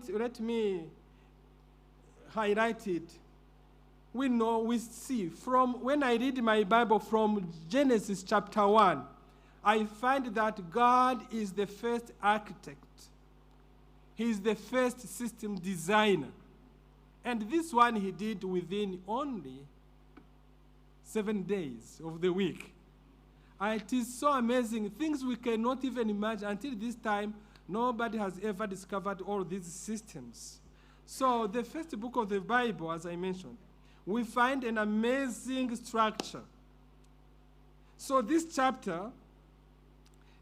point, let me highlight it. We see from when I read my Bible from Genesis chapter 1, I find that God is the first architect. He is the first system designer. And this one he did within only 7 days of the week. And it is so amazing, things we cannot even imagine. Until this time, nobody has ever discovered all these systems. So the first book of the Bible, as I mentioned, we find an amazing structure. So this chapter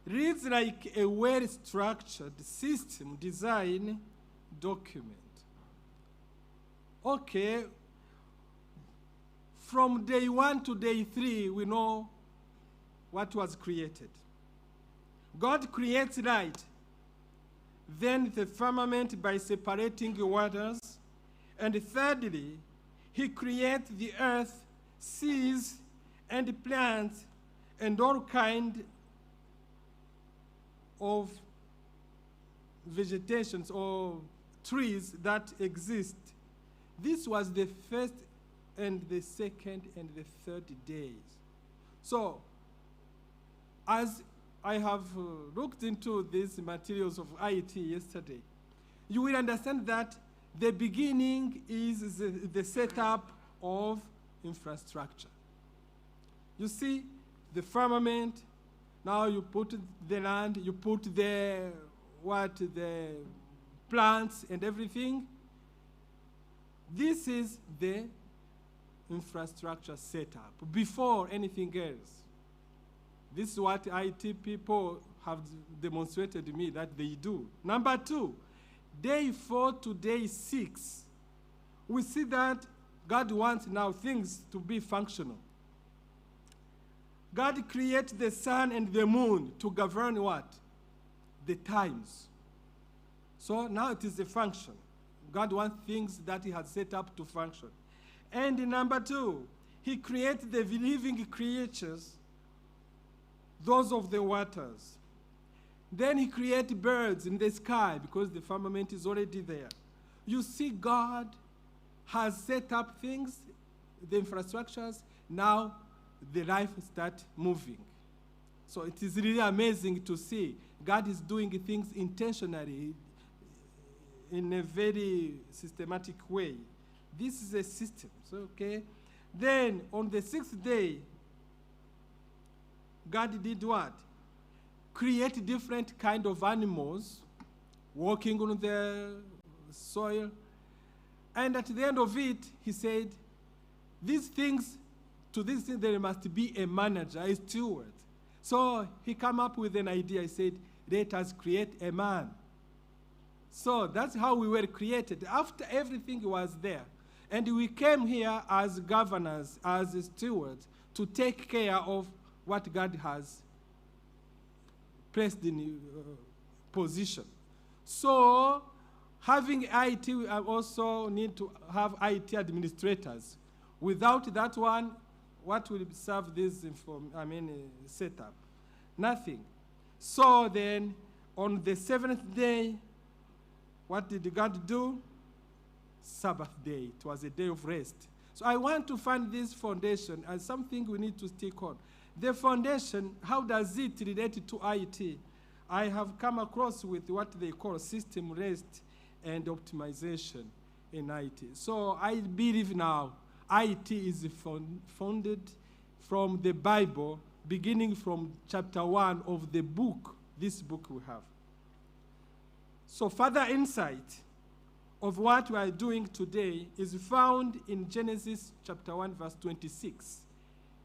reads like a well-structured system design document. Okay, from day 1 to day 3, we know what was created. God creates light, then the firmament by separating the waters, and thirdly, he creates the earth, seas, and plants, and all kind of vegetations or trees that exist. This was the first and the second and the third days. So, as I have looked into these materials of IT yesterday, you will understand that the beginning is the setup of infrastructure. You see, the firmament, now you put the land, you put the plants and everything. This is the infrastructure setup before anything else. This is what IT people have demonstrated to me that they do. Number 2, day 4 to day 6, we see that God wants now things to be functional. God created the sun and the moon to govern what? The times. So now it is a function. God wants things that he has set up to function. And number 2, he created the living creatures, those of the waters. Then he created birds in the sky because the firmament is already there. You see, God has set up things, the infrastructures, now the life starts moving. So it is really amazing to see God is doing things intentionally in a very systematic way. This is a system, so, okay? Then on the 6th day, God did what? Create different kind of animals walking on the soil. And at the end of it, he said, to these things there must be a manager, a steward. So he came up with an idea. He said, let us create a man. So that's how we were created. After everything was there. And we came here as governors, as stewards, to take care of what God has placed in position. So, having IT, we also need to have IT administrators. Without that one, what will serve this setup? Nothing. So then, on the 7th day, what did God do? Sabbath day. It was a day of rest. So I want to find this foundation as something we need to stick on. The foundation, how does it relate to IT? I have come across with what they call system rest and optimization in IT. So I believe now IT is founded from the Bible, beginning from chapter 1 of the book, this book we have. So further insight of what we are doing today is found in Genesis chapter 1, verse 26.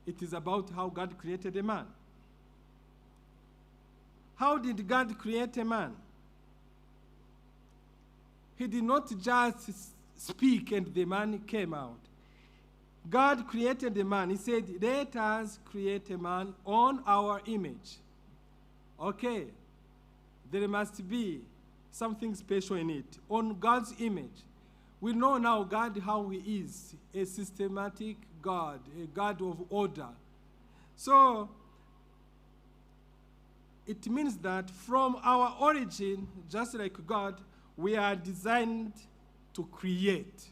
It is about how God created a man. How did God create a man? He did not just speak and the man came out. God created a man. He said, let us create a man on our image. Okay, there must be something special in it. On God's image. We know now God how he is, a systematic God, a God of order. So, it means that from our origin, just like God, we are designed to create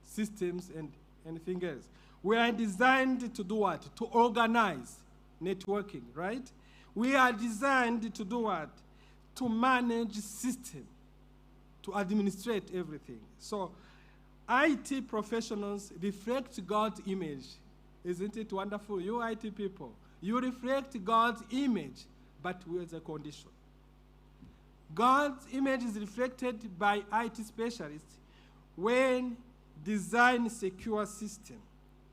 systems and anything else. We are designed to do what? To organize networking, right? We are designed to do what? To manage system, to administrate everything. So IT professionals reflect God's image. Isn't it wonderful? You IT people, you reflect God's image, but with a condition. God's image is reflected by IT specialists when design secure system.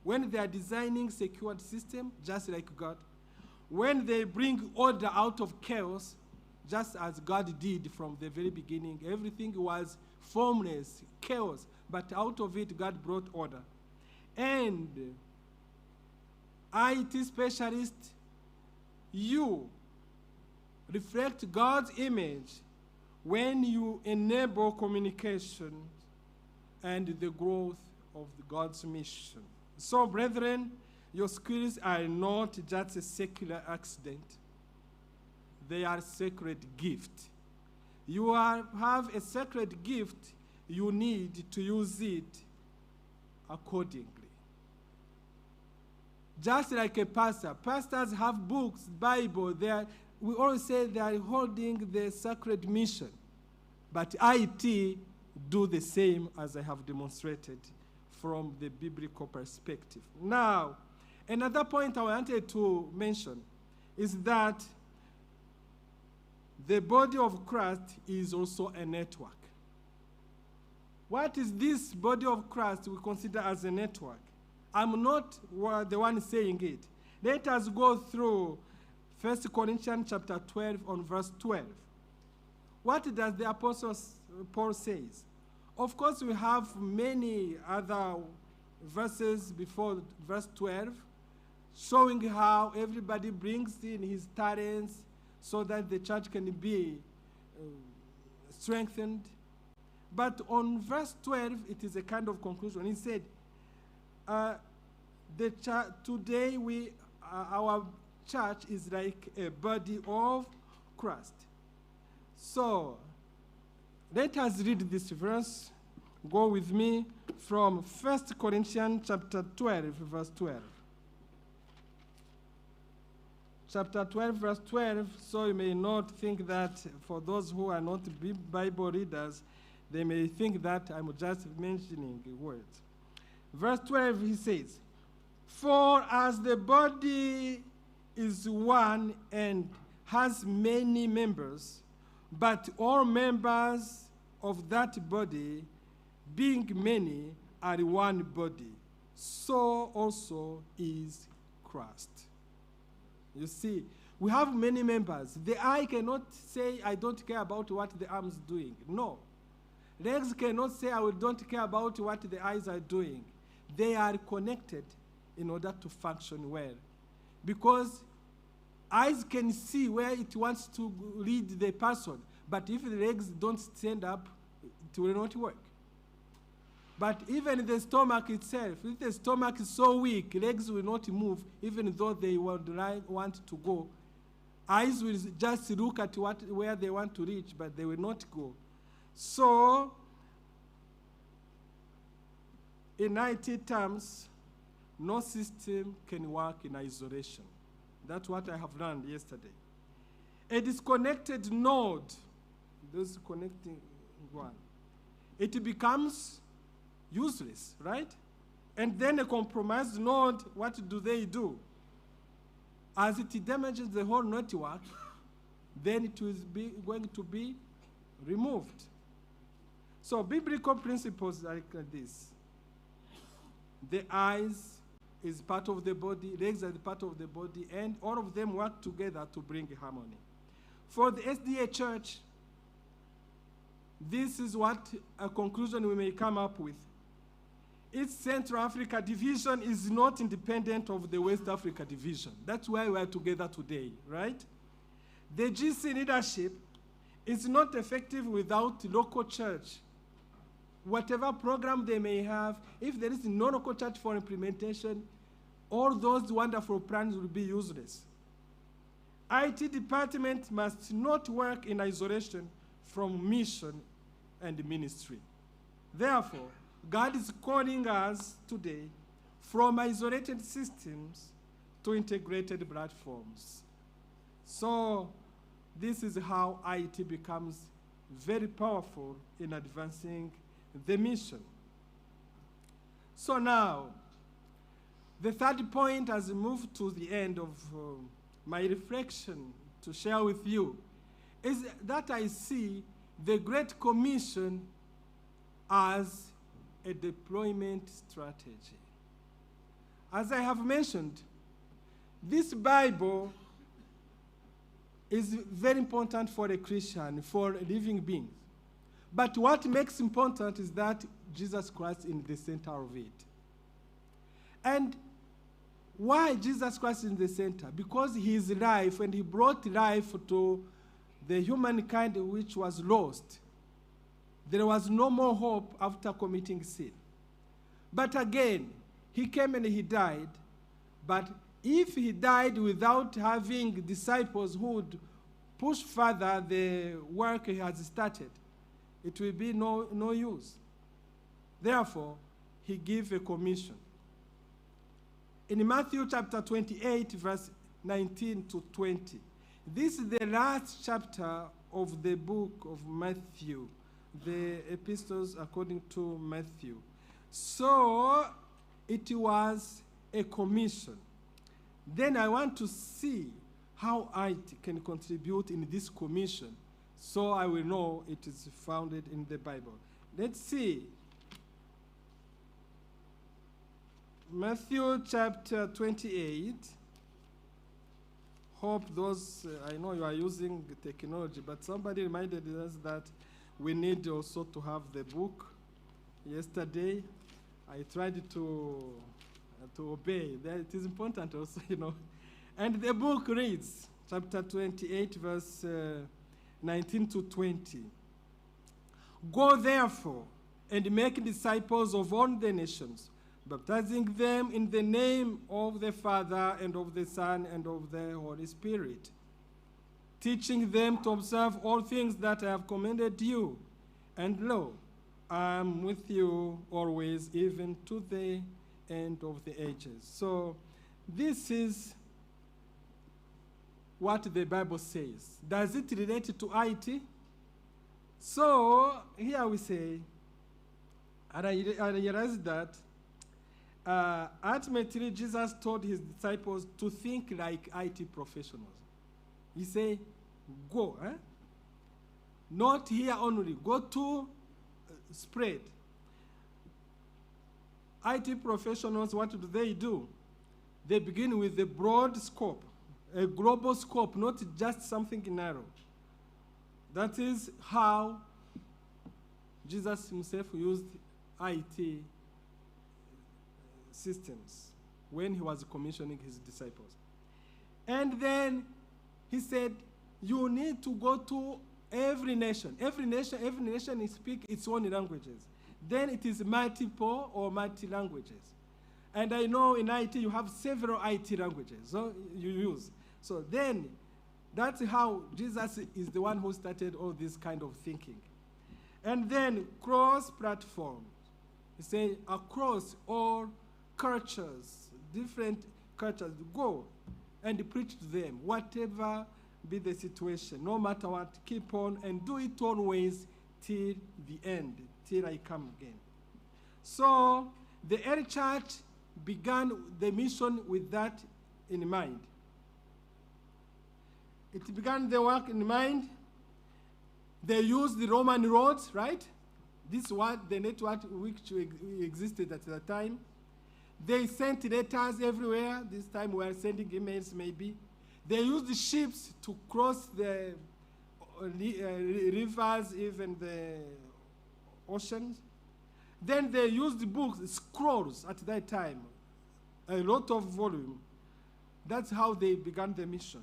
When they are designing secured system, just like God. When they bring order out of chaos, just as God did from the very beginning. Everything was formless, chaos, but out of it, God brought order. And IT specialists, you reflect God's image when you enable communication and the growth of God's mission. So, brethren, your skills are not just a secular accident. They are a sacred gift. You have a sacred gift. You need to use it accordingly. Just like a pastor. Pastors have books, Bible. We always say they are holding the sacred mission. But IT do the same as I have demonstrated from the biblical perspective. Now, another point I wanted to mention is that the body of Christ is also a network. What is this body of Christ we consider as a network? I'm not the one saying it. Let us go through 1 Corinthians chapter 12 on verse 12. What does the Apostle Paul says? Of course, we have many other verses before verse 12 showing how everybody brings in his talents so that the church can be strengthened. But on verse 12, it is a kind of conclusion. He said, today our church is like a body of Christ. So, let us read this verse. Go with me from 1 Corinthians chapter 12, verse 12. Chapter 12, verse 12, so you may not think that for those who are not Bible readers, they may think that I'm just mentioning words. Verse 12, he says, "For as the body is one and has many members, but all members of that body, being many, are one body, so also is Christ." You see, we have many members. The eye cannot say, I don't care about what the arm is doing. No. Legs cannot say, I don't care about what the eyes are doing. They are connected in order to function well. Because eyes can see where it wants to lead the person. But if the legs don't stand up, it will not work. But even the stomach itself, if the stomach is so weak, legs will not move, even though they would want to go. Eyes will just look at where they want to reach, but they will not go. So, in IT terms, no system can work in isolation. That's what I have learned yesterday. A disconnected node, this connecting one, it becomes useless, right? And then a compromised node, what do? As it damages the whole network, then it is going to be removed. So biblical principles are like this. The eyes is part of the body, legs are part of the body, and all of them work together to bring harmony. For the SDA church, this is what a conclusion we may come up with. Its Central Africa division is not independent of the West Africa division. That's why we are together today, right? The GC leadership is not effective without local church. Whatever program they may have, if there is no local church for implementation, all those wonderful plans will be useless. IT department must not work in isolation from mission and ministry. Therefore, God is calling us today from isolated systems to integrated platforms. So this is how IT becomes very powerful in advancing the mission. So now, the third point as we move to the end of my reflection to share with you is that I see the Great Commission as a deployment strategy. As I have mentioned, this Bible is very important for a Christian, for living beings. But what makes important is that Jesus Christ is in the center of it. And why Jesus Christ is in the center? Because he is life, and he brought life to the humankind which was lost. There was no more hope after committing sin. But again, he came and he died. But if he died without having disciples who would push further the work he has started, it will be no use. Therefore, he gave a commission. In Matthew chapter 28, verse 19 to 20, this is the last chapter of the book of Matthew, the epistles according to Matthew. So it was a commission. Then I want to see how I can contribute in this commission, so I will know it is founded in the Bible. Let's see. Matthew chapter 28. Hope those, I know you are using technology, but somebody reminded us that we need also to have the book. Yesterday, I tried to obey. That it is important also, you know. And the book reads, chapter 28, verse 19 to 20. Go therefore and make disciples of all the nations, baptizing them in the name of the Father and of the Son and of the Holy Spirit, teaching them to observe all things that I have commanded you. And lo, I am with you always, even to the end of the ages. So this is what the Bible says. Does it relate to IT? So here we say, and I realized that ultimately Jesus told his disciples to think like IT professionals. He said, go. Not here only. Go to spread. IT professionals, what do? They begin with a broad scope, a global scope, not just something narrow. That is how Jesus himself used IT systems when he was commissioning his disciples. And then he said, you need to go to every nation. Every nation speaks its own languages. Then it is multiple or multi-languages. And I know in IT you have several IT languages so you use. So then that's how Jesus is the one who started all this kind of thinking. And then cross-platform. He said across all cultures, different cultures, go and preach to them, whatever be the situation, no matter what, keep on and do it always till the end, till I come again. So the early church began the mission with that in mind. It began the work in mind. They used the Roman roads, right? This was the network which existed at the time. They sent letters everywhere. This time we are sending emails maybe. They used the ships to cross the rivers, even the oceans. Then they used books, scrolls at that time, a lot of volume. That's how they began the mission.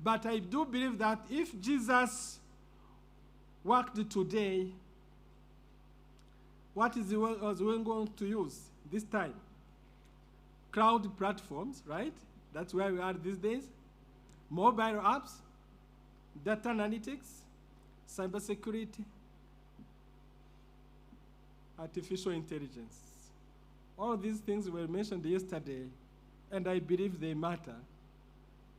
But I do believe that if Jesus worked today, what is he going to use this time? Cloud platforms, right? That's where we are these days. Mobile apps, data analytics, cybersecurity, artificial intelligence. All these things were mentioned yesterday, and I believe they matter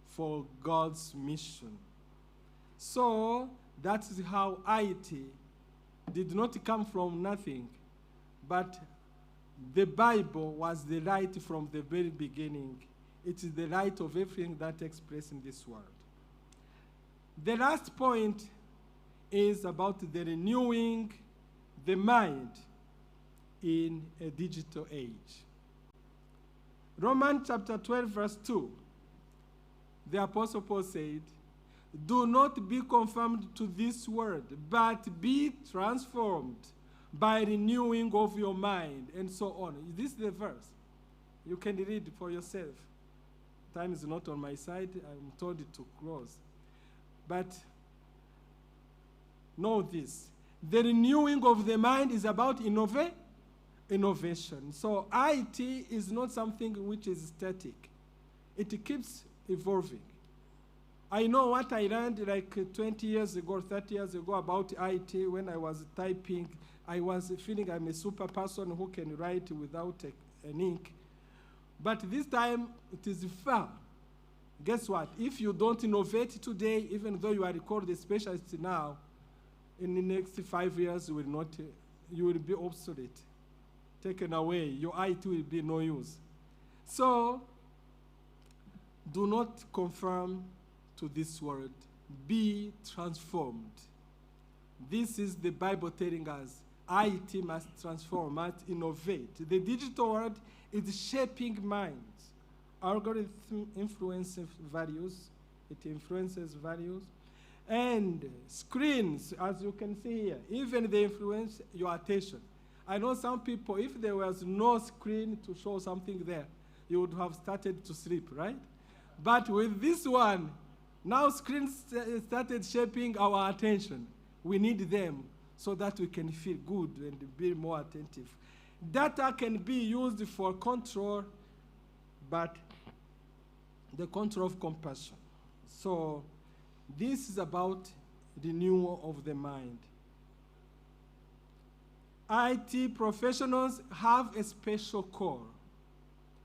for God's mission. So that is how IT did not come from nothing, but the Bible was the light from the very beginning. It is the light of everything that takes place in this world. The last point is about the renewing the mind in a digital age. Romans chapter 12, verse 2, the Apostle Paul said, "Do not be conformed to this world, but be transformed by renewing of your mind," and so on. This is the verse. You can read for yourself. Time is not on my side. I'm told to close. But know this. The renewing of the mind is about innovation. So IT is not something which is static. It keeps evolving. I know what I learned like 20 years ago, 30 years ago about IT when I was typing. I was feeling I'm a super person who can write without an ink. But this time, it is far. Guess what? If you don't innovate today, even though you are called a specialist now, in the next 5 years, you will be obsolete, taken away. Your IT will be no use. So, do not conform to this world. Be transformed. This is the Bible telling us. IT must transform, must innovate. The digital world is shaping minds. Algorithm influences values. It influences values. And screens, as you can see here, even they influence your attention. I know some people, if there was no screen to show something there, you would have started to sleep, right? But with this one, now screens started shaping our attention. We need them so that we can feel good and be more attentive. Data can be used for control, but the control of compassion. So this is about renewal of the mind. IT professionals have a special call,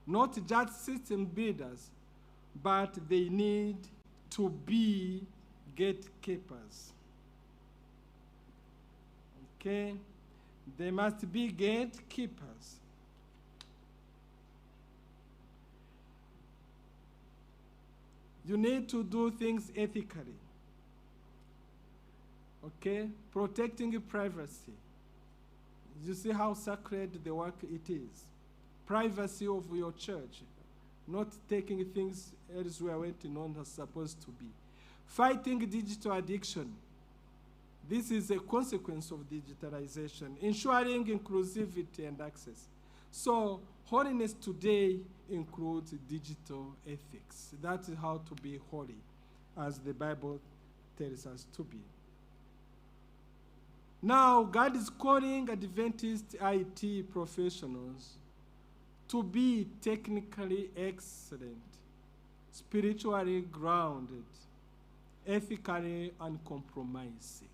not just system builders, but they need to be gatekeepers. Okay? They must be gatekeepers. You need to do things ethically. Okay? Protecting privacy. You see how sacred the work it is. Privacy of your church. Not taking things elsewhere where it's not supposed to be. Fighting digital addiction. This is a consequence of digitalization. Ensuring inclusivity and access. So, holiness today includes digital ethics. That's how to be holy, as the Bible tells us to be. Now, God is calling Adventist IT professionals to be technically excellent, spiritually grounded, ethically uncompromising.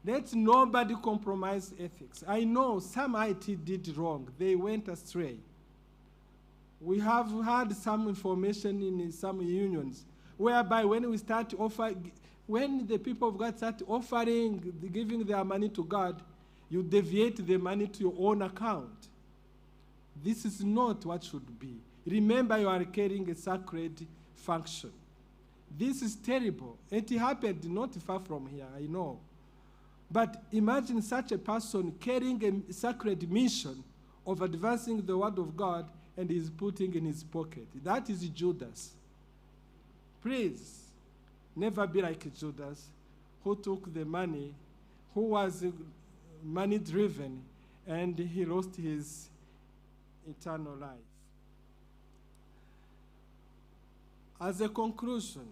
Let nobody compromise ethics. I know some IT did wrong. They went astray. We have had some information in some unions whereby when the people of God start giving their money to God, you deviate the money to your own account. This is not what should be. Remember, you are carrying a sacred function. This is terrible. It happened not far from here, I know. But imagine such a person carrying a sacred mission of advancing the word of God and is putting in his pocket. That is Judas. Please, never be like Judas, who took the money, who was money-driven, and he lost his eternal life. As a conclusion,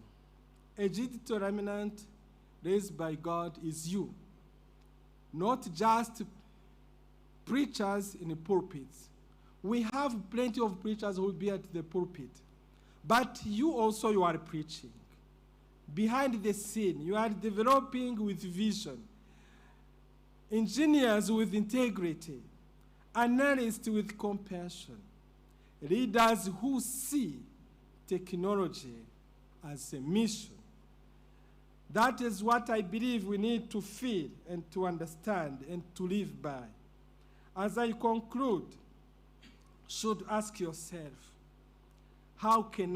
a digital remnant raised by God is you. Not just preachers in the pulpits. We have plenty of preachers who will be at the pulpit. But you also, you are preaching. Behind the scene, you are developing with vision. Engineers with integrity. analysts with compassion, leaders who see technology as a mission. That is what I believe we need to feel and to understand and to live by. As I conclude, should ask yourself, how can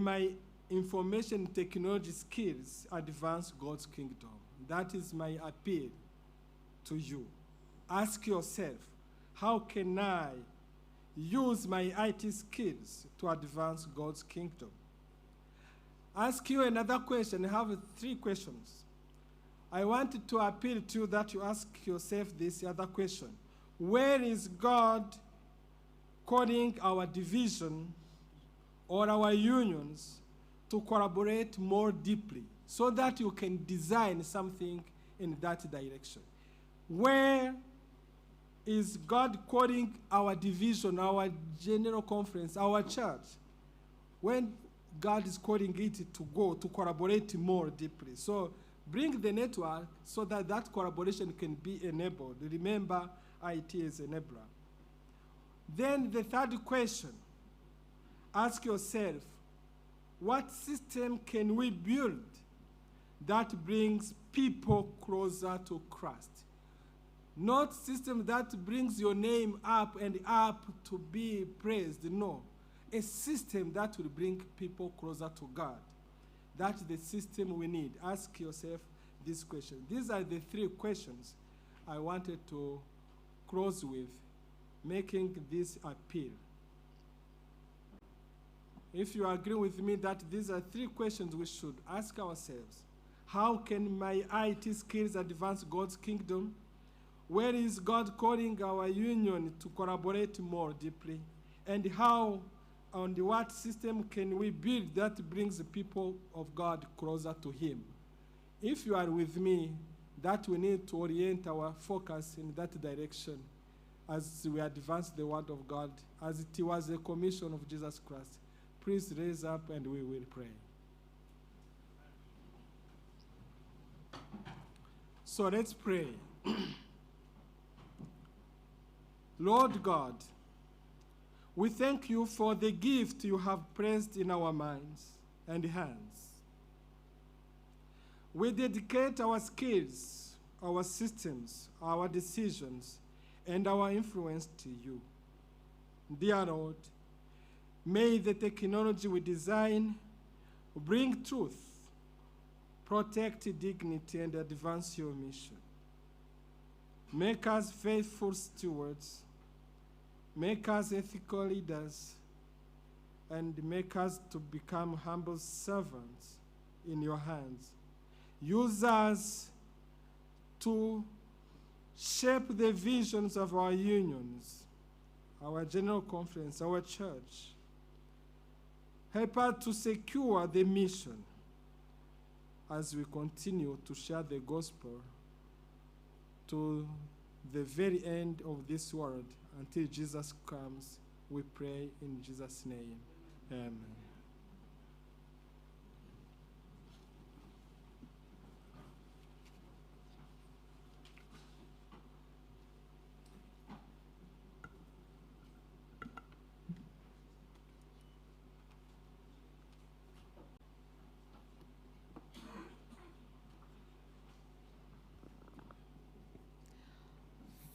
my information technology skills advance God's kingdom? That is my appeal to you. Ask yourself, how can I use my IT skills to advance God's kingdom? Ask you another question. I have 3 questions. I wanted to appeal to you that you ask yourself this other question. Where is God calling our division or our unions to collaborate more deeply so that you can design something in that direction? Where is God calling our division, our general conference, our church? When God is calling it to go to collaborate more deeply. So bring the network so that that collaboration can be enabled. Remember, IT is enabler. Then the 3rd question, ask yourself, what system can we build that brings people closer to Christ? Not system that brings your name up and up to be praised, no. A system that will bring people closer to God. That's the system we need. Ask yourself this question. These are the 3 questions I wanted to close with, making this appeal. If you agree with me that these are 3 questions we should ask ourselves. How can my IT skills advance God's kingdom? Where is God calling our union to collaborate more deeply? And how and what system can we build that brings the people of God closer to Him? If you are with me, that we need to orient our focus in that direction as we advance the Word of God, as it was the commission of Jesus Christ. Please raise up and we will pray. So let's pray. Lord God, we thank you for the gift you have placed in our minds and hands. We dedicate our skills, our systems, our decisions, and our influence to you. Dear Lord, may the technology we design bring truth, protect dignity, and advance your mission. Make us faithful stewards. Make us ethical leaders, and make us to become humble servants in your hands. Use us to shape the visions of our unions, our general conference, our church. Help us to secure the mission as we continue to share the gospel to the very end of this world. Until Jesus comes, we pray in Jesus' name. Amen.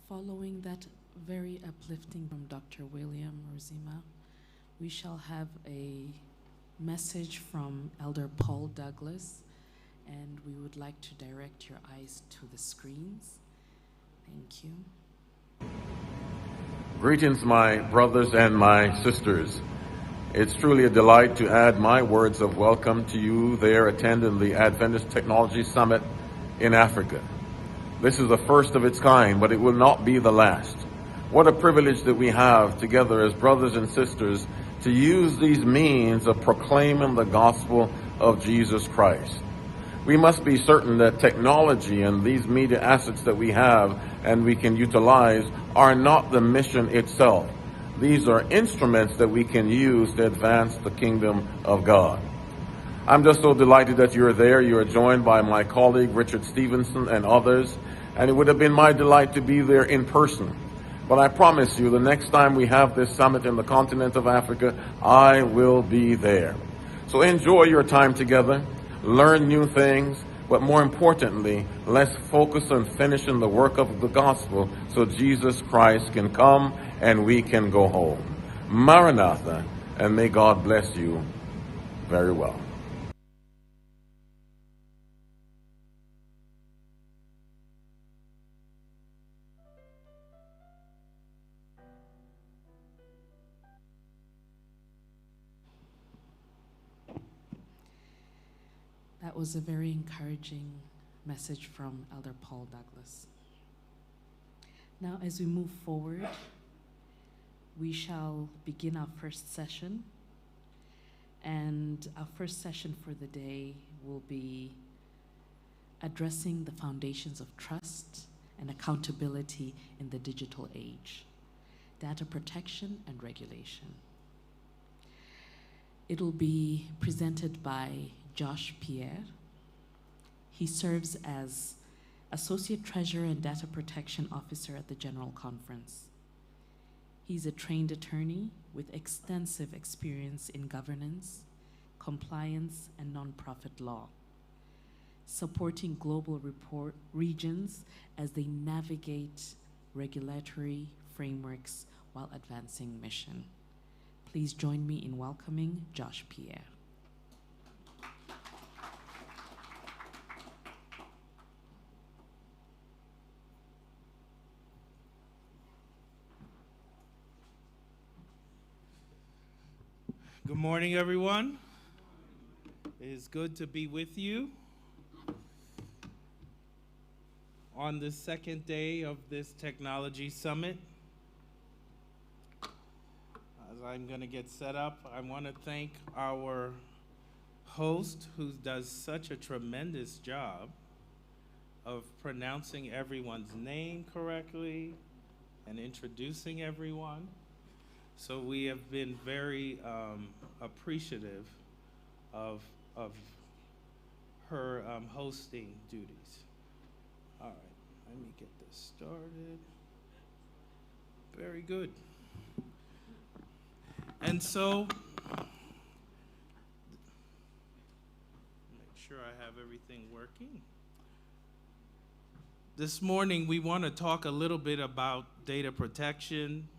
Following that very uplifting from Dr. William Rosima, we shall have a message from Elder Paul Douglas, and we would like to direct your eyes to the screens. Thank you. Greetings, my brothers and my sisters. It's truly a delight to add my words of welcome to you there attending the Adventist Technology Summit in Africa. This is the first of its kind, but it will not be the last. What a privilege that we have together as brothers and sisters to use these means of proclaiming the gospel of Jesus Christ. We must be certain that technology and these media assets that we have and we can utilize are not the mission itself. These are instruments that we can use to advance the kingdom of God. I'm just so delighted that you're there. You are joined by my colleague, Richard Stevenson, and others. and it would have been my delight to be there in person. But I promise you, the next time we have this summit in the continent of Africa, I will be there. So enjoy your time together, learn new things, but more importantly, let's focus on finishing the work of the gospel so Jesus Christ can come and we can go home. Maranatha, and may God bless you very well. That was a very encouraging message from Elder Paul Douglas. Now, as we move forward, we shall begin our first session. And our first session for the day will be addressing the foundations of trust and accountability in the digital age, data protection and regulation. It'll be presented by Josh Pierre. He serves as Associate Treasurer and Data Protection Officer at the General Conference. He's a trained attorney with extensive experience in governance, compliance, and nonprofit law, supporting global regions as they navigate regulatory frameworks while advancing mission. Please join me in welcoming Josh Pierre. Good morning, everyone. It is good to be with you on the second day of this technology summit. As I'm going to get set up, I want to thank our host, who does such a tremendous job of pronouncing everyone's name correctly and introducing everyone. So we have been very appreciative of her hosting duties. All right, let me get this started. Very good. And so, make sure I have everything working. This morning, we want to talk a little bit about data protection.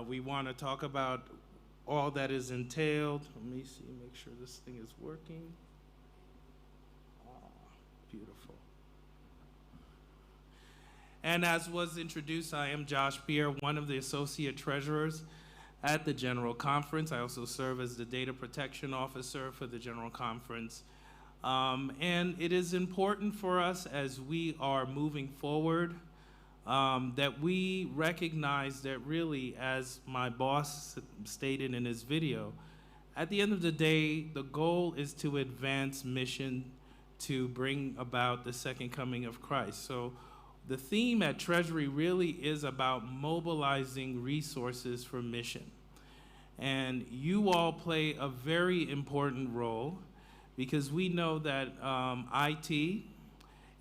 We want to talk about all that is entailed. Let me see, make sure this thing is working. Beautiful. And as was introduced, I am Josh Pierre, one of the associate treasurers at the General Conference. I also serve as the data protection officer for the General Conference. And it is important for us as we are moving forward that we recognize that really, as my boss stated in his video, at the end of the day, the goal is to advance mission to bring about the second coming of Christ. So the theme at Treasury really is about mobilizing resources for mission. And you all play a very important role, because we know that IT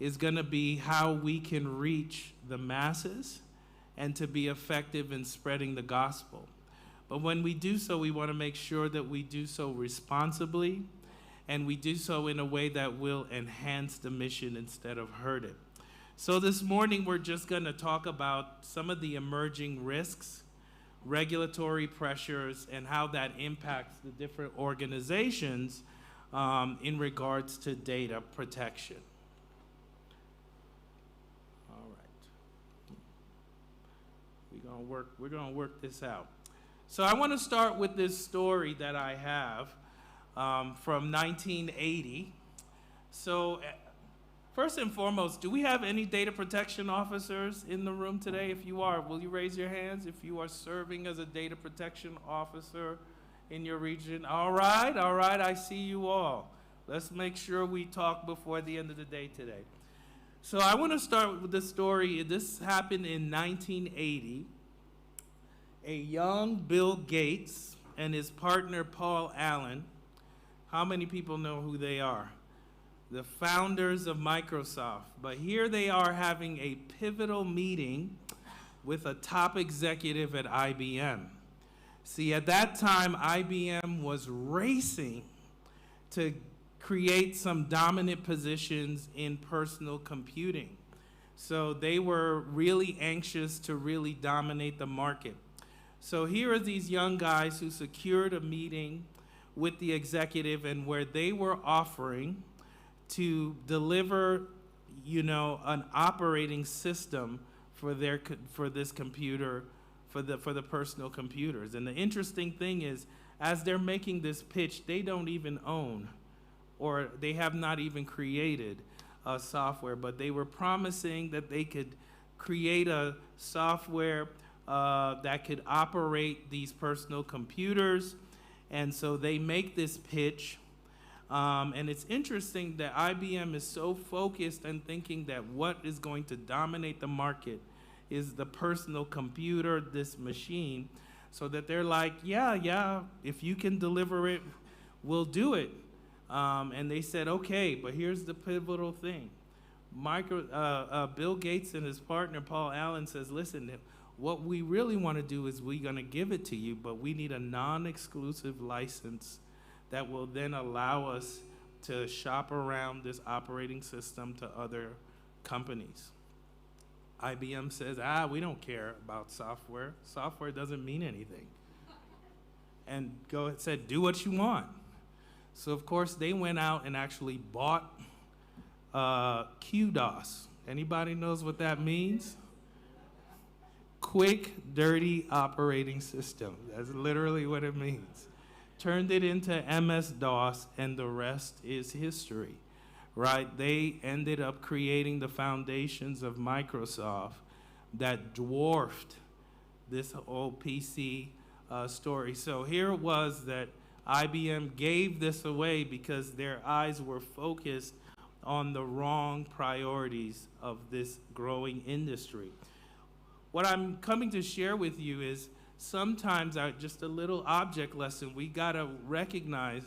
is going to be how we can reach the masses and to be effective in spreading the gospel. But when we do so, we want to make sure that we do so responsibly, and we do so in a way that will enhance the mission instead of hurt it. So this morning, we're just going to talk about some of the emerging risks, regulatory pressures, and how that impacts the different organizations in regards to data protection. All right. We're gonna work this out. So I want to start with this story that I have from 1980. So first and foremost, do we have any data protection officers in the room today? If you are, will you raise your hands if you are serving as a data protection officer in your region? All right, I see you all. Let's make sure we talk before the end of the day today. So I want to start with this story. This happened in 1980. A young Bill Gates and his partner Paul Allen. How many people know who they are? the founders of Microsoft. But here they are having a pivotal meeting with a top executive at IBM. See, at that time, IBM was racing to create some dominant positions in personal computing. So they were really anxious to really dominate the market. So here are these young guys who secured a meeting with the executive, and where they were offering to deliver, an operating system for this computer, for the personal computers. And the interesting thing is, as they're making this pitch, they don't even own, or they have not even created software, but they were promising that they could create a software that could operate these personal computers. And so they make this pitch. And it's interesting that IBM is so focused on thinking that what is going to dominate the market is the personal computer, this machine, so that they're like, yeah, if you can deliver it, we'll do it. And they said, okay, but here's the pivotal thing. Bill Gates and his partner, Paul Allen, says, listen, what we really want to do is we're going to give it to you, but we need a non-exclusive license that will then allow us to shop around this operating system to other companies. IBM says, we don't care about software. Software doesn't mean anything. And said, do what you want. So of course they went out and actually bought QDOS. Anybody knows what that means? Quick, dirty operating system. That's literally what it means. Turned it into MS-DOS, and the rest is history, right? They ended up creating the foundations of Microsoft that dwarfed this whole PC story. So here it was that IBM gave this away because their eyes were focused on the wrong priorities of this growing industry. What I'm coming to share with you is sometimes just a little object lesson. We gotta recognize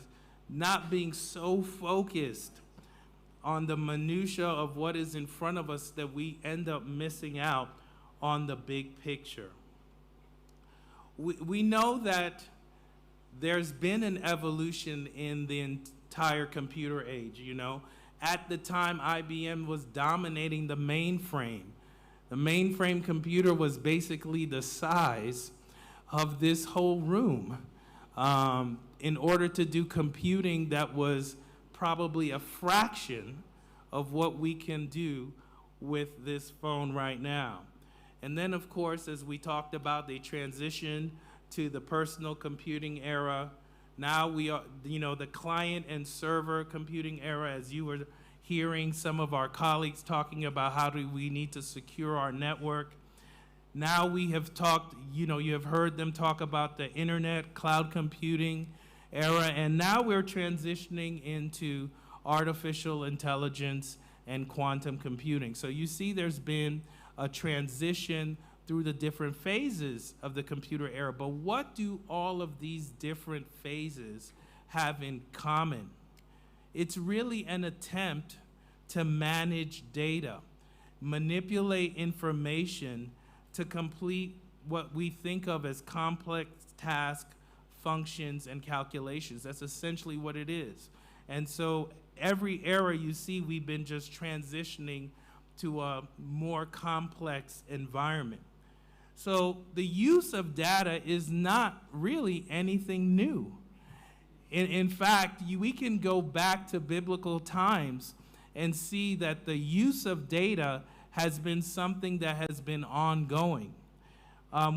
not being so focused on the minutia of what is in front of us that we end up missing out on the big picture. We know that there's been an evolution in the entire computer age, At the time, IBM was dominating the mainframe. The mainframe computer was basically the size of this whole room in order to do computing that was probably a fraction of what we can do with this phone right now. And then, of course, as we talked about, they transitioned to the personal computing era. Now we are, the client and server computing era, as you were hearing some of our colleagues talking about how do we need to secure our network. Now we have talked, you have heard them talk about the internet, cloud computing era, and now we're transitioning into artificial intelligence and quantum computing. So you see there's been a transition through the different phases of the computer era. But what do all of these different phases have in common? It's really an attempt to manage data, manipulate information to complete what we think of as complex tasks, functions, and calculations. That's essentially what it is. And so every era you see, we've been just transitioning to a more complex environment. So the use of data is not really anything new. In fact, we can go back to biblical times and see that the use of data has been something that has been ongoing.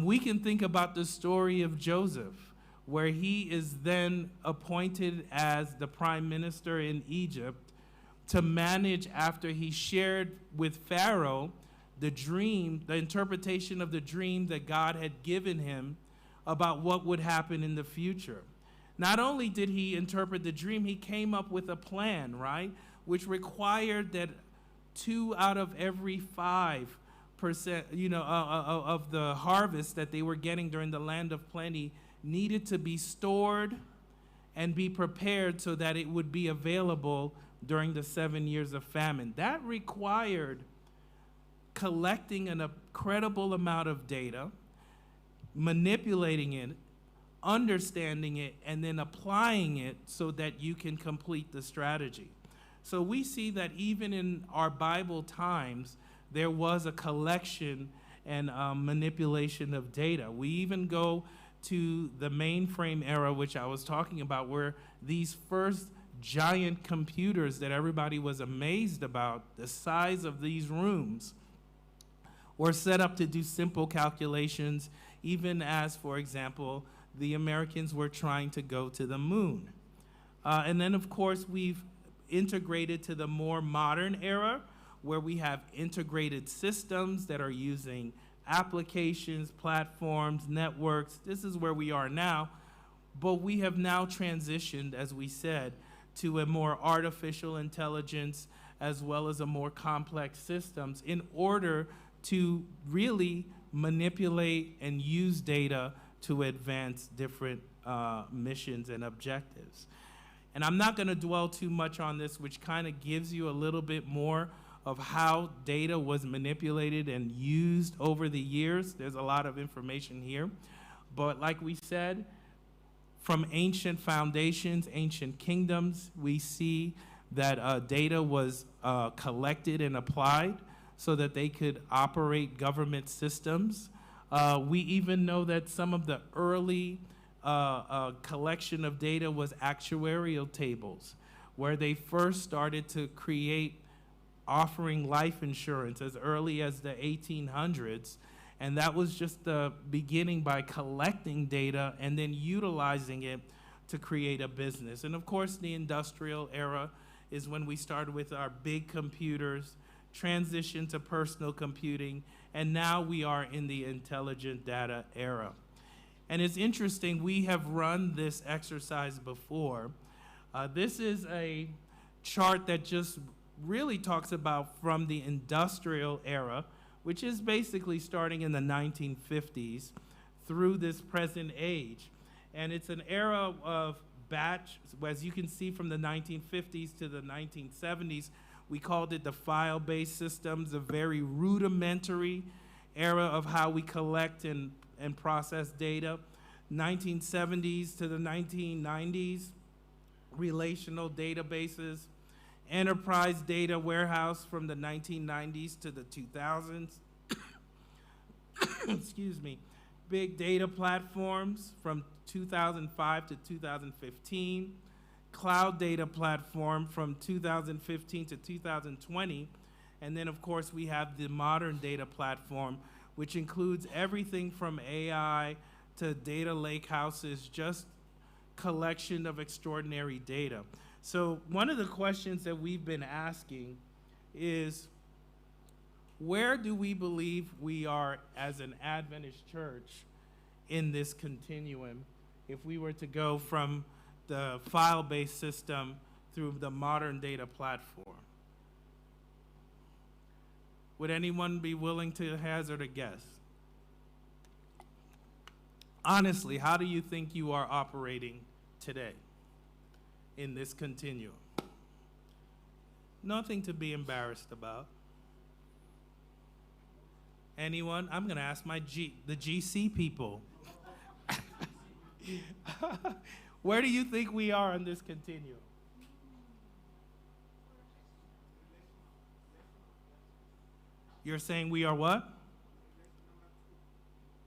We can think about the story of Joseph, where he is then appointed as the prime minister in Egypt to manage after he shared with Pharaoh the dream, the interpretation of the dream that God had given him about what would happen in the future. Not only did he interpret the dream, he came up with a plan, right? Which required that 2 out of every 5%, of the harvest that they were getting during the land of plenty needed to be stored and be prepared so that it would be available during the 7 years of famine. That required collecting an incredible amount of data, manipulating it, understanding it, and then applying it so that you can complete the strategy. So we see that even in our Bible times, there was a collection and manipulation of data. We even go to the mainframe era, which I was talking about, where these first giant computers that everybody was amazed about, the size of these rooms, were set up to do simple calculations, even as, for example, the Americans were trying to go to the moon. And then, of course, we've integrated to the more modern era, where we have integrated systems that are using applications, platforms, networks. This is where we are now. But we have now transitioned, as we said, to a more artificial intelligence as well as a more complex systems in order to really manipulate and use data to advance different missions and objectives. And I'm not going to dwell too much on this, which kind of gives you a little bit more of how data was manipulated and used over the years. There's a lot of information here. But like we said, from ancient foundations, ancient kingdoms, we see that data was collected and applied so that they could operate government systems. We even know that some of the early collection of data was actuarial tables, where they first started to create offering life insurance as early as the 1800s. And that was just the beginning by collecting data and then utilizing it to create a business. And of course, the industrial era is when we started with our big computers, transitioned to personal computing, and now we are in the intelligent data era. And it's interesting, we have run this exercise before. This is a chart that just really talks about from the industrial era, which is basically starting in the 1950s through this present age. And it's an era of batch, as you can see from the 1950s to the 1970s, we called it the file-based systems, a very rudimentary era of how we collect and process data. 1970s to the 1990s, relational databases, enterprise data warehouse from the 1990s to the 2000s. Excuse me. Big data platforms from 2005 to 2015. Cloud data platform from 2015 to 2020. And then, of course, we have the modern data platform, which includes everything from AI to data lake houses, just collection of extraordinary data. So one of the questions that we've been asking is, where do we believe we are as an Adventist church in this continuum if we were to go from the file-based system through the modern data platform? Would anyone be willing to hazard a guess? Honestly, how do you think you are operating today in this continuum? Nothing to be embarrassed about. Anyone? I'm going to ask the GC people. Where do you think we are on this continuum? You're saying we are what?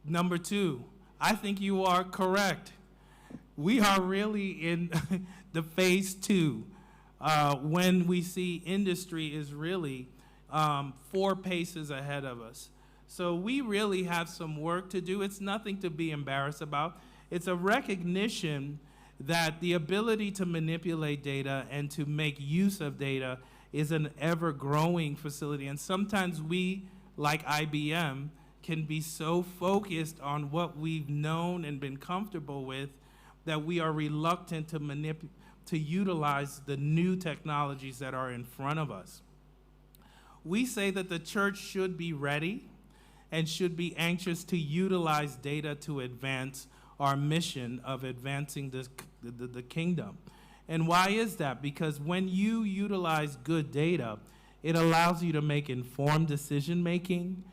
Number 2. I think you are correct. We are really in the phase 2, when we see industry is really 4 paces ahead of us. So we really have some work to do. It's nothing to be embarrassed about. It's a recognition that the ability to manipulate data and to make use of data is an ever-growing facility. And sometimes we, like IBM, can be so focused on what we've known and been comfortable with that we are reluctant to utilize the new technologies that are in front of us. We say that the church should be ready and should be anxious to utilize data to advance our mission of advancing the kingdom. And why is that? Because when you utilize good data, it allows you to make informed decision making,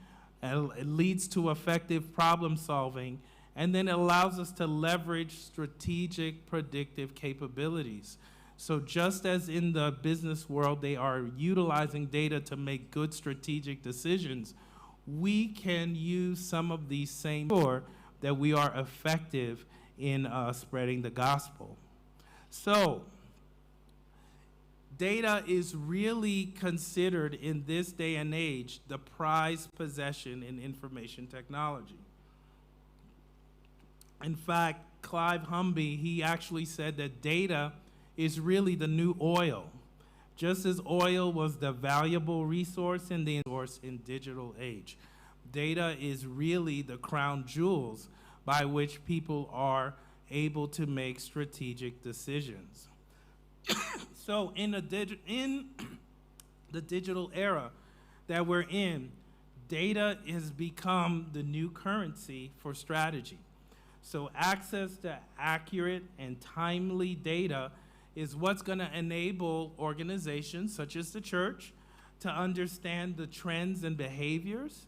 and it leads to effective problem solving, and then it allows us to leverage strategic predictive capabilities. So just as in the business world, they are utilizing data to make good strategic decisions, we can use some of these same tools that we are effective in spreading the gospel. So data is really considered in this day and age the prized possession in information technology. In fact, Clive Humby, he actually said that data is really the new oil, just as oil was the valuable resource in the digital age. Data is really the crown jewels by which people are able to make strategic decisions. So in the digital era that we're in, data has become the new currency for strategy. So access to accurate and timely data is what's going to enable organizations such as the church to understand the trends and behaviors,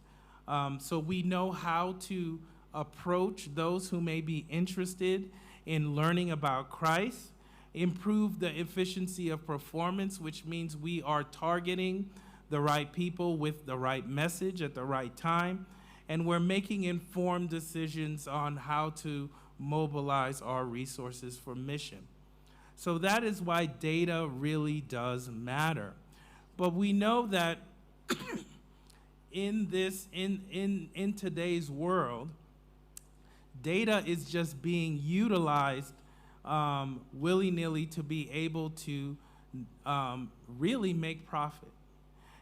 so we know how to approach those who may be interested in learning about Christ, improve the efficiency of performance, which means we are targeting the right people with the right message at the right time, and we're making informed decisions on how to mobilize our resources for mission. So that is why data really does matter. But we know that in today's world, data is just being utilized willy-nilly to be able to really make profit.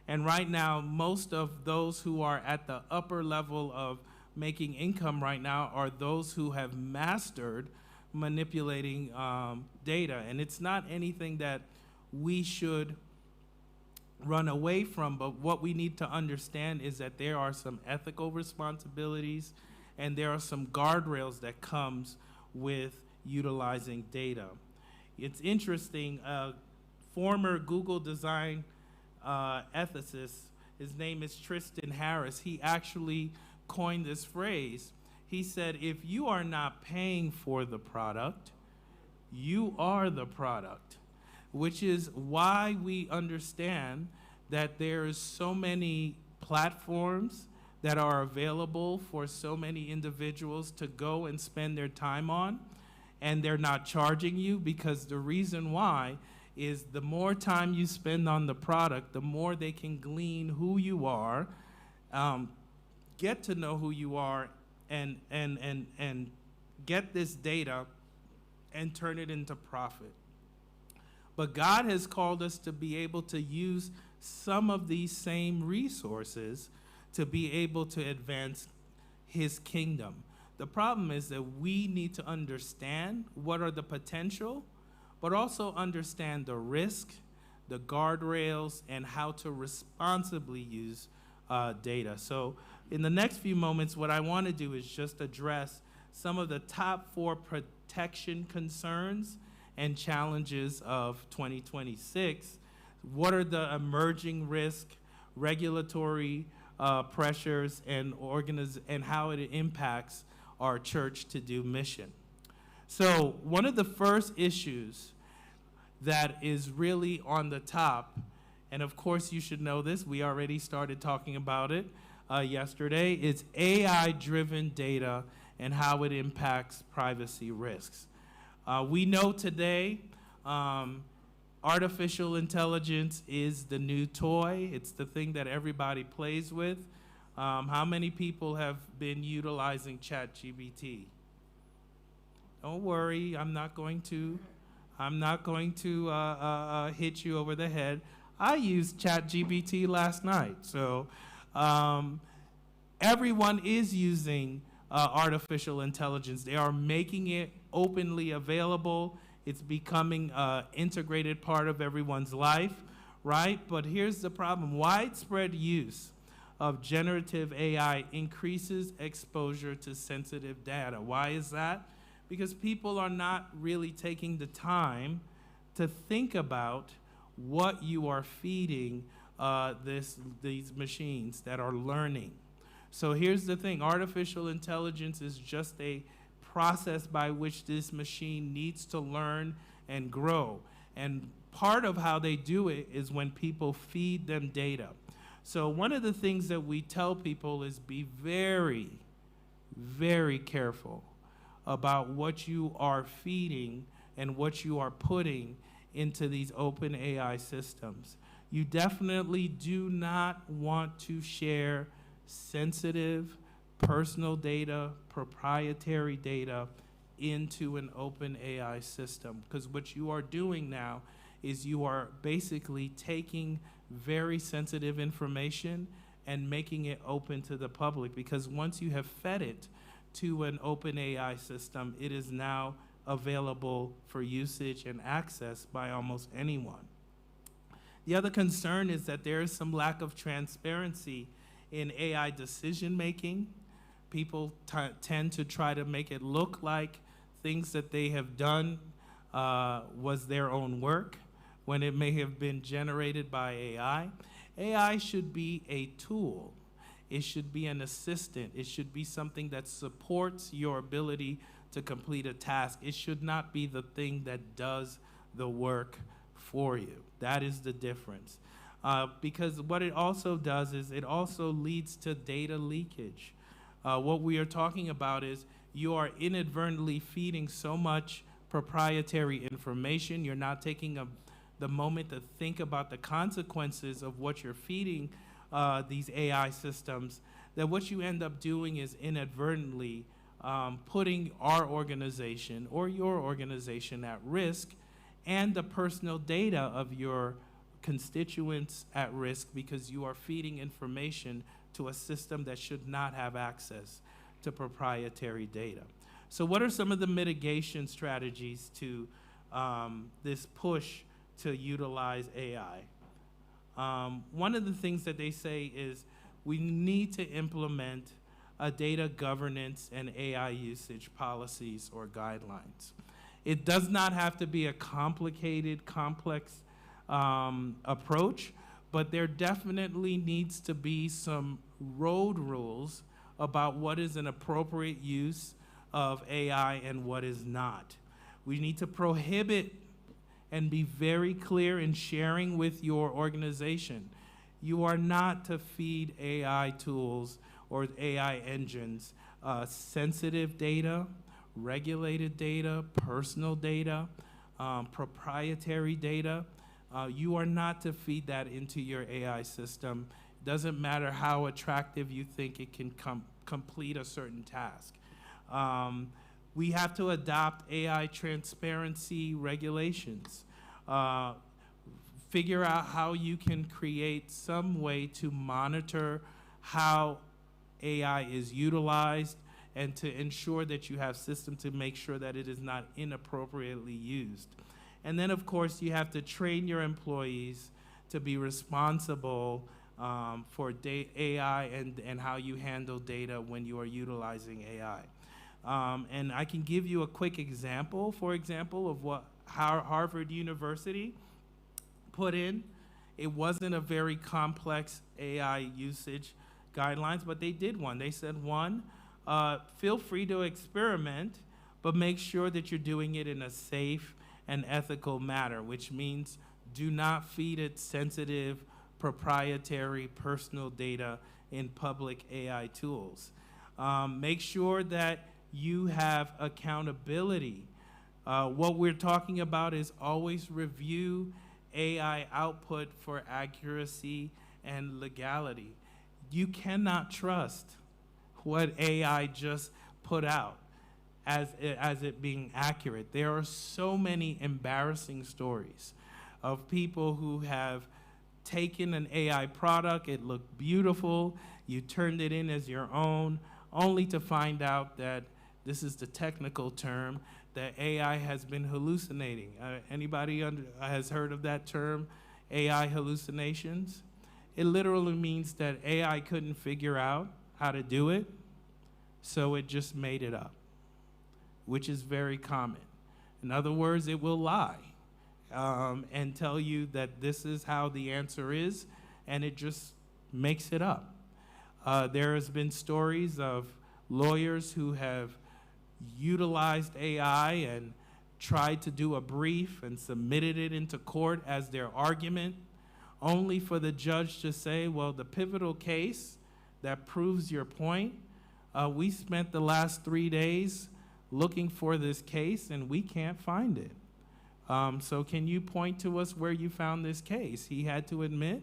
And right now, most of those who are at the upper level of making income right now are those who have mastered manipulating data. And it's not anything that we should run away from, but what we need to understand is that there are some ethical responsibilities and there are some guardrails that comes with utilizing data. It's interesting, former Google design ethicist, his name is Tristan Harris, he actually coined this phrase. He said, if you are not paying for the product, you are the product, which is why we understand that there's so many platforms that are available for so many individuals to go and spend their time on, and they're not charging you, because the reason why is the more time you spend on the product, the more they can glean who you are, get to know who you are, and get this data and turn it into profit. But God has called us to be able to use some of these same resources to be able to advance his kingdom. The problem is that we need to understand what are the potential, but also understand the risk, the guardrails, and how to responsibly use data. So in the next few moments, what I want to do is just address some of the top 4 protection concerns and challenges of 2026. What are the emerging risk, regulatory pressures, and how it impacts our church to do mission? So one of the first issues that is really on the top, and of course you should know this, we already started talking about it yesterday, is AI-driven data and how it impacts privacy risks. We know today artificial intelligence is the new toy. It's the thing that everybody plays with. How many people have been utilizing ChatGPT? Don't worry, I'm not going to hit you over the head. I used ChatGPT last night, so everyone is using artificial intelligence. They are making it openly available. It's becoming an integrated part of everyone's life, right? But here's the problem. Widespread use of generative AI increases exposure to sensitive data. Why is that? Because people are not really taking the time to think about what you are feeding these machines that are learning. So here's the thing, artificial intelligence is just a process by which this machine needs to learn and grow. And part of how they do it is when people feed them data. So one of the things that we tell people is be very, very careful about what you are feeding and what you are putting into these open AI systems. You definitely do not want to share sensitive personal data, proprietary data into an open AI system, because what you are doing now is you are basically taking very sensitive information and making it open to the public, because once you have fed it to an open AI system, it is now available for usage and access by almost anyone. The other concern is that there is some lack of transparency in AI decision making. People tend to try to make it look like things that they have done was their own work when it may have been generated by AI. AI should be a tool. It should be an assistant. It should be something that supports your ability to complete a task. It should not be the thing that does the work for you. That is the difference. Because what it also does is it also leads to data leakage. What we are talking about is you are inadvertently feeding so much proprietary information. You're not taking the moment to think about the consequences of what you're feeding these AI systems, that what you end up doing is inadvertently putting our organization or your organization at risk, and the personal data of your constituents at risk, because you are feeding information to a system that should not have access to proprietary data. So what are some of the mitigation strategies to this push to utilize AI? One of the things that they say is we need to implement a data governance and AI usage policies or guidelines. It does not have to be a complicated, complex approach, but there definitely needs to be some road rules about what is an appropriate use of AI and what is not. We need to prohibit and be very clear in sharing with your organization. You are not to feed AI tools or AI engines sensitive data, regulated data, personal data, proprietary data. You are not to feed that into your AI system. It doesn't matter how attractive you think it can complete a certain task. We have to adopt AI transparency regulations. Figure out how you can create some way to monitor how AI is utilized, and to ensure that you have systems to make sure that it is not inappropriately used. And then, of course, you have to train your employees to be responsible for AI and how you handle data when you are utilizing AI. And I can give you a quick example, for example, of what Harvard University put in. It wasn't a very complex AI usage guidelines, but they did one. They said, one, feel free to experiment, but make sure that you're doing it in a safe and ethical manner, which means do not feed it sensitive, proprietary, personal data in public AI tools. Make sure that you have accountability. What we're talking about is always review AI output for accuracy and legality. You cannot trust what AI just put out as it being accurate. There are so many embarrassing stories of people who have taken an AI product, it looked beautiful, you turned it in as your own, only to find out that, this is the technical term, that AI has been hallucinating. Anybody has heard of that term, AI hallucinations? It literally means that AI couldn't figure out how to do it, so it just made it up, which is very common. In other words, it will lie, and tell you that this is how the answer is, and it just makes it up. There has been stories of lawyers who have utilized AI and tried to do a brief and submitted it into court as their argument, only for the judge to say, well, the pivotal case that proves your point, we spent the last 3 days looking for this case and we can't find it. So can you point to us where you found this case? He had to admit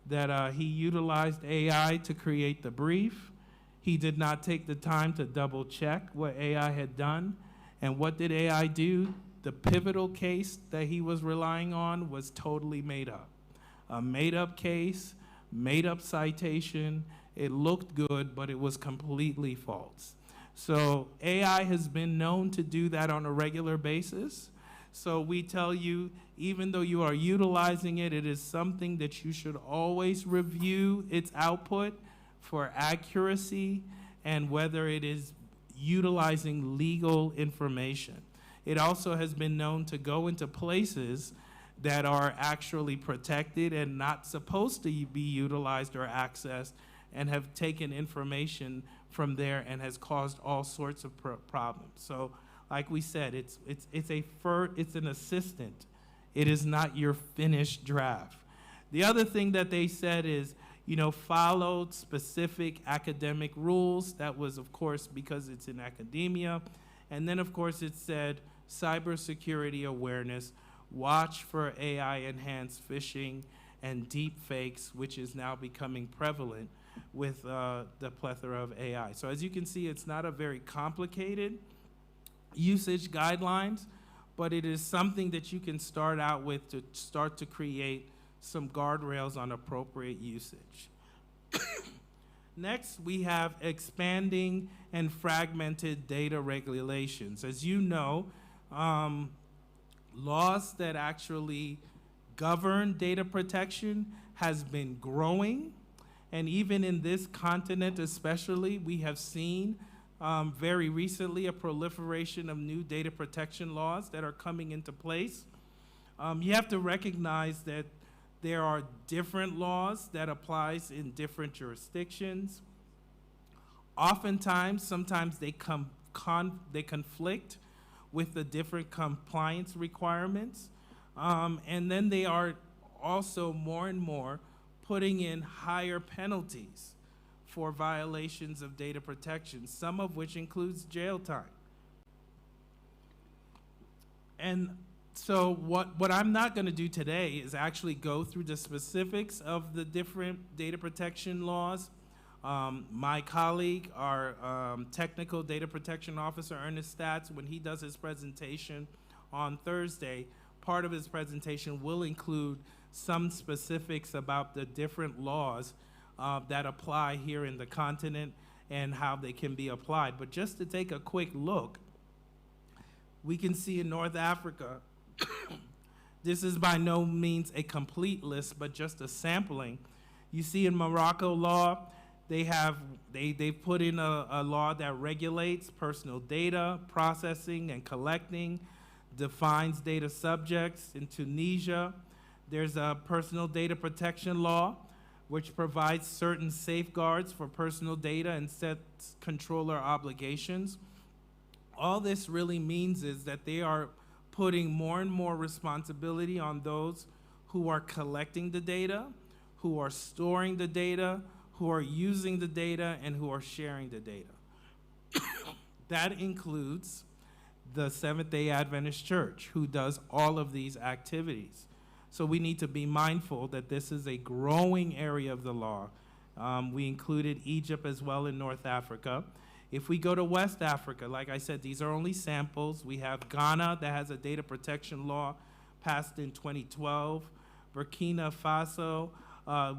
that he utilized AI to create the brief. He did not take the time to double check what AI had done. And what did AI do? The pivotal case that he was relying on was totally made up. A made-up case, made-up citation. It looked good, but it was completely false. So AI has been known to do that on a regular basis. So we tell you, even though you are utilizing it, it is something that you should always review its output for accuracy and whether it is utilizing legal information. It also has been known to go into places that are actually protected and not supposed to be utilized or accessed, and have taken information from there and has caused all sorts of problems. So like we said, it's an assistant. It is not your finished draft. The other thing that they said is, followed specific academic rules. That was, of course, because it's in academia. And then, of course, it said cybersecurity awareness, watch for AI-enhanced phishing and deep fakes, which is now becoming prevalent with the plethora of AI. So as you can see, it's not a very complicated usage guidelines, but it is something that you can start out with to start to create some guardrails on appropriate usage. Next, we have expanding and fragmented data regulations. As you know, laws that actually govern data protection has been growing. And even in this continent especially, we have seen very recently a proliferation of new data protection laws that are coming into place. You have to recognize that there are different laws that applies in different jurisdictions. Oftentimes, sometimes they conflict with the different compliance requirements. And then they are also more and more putting in higher penalties for violations of data protection, some of which includes jail time. And so what I'm not going to do today is actually go through the specifics of the different data protection laws. My colleague, our technical data protection officer, Ernest Statz, when he does his presentation on Thursday, part of his presentation will include some specifics about the different laws that apply here in the continent and how they can be applied. But just to take a quick look, we can see in North Africa, this is by no means a complete list, but just a sampling. You see in Morocco law, they put in a law that regulates personal data processing and collecting, defines data subjects. In Tunisia, there's a personal data protection law, which provides certain safeguards for personal data and sets controller obligations. All this really means is that they are putting more and more responsibility on those who are collecting the data, who are storing the data, who are using the data, and who are sharing the data. That includes the Seventh-day Adventist Church, who does all of these activities. So we need to be mindful that this is a growing area of the law. We included Egypt as well in North Africa. If we go to West Africa, like I said, these are only samples. We have Ghana that has a data protection law passed in 2012. Burkina Faso,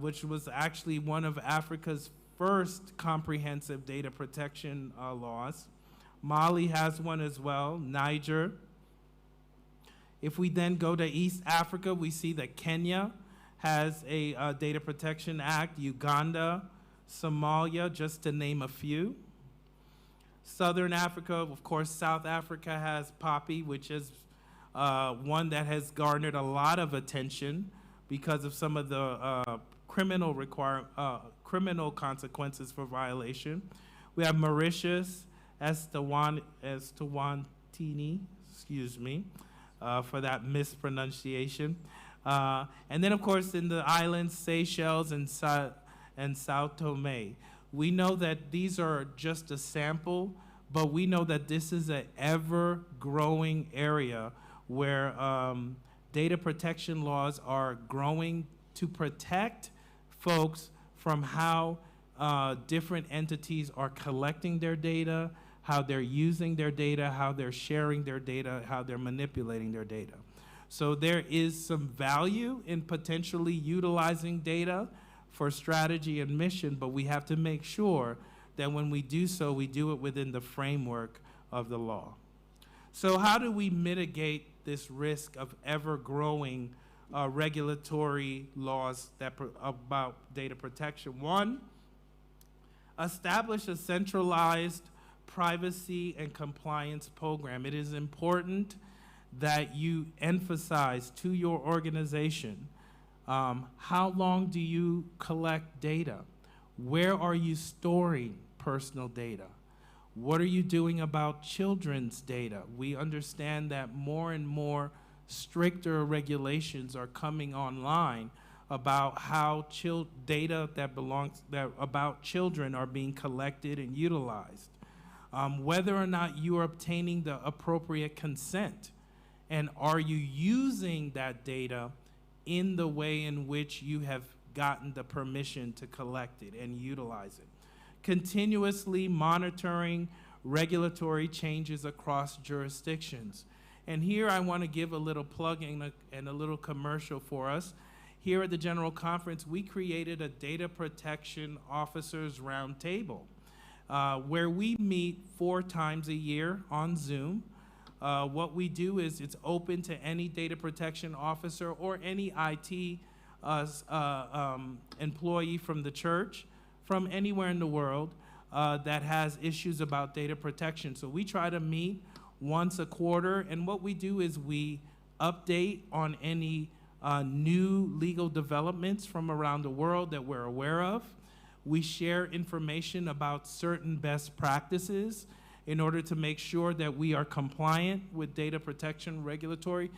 which was actually one of Africa's first comprehensive data protection laws. Mali has one as well, Niger. If we then go to East Africa, we see that Kenya has a Data Protection Act, Uganda, Somalia, just to name a few. Southern Africa, of course, South Africa has POPI, which is one that has garnered a lot of attention because of some of the criminal consequences for violation. We have Mauritius Estewantini, excuse me, for that mispronunciation. And then, of course, in the islands, Seychelles and Sao Tome. We know that these are just a sample, but we know that this is an ever-growing area where data protection laws are growing to protect folks from how different entities are collecting their data, how they're using their data, how they're sharing their data, how they're manipulating their data. So there is some value in potentially utilizing data for strategy and mission, but we have to make sure that when we do so, we do it within the framework of the law. So how do we mitigate this risk of ever-growing regulatory laws about data protection? One, establish a centralized privacy and compliance program. It is important that you emphasize to your organization how long do you collect data? Where are you storing personal data? What are you doing about children's data? We understand that more and more stricter regulations are coming online about how data about children are being collected and utilized. Whether or not you are obtaining the appropriate consent, and are you using that data in the way in which you have gotten the permission to collect it and utilize it. Continuously monitoring regulatory changes across jurisdictions. And here I want to give a little plug and a little commercial for us. Here at the General Conference, we created a Data Protection Officers Roundtable where we meet 4 times a year on Zoom. What we do is it's open to any data protection officer or any IT employee from the church, from anywhere in the world that has issues about data protection. So we try to meet once a quarter, and what we do is we update on any new legal developments from around the world that we're aware of. We share information about certain best practices in order to make sure that we are compliant with data protection regulatory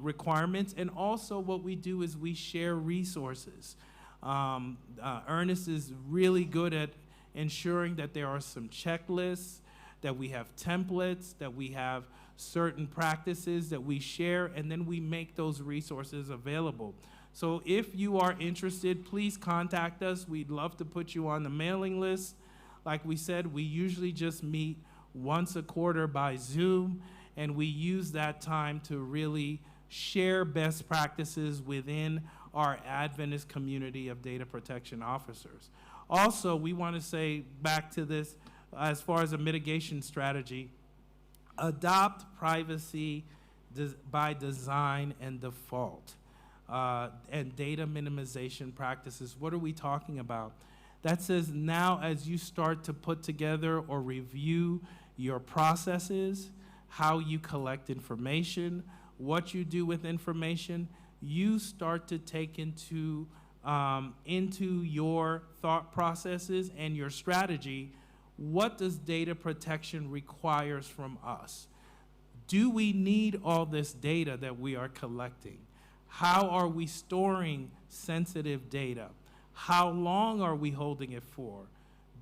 requirements. And also what we do is we share resources. Ernest is really good at ensuring that there are some checklists, that we have templates, that we have certain practices that we share, and then we make those resources available. So if you are interested, please contact us. We'd love to put you on the mailing list. Like we said, we usually just meet once a quarter by Zoom, and we use that time to really share best practices within our Adventist community of data protection officers. Also, we want to say back to this, as far as a mitigation strategy, adopt privacy by design and default, and data minimization practices. What are we talking about? That says now as you start to put together or review your processes, how you collect information, what you do with information, you start to take into your thought processes and your strategy, what does data protection requires from us? Do we need all this data that we are collecting? How are we storing sensitive data? How long are we holding it for?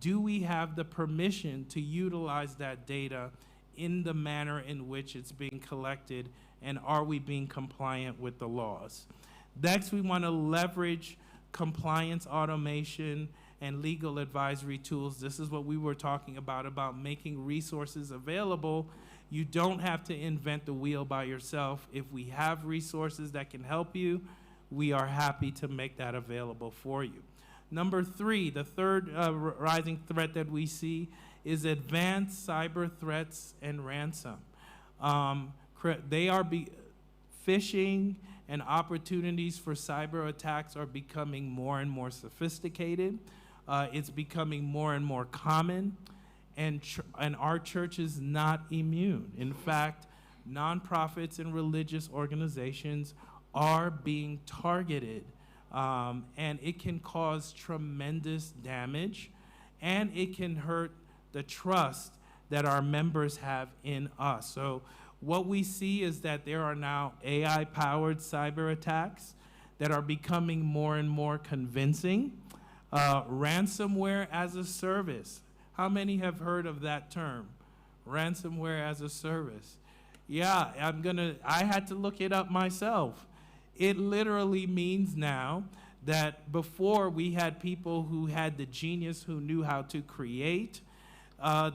Do we have the permission to utilize that data in the manner in which it's being collected, and are we being compliant with the laws? Next, we want to leverage compliance automation and legal advisory tools. This is what we were talking about making resources available. You don't have to invent the wheel by yourself. If we have resources that can help you, we are happy to make that available for you. Number 3, the third rising threat that we see is advanced cyber threats and ransom. Phishing and opportunities for cyber attacks are becoming more and more sophisticated. It's becoming more and more common, and our church is not immune. In fact, nonprofits and religious organizations are being targeted, and it can cause tremendous damage, and it can hurt the trust that our members have in us. So what we see is that there are now AI-powered cyber attacks that are becoming more and more convincing. Ransomware as a service. How many have heard of that term? Ransomware as a service. Yeah, I had to look it up myself. It literally means now that before we had people who had the genius who knew how to create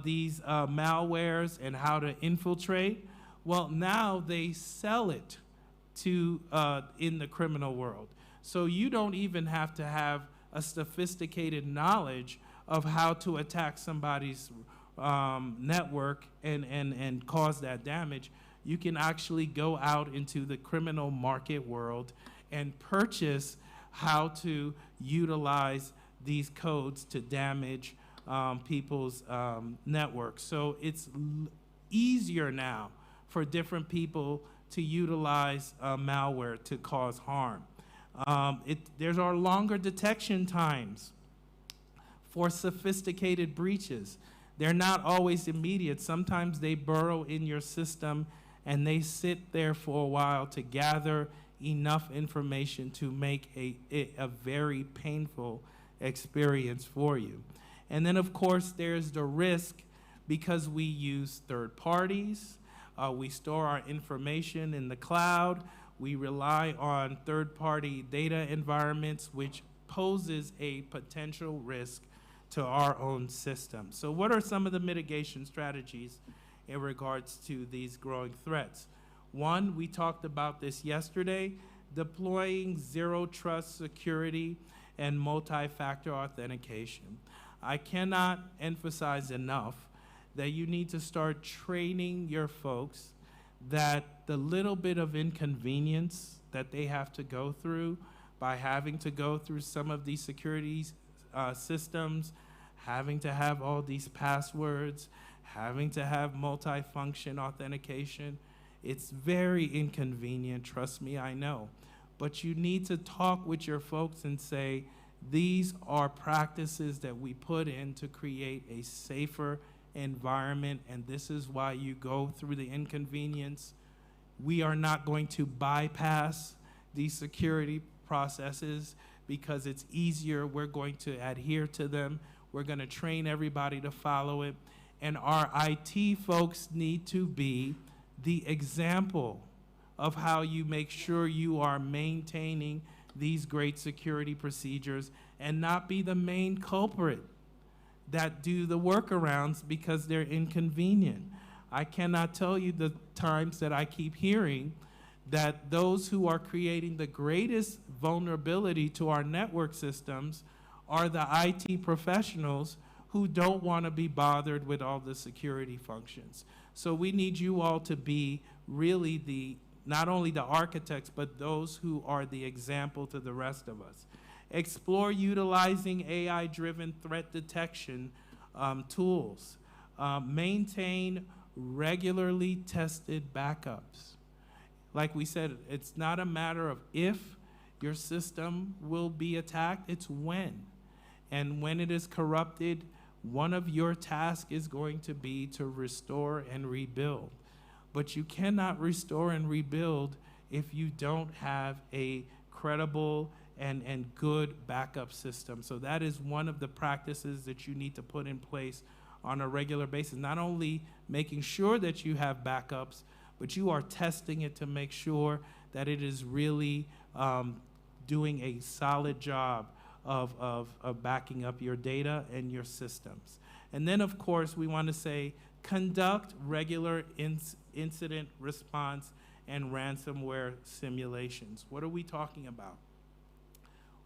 these malwares and how to infiltrate. Well, now they sell it to in the criminal world. So you don't even have to have a sophisticated knowledge of how to attack somebody's network and cause that damage. You can actually go out into the criminal market world and purchase how to utilize these codes to damage people's networks. So it's easier now for different people to utilize malware to cause harm. There's our longer detection times for sophisticated breaches. They're not always immediate. Sometimes they burrow in your system and they sit there for a while to gather enough information to make a very painful experience for you. And then, of course, there's the risk because we use third parties. We store our information in the cloud. We rely on third-party data environments, which poses a potential risk to our own system. So what are some of the mitigation strategies in regards to these growing threats? One, we talked about this yesterday, deploying zero trust security and multi-factor authentication. I cannot emphasize enough that you need to start training your folks that the little bit of inconvenience that they have to go through by having to go through some of these security systems, having to have all these passwords, having to have multi-function authentication, it's very inconvenient, trust me, I know. But you need to talk with your folks and say, these are practices that we put in to create a safer environment, and this is why you go through the inconvenience. We are not going to bypass these security processes because it's easier. We're going to adhere to them. We're going to train everybody to follow it. And our IT folks need to be the example of how you make sure you are maintaining these great security procedures and not be the main culprit that do the workarounds because they're inconvenient. I cannot tell you the times that I keep hearing that those who are creating the greatest vulnerability to our network systems are the IT professionals who don't want to be bothered with all the security functions. So we need you all to be really not only the architects, but those who are the example to the rest of us. Explore utilizing AI-driven threat detection tools. Maintain regularly tested backups. Like we said, it's not a matter of if your system will be attacked, it's when. And when it is corrupted, one of your tasks is going to be to restore and rebuild. But you cannot restore and rebuild if you don't have a credible and good backup system. So that is one of the practices that you need to put in place on a regular basis. Not only making sure that you have backups, but you are testing it to make sure that it is really doing a solid job of backing up your data and your systems. And then, of course, we want to say, conduct regular incident response and ransomware simulations. What are we talking about?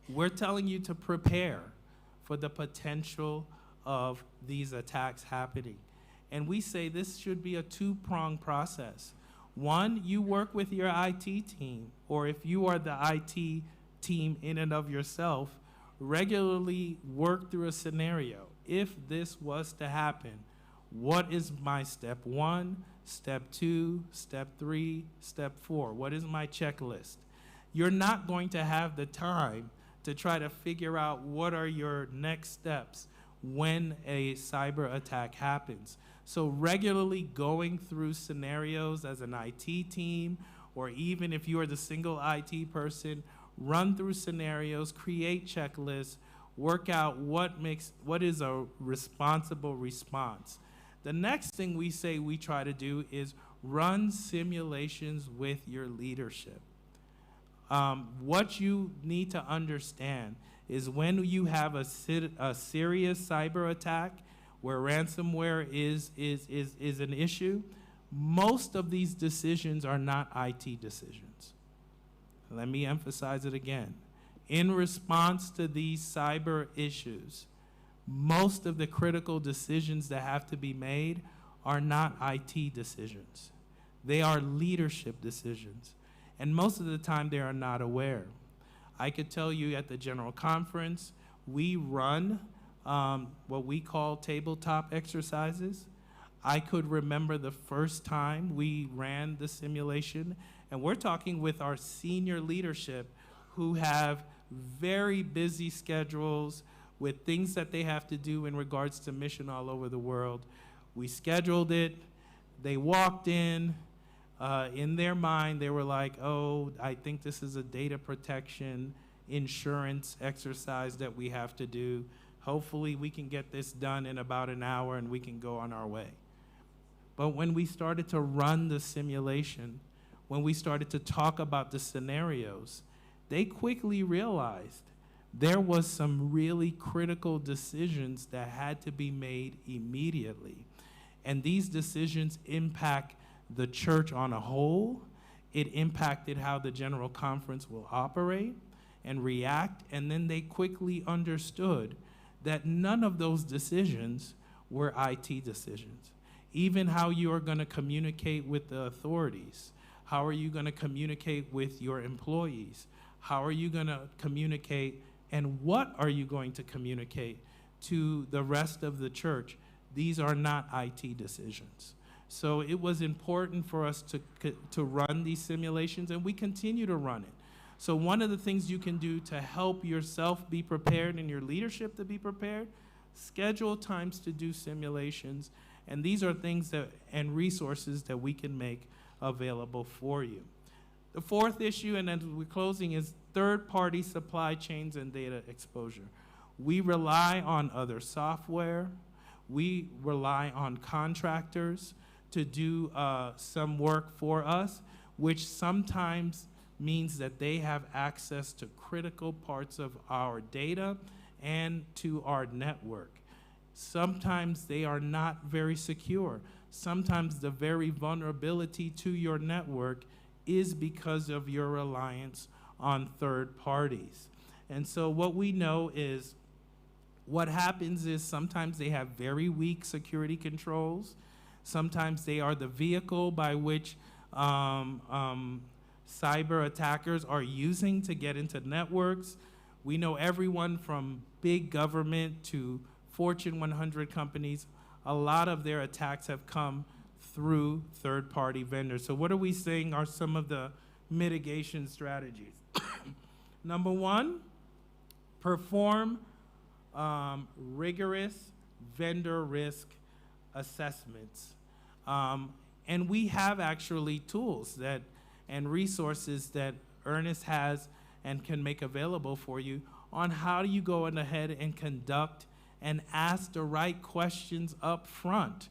We're telling you to prepare for the potential of these attacks happening. And we say this should be a two-pronged process. One, you work with your IT team, or if you are the IT team in and of yourself, regularly work through a scenario. If this was to happen, What is my step 1, step 2, step 3, step 4? What is my checklist? You're not going to have the time to try to figure out what are your next steps when a cyber attack happens. So regularly going through scenarios as an IT team, or even if you are the single IT person, run through scenarios, create checklists, work out what is a responsible response. The next thing we say we try to do is run simulations with your leadership. What you need to understand is when you have a serious cyber attack where ransomware is an issue, most of these decisions are not IT decisions. Let me emphasize it again. In response to these cyber issues, most of the critical decisions that have to be made are not IT decisions. They are leadership decisions. And most of the time, they are not aware. I could tell you at the General Conference, we run what we call tabletop exercises. I could remember the first time we ran the simulation, and we're talking with our senior leadership who have very busy schedules with things that they have to do in regards to mission all over the world. We scheduled it. They walked in their mind, they were like, oh, I think this is a data protection insurance exercise that we have to do. Hopefully we can get this done in about an hour and we can go on our way. But when we started to run the simulation, when we started to talk about the scenarios, they quickly realized there was some really critical decisions that had to be made immediately. And these decisions impact the church on a whole. It impacted how the General Conference will operate and react, and then they quickly understood that none of those decisions were IT decisions. Even how you are going to communicate with the authorities, how are you going to communicate with your employees, how are you going to communicate, and what are you going to communicate to the rest of the church? These are not IT decisions. So it was important for us to run these simulations, and we continue to run it. So one of the things you can do to help yourself be prepared and your leadership to be prepared, schedule times to do simulations, and these are things and resources that we can make available for you. The fourth issue, and then we're closing, is third-party supply chains and data exposure. We rely on other software. We rely on contractors to do some work for us, which sometimes means that they have access to critical parts of our data and to our network. Sometimes they are not very secure. Sometimes the very vulnerability to your network is because of your reliance on third parties. And so what we know is what happens is sometimes they have very weak security controls. Sometimes they are the vehicle by which cyber attackers are using to get into networks. We know everyone from big government to Fortune 100 companies, a lot of their attacks have come through third-party vendors. So what are we saying are some of the mitigation strategies? Number one, perform rigorous vendor risk assessments. And we have actually tools and resources that Ernest has and can make available for you on how do you go ahead and conduct and ask the right questions up front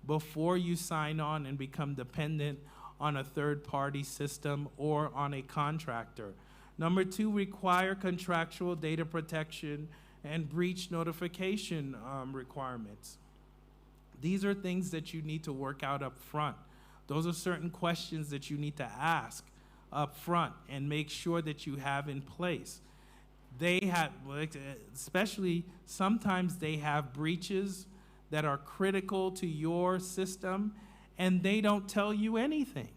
before you sign on and become dependent on a third-party system or on a contractor. Number two, require contractual data protection and breach notification requirements. These are things that you need to work out up front. Those are certain questions that you need to ask up front and make sure that you have in place. They have, especially sometimes they have breaches that are critical to your system and they don't tell you anything.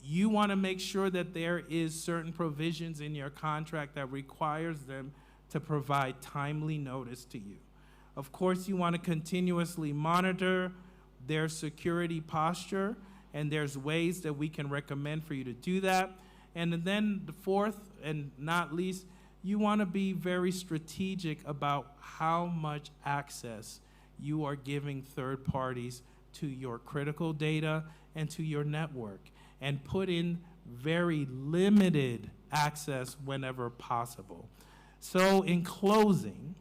You want to make sure that there is certain provisions in your contract that requires them to provide timely notice to you. Of course, you want to continuously monitor their security posture, and there's ways that we can recommend for you to do that. And then the fourth and not least, you want to be very strategic about how much access you are giving third parties to your critical data and to your network, and put in very limited access whenever possible. So in closing,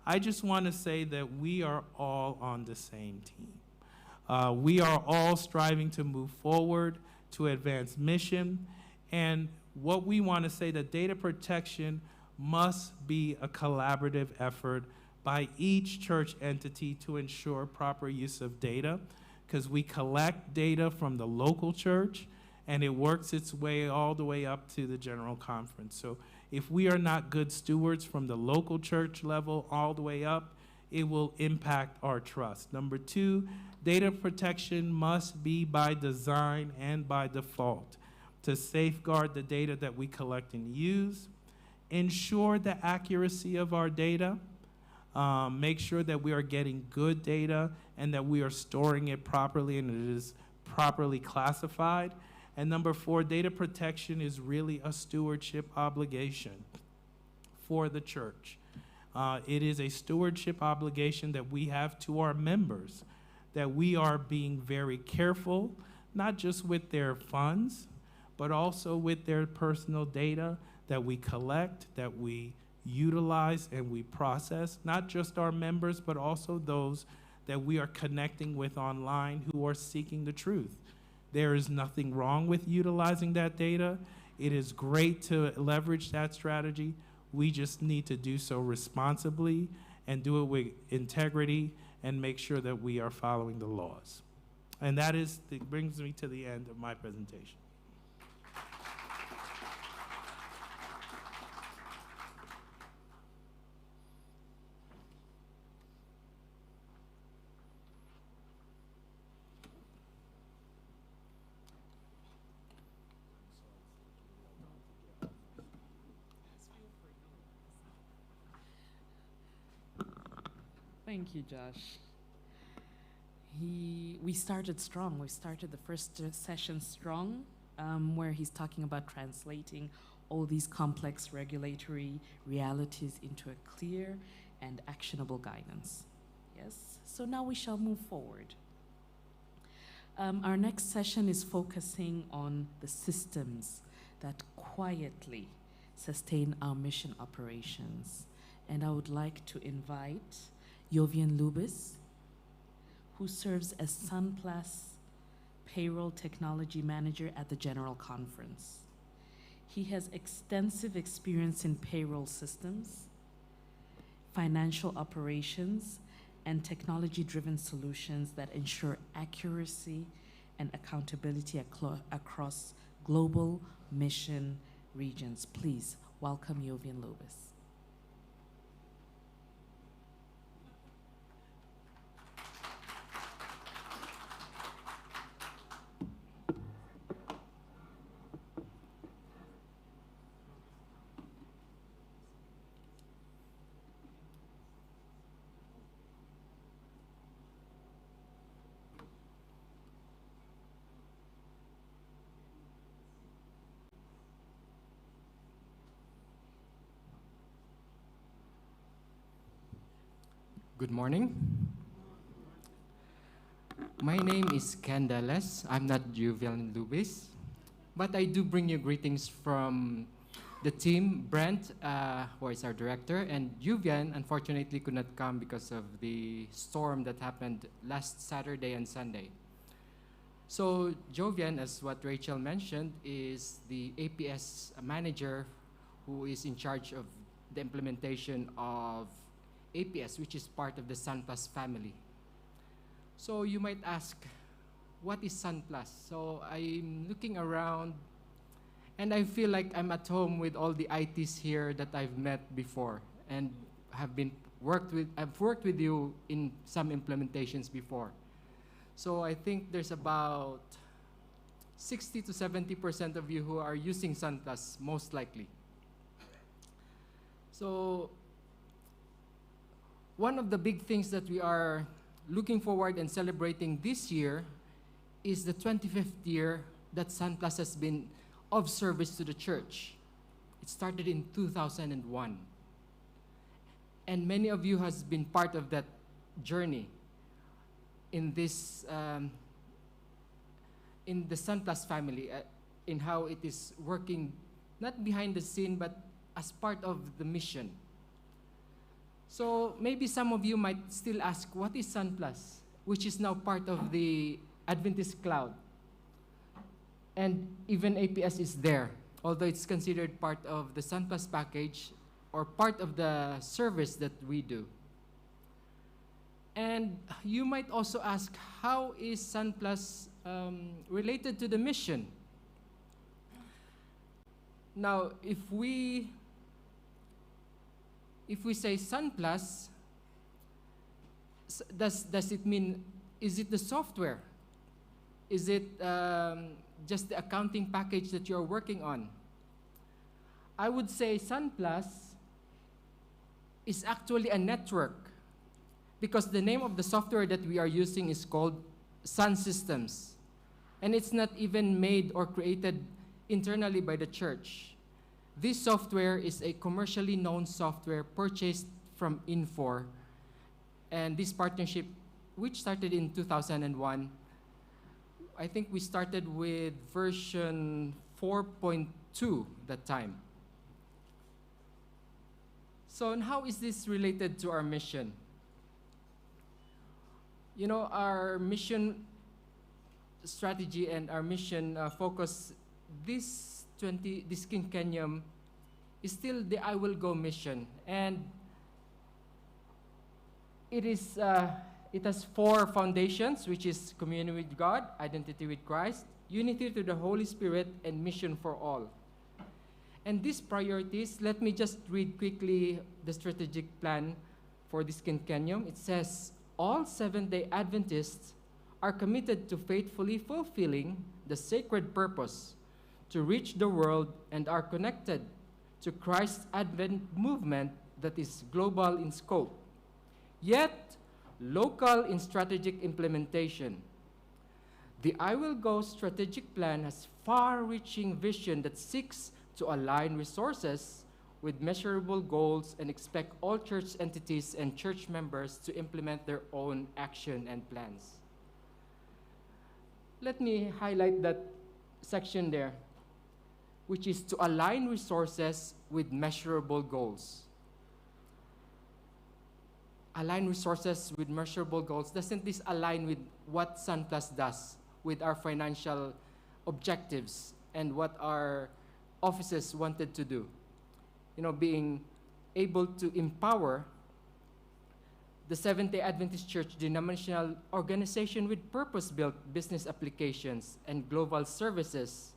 I just want to say that we are all on the same team. We are all striving to move forward to advance mission, and what we want to say that data protection must be a collaborative effort by each church entity to ensure proper use of data, because we collect data from the local church and it works its way all the way up to the General Conference. So if we are not good stewards from the local church level all the way up, it will impact our trust. Number two, data protection must be by design and by default to safeguard the data that we collect and use, ensure the accuracy of our data, make sure that we are getting good data and that we are storing it properly and it is properly classified. And number four, data protection is really a stewardship obligation for the church. It is a stewardship obligation that we have to our members, that we are being very careful, not just with their funds, but also with their personal data that we collect, that we utilize, and we process, not just our members, but also those that we are connecting with online who are seeking the truth. There is nothing wrong with utilizing that data. It is great to leverage that strategy. We just need to do so responsibly and do it with integrity and make sure that we are following the laws. And that brings me to the end of my presentation. Thank you, Josh. We started strong. We started the first session strong, where he's talking about translating all these complex regulatory realities into a clear and actionable guidance. Yes? So now we shall move forward. Our next session is focusing on the systems that quietly sustain our mission operations. And I would like to invite Jovian Lubis, who serves as Sunplus Payroll Technology Manager at the General Conference. He has extensive experience in payroll systems, financial operations, and technology-driven solutions that ensure accuracy and accountability across global mission regions. Please welcome Jovian Lubis. Good morning. My name is Ken Dallas. I'm not Jovian Lubis, but I do bring you greetings from the team, Brent, who is our director, and Jovian unfortunately could not come because of the storm that happened last Saturday and Sunday. So Jovian, as what Rachel mentioned, is the APS manager who is in charge of the implementation of APS, which is part of the Sunplus family. So you might ask, what is Sunplus? So I'm looking around and I feel like I'm at home with all the ITs here that I've met before and I've worked with you in some implementations before. So I think there's about 60 to 70% of you who are using Sunplus, most likely. So one of the big things that we are looking forward and celebrating this year is the 25th year that Sun Plus has been of service to the church. It started in 2001. And many of you has been part of that journey in this, in the Sun Plus family, in how it is working, not behind the scene, but as part of the mission. So maybe some of you might still ask, what is Sun Plus, which is now part of the Adventist cloud? And even APS is there, although it's considered part of the Sun Plus package or part of the service that we do. And you might also ask, how is Sun Plus related to the mission? Now, if we say Sun Plus, does it mean, is it the software? Is it just the accounting package that you're working on? I would say Sun Plus is actually a network, because the name of the software that we are using is called Sun Systems. And it's not even made or created internally by the church. This software is a commercially known software purchased from Infor. And this partnership, which started in 2001, I think we started with version 4.2 that time. So, and how is this related to our mission? You know, our mission strategy and our mission focus, this quinquennium is still the I Will Go mission. And it has 4 foundations, which is communion with God, identity with Christ, unity through the Holy Spirit, and mission for all. And these priorities, let me just read quickly the strategic plan for this quinquennium. It says, all Seventh-day Adventists are committed to faithfully fulfilling the sacred purpose to reach the world and are connected to Christ's Advent movement that is global in scope, yet local in strategic implementation. The I Will Go strategic plan has far-reaching vision that seeks to align resources with measurable goals and expect all church entities and church members to implement their own action and plans. Let me highlight that section there, which is to align resources with measurable goals. Align resources with measurable goals. Doesn't this align with what Sun Plus does, with our financial objectives and what our offices wanted to do? You know, being able to empower the Seventh-day Adventist Church denominational organization with purpose-built business applications and global services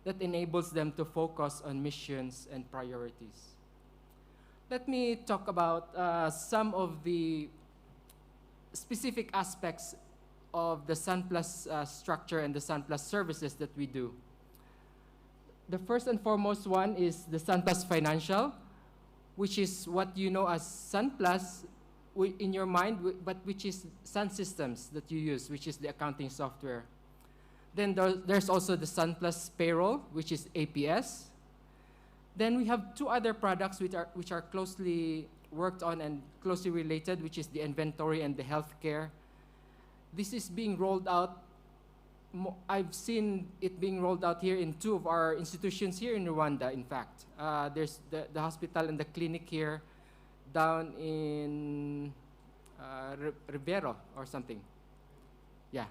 that enables them to focus on missions and priorities. Let me talk about some of the specific aspects of the Sun Plus structure and the Sun Plus services that we do. The first and foremost one is the Sun Plus Financial, which is what you know as Sun Plus in your mind, but which is Sun Systems that you use, which is the accounting software. Then there's also the Sun Plus Payroll, which is APS. Then we have 2 other products which are closely worked on and closely related, which is the inventory and the healthcare. This is being rolled out. I've seen it being rolled out here in 2 of our institutions here in Rwanda, in fact. There's the hospital and the clinic here down in Rivero or something. Yeah.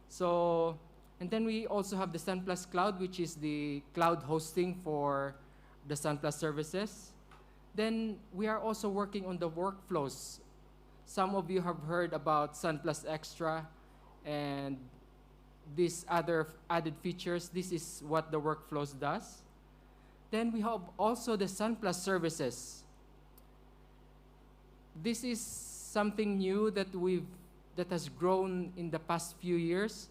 So, and then we also have the Sun Plus Cloud, which is the cloud hosting for the Sun Plus services. Then we are also working on the workflows. Some of you have heard about Sun Plus Extra and these other added features. This is what the workflows does. Then we have also the Sun Plus services. This is something new that has grown in the past few years.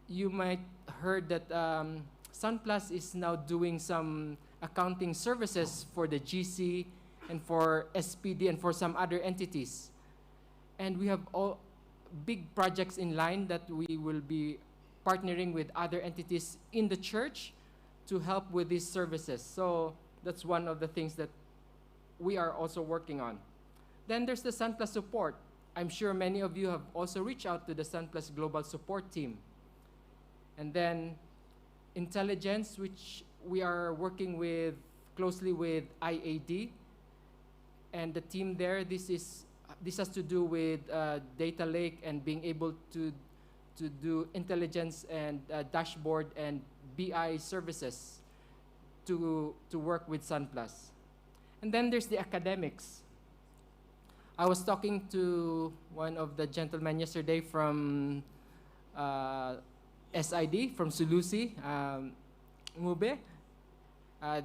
You might heard that Sun Plus is now doing some accounting services for the GC and for SPD and for some other entities. And we have all big projects in line that we will be partnering with other entities in the church to help with these services. So that's one of the things that we are also working on. Then there's the Sun Plus support. I'm sure many of you have also reached out to the Sun Plus Global Support Team. And then intelligence, which we are working with closely with IAD and the team there. This has to do with data lake and being able to do intelligence and dashboard and BI services to work with Sun Plus. And then there's the academics. I was talking to one of the gentlemen yesterday from SID, from Sulusi, Ngube.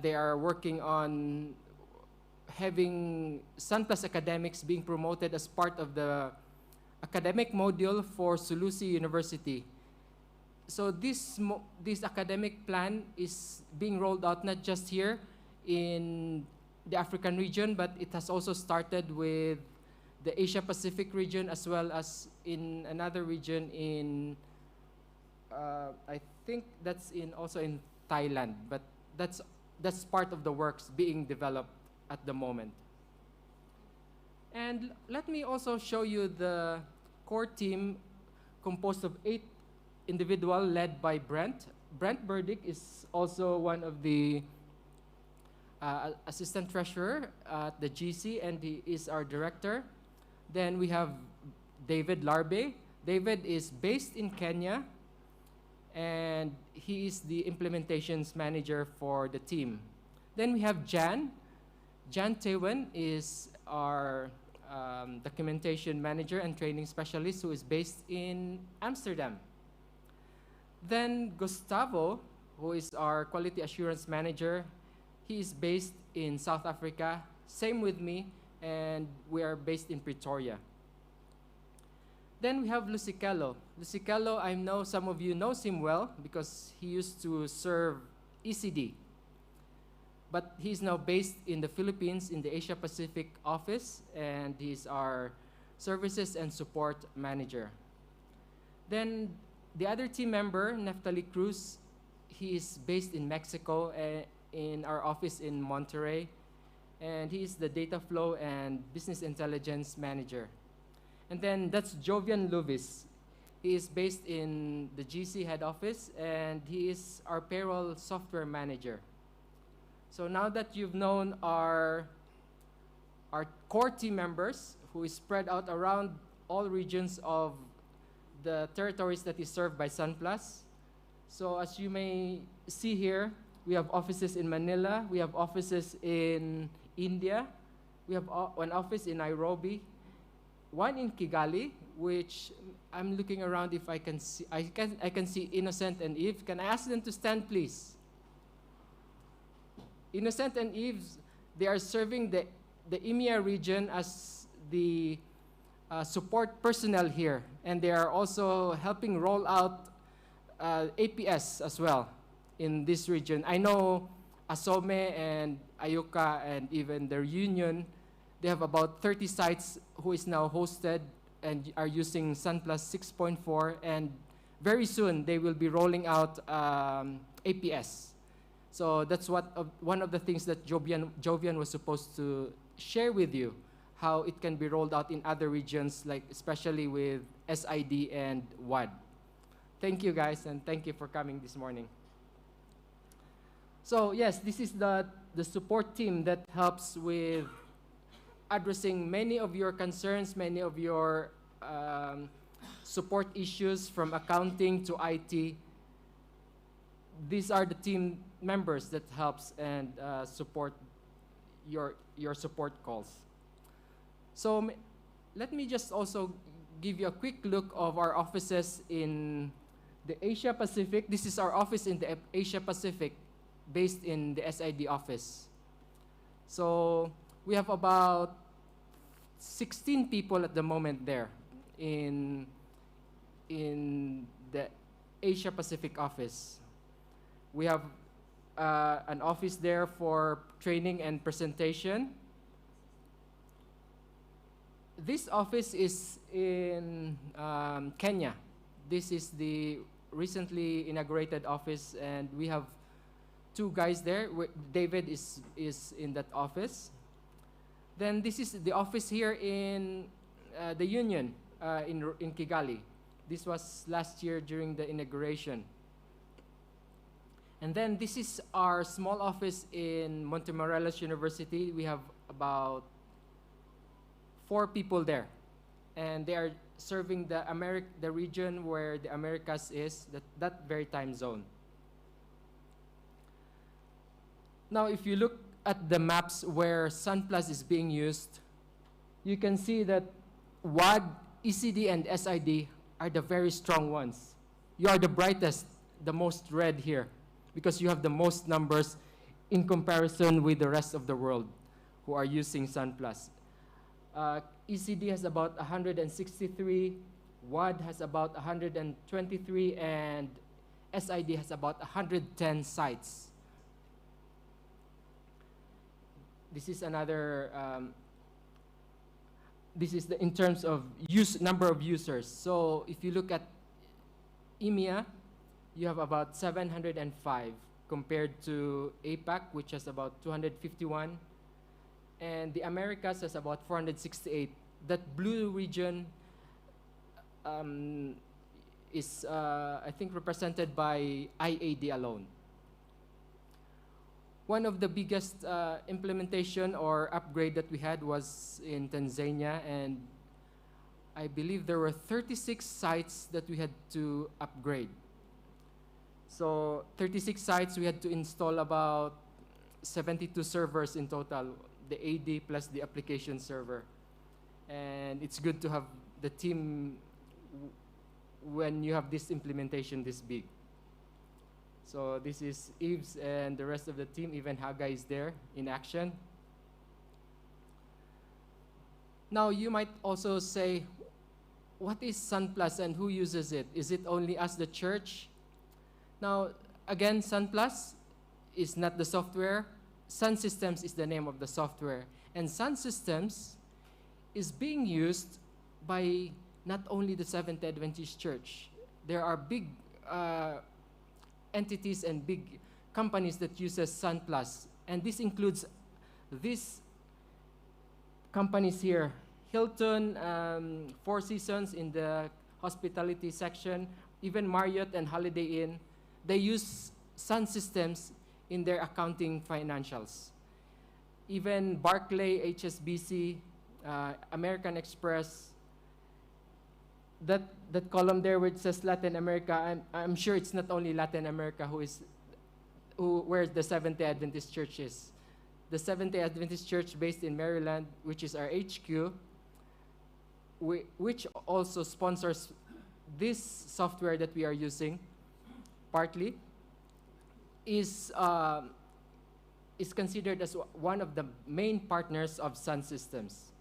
They are working on having Sun Plus academics being promoted as part of the academic module for Sulusi University. So this academic plan is being rolled out not just here in the African region, but it has also started with the Asia Pacific region as well as in another region in, I think that's also in Thailand, but that's part of the works being developed at the moment. And let me also show you the core team composed of 8 individuals led by Brent. Brent Burdick is also one of the assistant treasurer at the GC, and he is our director. Then we have David Larbe. David is based in Kenya, and he is the implementations manager for the team. Then we have Jan. Jan Tewen is our documentation manager and training specialist who is based in Amsterdam. Then Gustavo, who is our quality assurance manager, he is based in South Africa, same with me, and we are based in Pretoria. Then we have Lucicello. Lucicello, I know some of you knows him well because he used to serve ECD. But he's now based in the Philippines in the Asia Pacific office, and he's our services and support manager. Then the other team member, Neftali Cruz, he is based in Mexico in our office in Monterrey, and he is the data flow and business intelligence manager. And then that's Jovian Luvis. He is based in the GC head office, and he is our payroll software manager. So now that you've known our core team members, who is spread out around all regions of the territories that is served by Sun Plus. So as you may see here, we have offices in Manila, we have offices in India, we have an office in Nairobi, one in Kigali, which I'm looking around if I can see, I can see Innocent and Eve. Can I ask them to stand, please? Innocent and Eve, they are serving the EMEA region as the support personnel here, and they are also helping roll out APS as well in this region. I know Asome and Ayuka and even their union, they have about 30 sites who is now hosted and are using Sun Plus 6.4, and very soon they will be rolling out APS. So that's one of the things that Jovian was supposed to share with you, how it can be rolled out in other regions, like especially with SID and WAD. Thank you guys, and thank you for coming this morning. So yes, this is the support team that helps with addressing many of your concerns, many of your support issues from accounting to IT. These are the team members that helps and support your support calls. So let me just also give you a quick look of our offices in the Asia Pacific. This is our office in the Asia Pacific, based in the SID office. So we have about 16 people at the moment there in the Asia Pacific office. We have an office there for training and presentation. This office is in Kenya. This is the recently inaugurated office, and we have two guys there. David is in that office. Then this is the office here in the Union in Kigali. This was last year during the inauguration. And then this is our small office in Montemorelos University. We have about 4 people there, and they are serving the region where the Americas is, that very time zone. Now, if you look at the maps where SunPlus is being used, you can see that WAD, ECD, and SID are the very strong ones. You are the brightest, the most red here, because you have the most numbers in comparison with the rest of the world who are using SunPlus. ECD has about 163, WAD has about 123, and SID has about 110 sites. This is another, this is in terms of number of users. So if you look at EMEA, you have about 705 compared to APAC, which has about 251. And the Americas has about 468. That blue region is, I think, represented by IAD alone. One of the biggest implementation or upgrade that we had was in Tanzania, and I believe there were 36 sites that we had to upgrade. So 36 sites, we had to install about 72 servers in total, the AD plus the application server. And it's good to have the team when you have this implementation this big. So this is Yves and the rest of the team. Even Haga is there in action. Now you might also say, what is SunPlus and who uses it? Is it only us, the church? Now, again, SunPlus is not the software. Sun Systems is the name of the software. And Sun Systems is being used by not only the Seventh-day Adventist Church. There are big entities and big companies that uses SunPlus. And this includes these companies here. Hilton, Four Seasons in the hospitality section, even Marriott and Holiday Inn, they use Sun Systems in their accounting financials. Even Barclay, HSBC, American Express, that column there which says Latin America, I'm sure it's not only Latin America where the Seventh-day Adventist Church is. The Seventh-day Adventist Church based in Maryland, which is our HQ, which also sponsors this software that we are using, partly, is considered as one of the main partners of Sun Systems.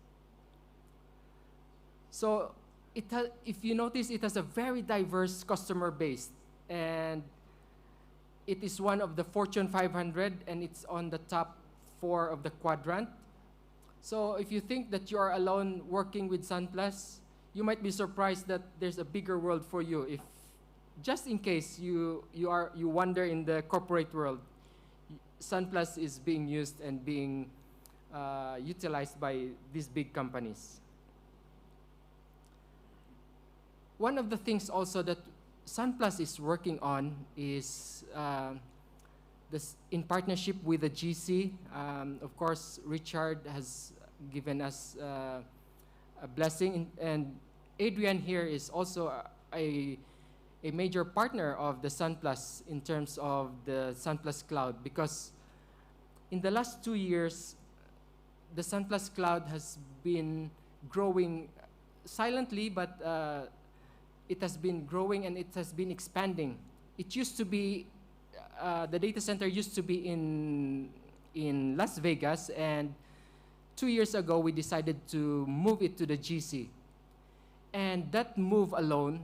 So if you notice, it has a very diverse customer base, and it is one of the Fortune 500, and it's on the top 4 of the quadrant. So if you think that you are alone working with SunPlus, you might be surprised that there's a bigger world for you. If just in case you wander in the corporate world, SunPlus is being used and being utilized by these big companies. One of the things also that SunPlus is working on is in partnership with the GC. Of course, Richard has given us a blessing, and Adrian here is also a major partner of the SunPlus in terms of the SunPlus Cloud, because in the last 2 years, the SunPlus Cloud has been growing silently, but it has been growing and it has been expanding. It used to be, the data center used to be in Las Vegas, and 2 years ago we decided to move it to the GC. And that move alone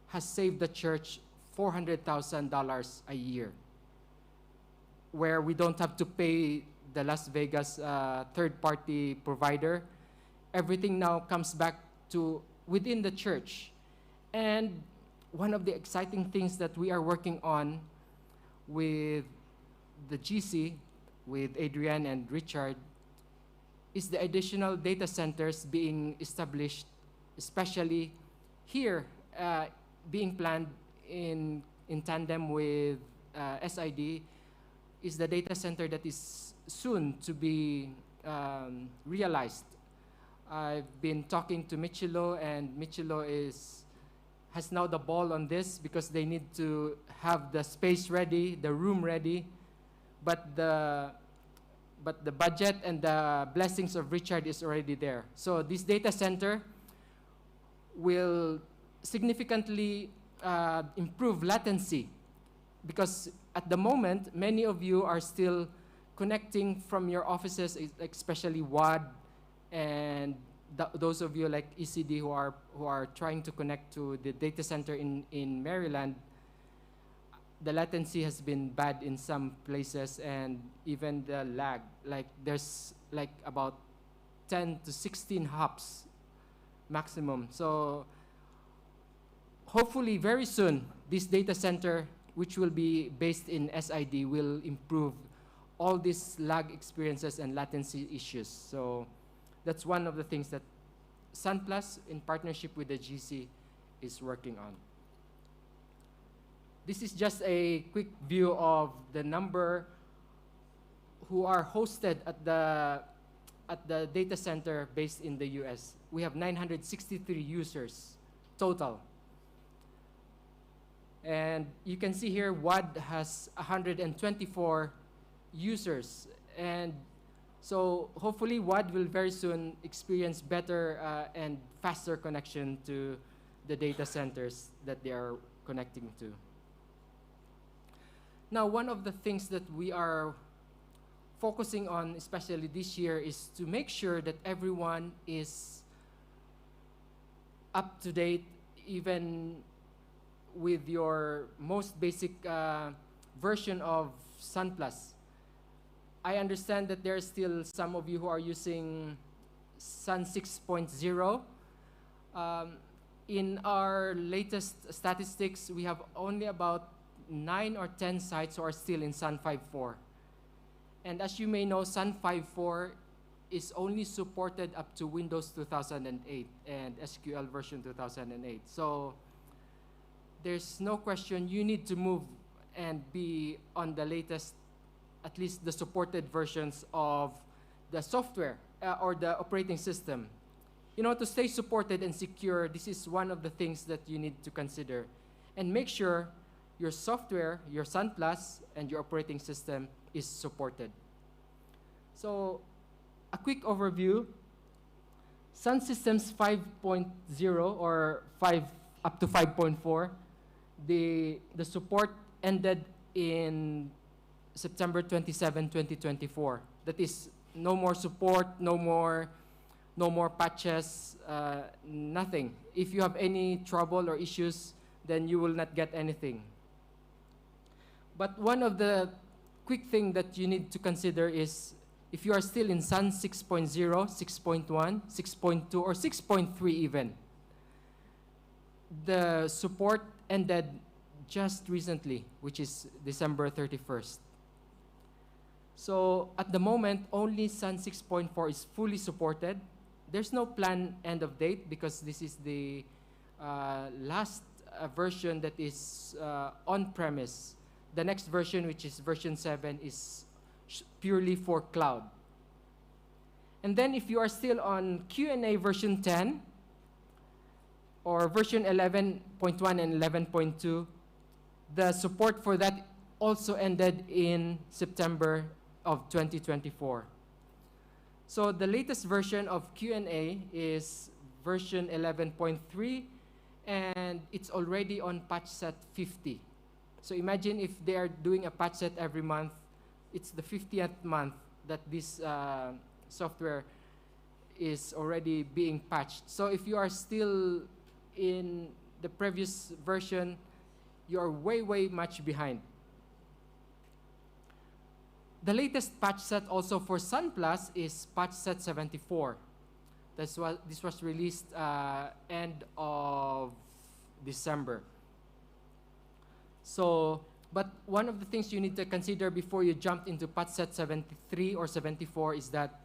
has saved the church $400,000 a year, where we don't have to pay the Las Vegas third-party provider, everything now comes back to within the church. And one of the exciting things that we are working on with the GC, with Adrian and Richard, is the additional data centers being established, especially here, being planned in tandem with SID, is the data center that is soon to be realized. I've been talking to Michilo, and Michilo has now the ball on this because they need to have the space ready, the room ready, but the budget and the blessings of Richard is already there. So this data center will significantly improve latency, because at the moment, many of you are still connecting from your offices, especially WAD, and those of you like ECD who are trying to connect to the data center in Maryland. The latency has been bad in some places, and even the lag. Like there's like about 10 to 16 hops maximum. So hopefully very soon, this data center, which will be based in SID, will improve all these lag experiences and latency issues. So that's one of the things that SunPlus, in partnership with the GC, is working on. This is just a quick view of the number who are hosted at the data center based in the US. We have 963 users total. And you can see here WAD has 124 users. And so hopefully WAD will very soon experience better and faster connection to the data centers that they are connecting to. Now, one of the things that we are focusing on, especially this year, is to make sure that everyone is up to date, even with your most basic version of SunPlus. I understand that there are still some of you who are using Sun 6.0. In our latest statistics, we have only about 9 or 10 sites who are still in Sun 5.4. And as you may know, Sun 5.4 is only supported up to Windows 2008 and SQL version 2008. So there's no question you need to move and be on the latest, at least the supported versions of the software or the operating system. You know, to stay supported and secure, this is one of the things that you need to consider. And make sure your software, your SunPlus, and your operating system is supported. So, a quick overview. Sun Systems 5.0 or 5 up to 5.4, the support ended in September 27, 2024. That is, no more support, no more patches, nothing. If you have any trouble or issues, then you will not get anything. But one of the quick thing that you need to consider is if you are still in Sun 6.0, 6.1, 6.2, or 6.3 even, the support ended just recently, which is December 31st. So at the moment, only Sun 6.4 is fully supported. There's no planned end of date because this is the last version that is on-premise. The next version, which is version 7, is purely for cloud. And then if you are still on Q&A version 10, or version 11.1 and 11.2, the support for that also ended in September of 2024. So the latest version of Q&A is version 11.3, and it's already on patch set 50. So imagine if they are doing a patch set every month, it's the 50th month that this software is already being patched. So if you are still in the previous version, you are way, way much behind. The latest patch set also for SunPlus is patch set 74. This was released end of December. So, but one of the things you need to consider before you jump into patch set 73 or 74 is that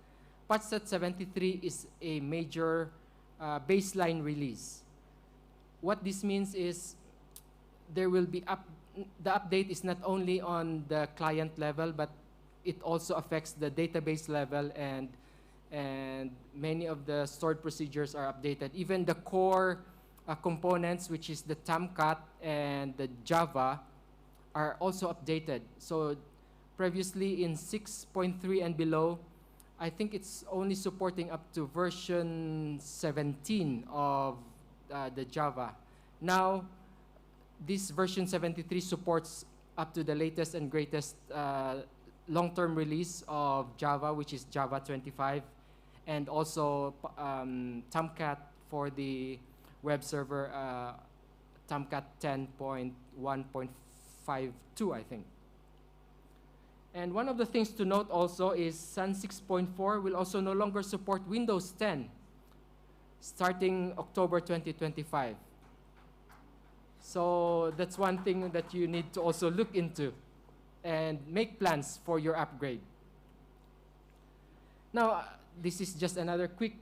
patch set 73 is a major baseline release. What this means is there will be the update is not only on the client level, but it also affects the database level, and many of the stored procedures are updated. Even the core components, which is the Tomcat and the Java, are also updated. So previously in 6.3 and below, I think it's only supporting up to version 17 of the Java. Now, this version 73 supports up to the latest and greatest long-term release of Java, which is Java 25, and also Tomcat for the web server, Tomcat 10.1.52, I think. And one of the things to note also is Sun 6.4 will also no longer support Windows 10 starting October 2025. So that's one thing that you need to also look into and make plans for your upgrade. Now, this is just another quick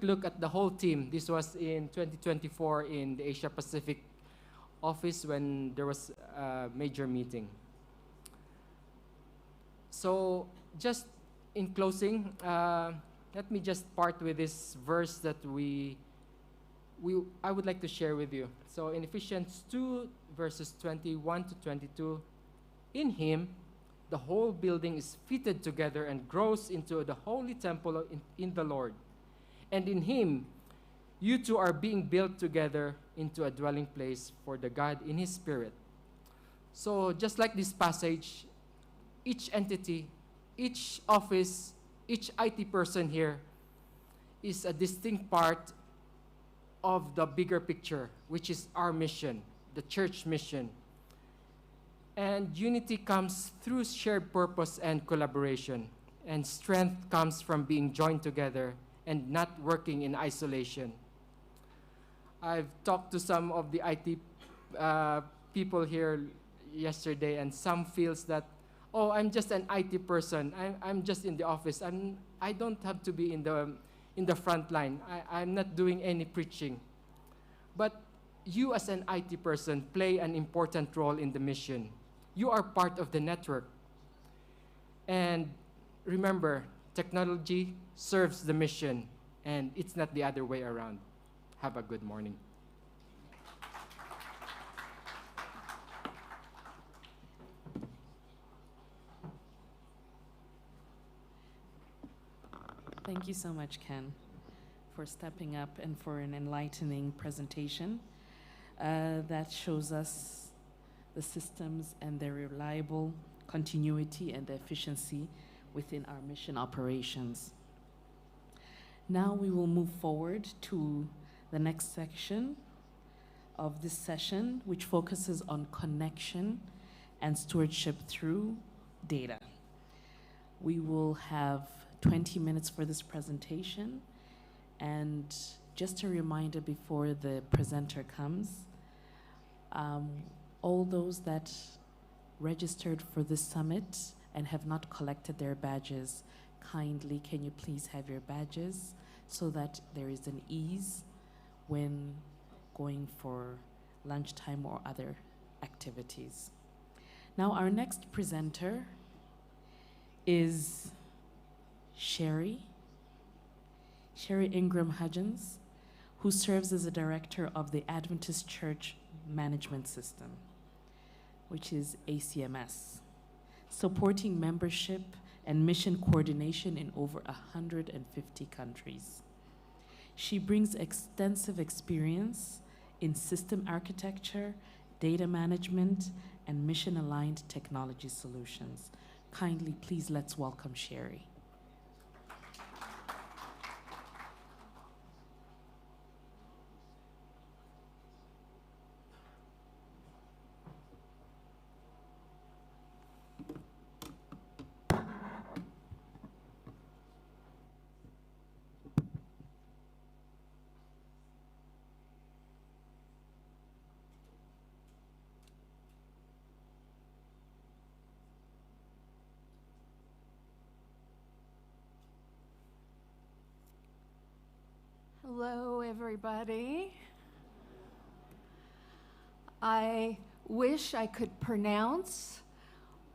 look at the whole team. This was in 2024 in the Asia Pacific office when there was a major meeting. So just in closing, let me just part with this verse that I would like to share with you. So in Ephesians 2, verses 21 to 22, in him, the whole building is fitted together and grows into the holy temple in the Lord. And in him, you two are being built together into a dwelling place for the God in his Spirit. So just like this passage, each entity, each office, each IT person here is a distinct part of the bigger picture, which is our mission, the church mission. And unity comes through shared purpose and collaboration. And strength comes from being joined together and not working in isolation. I've talked to some of the IT people here yesterday, and some feels that, oh, I'm just an IT person. I'm just in the office. I don't have to be in the front line. I'm not doing any preaching. But you as an IT person play an important role in the mission. You are part of the network. And remember, technology serves the mission, and it's not the other way around. Have a good morning. Thank you so much, Ken, for stepping up and for an enlightening presentation that shows us the systems and their reliable continuity and the efficiency within our mission operations. Now we will move forward to the next section of this session, which focuses on connection and stewardship through data. We will have 20 minutes for this presentation, and just a reminder before the presenter comes, all those that registered for this summit and have not collected their badges, kindly can you please have your badges so that there is an ease when going for lunchtime or other activities. Now our next presenter is Sherry Ingram Hudgens, who serves as the director of the Adventist Church Management System, which is ACMS, supporting membership and mission coordination in over 150 countries. She brings extensive experience in system architecture, data management, and mission-aligned technology solutions. Kindly, please, let's welcome Sherry. Hello, everybody. I wish I could pronounce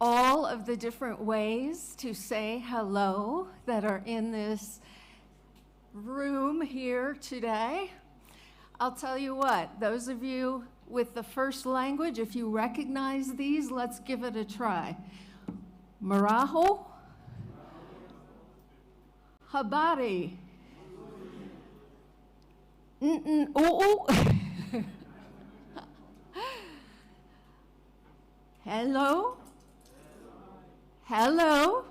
all of the different ways to say hello that are in this room here today. I'll tell you what, those of you with the first language, if you recognize these, let's give it a try. Maraho, habari, oo. Hello, hello,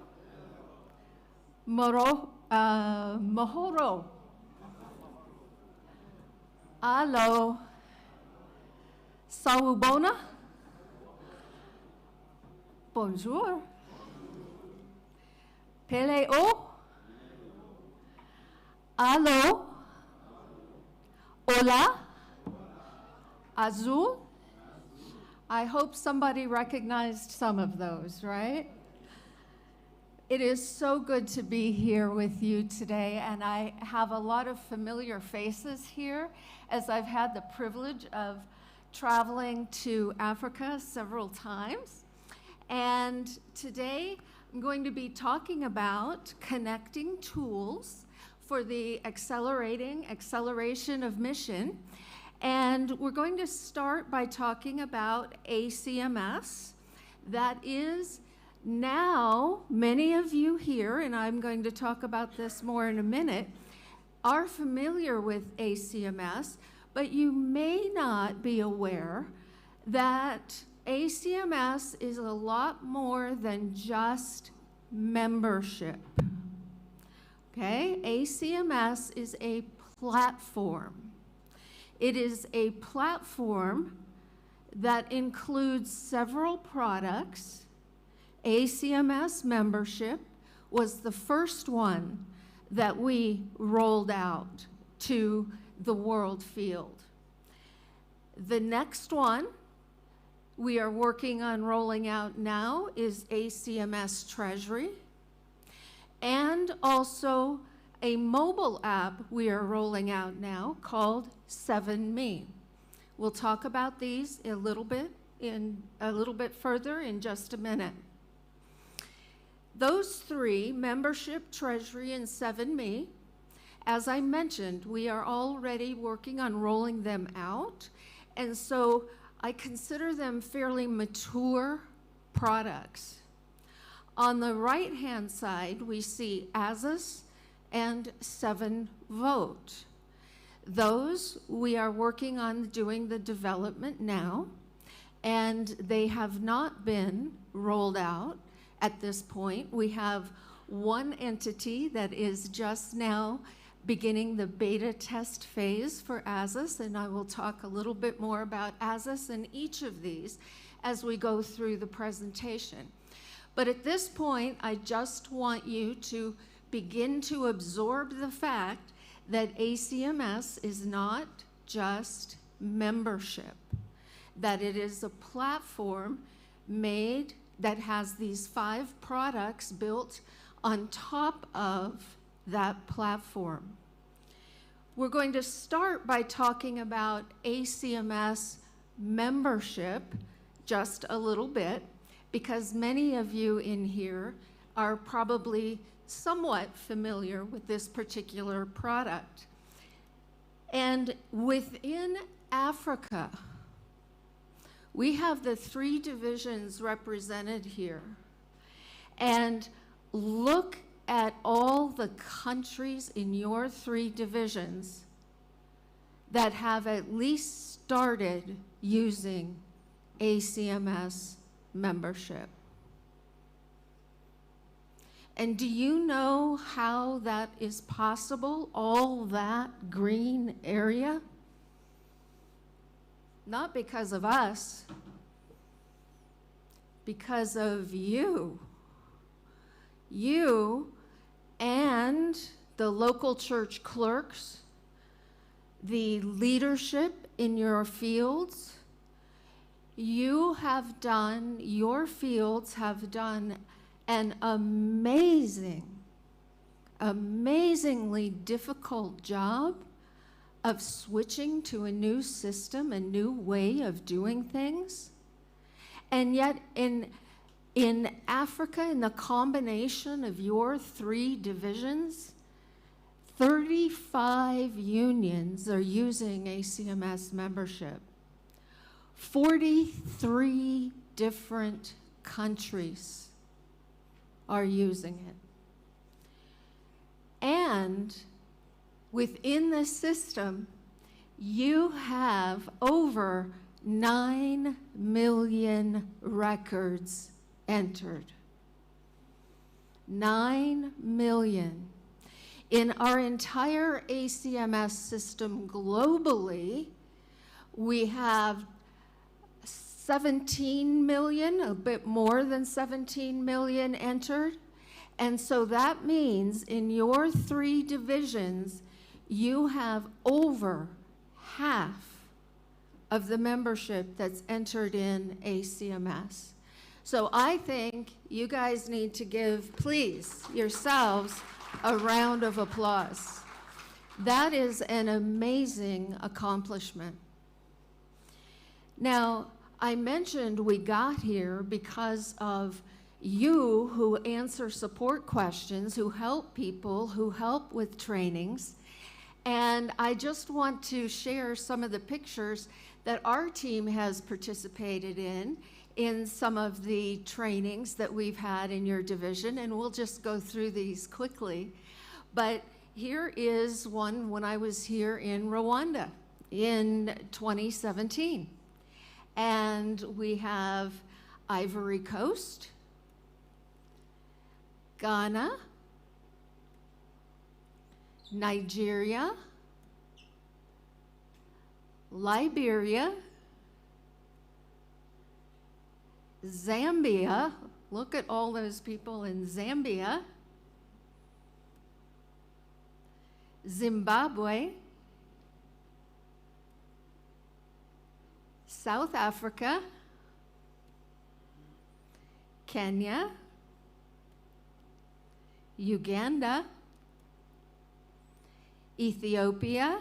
mahoro, alo, sawubona, bonjour, peleo, alo, hola, azul. I hope somebody recognized some of those, right? It is so good to be here with you today, and I have a lot of familiar faces here as I've had the privilege of traveling to Africa several times. And today I'm going to be talking about connecting tools for the acceleration of mission. And we're going to start by talking about ACMS. That is now, many of you here, and I'm going to talk about this more in a minute, are familiar with ACMS, but you may not be aware that ACMS is a lot more than just membership. Okay? ACMS is a platform. It is a platform that includes several products. ACMS membership was the first one that we rolled out to the world field. The next one we are working on rolling out now is ACMS Treasury, and also a mobile app we are rolling out now called 7Me. We'll talk about these a little bit further in just a minute. Those three, membership, treasury, and 7Me, as I mentioned, we are already working on rolling them out, and so I consider them fairly mature products. On the right-hand side, we see ASUS and 7Vote. Those we are working on doing the development now, and they have not been rolled out at this point. We have one entity that is just now beginning the beta test phase for ASUS, and I will talk a little bit more about ASUS and each of these as we go through the presentation. But at this point, I just want you to begin to absorb the fact that ACMS is not just membership, that it is a platform made that has these 5 products built on top of that platform. We're going to start by talking about ACMS membership just a little bit, because many of you in here are probably somewhat familiar with this particular product. And within Africa, we have the 3 divisions represented here. And look at all the countries in your 3 divisions that have at least started using ACMS membership. And do you know how that is possible, all that green area? Not because of us, because of you. You and the local church clerks, the leadership in your fields, your fields have done an amazingly difficult job of switching to a new system, a new way of doing things. And yet in Africa, in the combination of your 3 divisions, 35 unions are using ACMS membership. 43 different countries are using it. And within the system, you have over 9 million records entered. 9 million. In our entire ACMS system globally, we have 17 million, a bit more than 17 million entered. And so that means in your 3 divisions, you have over half of the membership that's entered in ACMS. So I think you guys need to give, please, yourselves a round of applause. That is an amazing accomplishment. Now, I mentioned we got here because of you who answer support questions, who help people, who help with trainings. And I just want to share some of the pictures that our team has participated in some of the trainings that we've had in your division, and we'll just go through these quickly. But here is one when I was here in Rwanda in 2017. And we have Ivory Coast, Ghana, Nigeria, Liberia, Zambia, look at all those people in Zambia, Zimbabwe, South Africa, Kenya, Uganda, Ethiopia,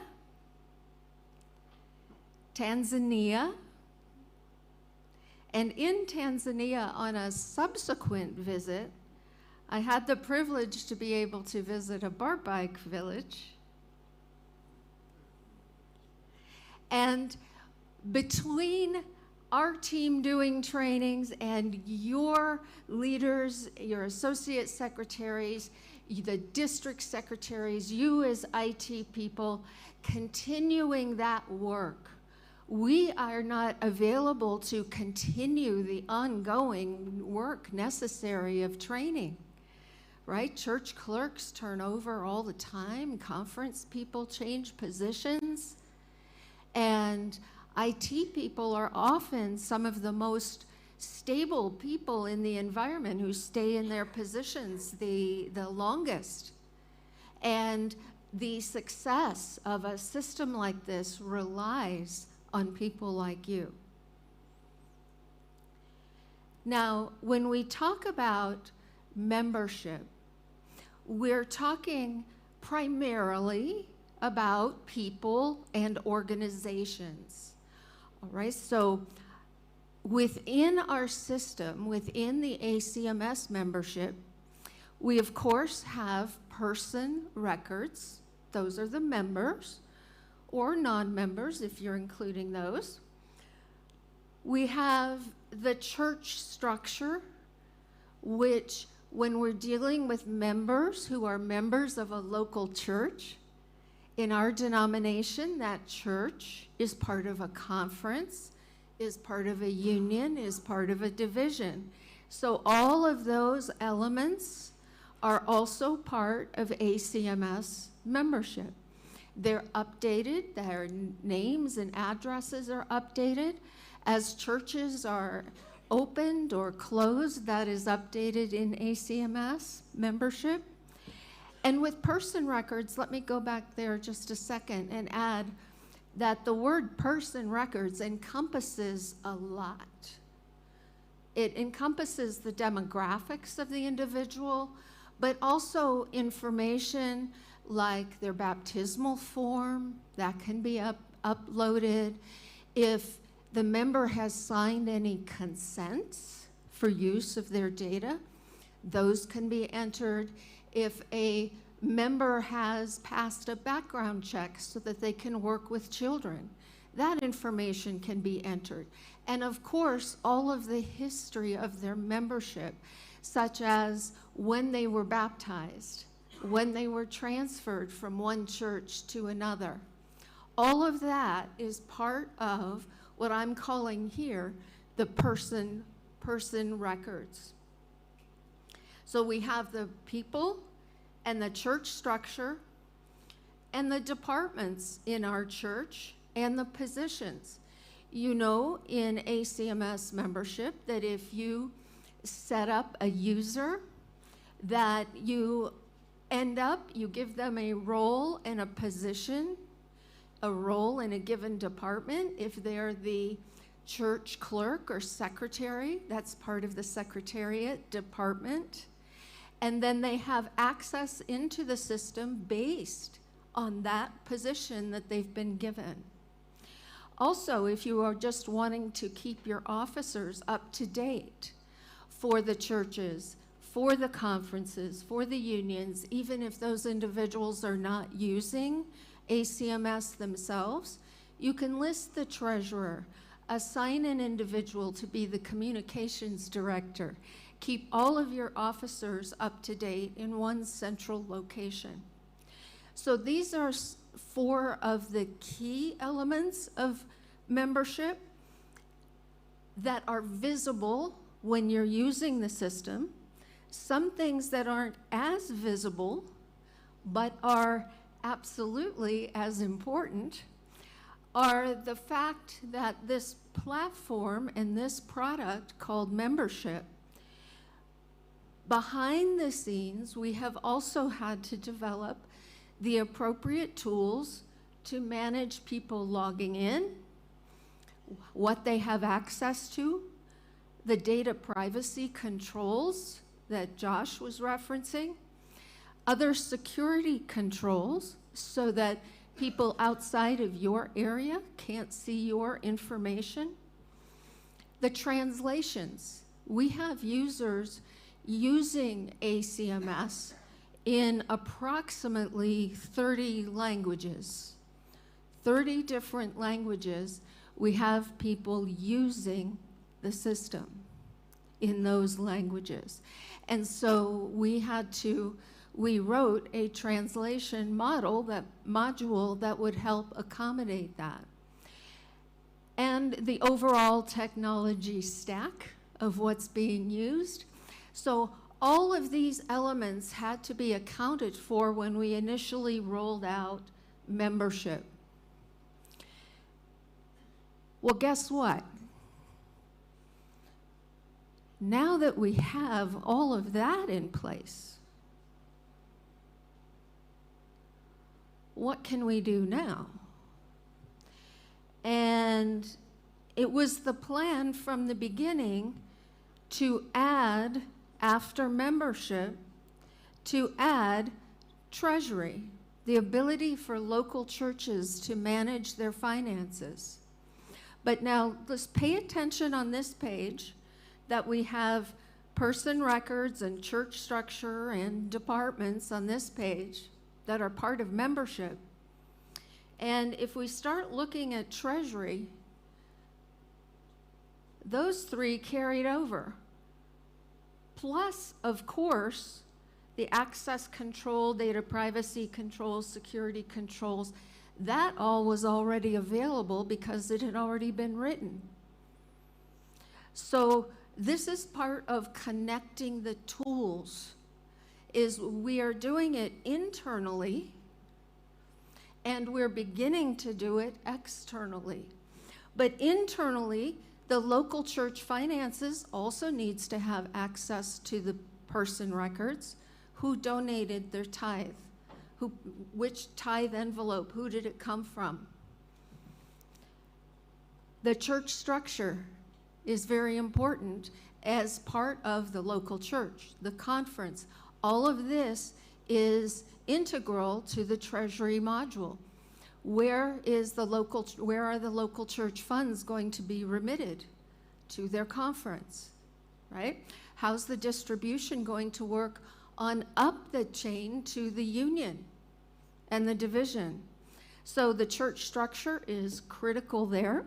Tanzania, and in Tanzania on a subsequent visit, I had the privilege to be able to visit a Barbike village. And between our team doing trainings and your leaders, your associate secretaries, the district secretaries, you as IT people, continuing that work, we are not available to continue the ongoing work necessary of training, right? Church clerks turn over all the time, conference people change positions, and IT people are often some of the most stable people in the environment who stay in their positions the longest. And the success of a system like this relies on people like you. Now, when we talk about membership, we're talking primarily about people and organizations. All right, so within our system, within the ACMS membership, we of course have person records. Those are the members, or non-members if you're including those. We have the church structure, which when we're dealing with members who are members of a local church, in our denomination, that church is part of a conference, is part of a union, is part of a division. So all of those elements are also part of ACMS membership. They're updated, their names and addresses are updated. As churches are opened or closed, that is updated in ACMS membership. And with person records, let me go back there just a second and add that the word person records encompasses a lot. It encompasses the demographics of the individual, but also information like their baptismal form, that can be uploaded. If the member has signed any consents for use of their data, those can be entered. If a member has passed a background check so that they can work with children, that information can be entered. And of course, all of the history of their membership, such as when they were baptized, when they were transferred from one church to another. All of that is part of what I'm calling here the person records. So we have the people and the church structure and the departments in our church and the positions. You know, in ACMS membership, that if you set up a user, that you give them a role and a position, a role in a given department. If they're the church clerk or secretary, that's part of the secretariat department. And then they have access into the system based on that position that they've been given. Also, if you are just wanting to keep your officers up to date for the churches, for the conferences, for the unions, even if those individuals are not using ACMS themselves, you can list the treasurer, assign an individual to be the communications director, keep all of your officers up to date in one central location. So these are 4 of the key elements of membership that are visible when you're using the system. Some things that aren't as visible, but are absolutely as important, are the fact that this platform and this product called membership, behind the scenes, we have also had to develop the appropriate tools to manage people logging in, what they have access to, the data privacy controls that Josh was referencing, other security controls so that people outside of your area can't see your information. The translations. We have users using ACMS in approximately 30 languages. 30 different languages, we have people using the system in those languages. And so we wrote a translation module that would help accommodate that. And the overall technology stack of what's being used. So all of these elements had to be accounted for when we initially rolled out membership. Well, guess what? Now that we have all of that in place, what can we do now? And it was the plan from the beginning to add, after membership, to add treasury, the ability for local churches to manage their finances. But now let's pay attention on this page that we have person records and church structure and departments on this page that are part of membership. And if we start looking at treasury, those 3 carried over. Plus, of course, the access control, data privacy controls, security controls, that all was already available because it had already been written. So this is part of connecting the tools, is we are doing it internally and we're beginning to do it externally. But internally, the local church finances also needs to have access to the person records, who donated their tithe, which tithe envelope, who did it come from? The church structure is very important as part of the local church, the conference. All of this is integral to the Treasury module. Where are the local church funds going to be remitted to their conference, right? How's the distribution going to work on up the chain to the union and the division? So the church structure is critical there,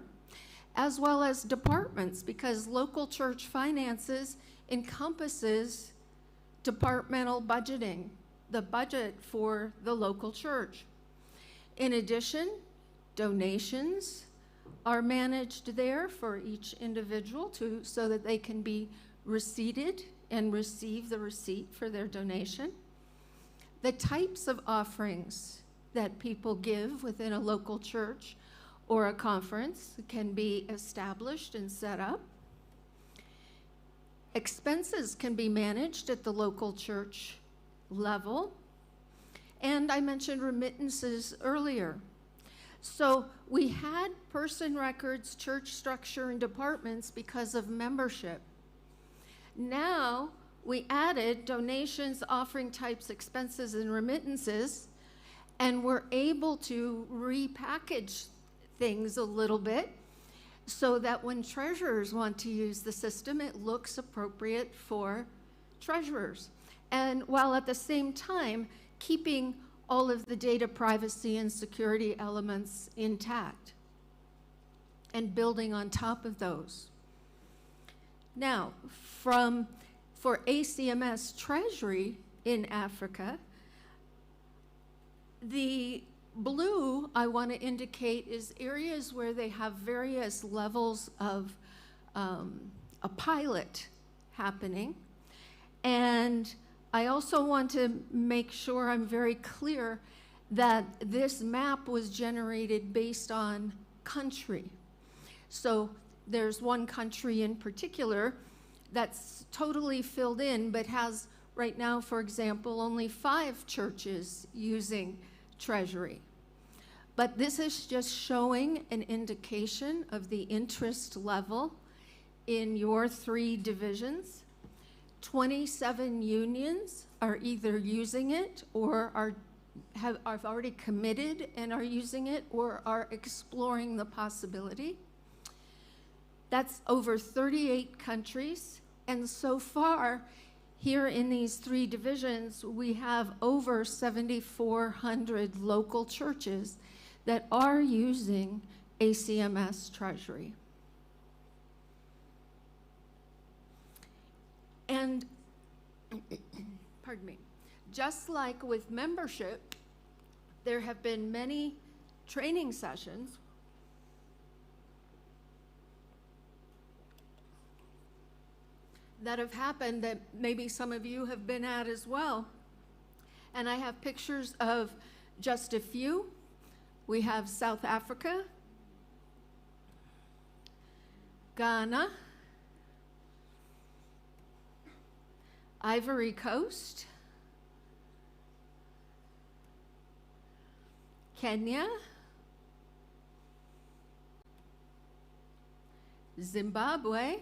as well as departments, because local church finances encompasses departmental budgeting, the budget for the local church. In addition, donations are managed there for each individual so that they can be receipted and receive the receipt for their donation. The types of offerings that people give within a local church or a conference can be established and set up. Expenses can be managed at the local church level. And I mentioned remittances earlier. So we had person records, church structure, and departments because of membership. Now we added donations, offering types, expenses, and remittances, and we're able to repackage things a little bit so that when treasurers want to use the system, it looks appropriate for treasurers. And while at the same time, keeping all of the data privacy and security elements intact and building on top of those. Now, for ACMS Treasury in Africa, the blue I want to indicate is areas where they have various levels of a pilot happening. And I also want to make sure I'm very clear that this map was generated based on country. So there's one country in particular that's totally filled in, but has right now, for example, only 5 churches using Treasury. But this is just showing an indication of the interest level in your 3 divisions. 27 unions are either using it or have already committed and are using it or are exploring the possibility. That's over 38 countries. And so far, here in these 3 divisions, we have over 7,400 local churches that are using ACMS Treasury. And, pardon me, just like with membership, there have been many training sessions that have happened that maybe some of you have been at as well. And I have pictures of just a few. We have South Africa, Ghana, Ivory Coast, Kenya, Zimbabwe.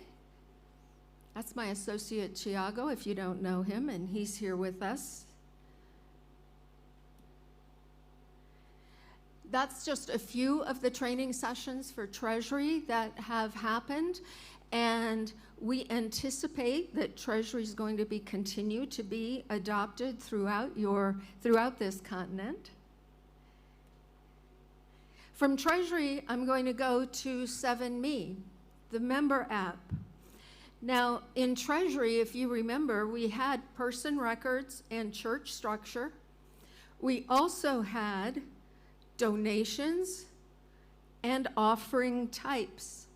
That's my associate Chiago, if you don't know him, and he's here with us. That's just a few of the training sessions for Treasury that have happened, and we anticipate that Treasury is going to continue to be adopted throughout this continent. From Treasury, I'm going to go to 7Me, the member app. Now, in Treasury, if you remember, we had person records and church structure. We also had donations and offering types.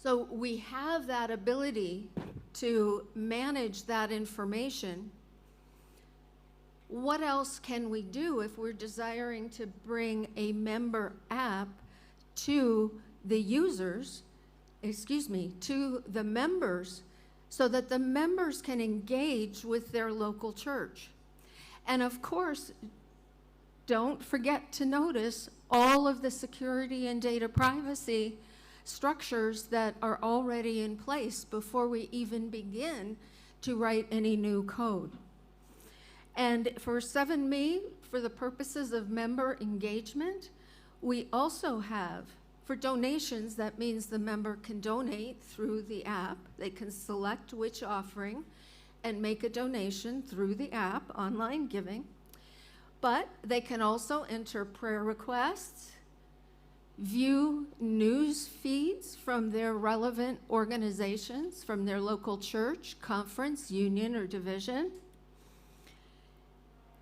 So we have that ability to manage that information. What else can we do if we're desiring to bring a member app to the users, to the members, so that the members can engage with their local church? And of course, don't forget to notice all of the security and data privacy structures that are already in place before we even begin to write any new code. And for 7Me, for the purposes of member engagement, we also have, for donations, that means the member can donate through the app. They can select which offering and make a donation through the app, online giving. But they can also enter prayer requests, view news feeds from their relevant organizations, from their local church, conference, union, or division.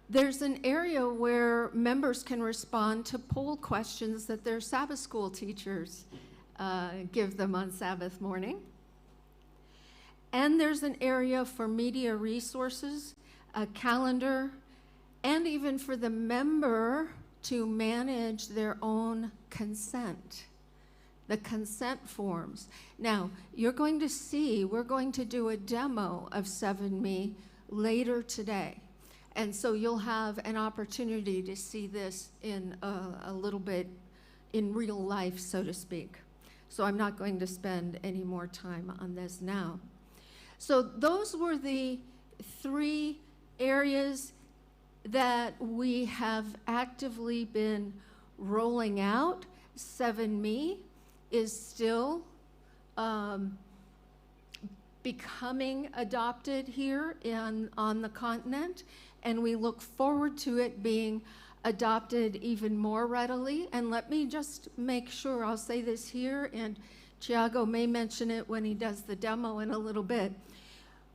There's an area where members can respond to poll questions that their Sabbath school teachers give them on Sabbath morning. And there's an area for media resources, a calendar, and even for the member to manage their own consent, the consent forms. Now, you're going to see, we're going to do a demo of 7Me later today. And so you'll have an opportunity to see this in a little bit in real life, so to speak. So I'm not going to spend any more time on this now. So those were the 3 areas that we have actively been rolling out. 7Me is still becoming adopted here on the continent, and we look forward to it being adopted even more readily. And let me just make sure, I'll say this here, and Thiago may mention it when he does the demo in a little bit,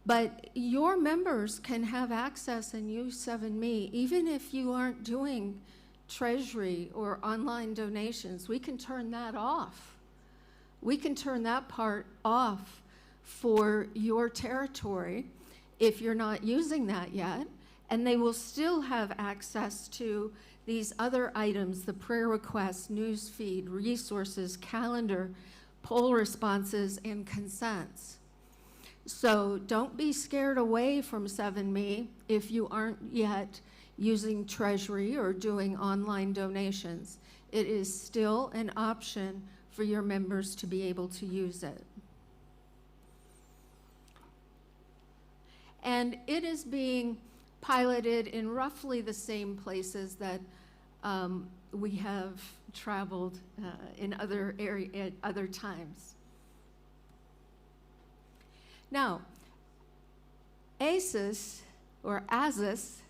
but your members can have access and use 7Me even if you aren't doing treasury or online donations. We can turn that off. We can turn that part off for your territory if you're not using that yet, and they will still have access to these other items, the prayer requests, news feed, resources, calendar, poll responses, and consents. So don't be scared away from 7Me if you aren't yet using treasury or doing online donations. It is still an option for your members to be able to use it. And it is being piloted in roughly the same places that we have traveled in other at other times. Now, ASIS, or ASIS,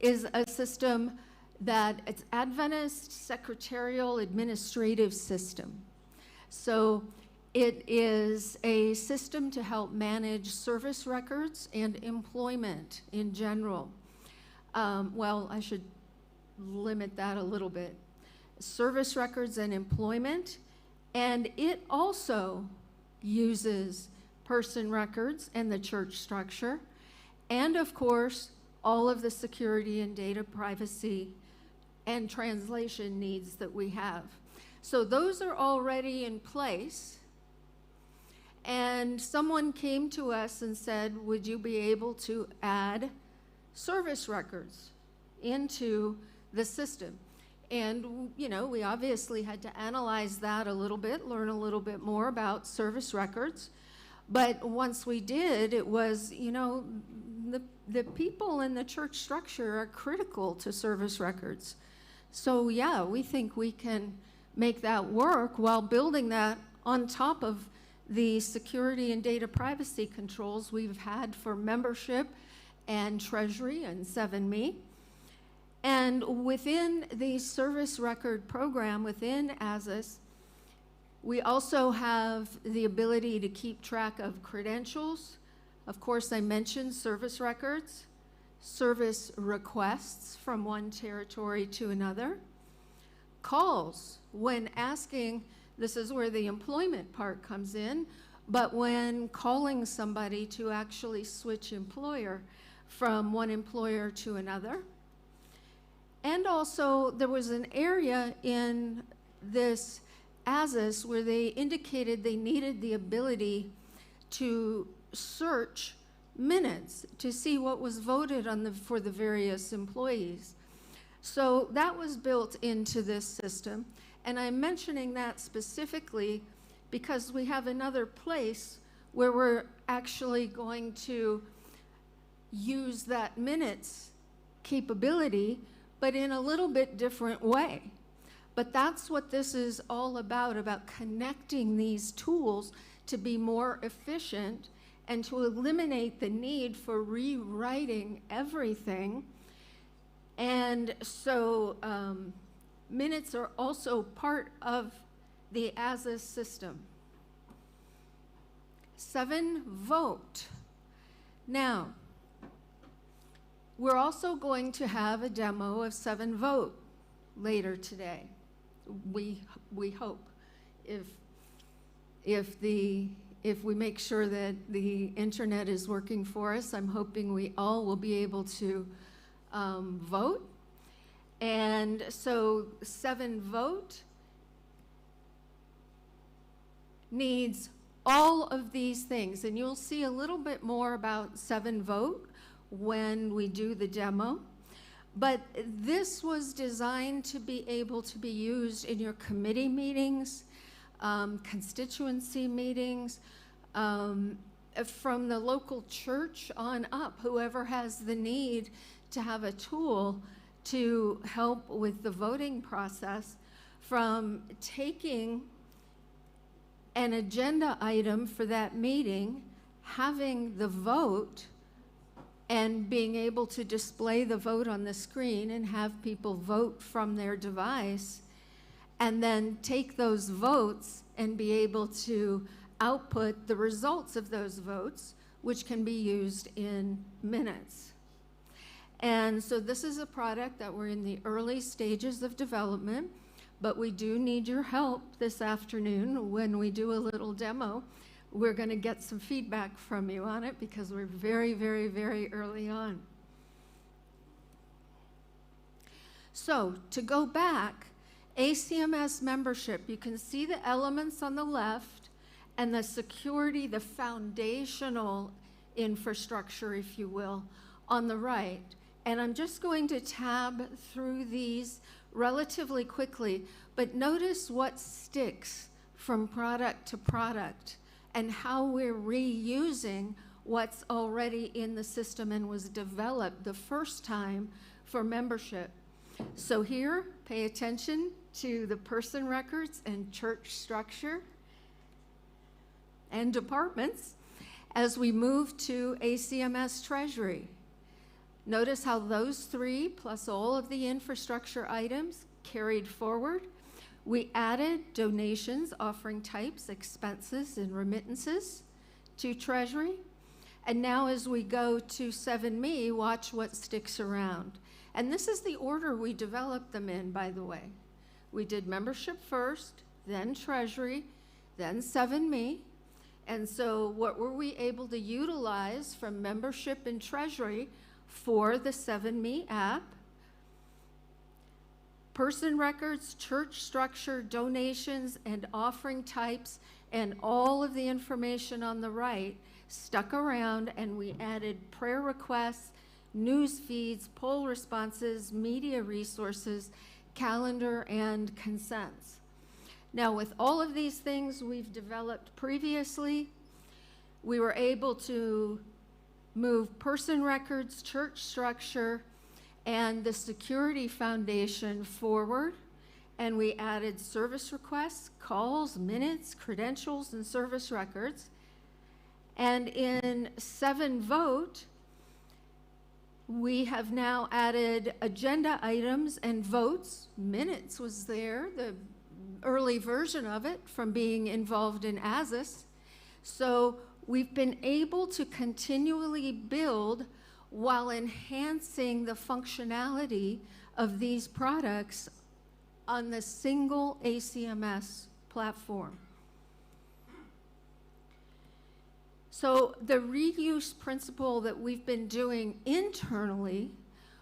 is a system that it's Adventist Secretarial Administrative System. So it is a system to help manage service records and employment in general. Well, I should limit that a little bit. Service records and employment, and it also uses person records and the church structure, and of course, all of the security and data privacy and translation needs that we have. So those are already in place. And someone came to us and said, would you be able to add service records into the system? And, you know, we obviously had to analyze that a little bit, learn a little bit more about service records. But once we did, it was, you know, the people in the church structure are critical to service records. So yeah, we think we can make that work while building that on top of the security and data privacy controls we've had for membership and treasury and 7Me. And within the service record program within ASIS, we also have the ability to keep track of credentials. Of course, I mentioned service records, service requests from one territory to another, calls when asking, this is where the employment part comes in, but when calling somebody to actually switch employer from one employer to another. And also, there was an area in this ASIS where they indicated they needed the ability to search minutes to see what was voted on for the various employees. So that was built into this system. And I'm mentioning that specifically because we have another place where we're actually going to use that minutes capability, but in a little bit different way. But that's what this is all about connecting these tools to be more efficient and to eliminate the need for rewriting everything. And so minutes are also part of the ASIS system. 7 vote. Now, we're also going to have a demo of 7 vote later today. We hope, if we make sure that the internet is working for us, I'm hoping we all will be able to vote. And so 7 vote needs all of these things, and you'll see a little bit more about 7 vote when we do the demo. But this was designed to be able to be used in your committee meetings, constituency meetings, from the local church on up, whoever has the need to have a tool to help with the voting process, from taking an agenda item for that meeting, having the vote, and being able to display the vote on the screen and have people vote from their device, and then take those votes and be able to output the results of those votes, which can be used in minutes. And so this is a product that we're in the early stages of development, but we do need your help this afternoon when we do a little demo. We're going to get some feedback from you on it because we're very, very, very early on. So to go back, ACMS membership, you can see the elements on the left and the security, the foundational infrastructure, if you will, on the right. And I'm just going to tab through these relatively quickly, but notice what sticks from product to product and how we're reusing what's already in the system and was developed the first time for membership. So here, pay attention to the person records and church structure and departments as we move to ACMS Treasury. Notice how those 3, plus all of the infrastructure items, carried forward. We added donations, offering types, expenses, and remittances to Treasury. And now as we go to 7Me, watch what sticks around. And this is the order we developed them in, by the way. We did membership first, then Treasury, then 7Me. And so what were we able to utilize from membership and Treasury for the 7Me app? Person records, church structure, donations, and offering types, and all of the information on the right stuck around, and we added prayer requests, news feeds, poll responses, media resources, calendar, and consents. Now, with all of these things we've developed previously, we were able to move person records, church structure, and the security foundation forward, and we added service requests, calls, minutes, credentials, and service records. And in 7Vote, we have now added agenda items and votes. Minutes was there, the early version of it from being involved in ASIS. So we've been able to continually build while enhancing the functionality of these products on the single ACMS platform. So the reuse principle that we've been doing internally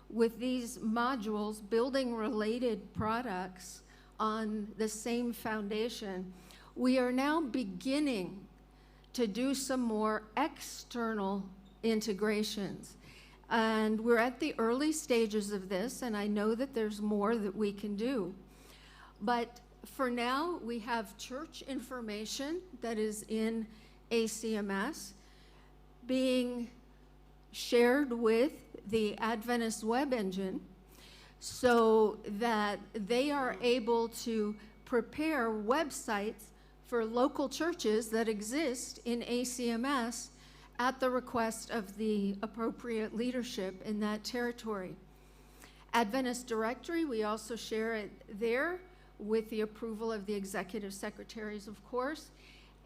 with these modules, building related products on the same foundation, we are now beginning to do some more external integrations. And we're at the early stages of this, and I know that there's more that we can do. But for now, we have church information that is in ACMS being shared with the Adventist web engine so that they are able to prepare websites for local churches that exist in ACMS at the request of the appropriate leadership in that territory. Adventist Directory, we also share it there with the approval of the executive secretaries, of course.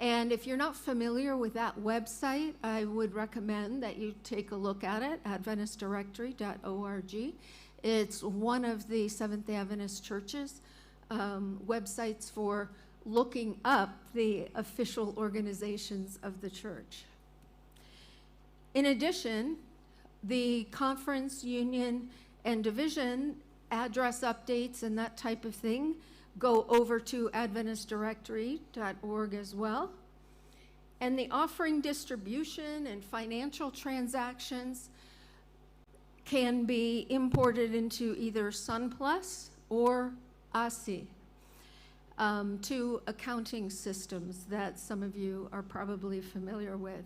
And if you're not familiar with that website, I would recommend that you take a look at it, adventistdirectory.org. It's one of the Seventh-day Adventist churches' websites for looking up the official organizations of the church. In addition, the conference, union, and division address updates and that type of thing go over to adventistdirectory.org as well. And the offering distribution and financial transactions can be imported into either SunPlus or ASI, two accounting systems that some of you are probably familiar with.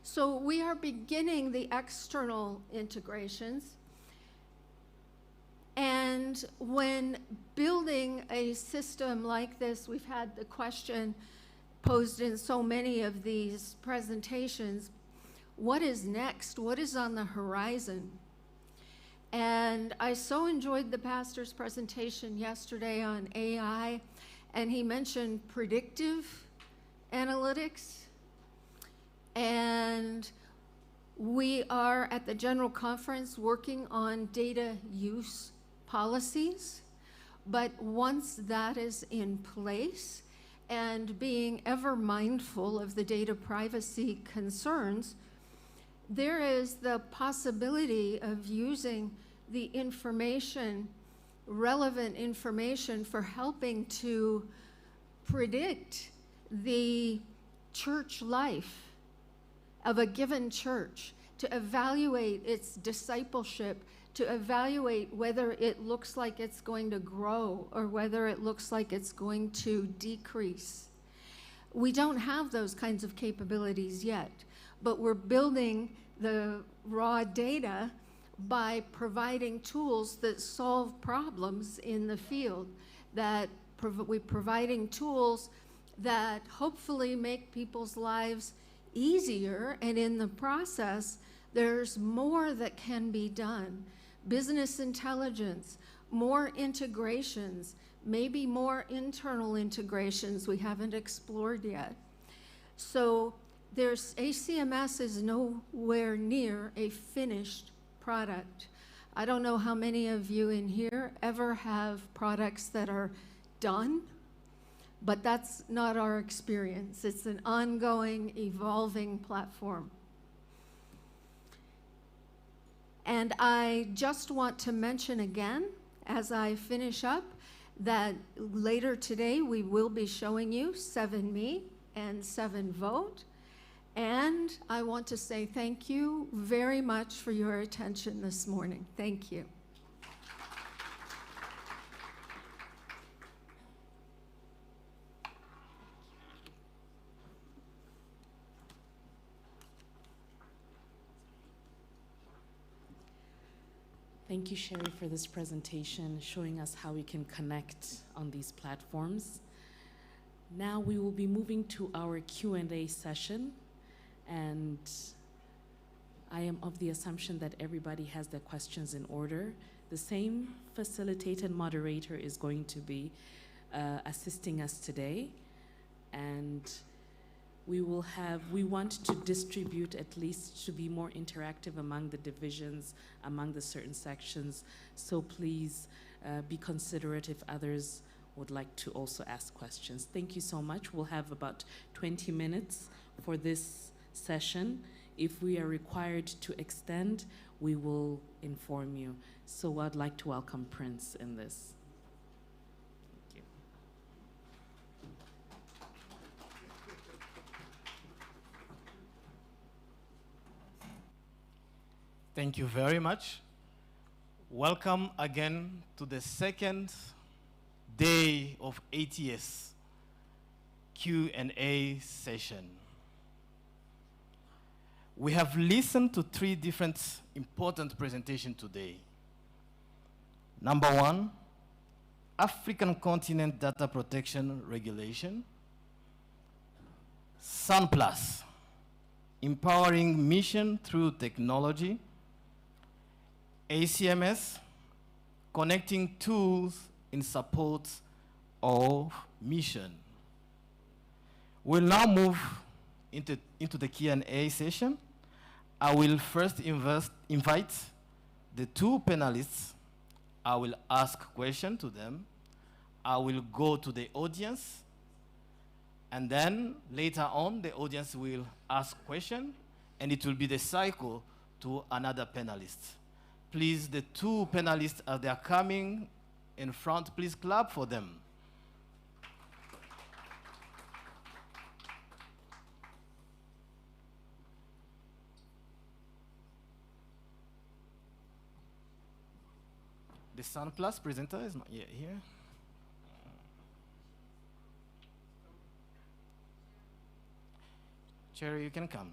So we are beginning the external integrations. And when building a system like this, we've had the question posed in so many of these presentations, what is next? What is on the horizon? And I so enjoyed the pastor's presentation yesterday on AI, and he mentioned predictive analytics. And we are at the General Conference working on data use policies, but once that is in place and being ever mindful of the data privacy concerns, there is the possibility of using the information, relevant information, for helping to predict the church life of a given church, to evaluate its discipleship, to evaluate whether it looks like it's going to grow or whether it looks like it's going to decrease. We don't have those kinds of capabilities yet, but we're building the raw data by providing tools that solve problems in the field, that we're providing tools that hopefully make people's lives easier, and in the process, there's more that can be done. Business intelligence, more integrations, maybe more internal integrations we haven't explored yet. So ACMS is nowhere near a finished product. I don't know how many of you in here ever have products that are done, but that's not our experience. It's an ongoing, evolving platform. And I just want to mention again, as I finish up, that later today we will be showing you 7Me and 7Vote. And I want to say thank you very much for your attention this morning. Thank you. Thank you, Sherry, for this presentation, showing us how we can connect on these platforms. Now we will be moving to our Q&A session, and I am of the assumption that everybody has their questions in order. The same facilitated moderator is going to be assisting us today, and we want to distribute, at least to be more interactive among the divisions, among the certain sections. So please be considerate if others would like to also ask questions. Thank you so much. We'll have about 20 minutes for this session. If we are required to extend, we will inform you. So I'd like to welcome Prince in this. Thank you very much. Welcome again to the second day of ATS Q&A session. We have listened to 3 different important presentations today. Number 1, African Continent Data Protection Regulation. Sun Plus, empowering mission through technology. ACMS, connecting tools in support of mission. We'll now move into the Q&A session. I will first invite the 2 panelists. I will ask questions to them. I will go to the audience. And then later on, the audience will ask questions, and it will be the cycle to another panelist. Please, the 2 panelists, as they are coming in front, please clap for them. The Sun Plus presenter is not yet here. Cherry, you can come.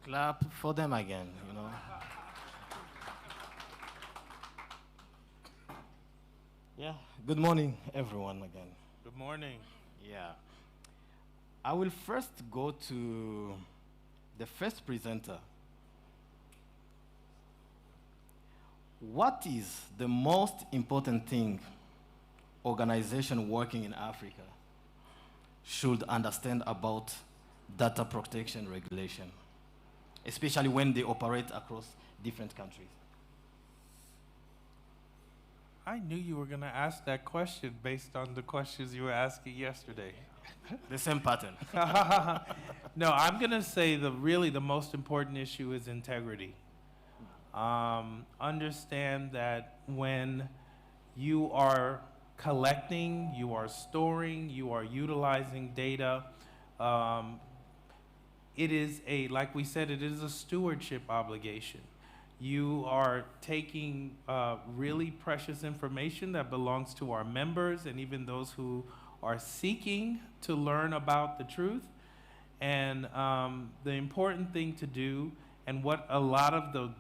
Clap for them again, you know. Yeah, good morning, everyone, again. Good morning. Yeah. I will first go to the first presenter. What is the most important thing organization working in Africa should understand about data protection regulation, especially when they operate across different countries? I knew you were going to ask that question based on the questions you were asking yesterday. The same pattern. No, I'm going to say the most important issue is integrity. Understand that when you are collecting, you are storing, you are utilizing data, it is like we said, it is a stewardship obligation. You are taking really precious information that belongs to our members and even those who are seeking to learn about the truth. And the important thing to do, and what a lot of the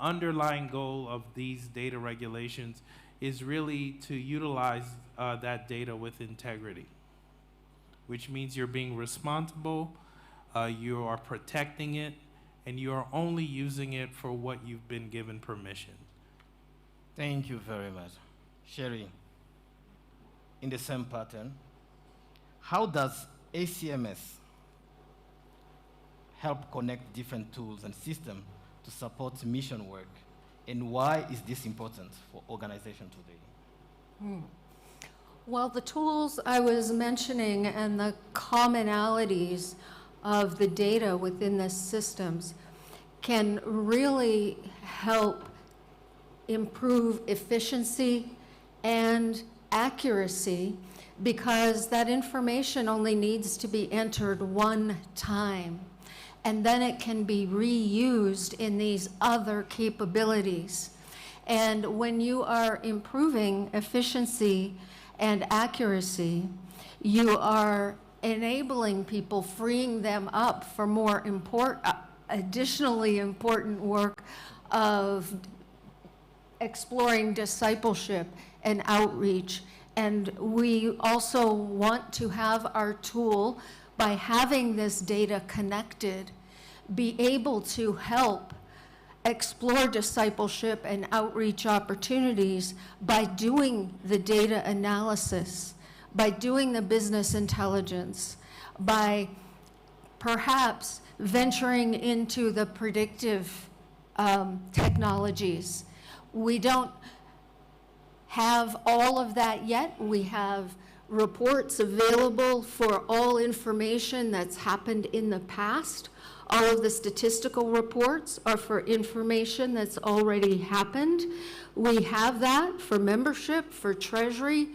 underlying goal of these data regulations is really to utilize that data with integrity, which means you're being responsible, you are protecting it, and you are only using it for what you've been given permission. Thank you very much. Sherry, in the same pattern, how does ACMS help connect different tools and systems to support mission work? And why is this important for organization today? Well, the tools I was mentioning and the commonalities of the data within the systems can really help improve efficiency and accuracy, because that information only needs to be entered one time, and then it can be reused in these other capabilities. And when you are improving efficiency and accuracy, you are enabling people, freeing them up for more additionally important work of exploring discipleship and outreach. And we also want to have our tool, by having this data connected, be able to help explore discipleship and outreach opportunities by doing the data analysis, by doing the business intelligence, by perhaps venturing into the predictive technologies. We don't have all of that yet. We have reports available for all information that's happened in the past All of the statistical reports are for information that's already happened. We have that for membership, for treasury,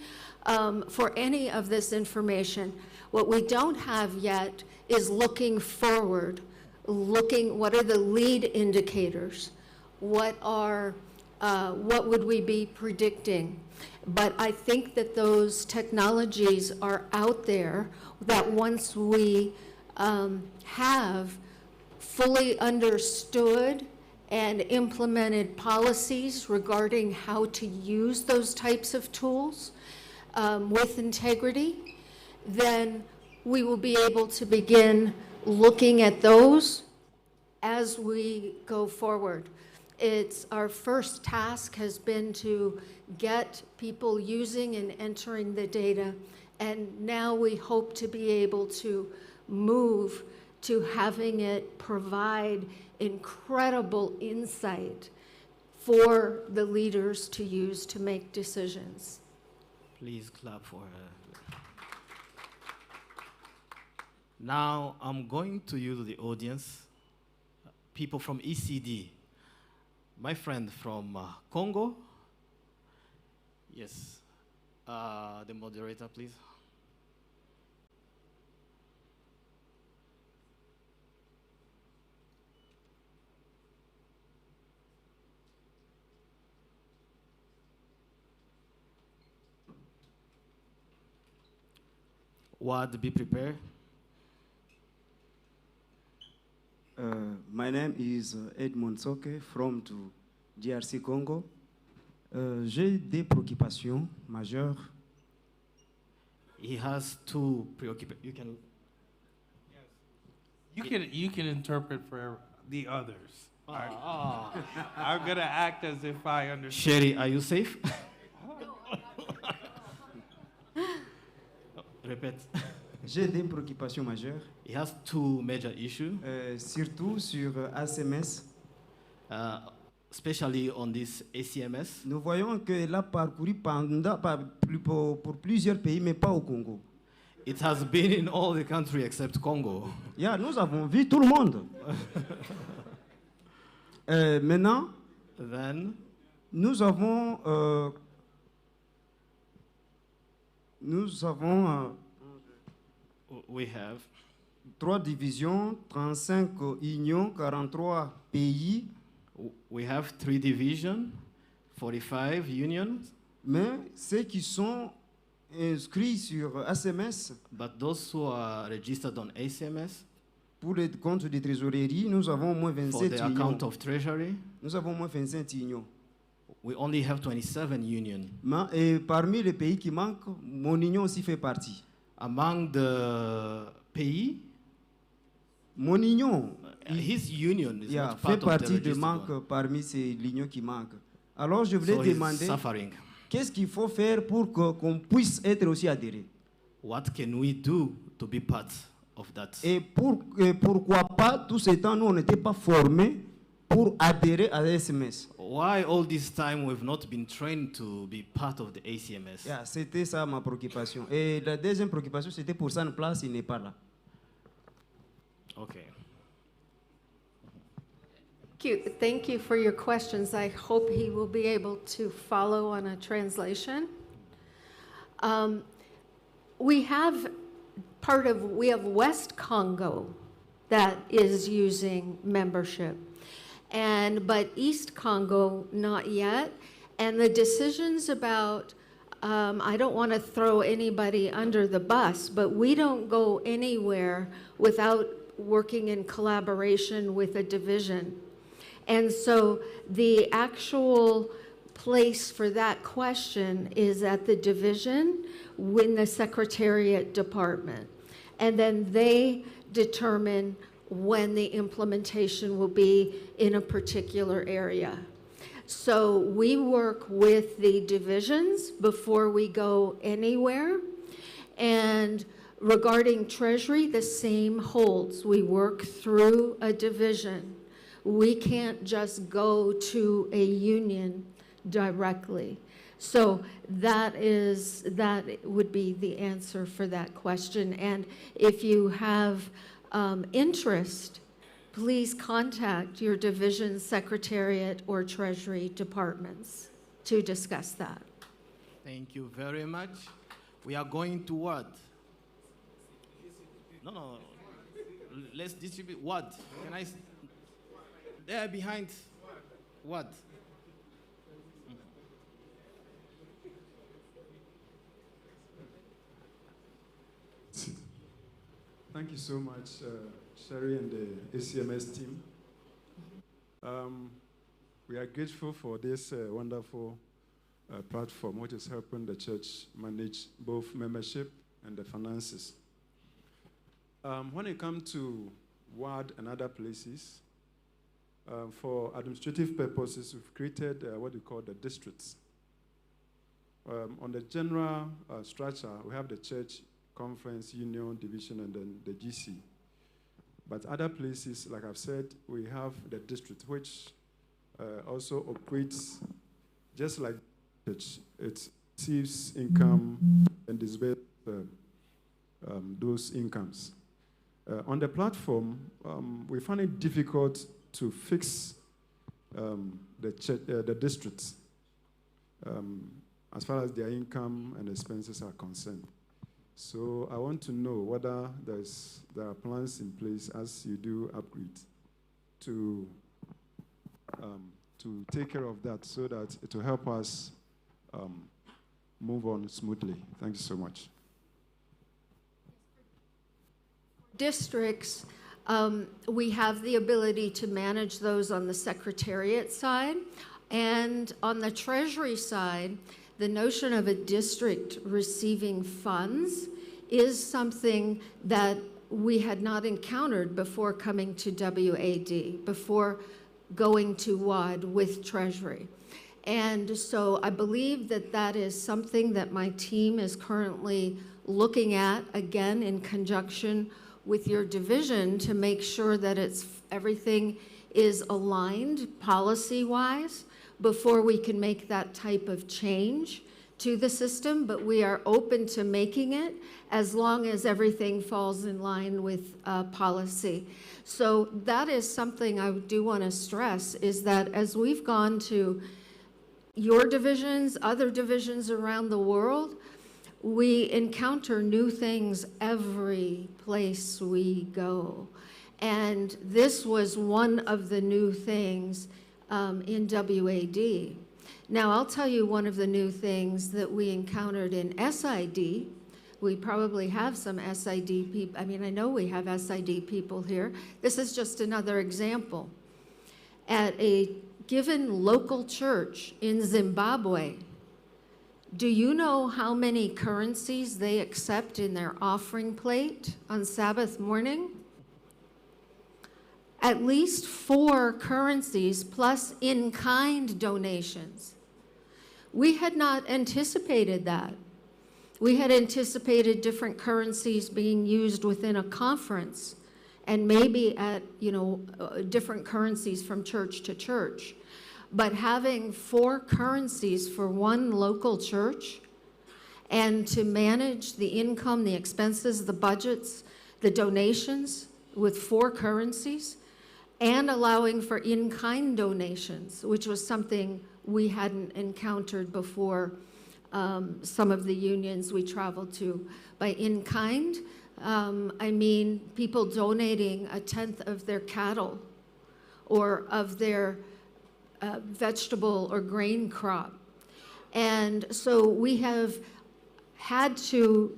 for any of this information. What we don't have yet is looking forward, what are the lead indicators? What would we be predicting? But I think that those technologies are out there that once we have fully understood and implemented policies regarding how to use those types of tools with integrity, then we will be able to begin looking at those as we go forward. Our first task has been to get people using and entering the data, and now we hope to be able to move to having it provide incredible insight for the leaders to use to make decisions. Please clap for her. Now I'm going to use the audience, people from ECD. My friend from Congo. Yes. The moderator, please. Wad, be prepared. My name is Edmond Soke from DRC Congo. J'ai des préoccupations majeures. He has two preoccupations. You can interpret for the others. I'm gonna act as if I understand. Sherry, are you safe? Répète. J'ai des préoccupations majeures. He has two major issues. Surtout sur ACMS. Especially on this ACMS. Nous voyons qu'elle a parcouru pour plusieurs pays, mais pas au Congo. It has been in all the countries except Congo. Yeah, nous avons vu tout le monde. Maintenant, Then, nous avons we have 3 divisions, 35 unions, 43 pays. We have 3 divisions, 45 unions. Mais ceux qui sont inscrits sur ACMS, But those who are registered on ACMS, pour les comptes de trésorerie, nous avons au moins for 27 the unions. account of treasury, Nous avons au moins 25 unions. we only have 27 unions. Et parmi les pays qui manquent, mon union aussi fait partie. Among the pays, Mon union his union is yeah, not fait part of the partie de registered manque one. parmi ces unions qui manquent. Alors je voulais So he's demander suffering. qu'est-ce qu'il faut faire pour qu'on puisse être aussi adhéré. What can we do to be part of that? Et pourquoi pas, tout ce temps, nous, on n'était pas formés pour adhérer à l'ACMS. Why all this time we've not been trained to be part of the ACMS? Yeah, c'était ça ma préoccupation. Et la deuxième préoccupation, c'était pour ça, une place, il n'est pas là. Okay. Thank you for your questions. I hope he will be able to follow on a translation. We have West Congo that is using membership, but East Congo not yet. And the decisions about, I don't want to throw anybody under the bus, but we don't go anywhere without working in collaboration with a division. And so the actual place for that question is at the division in the Secretariat Department. And then they determine when the implementation will be in a particular area. So we work with the divisions before we go anywhere. And regarding Treasury, the same holds. We work through a division. We can't just go to a union directly. So that would be the answer for that question. And if you have interest please contact your division secretariat or treasury departments to discuss that. Thank you very much. We are going to what? No. Let's distribute what? Can I? There behind what? Thank you so much, Sherry and the ACMS team. We are grateful for this wonderful platform which is helping the church manage both membership and the finances. When it comes to WAD and other places, for administrative purposes, we've created what we call the districts. On the general structure, we have the church, conference, union, division, and then the GC. But other places, like I've said, we have the district, which also operates just like church. It receives income and disburses those incomes. On the platform, we find it difficult to fix the districts as far as their income and expenses are concerned. So I want to know whether there are plans in place as you do upgrade to take care of that so that it will help us move on smoothly. Thank you so much. Districts, we have the ability to manage those on the secretariat side. And on the treasury side, the notion of a district receiving funds is something that we had not encountered before coming to WAD, before going to WAD with Treasury. And so I believe that that is something that my team is currently looking at, again, in conjunction with your division to make sure that everything is aligned policy-wise before we can make that type of change to the system, but we are open to making it as long as everything falls in line with policy. So that is something I do want to stress, is that as we've gone to your divisions, other divisions around the world, we encounter new things every place we go. And this was one of the new things in WAD. Now, I'll tell you one of the new things that we encountered in SID. We probably have some SID people. I mean, I know we have SID people here. This is just another example. At a given local church in Zimbabwe, do you know how many currencies they accept in their offering plate on Sabbath morning? At least 4 currencies plus in-kind donations. We had not anticipated that. We had anticipated different currencies being used within a conference and maybe at, different currencies from church to church. But having 4 currencies for one local church and to manage the income, the expenses, the budgets, the donations with 4 currencies, and allowing for in-kind donations, which was something we hadn't encountered before some of the unions we traveled to. By in-kind, I mean people donating 1/10 of their cattle or of their vegetable or grain crop. And so we have had to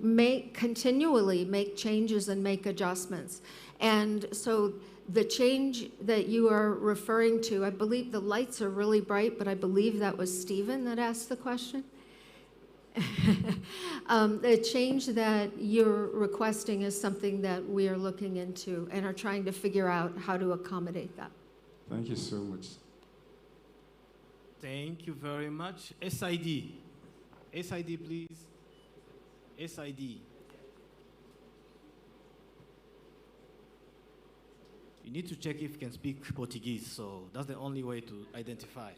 continually make changes and make adjustments. And so the change that you are referring to, I believe the lights are really bright, but I believe that was Stephen that asked the question. The change that you're requesting is something that we are looking into and are trying to figure out how to accommodate that. Thank you so much. Thank you very much. SID. SID, please. SID. You need to check if you can speak Portuguese, so that's the only way to identify.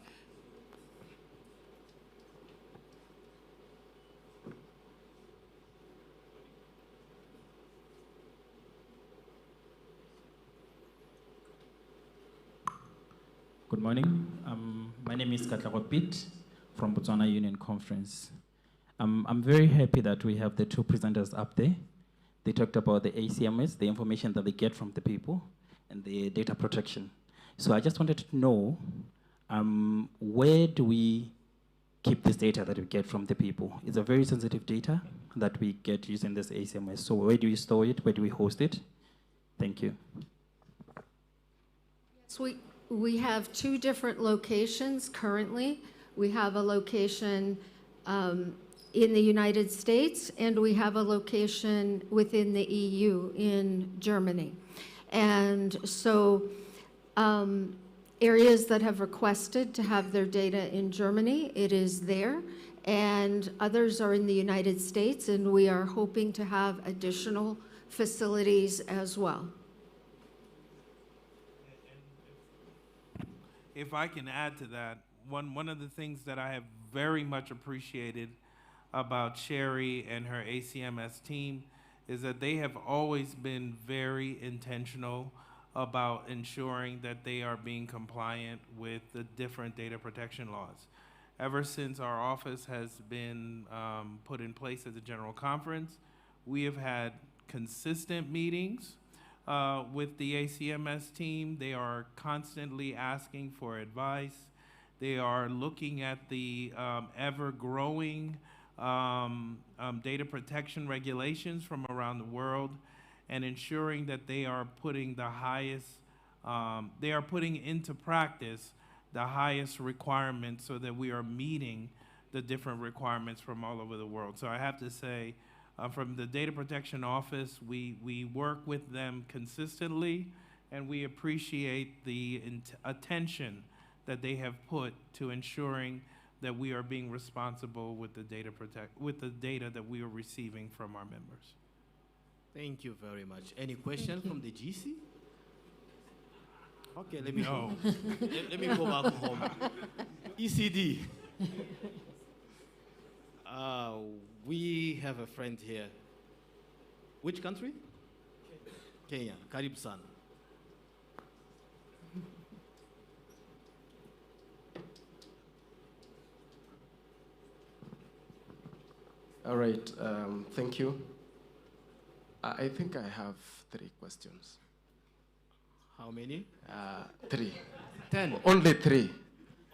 Good morning. My name is Katlako Pete from Botswana Union Conference. I'm very happy that we have the two presenters up there. They talked about the ACMS, the information that they get from the people, and the data protection. So I just wanted to know, where do we keep this data that we get from the people? It's a very sensitive data that we get using this ACMS. So where do we store it? Where do we host it? Thank you. So we have two different locations currently. We have a location in the United States, and we have a location within the EU in Germany. And so areas that have requested to have their data in Germany, it is there, and others are in the United States, and we are hoping to have additional facilities as well. If I can add to that, one of the things that I have very much appreciated about Sherry and her ACMS team is that they have always been very intentional about ensuring that they are being compliant with the different data protection laws. Ever since our office has been put in place as a general conference, we have had consistent meetings with the ACMS team. They are constantly asking for advice. They are looking at the ever-growing data protection regulations from around the world and ensuring that they are putting the highest, they are putting into practice the highest requirements so that we are meeting the different requirements from all over the world. So I have to say, from the Data Protection Office, we work with them consistently, and we appreciate the attention that they have put to ensuring that we are being responsible with the data that we are receiving from our members. Thank you very much. Any question from the GC? Okay, let me go. let me go back home. ECD. We have a friend here. Which country? Kenya. Karibu sana. All right, thank you. I think I have 3 questions. How many? 3. 10. Only 3.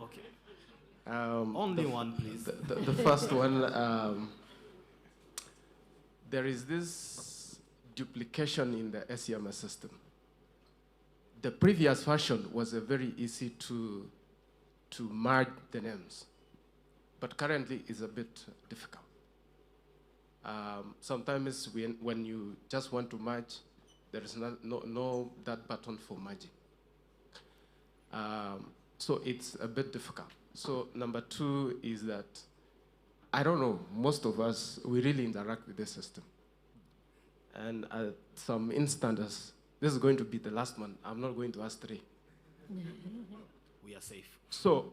Okay. Only one, please. The first one, there is this duplication in the ACMS system. The previous version was very easy to merge the names, but currently it's a bit difficult. Sometimes when you just want to merge, there is no that button for merging. So it's a bit difficult. So number 2 is that, I don't know, most of us, we really interact with the system. And at some instances, this is going to be the last one. I'm not going to ask 3. We are safe. So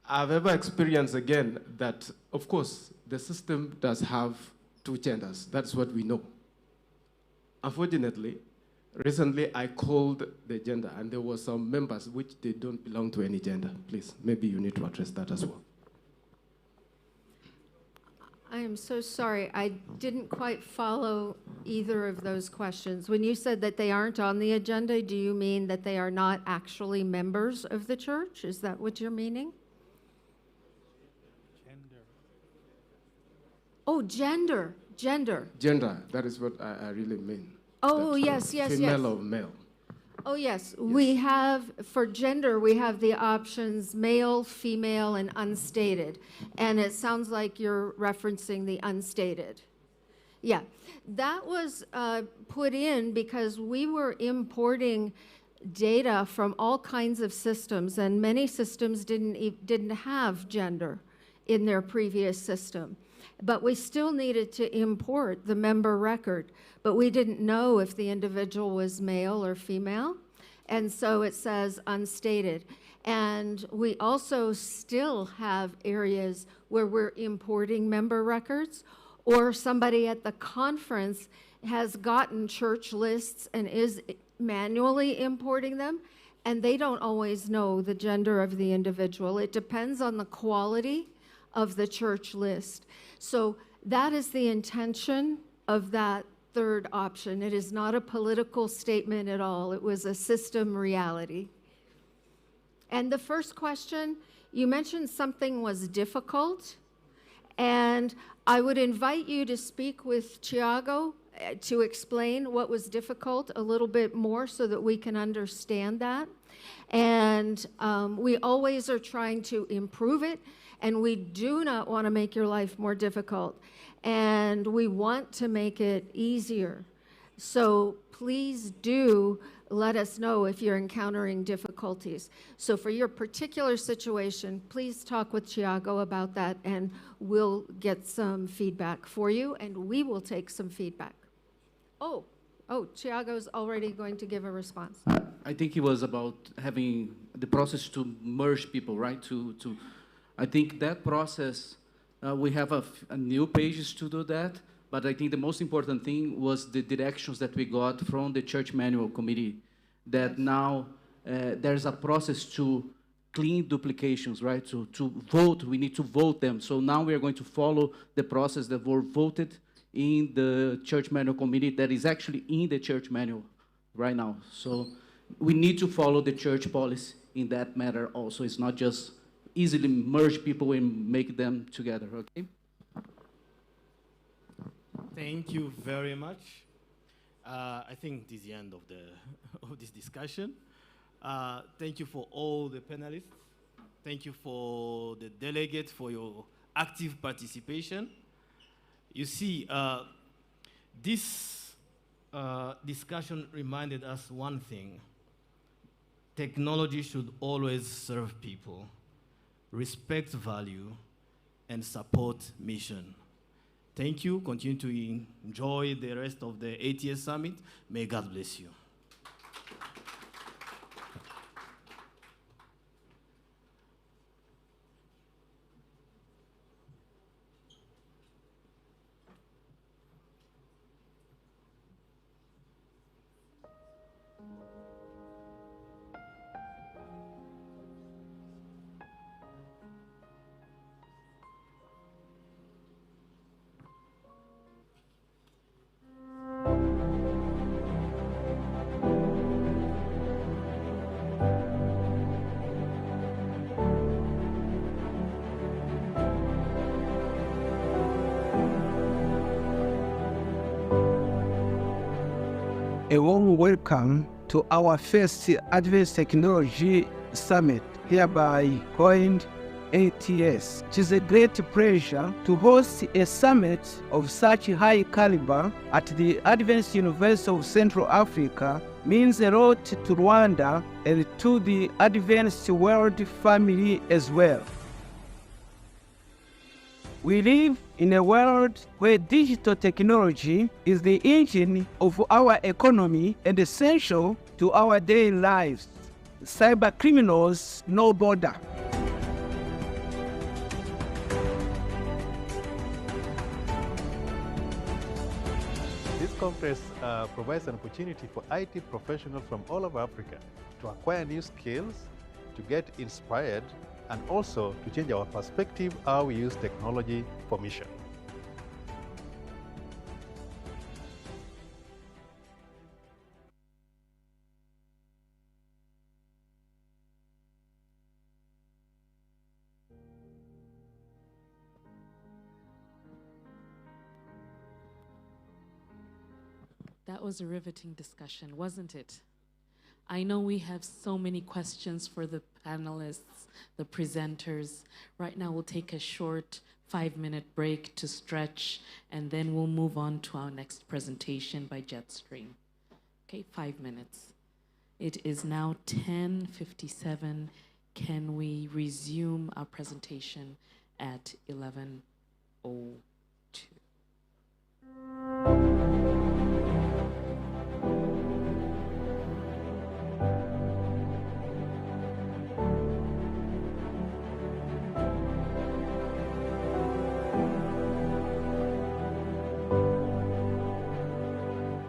I've ever experienced again that, of course, the system does have 2 genders. That's what we know. Unfortunately, recently I called the gender, and there were some members which they don't belong to any gender. Please, maybe you need to address that as well. I am so sorry. I didn't quite follow either of those questions. When you said that they aren't on the agenda, do you mean that they are not actually members of the church? Is that what you're meaning? Oh, gender. Gender, that is what I really mean. Oh, yes. Female or male. Oh, yes. We have, for gender, we have the options male, female, and unstated. And it sounds like you're referencing the unstated. Yeah. That was put in because we were importing data from all kinds of systems, and many systems didn't have gender in their previous system. But we still needed to import the member record, but we didn't know if the individual was male or female, and so it says unstated. And we also still have areas where we're importing member records, or somebody at the conference has gotten church lists and is manually importing them, and they don't always know the gender of the individual. It depends on the quality of the church list. So that is the intention of that third option. It is not a political statement at all. It was a system reality. And the first question, you mentioned something was difficult, and I would invite you to speak with Thiago to explain what was difficult a little bit more so that we can understand that. And we always are trying to improve it, and we do not want to make your life more difficult. And we want to make it easier. So please do let us know if you're encountering difficulties. So for your particular situation, please talk with Thiago about that, and we'll get some feedback for you, and we will take some feedback. Oh, Thiago's already going to give a response. I think it was about having the process to merge people, right? I think that process, we have a new pages to do that, but I think the most important thing was the directions that we got from the church manual committee, that now there's a process to clean duplications, right? To vote, we need to vote them. So now we are going to follow the process that were voted in the church manual committee that is actually in the church manual right now. So we need to follow the church policy in that matter also. It's not just easily merge people and make them together, okay? Thank you very much. I think this is the end of of this discussion. Thank you for all the panelists. Thank you for the delegates for your active participation. You see, this discussion reminded us one thing. Technology should always serve people, respect value, and support mission. Thank you. Continue to enjoy the rest of the ATS Summit. May God bless you. A warm welcome to our first Adventist Technology Summit, hereby coined ATS. It is a great pleasure to host a summit of such high caliber at the Adventist University of Central Africa. Means a lot to Rwanda and to the Adventist world family as well. We live in a world where digital technology is the engine of our economy and essential to our daily lives. Cyber criminals no border. This conference provides an opportunity for IT professionals from all over Africa to acquire new skills, to get inspired, and also to change our perspective how we use technology for mission. That was a riveting discussion, wasn't it? I know we have so many questions for the panelists, the presenters. Right now we'll take a short 5-minute break to stretch, and then we'll move on to our next presentation by Jetstream. Okay, 5 minutes. It is now 10:57. Can we resume our presentation at 11:02?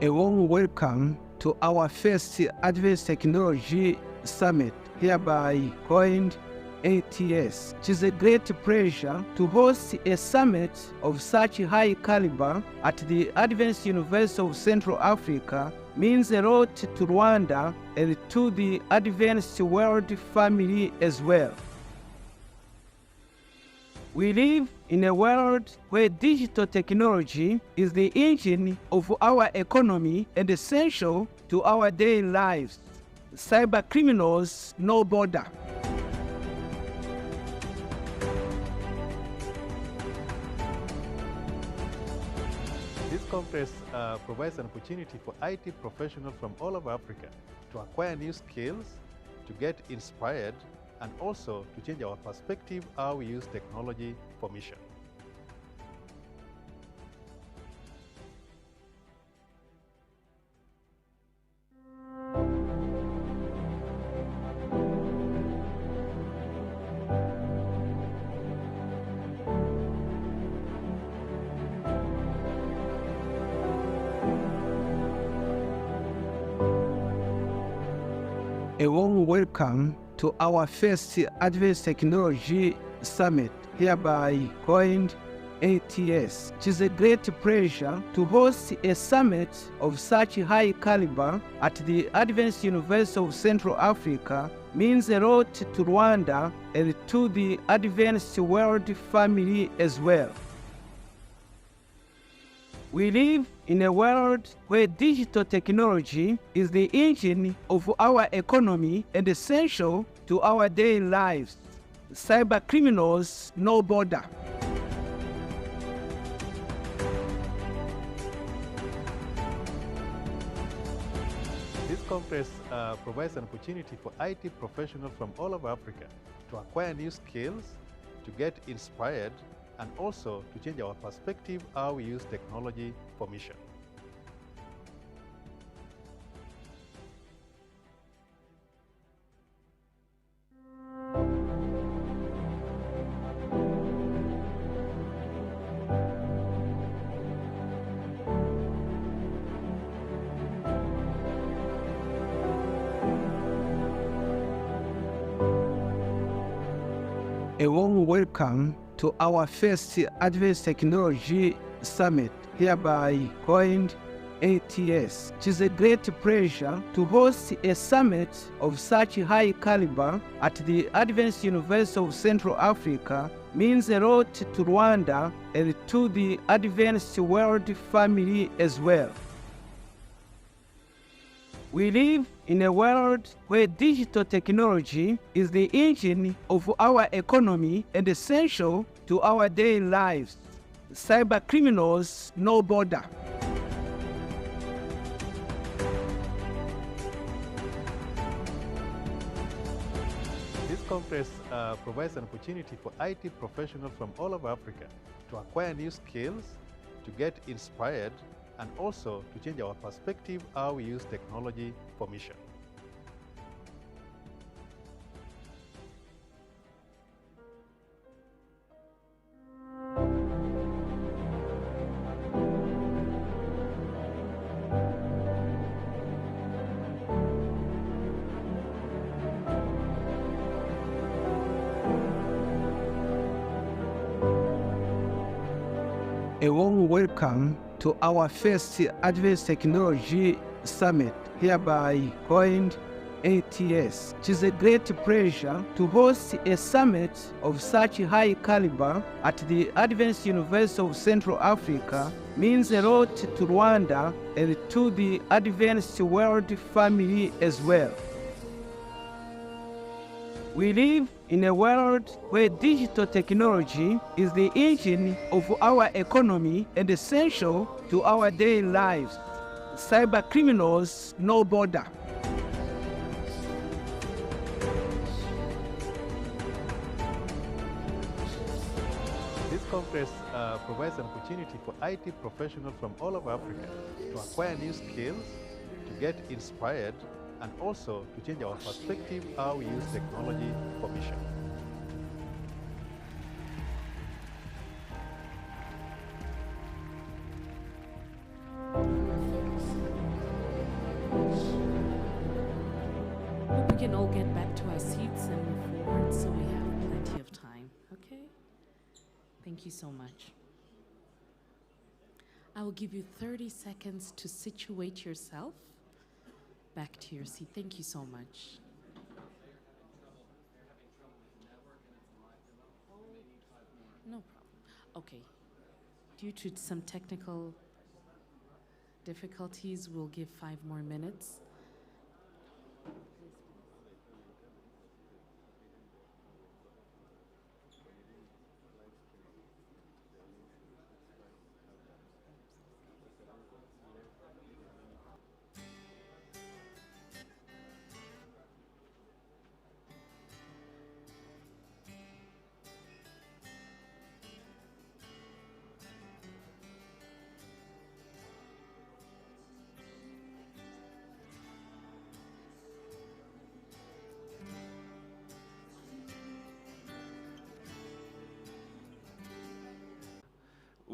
A warm welcome to our first Adventist Technology Summit, hereby coined ATS. It is a great pleasure to host a summit of such high caliber at the Adventist University of Central Africa. Means a lot to Rwanda and to the Adventist world family as well. We live in a world where digital technology is the engine of our economy and essential to our daily lives. Cyber criminals no border. This conference provides an opportunity for IT professionals from all over Africa to acquire new skills, to get inspired, and also to change our perspective how we use technology for mission. A warm welcome to our first Adventist Technology Summit, hereby coined ATS. It is a great pleasure to host a summit of such high caliber at the Adventist University of Central Africa. Means a lot to Rwanda and to the Adventist world family as well. We live in a world where digital technology is the engine of our economy and essential to our daily lives. Cyber criminals no border. This conference provides an opportunity for IT professionals from all over Africa to acquire new skills, to get inspired, and also to change our perspective how we use technology for mission. A warm welcome to our first Adventist Technology Summit, hereby coined ATS. It is a great pleasure to host a summit of such high caliber at the Adventist University of Central Africa. Means a lot to Rwanda and to the Adventist world family as well. We live in a world where digital technology is the engine of our economy and essential to our daily lives. Cyber criminals no border. This conference provides an opportunity for IT professionals from all over Africa to acquire new skills, to get inspired, and also to change our perspective how we use technology for mission. A warm welcome to our first Adventist Technology Summit, hereby coined ATS. It is a great pleasure to host a summit of such high caliber at the Adventist University of Central Africa. Means a lot to Rwanda and to the Adventist world family as well. We live in a world where digital technology is the engine of our economy and essential to our daily lives. Cyber criminals no border. This conference provides an opportunity for IT professionals from all over Africa to acquire new skills, to get inspired, and also to change our perspective how we use technology for mission. can all get back to our seats and move forward so we have plenty of time, okay? Thank you so much. I will give you 30 seconds to situate yourself back to your seat. Thank you so much. No problem. Okay. Due to some technical difficulties, we'll give 5 more minutes.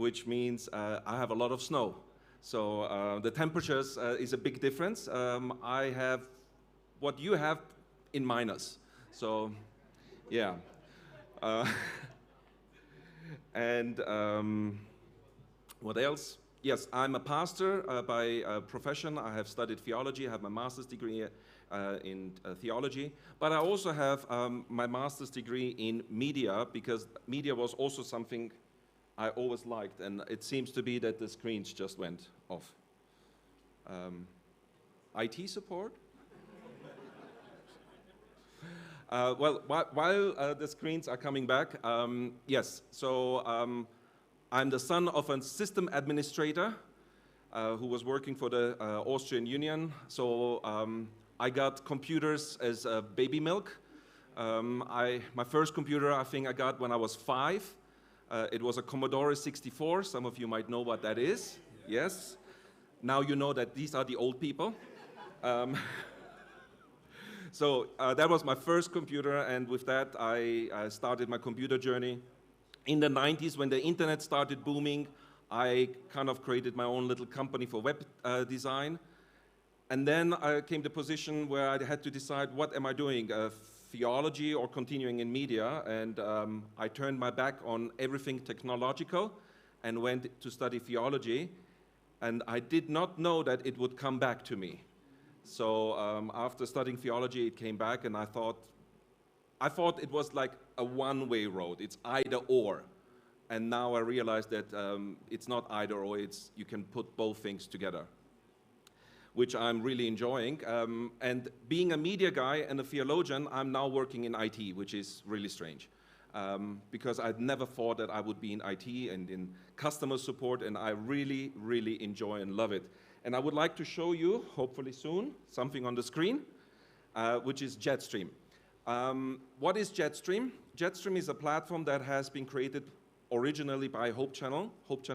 which means I have a lot of snow. So the temperatures is a big difference. I have what you have in minus. So yeah. And what else? Yes, I'm a pastor by profession. I have studied theology. I have my master's degree in theology. But I also have my master's degree in media, because media was also something I always liked. And it seems to be that the screens just went off. IT support? Well, while the screens are coming back, yes, so I'm the son of a system administrator who was working for the Austrian Union. So I got computers as baby milk. My first computer, I think I got when I was 5. It was a Commodore 64. Some of you might know what that is. Yes. Now you know that these are the old people. So that was my first computer, and with that I started my computer journey. In the 90s, when the internet started booming, I kind of created my own little company for web design. And then I came to a position where I had to decide, what am I doing, theology or continuing in media? And I turned my back on everything technological and went to study theology. And I did not know that it would come back to me. So after studying theology, it came back, and I thought it was like a one-way road. It's either or. And now I realize that it's not either or, it's you can put both things together, which I'm really enjoying. And being a media guy and a theologian, I'm now working in IT, which is really strange. Because I'd never thought that I would be in IT and in customer support, and I really, really enjoy and love it. And I would like to show you, hopefully soon, something on the screen, which is Jetstream. What is Jetstream? Jetstream is a platform that has been created originally by Hope Channel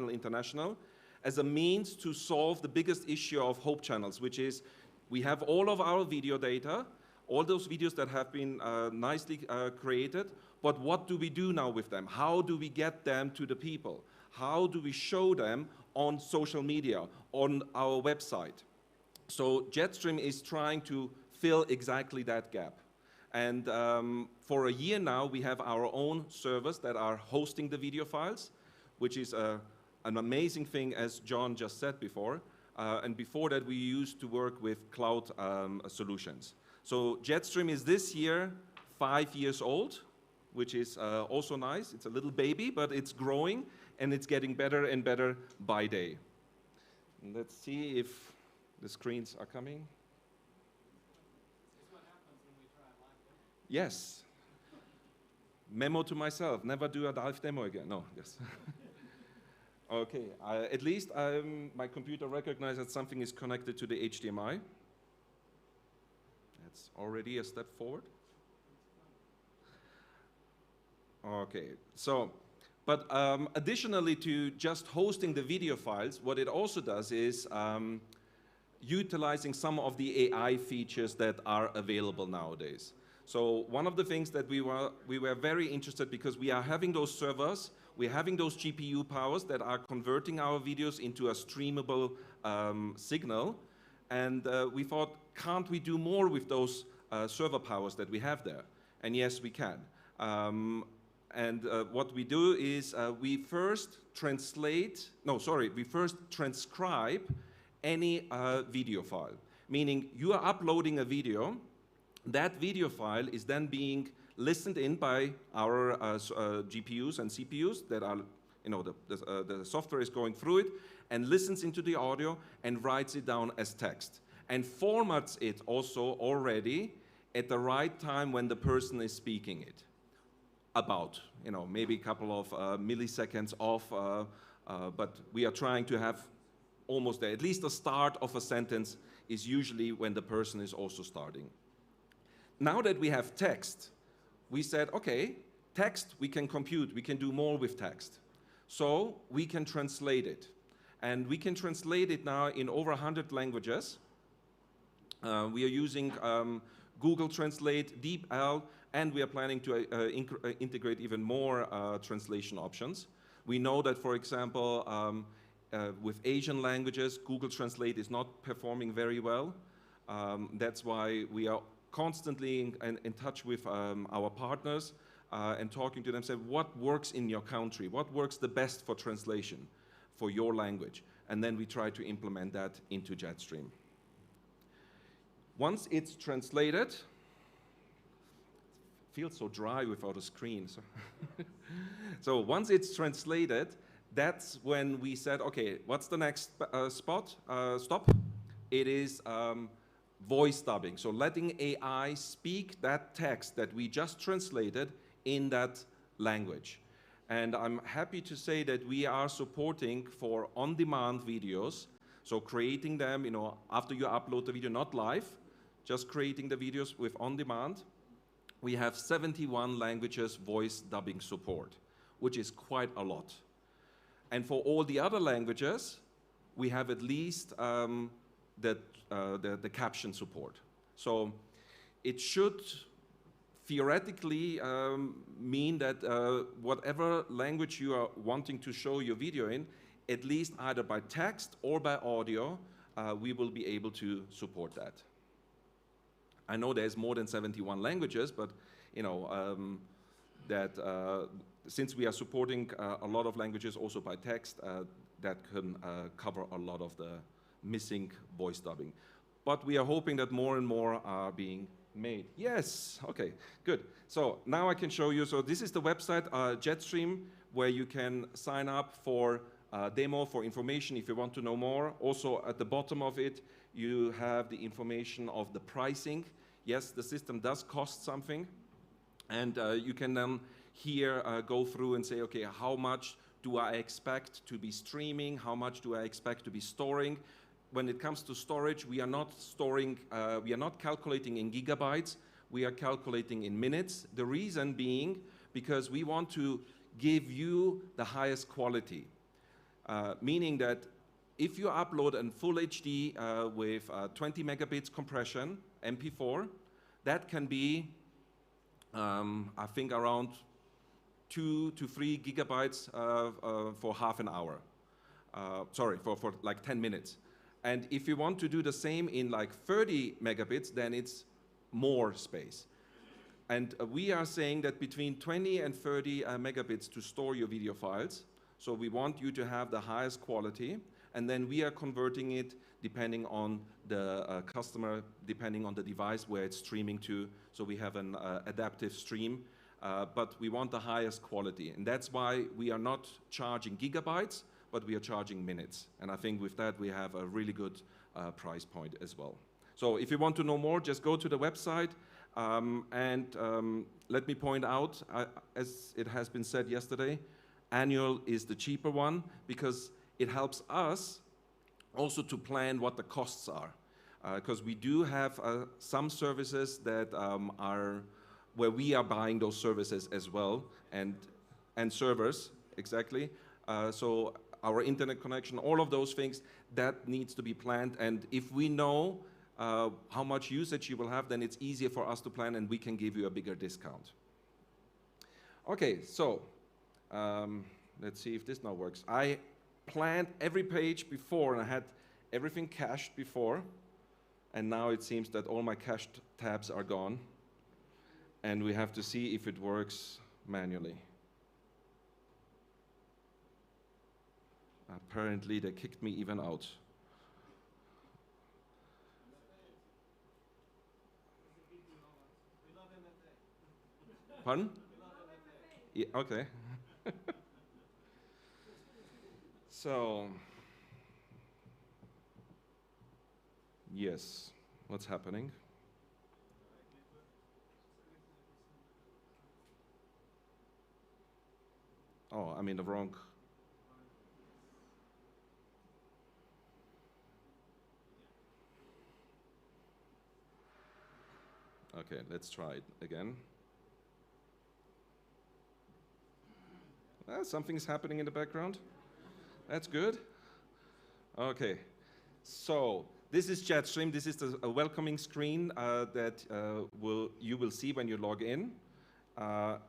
International, as a means to solve the biggest issue of Hope Channels, which is we have all of our video data, all those videos that have been nicely created, but what do we do now with them? How do we get them to the people? How do we show them on social media, on our website? So Jetstream is trying to fill exactly that gap. And for a year now, we have our own servers that are hosting the video files, which is an amazing thing, as John just said before. And before that, we used to work with cloud solutions. So Jetstream is this year 5 years old, which is also nice. It's a little baby, but it's growing, and it's getting better and better by day. And let's see if the screens are coming. Yes. Memo to myself, never do a live demo again. No, yes. Okay, at least my computer recognizes that something is connected to the HDMI. That's already a step forward. Okay, so, but additionally to just hosting the video files, what it also does is utilizing some of the AI features that are available nowadays. So one of the things that we were very interested, because we are having those servers, we're having those GPU powers that are converting our videos into a streamable signal, and we thought, can't we do more with those server powers that we have there. And yes, we can. What we do is we first transcribe any video file. Meaning you are uploading a video, that video file is then being listened in by our GPUs and CPUs that are, the software is going through it and listens into the audio and writes it down as text and formats it also already at the right time when the person is speaking it. About, maybe a couple of milliseconds off, but we are trying to have almost there. At least the start of a sentence is usually when the person is also starting. Now that we have text, we said, okay, text we can compute, we can do more with text. So we can translate it. And we can translate it now in over 100 languages. We are using Google Translate, DeepL, and we are planning to integrate even more translation options. We know that, for example, with Asian languages, Google Translate is not performing very well. That's why we are constantly in touch with our partners and talking to them, say, what works in your country? What works the best for translation for your language? And then we try to implement that into Jetstream. Once it's translated, it feels so dry without a screen. So once it's translated, that's when we said, okay, what's the next stop? It is voice dubbing. So letting AI speak that text that we just translated in that language. And I'm happy to say that we are supporting for on-demand videos. So creating them, after you upload the video, not live, just creating the videos with on-demand. We have 71 languages voice dubbing support, which is quite a lot. And for all the other languages, we have at least the caption support. So it should theoretically mean that whatever language you are wanting to show your video in, at least either by text or by audio, we will be able to support that. I know there's more than 71 languages, but since we are supporting a lot of languages also by text, that can cover a lot of the missing voice dubbing. But we are hoping that more and more are being made. Yes, okay, good. So now I can show you. So this is the website, Jetstream, where you can sign up for demo, for information if you want to know more. Also at the bottom of it, you have the information of the pricing. Yes, the system does cost something. And you can then here go through and say, okay, how much do I expect to be streaming? How much do I expect to be storing? When it comes to storage, we are not calculating in gigabytes, we are calculating in minutes. The reason being because we want to give you the highest quality. Meaning that if you upload in full HD with 20 megabits compression, MP4, that can be, I think, around 2 to 3 gigabytes for half an hour. Sorry, for like 10 minutes. And if you want to do the same in like 30 megabits, then it's more space. And we are saying that between 20 and 30 megabits to store your video files. So we want you to have the highest quality. And then we are converting it depending on the customer, depending on the device where it's streaming to. So we have an adaptive stream. But we want the highest quality. And that's why we are not charging gigabytes, but we are charging minutes. And I think with that, we have a really good price point as well. So if you want to know more, just go to the website. Let me point out, as it has been said yesterday, annual is the cheaper one because it helps us also to plan what the costs are. Because we do have some services that are where we are buying those services as well, and servers, exactly. So our internet connection, all of those things, that needs to be planned. And if we know how much usage you will have, then it's easier for us to plan and we can give you a bigger discount. Okay, so let's see if this now works. I planned every page before and I had everything cached before. And now it seems that all my cached tabs are gone. And we have to see if it works manually. Apparently, they kicked me even out. Pardon? Yeah, okay. So, yes, what's happening? Oh, I'm in the wrong. Okay, let's try it again. Something's happening in the background. That's good. Okay, so this is Jetstream. This is a welcoming screen that you will see when you log in.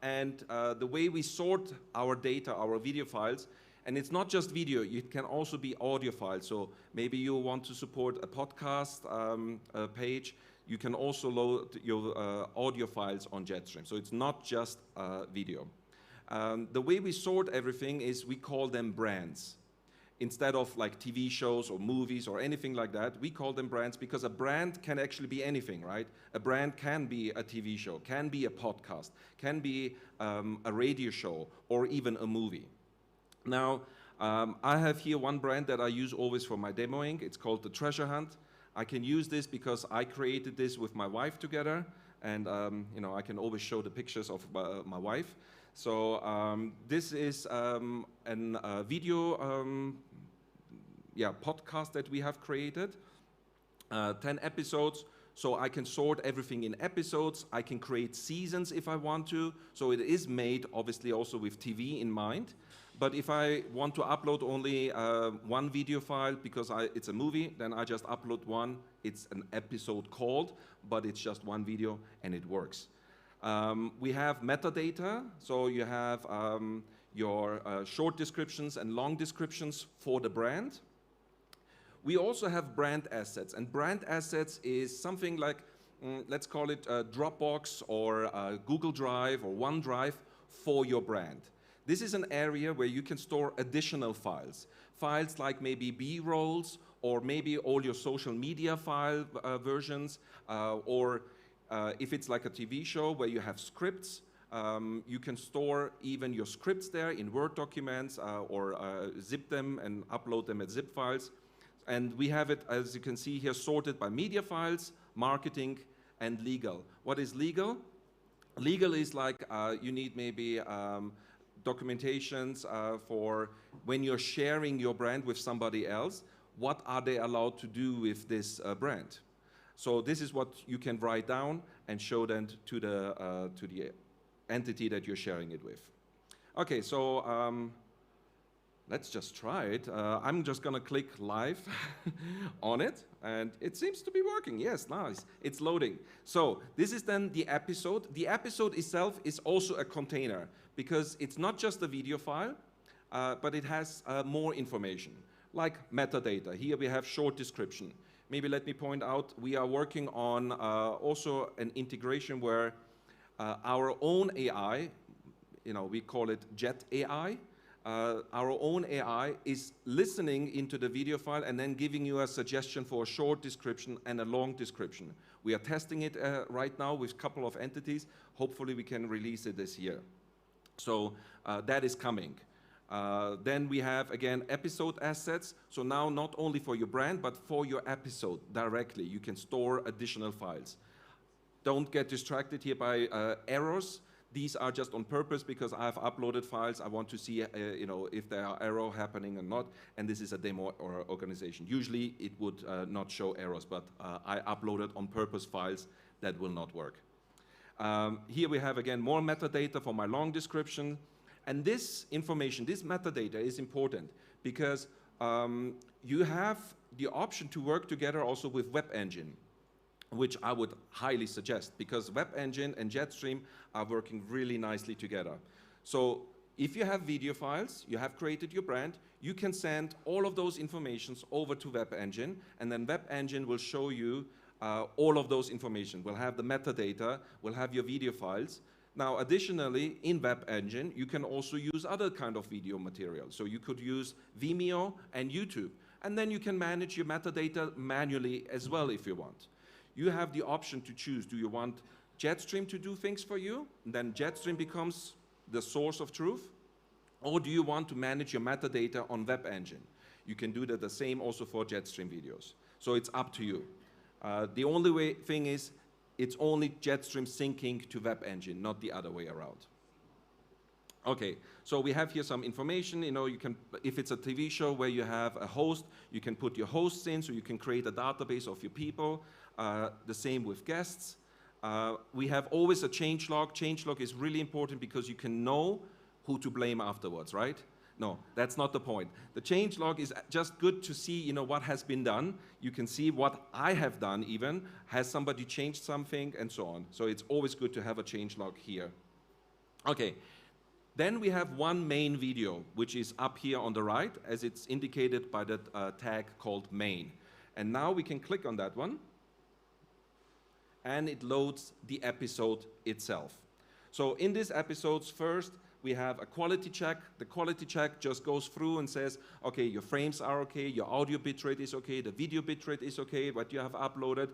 And the way we sort our data, our video files, and it's not just video, it can also be audio files. So maybe you want to support a podcast page, you can also load your audio files on Jetstream. So it's not just video. The way we sort everything is we call them brands. Instead of like TV shows or movies or anything like that, we call them brands because a brand can actually be anything, right? A brand can be a TV show, can be a podcast, can be a radio show, or even a movie. Now, I have here one brand that I use always for my demoing. It's called the Treasure Hunt. I can use this because I created this with my wife together, and I can always show the pictures of my wife. So this is a video podcast that we have created, 10 episodes. So I can sort everything in episodes. I can create seasons if I want to. So it is made, obviously, also with TV in mind. But if I want to upload only one video file because it's a movie, then I just upload one. It's an episode called, but it's just one video, and it works. We have metadata, so you have your short descriptions and long descriptions for the brand. We also have brand assets, and brand assets is something like, let's call it Dropbox or Google Drive or OneDrive for your brand. This is an area where you can store additional files. Files like maybe B-rolls, or maybe all your social media file versions, or if it's like a TV show where you have scripts, you can store even your scripts there in Word documents or zip them and upload them as zip files. And we have it, as you can see here, sorted by media files, marketing, and legal. What is legal? Legal is like you need maybe documentations for when you're sharing your brand with somebody else. What are they allowed to do with this brand? So this is what you can write down and show then to the entity that you're sharing it with. Okay, so let's just try it. I'm just gonna click live on it, and it seems to be working. Yes, nice. It's loading. So this is then the episode. The episode itself is also a container because it's not just a video file, but it has more information, like metadata. Here we have short description. Maybe let me point out, we are working on also an integration where our own AI, we call it Jet AI, our own AI is listening into the video file and then giving you a suggestion for a short description and a long description. We are testing it right now with a couple of entities. Hopefully we can release it this year. So that is coming. Then we have, again, episode assets. So now not only for your brand, but for your episode directly. You can store additional files. Don't get distracted here by errors. These are just on purpose because I've uploaded files. I want to see if there are errors happening or not. And this is a demo or organization. Usually it would not show errors, but I uploaded on purpose files that will not work. Here we have, again, more metadata for my long description. And this information, this metadata is important because you have the option to work together also with Web Engine, which I would highly suggest because Web Engine and Jetstream are working really nicely together. So if you have video files, you have created your brand, you can send all of those informations over to Web Engine, and then Web Engine will show you all of those information. We'll have the metadata, we'll have your video files. Now, additionally, in Web Engine, you can also use other kind of video material. So you could use Vimeo and YouTube. And then you can manage your metadata manually as well if you want. You have the option to choose. Do you want Jetstream to do things for you? And then Jetstream becomes the source of truth. Or do you want to manage your metadata on Web Engine? You can do that the same also for Jetstream videos. So it's up to you. The only thing is, it's only Jetstream syncing to Web Engine, not the other way around. Okay, so we have here some information. You know, you can, if it's a TV show where you have a host, you can put your hosts in, so you can create a database of your people. The same with guests. We have always a changelog. Changelog is really important because you can know who to blame afterwards, right? No, that's not the point. The changelog is just good to see, you know, what has been done. You can see what I have done even. Has somebody changed something, and so on. So it's always good to have a changelog here. Okay, then we have one main video, which is up here on the right, as it's indicated by that tag called main. And now we can click on that one, and it loads the episode itself. So in these episodes, first, we have a quality check. The quality check just goes through and says, okay, your frames are okay, your audio bitrate is okay, the video bitrate is okay, what you have uploaded,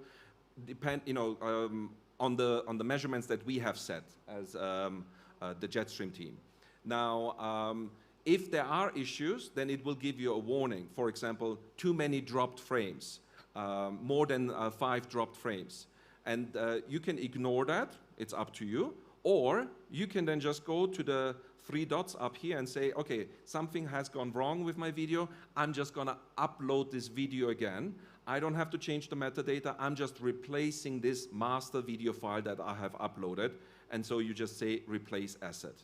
on the measurements that we have set as the Jetstream team. Now, if there are issues, then it will give you a warning. For example, too many dropped frames, more than 5 dropped frames. And you can ignore that, it's up to you. Or you can then just go to the 3 dots up here and say, okay, something has gone wrong with my video. I'm just going to upload this video again. I don't have to change the metadata. I'm just replacing this master video file that I have uploaded. And so you just say replace asset.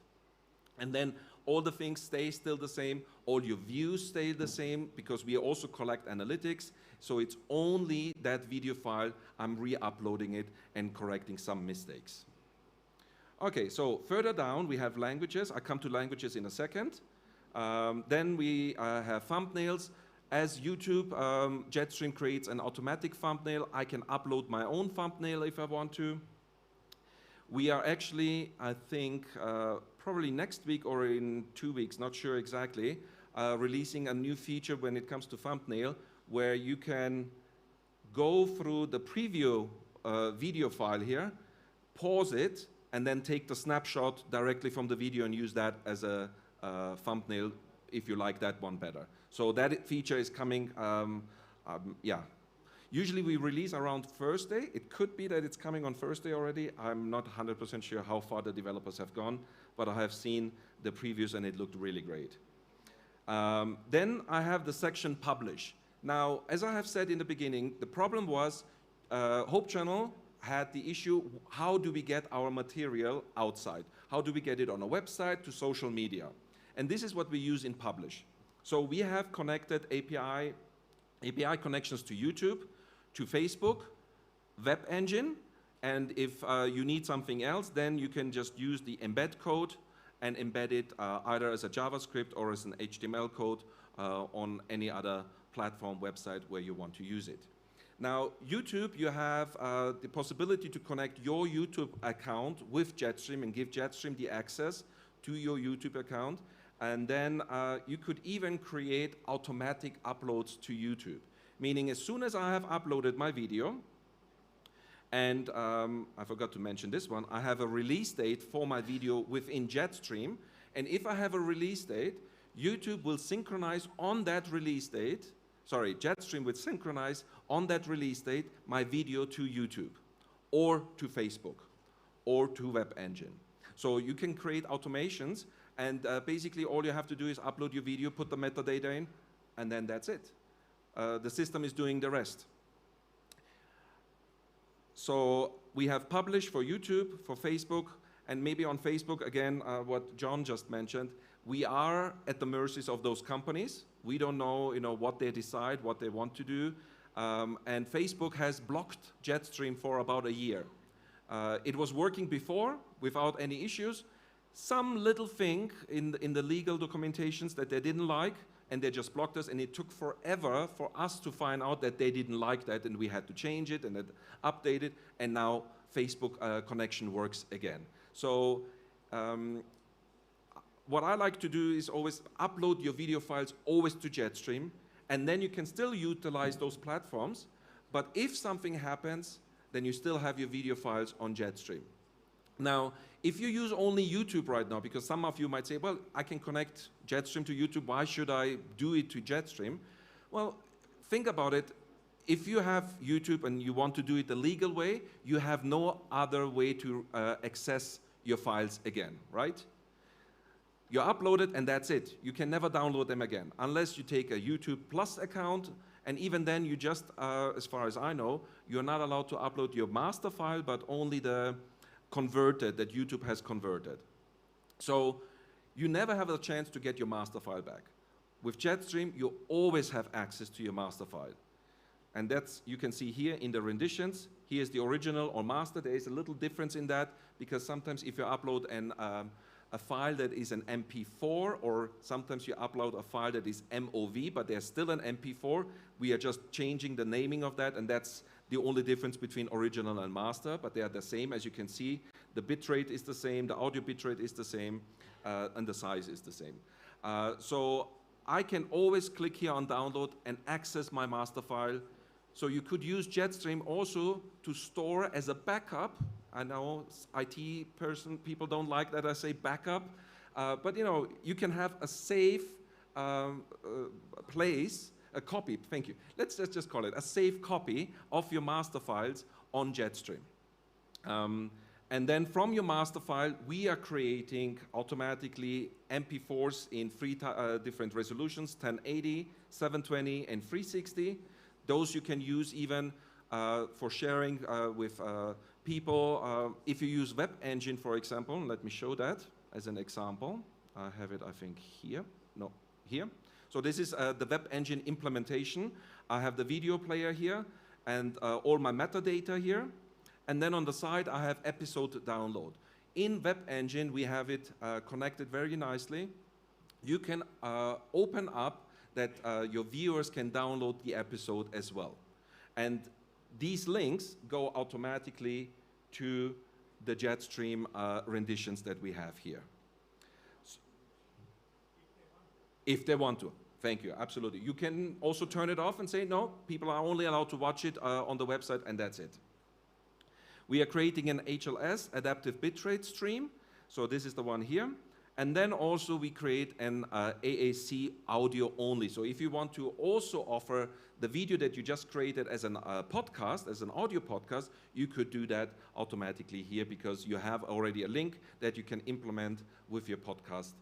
And then all the things stay still the same. All your views stay the same because we also collect analytics. So it's only that video file. I'm re-uploading it and correcting some mistakes. Okay, so further down we have languages. I come to languages in a second. Then we have thumbnails. As YouTube, Jetstream creates an automatic thumbnail. I can upload my own thumbnail if I want to. We are actually, I think, probably next week or in 2 weeks, not sure exactly, releasing a new feature when it comes to thumbnail, where you can go through the preview video file here, pause it, and then take the snapshot directly from the video and use that as a thumbnail if you like that one better. So that feature is coming, yeah. Usually we release around Thursday. It could be that it's coming on Thursday already. I'm not 100% sure how far the developers have gone, but I have seen the previews and it looked really great. Then I have the section publish. Now, as I have said in the beginning, the problem was Hope Channel had the issue, how do we get our material outside? How do we get it on a website to social media? And this is what we use in Publish. So we have connected API connections to YouTube, to Facebook, Web Engine, and if you need something else, then you can just use the embed code and embed it either as a JavaScript or as an HTML code on any other platform website where you want to use it. Now, YouTube, you have the possibility to connect your YouTube account with Jetstream and give Jetstream the access to your YouTube account. And then you could even create automatic uploads to YouTube. Meaning, as soon as I have uploaded my video, and I forgot to mention this one, I have a release date for my video within Jetstream. And if I have a release date, YouTube will synchronize on that release date. Sorry, Jetstream will synchronize on that release date my video to YouTube or to Facebook or to Web Engine. So you can create automations, and basically all you have to do is upload your video, put the metadata in, and then that's it. The system is doing the rest. So we have publish for YouTube, for Facebook, and maybe on Facebook, again, what John just mentioned, we are at the mercies of those companies. We don't know, what they decide, what they want to do. And Facebook has blocked Jetstream for about a year. It was working before without any issues. Some little thing in the legal documentations that they didn't like, and they just blocked us, and it took forever for us to find out that they didn't like that, and we had to change it and then update it, and now Facebook connection works again. So what I like to do is always upload your video files always to Jetstream, and then you can still utilize those platforms, but if something happens, then you still have your video files on Jetstream. Now, if you use only YouTube right now, because some of you might say, well, I can connect Jetstream to YouTube, why should I do it to Jetstream? Well, think about it. If you have YouTube and you want to do it the legal way, you have no other way to access your files again, right? You upload it and that's it. You can never download them again, unless you take a YouTube Plus account, and even then you just, as far as I know, you're not allowed to upload your master file, but only the converted that YouTube has converted. So you never have a chance to get your master file back. With Jetstream, you always have access to your master file. And that's, you can see here in the renditions, here's the original or master. There is a little difference in that, because sometimes if you upload a file that is an MP4, or sometimes you upload a file that is MOV, but there's still an MP4, we are just changing the naming of that, and that's the only difference between original and master, but they are the same. As you can see, the bitrate is the same, the audio bitrate is the same, and the size is the same. So I can always click here on download and access my master file. So you could use Jetstream also to store as a backup. I know IT people don't like that I say backup, but you know, you can have a safe place, a copy, thank you. Let's just call it a safe copy of your master files on Jetstream. And then from your master file, we are creating automatically MP4s in three different resolutions, 1080, 720, and 360. Those you can use even for sharing with people. If you use Web Engine, for example, let me show that as an example. I have it, I think, here. No, here. So this is the Web Engine implementation. I have the video player here and all my metadata here. And then on the side, I have episode download. In Web Engine, we have it connected very nicely. You can open up that your viewers can download the episode as well. And these links go automatically to the Jetstream renditions that we have here. If they want to. Thank you, absolutely. You can also turn it off and say, no, people are only allowed to watch it on the website, and that's it. We are creating an HLS, adaptive bitrate stream. So this is the one here. And then also we create an AAC audio only. So if you want to also offer the video that you just created as an podcast, as an audio podcast, you could do that automatically here, because you have already a link that you can implement with your podcast,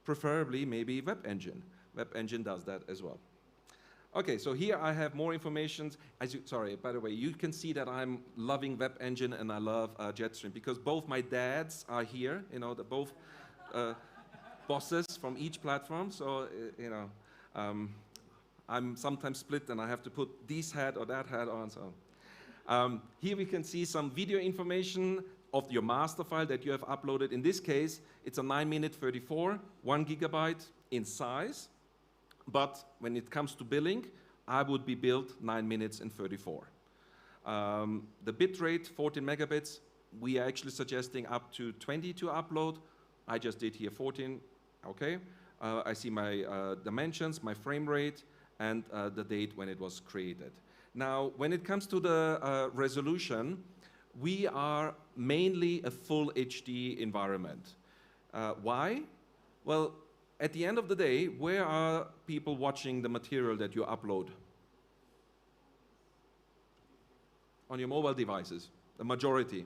preferably maybe Web Engine. Web Engine does that as well. Okay, so here I have more information. Sorry, by the way, you can see that I'm loving Web Engine and I love Jetstream, because both my dads are here, you know, both bosses from each platform. So, you know, I'm sometimes split and I have to put this hat or that hat on. So here we can see some video information of your master file that you have uploaded. In this case, it's a 9-minute 34, 1 gigabyte in size. But when it comes to billing, I would be billed 9 minutes and 34. The bit rate, 14 megabits, we are actually suggesting up to 20 to upload. I just did here 14, okay. I see my dimensions, my frame rate, and the date when it was created. Now, when it comes to the resolution, we are mainly a full HD environment. Why? Well, at the end of the day, where are people watching the material that you upload? On your mobile devices, the majority.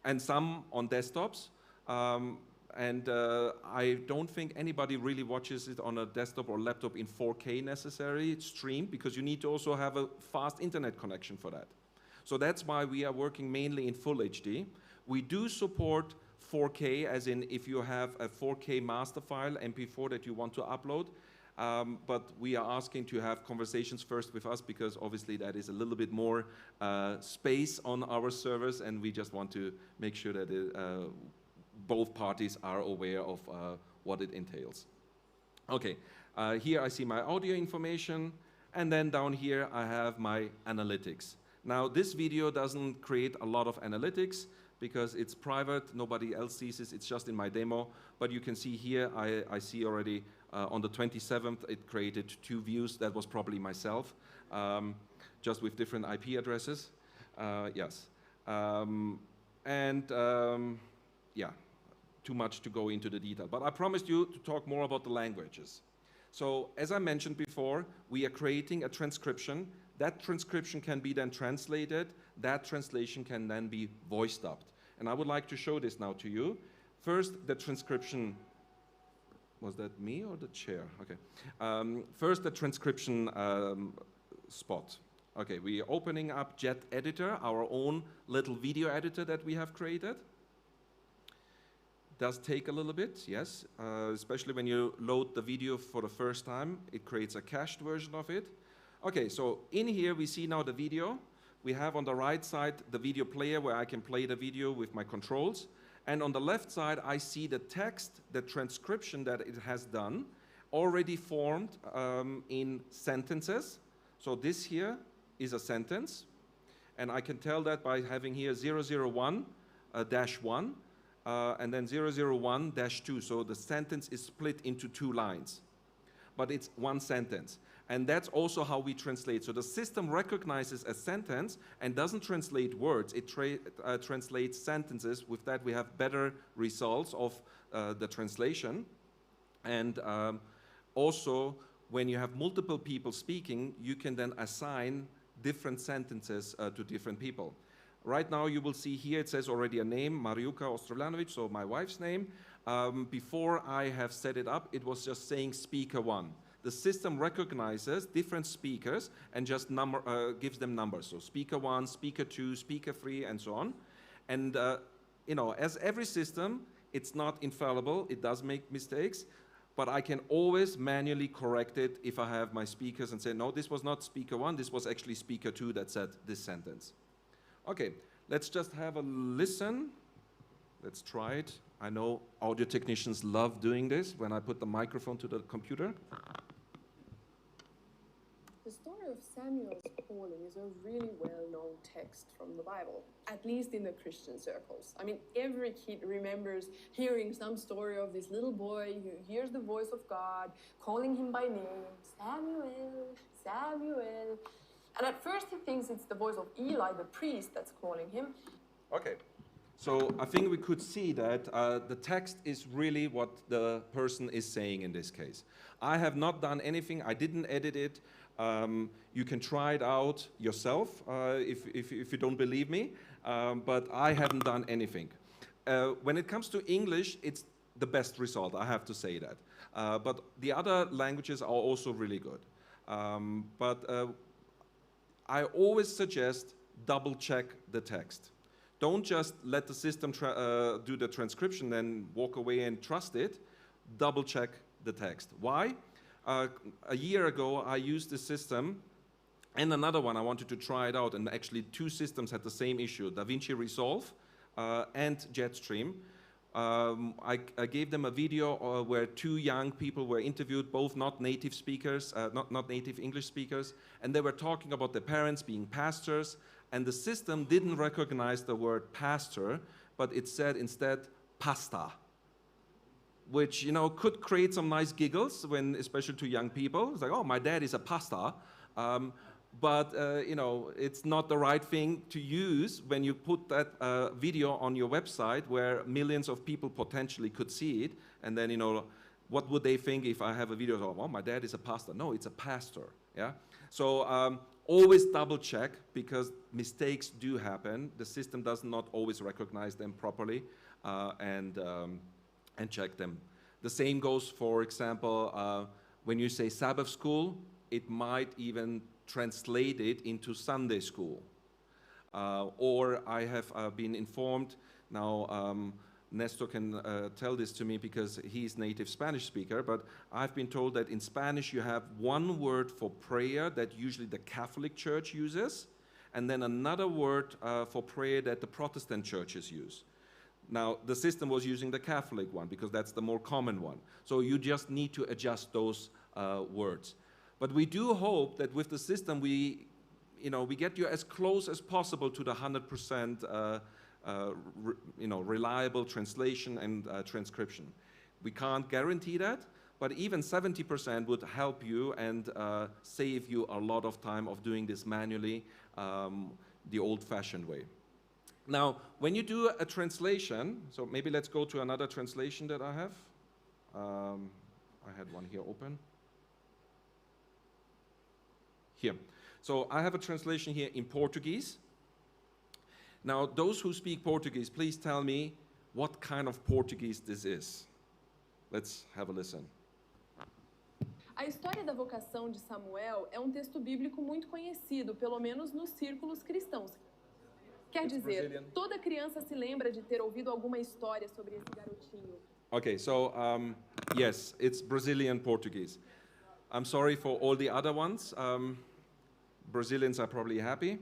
And some on desktops. I don't think anybody really watches it on a desktop or laptop in 4K necessarily, streamed, because you need to also have a fast internet connection for that. So that's why we are working mainly in full HD. We do support 4K, as in if you have a 4K master file, MP4 that you want to upload, but we are asking to have conversations first with us, because obviously that is a little bit more space on our servers, and we just want to make sure that both parties are aware of what it entails. Okay, Here I see my audio information, and then down here I have my analytics. Now this video doesn't create a lot of analytics because it's private, nobody else sees it, it's just in my demo. But you can see here, I see already on the 27th it created 2 views. That was probably myself, just with different IP addresses. Yes. Yeah, too much to go into the detail. But I promised you to talk more about the languages. So as I mentioned before, we are creating a transcription. That transcription can be then translated. That translation can then be voice dubbed. And I would like to show this now to you. First, the transcription. Was that me or the chair? Okay. First, the transcription spot. Okay, we are opening up Jet Editor, our own little video editor that we have created. Does take a little bit, yes, especially when you load the video for the first time. It creates a cached version of it. Okay, so in here we see now the video. We have on the right side the video player where I can play the video with my controls. And on the left side I see the text, the transcription that it has done, already formed in sentences. So this here is a sentence. And I can tell that by having here 001-1. And then 001-2, so the sentence is split into 2 lines. But it's one sentence. And that's also how we translate. So the system recognizes a sentence and doesn't translate words, it translates sentences. With that we have better results of the translation. And also, when you have multiple people speaking, you can then assign different sentences to different people. Right now you will see here it says already a name, Mariuka Ostrolanovic, so my wife's name. Before I have set it up, it was just saying speaker 1. The system recognizes different speakers and just gives them numbers. So speaker 1, speaker 2, speaker 3, and so on. And you know, as every system, it's not infallible, it does make mistakes, but I can always manually correct it if I have my speakers and say, no, this was not speaker 1, this was actually speaker 2 that said this sentence. Okay, let's just have a listen. Let's try it. I know audio technicians love doing this when I put the microphone to the computer. The story of Samuel's calling is a really well-known text from the Bible, at least in the Christian circles. I mean, every kid remembers hearing some story of this little boy who hears the voice of God, calling him by name, Samuel, Samuel. And at first he thinks it's the voice of Eli, the priest, that's calling him. Okay, so I think we could see that the text is really what the person is saying in this case. I have not done anything, I didn't edit it. You can try it out yourself if you don't believe me, but I haven't done anything. When it comes to English, it's the best result, I have to say that. But the other languages are also really good. I always suggest double check the text. Don't just let the system do the transcription and walk away and trust it. Double check the text. Why? A year ago I used this system and another one. I wanted to try it out, and actually 2 systems had the same issue, DaVinci Resolve and Jetstream. I gave them a video where 2 young people were interviewed, both not native speakers, not native English speakers, and they were talking about their parents being pastors, and the system didn't recognize the word pastor, but it said instead pasta, which, you know, could create some nice giggles when, especially to young people. It's like, oh, my dad is a pastor. But you know, it's not the right thing to use when you put that video on your website where millions of people potentially could see it. And then, you know, what would they think if I have a video of, oh, my dad is a pastor? No, it's a pastor. Yeah. So always double check, because mistakes do happen. The system does not always recognize them properly, and check them. The same goes, for example, when you say Sabbath school, it might even translate it into Sunday school. Or I have been informed, now Nestor can tell this to me because he's native Spanish speaker, but I've been told that in Spanish you have one word for prayer that usually the Catholic Church uses, and then another word for prayer that the Protestant churches use. Now, the system was using the Catholic one because that's the more common one. So you just need to adjust those words. But we do hope that with the system we get you as close as possible to the 100% reliable translation and transcription. We can't guarantee that, but even 70% would help you and save you a lot of time of doing this manually, the old-fashioned way. Now, when you do a translation, so maybe let's go to another translation that I have. I had one here open. Here. So I have a translation here in Portuguese. Now, those who speak Portuguese, please tell me what kind of Portuguese this is. Let's have a listen. A história da vocação de Samuel é texto bíblico muito conhecido, pelo menos nos círculos cristãos. Quer dizer, toda criança se lembra de ter ouvido alguma história sobre esse garotinho. Okay, so yes, it's Brazilian Portuguese. I'm sorry for all the other ones. Brazilians are probably happy.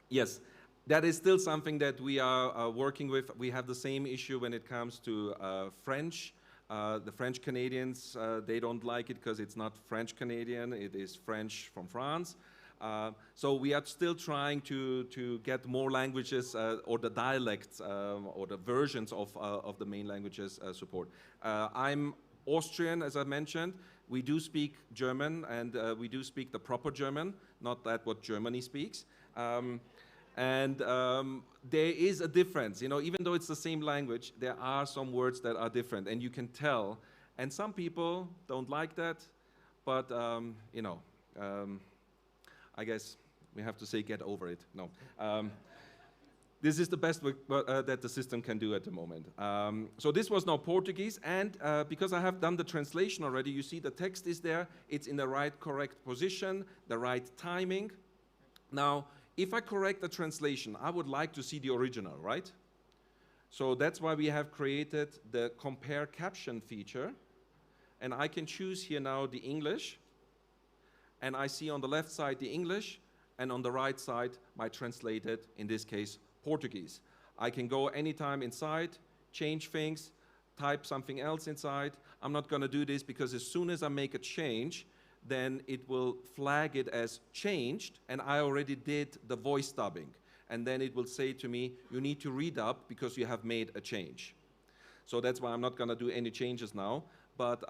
Yes, that is still something that we are working with. We have the same issue when it comes to French. The French Canadians, they don't like it because it's not French Canadian, it is French from France. So we are still trying to get more languages or the dialects or the versions of the main languages support. I'm Austrian, as I mentioned. We do speak German, and we do speak the proper German, not that what Germany speaks. And there is a difference, even though it's the same language, there are some words that are different, and you can tell. And some people don't like that, but I guess we have to say get over it. No. This is the best that the system can do at the moment. So this was now Portuguese, and because I have done the translation already, you see the text is there, it's in the right correct position, the right timing. Now, if I correct the translation, I would like to see the original, right? So that's why we have created the compare caption feature, and I can choose here now the English, and I see on the left side the English, and on the right side my translated, in this case, Portuguese. I can go anytime inside, change things, type something else inside. I'm not going to do this because as soon as I make a change, then it will flag it as changed, and I already did the voice dubbing. And then it will say to me, you need to redub because you have made a change. So that's why I'm not going to do any changes now. But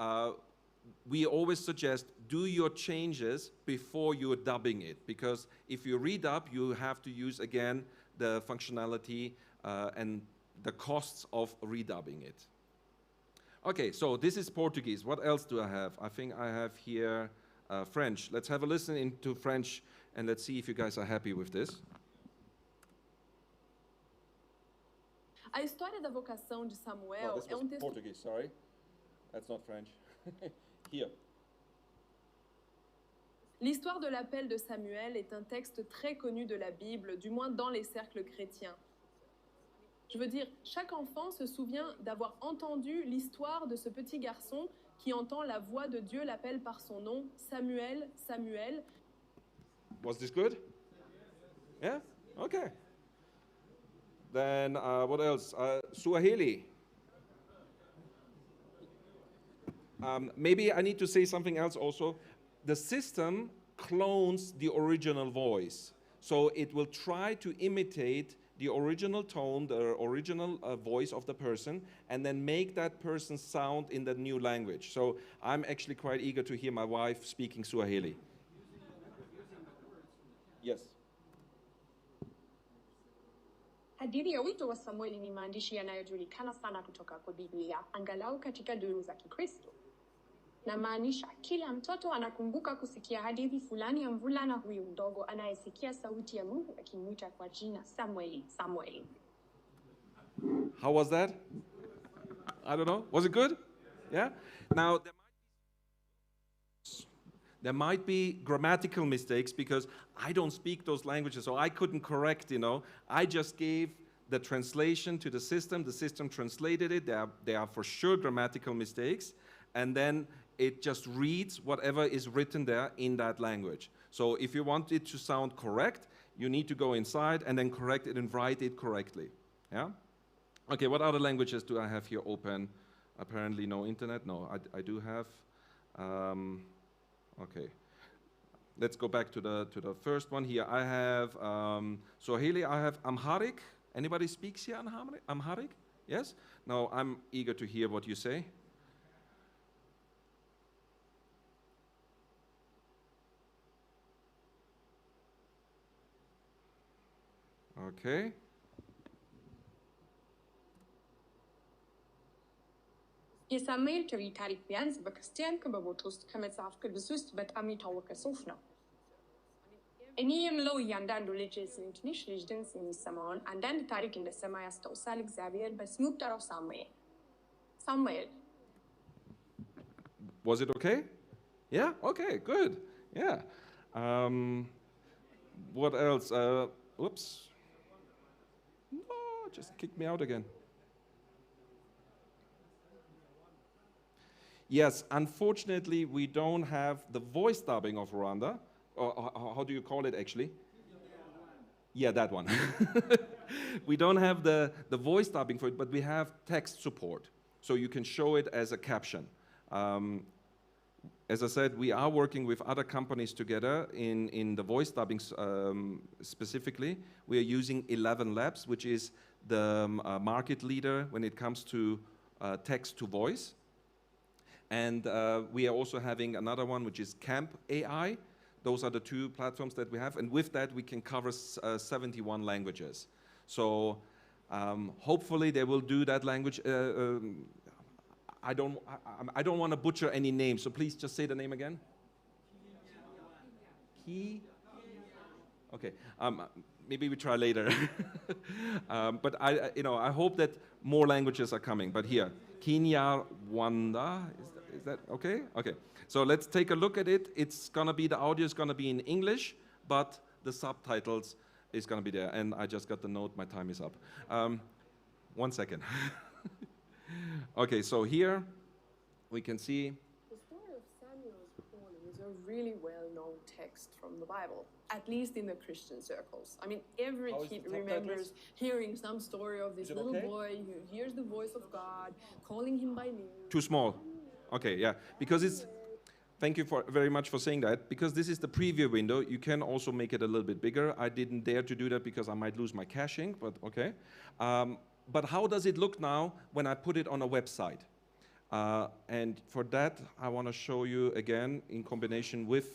we always suggest do your changes before you're dubbing it, because if you redub, you have to use again the functionality and the costs of redubbing it. Okay, so this is Portuguese. What else do I have? I think I have here French. Let's have a listen into French and let's see if you guys are happy with this. A história da vocação de Samuel this was Portuguese, sorry. That's not French. Here. L'histoire de l'appel de Samuel est un texte très connu de la Bible, du moins dans les cercles chrétiens. Je veux dire, chaque enfant se souvient d'avoir entendu l'histoire de ce petit garçon qui entend la voix de Dieu l'appelle par son nom, Samuel, Samuel. Was this good? Yeah? Okay. Then what else? Swahili. Maybe I need to say something else also. The system clones the original voice. So it will try to imitate the original tone, the original voice of the person, and then make that person sound in the new language. So I'm actually quite eager to hear my wife speaking Swahili. Yes. Hadithi ya wito wa Samueli ni maandishi yanayojulikana sana kutoka kwa Biblia, angalau katika duru za Kikristo. Na maanisha kila mtoto anakumbuka kusikia hadithi fulani ya mvulana huyu mdogo anayesikia sauti ya Mungu akimwita kwa jina Samueli, Samueli. How was that? I don't know. Was it good? Yeah? Now, there might be grammatical mistakes because I don't speak those languages, so I couldn't correct, I just gave the translation to the system translated it. There are for sure grammatical mistakes, and then it just reads whatever is written there in that language. So if you want it to sound correct, you need to go inside and then correct it and write it correctly. Yeah? Okay, what other languages do I have here open? Apparently no internet. No, I do have. Okay. Let's go back to the first one here. I have Swahili. I have Amharic. Anybody speaks here Amharic? Yes? Now I'm eager to hear what you say. Okay. የሳሙኤል ትሪ ታሪክ ቢያንስ በክርስቲያን ክበቦች ውስጥ ከመጽሐፍ ቅዱስ ውስጥ በጣም የታወቀ ጽሑፍ ነው። እኔ የምለው እያንዳንዱ ልጅ የዚህን ትንሽ ልጅ ድምፅ የሚሰማውን አንዳንድ ታሪክ እንደሰማ ያስታውሳል። እግዚአብሔር በስሙ ጠራው ሳሙኤል። ሳሙኤል Was it okay? Yeah? Okay, good. Yeah. What else? Whoops. No, just kicked me out again. Yes, unfortunately, we don't have the voice dubbing of Rwanda. Or how do you call it actually? Yeah, that one. We don't have the voice dubbing for it, but we have text support. So you can show it as a caption. As I said, we are working with other companies together in the voice dubbing specifically. We are using 11 Labs, which is the market leader when it comes to text to voice. And we are also having another one, which is Camp AI. Those are the two platforms that we have. And with that, we can cover 71 languages. So hopefully they will do that language. I don't want to butcher any names, so please just say the name again. Okay. Maybe we try later. But I hope that more languages are coming. But here, Kinyarwanda, is that okay? Okay. So let's take a look at it. The audio is gonna be in English, but the subtitles is gonna be there. And I just got the note, my time is up. 1 second. Okay, so here we can see. The story of Samuel's calling is a really well-known text from the Bible, at least in the Christian circles. I mean, every kid remembers hearing some story of this little boy who hears the voice of God, calling him by name. Too small. Okay, yeah, because it's. Thank you very much for saying that. Because this is the preview window, you can also make it a little bit bigger. I didn't dare to do that because I might lose my caching, but okay. But how does it look now when I put it on a website? And for that, I want to show you again in combination with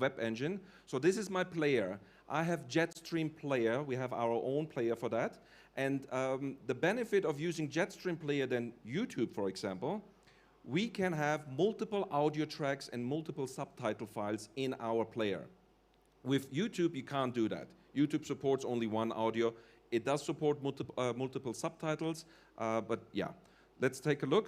Web Engine. So this is my player. I have Jetstream Player. We have our own player for that. And the benefit of using Jetstream Player than YouTube, for example, we can have multiple audio tracks and multiple subtitle files in our player. With YouTube, you can't do that. YouTube supports only one audio. It does support multiple subtitles, but yeah. Let's take a look.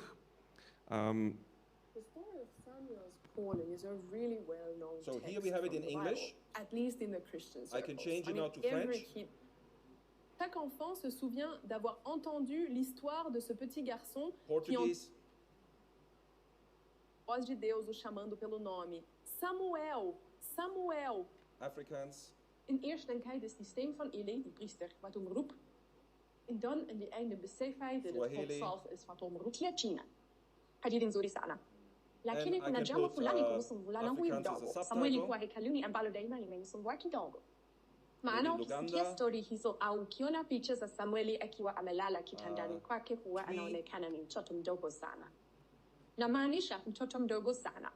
The story of Samuel's calling is a really well-known text. So here we have it in English. Bible, at least in the Christian circles. I can change it now to French. Chaque enfant se souvient d'avoir entendu l'histoire de ce petit garçon Portuguese. voz de Deus o chamando pelo nome. Samuel, Samuel. Afrikaans. In eerst denkt hij het systeem van Eli, die priester, wat omroep. En dan in die einde beseft hij dat het God zelf is wat omroep. Ja, China. Hadi nzuri sana. Lakini kuna jambo fulani kuhusu mvulana huyu mdogo. Samueli kuwa hekaluni ambalo daima limemsumbua kidogo. Maana ukisikia stori hizo au ukiona picha za Samueli akiwa amelala kitandani kwake huwa anaonekana ni mtoto mdogo sana. Namaanisha mtoto mdogo sana.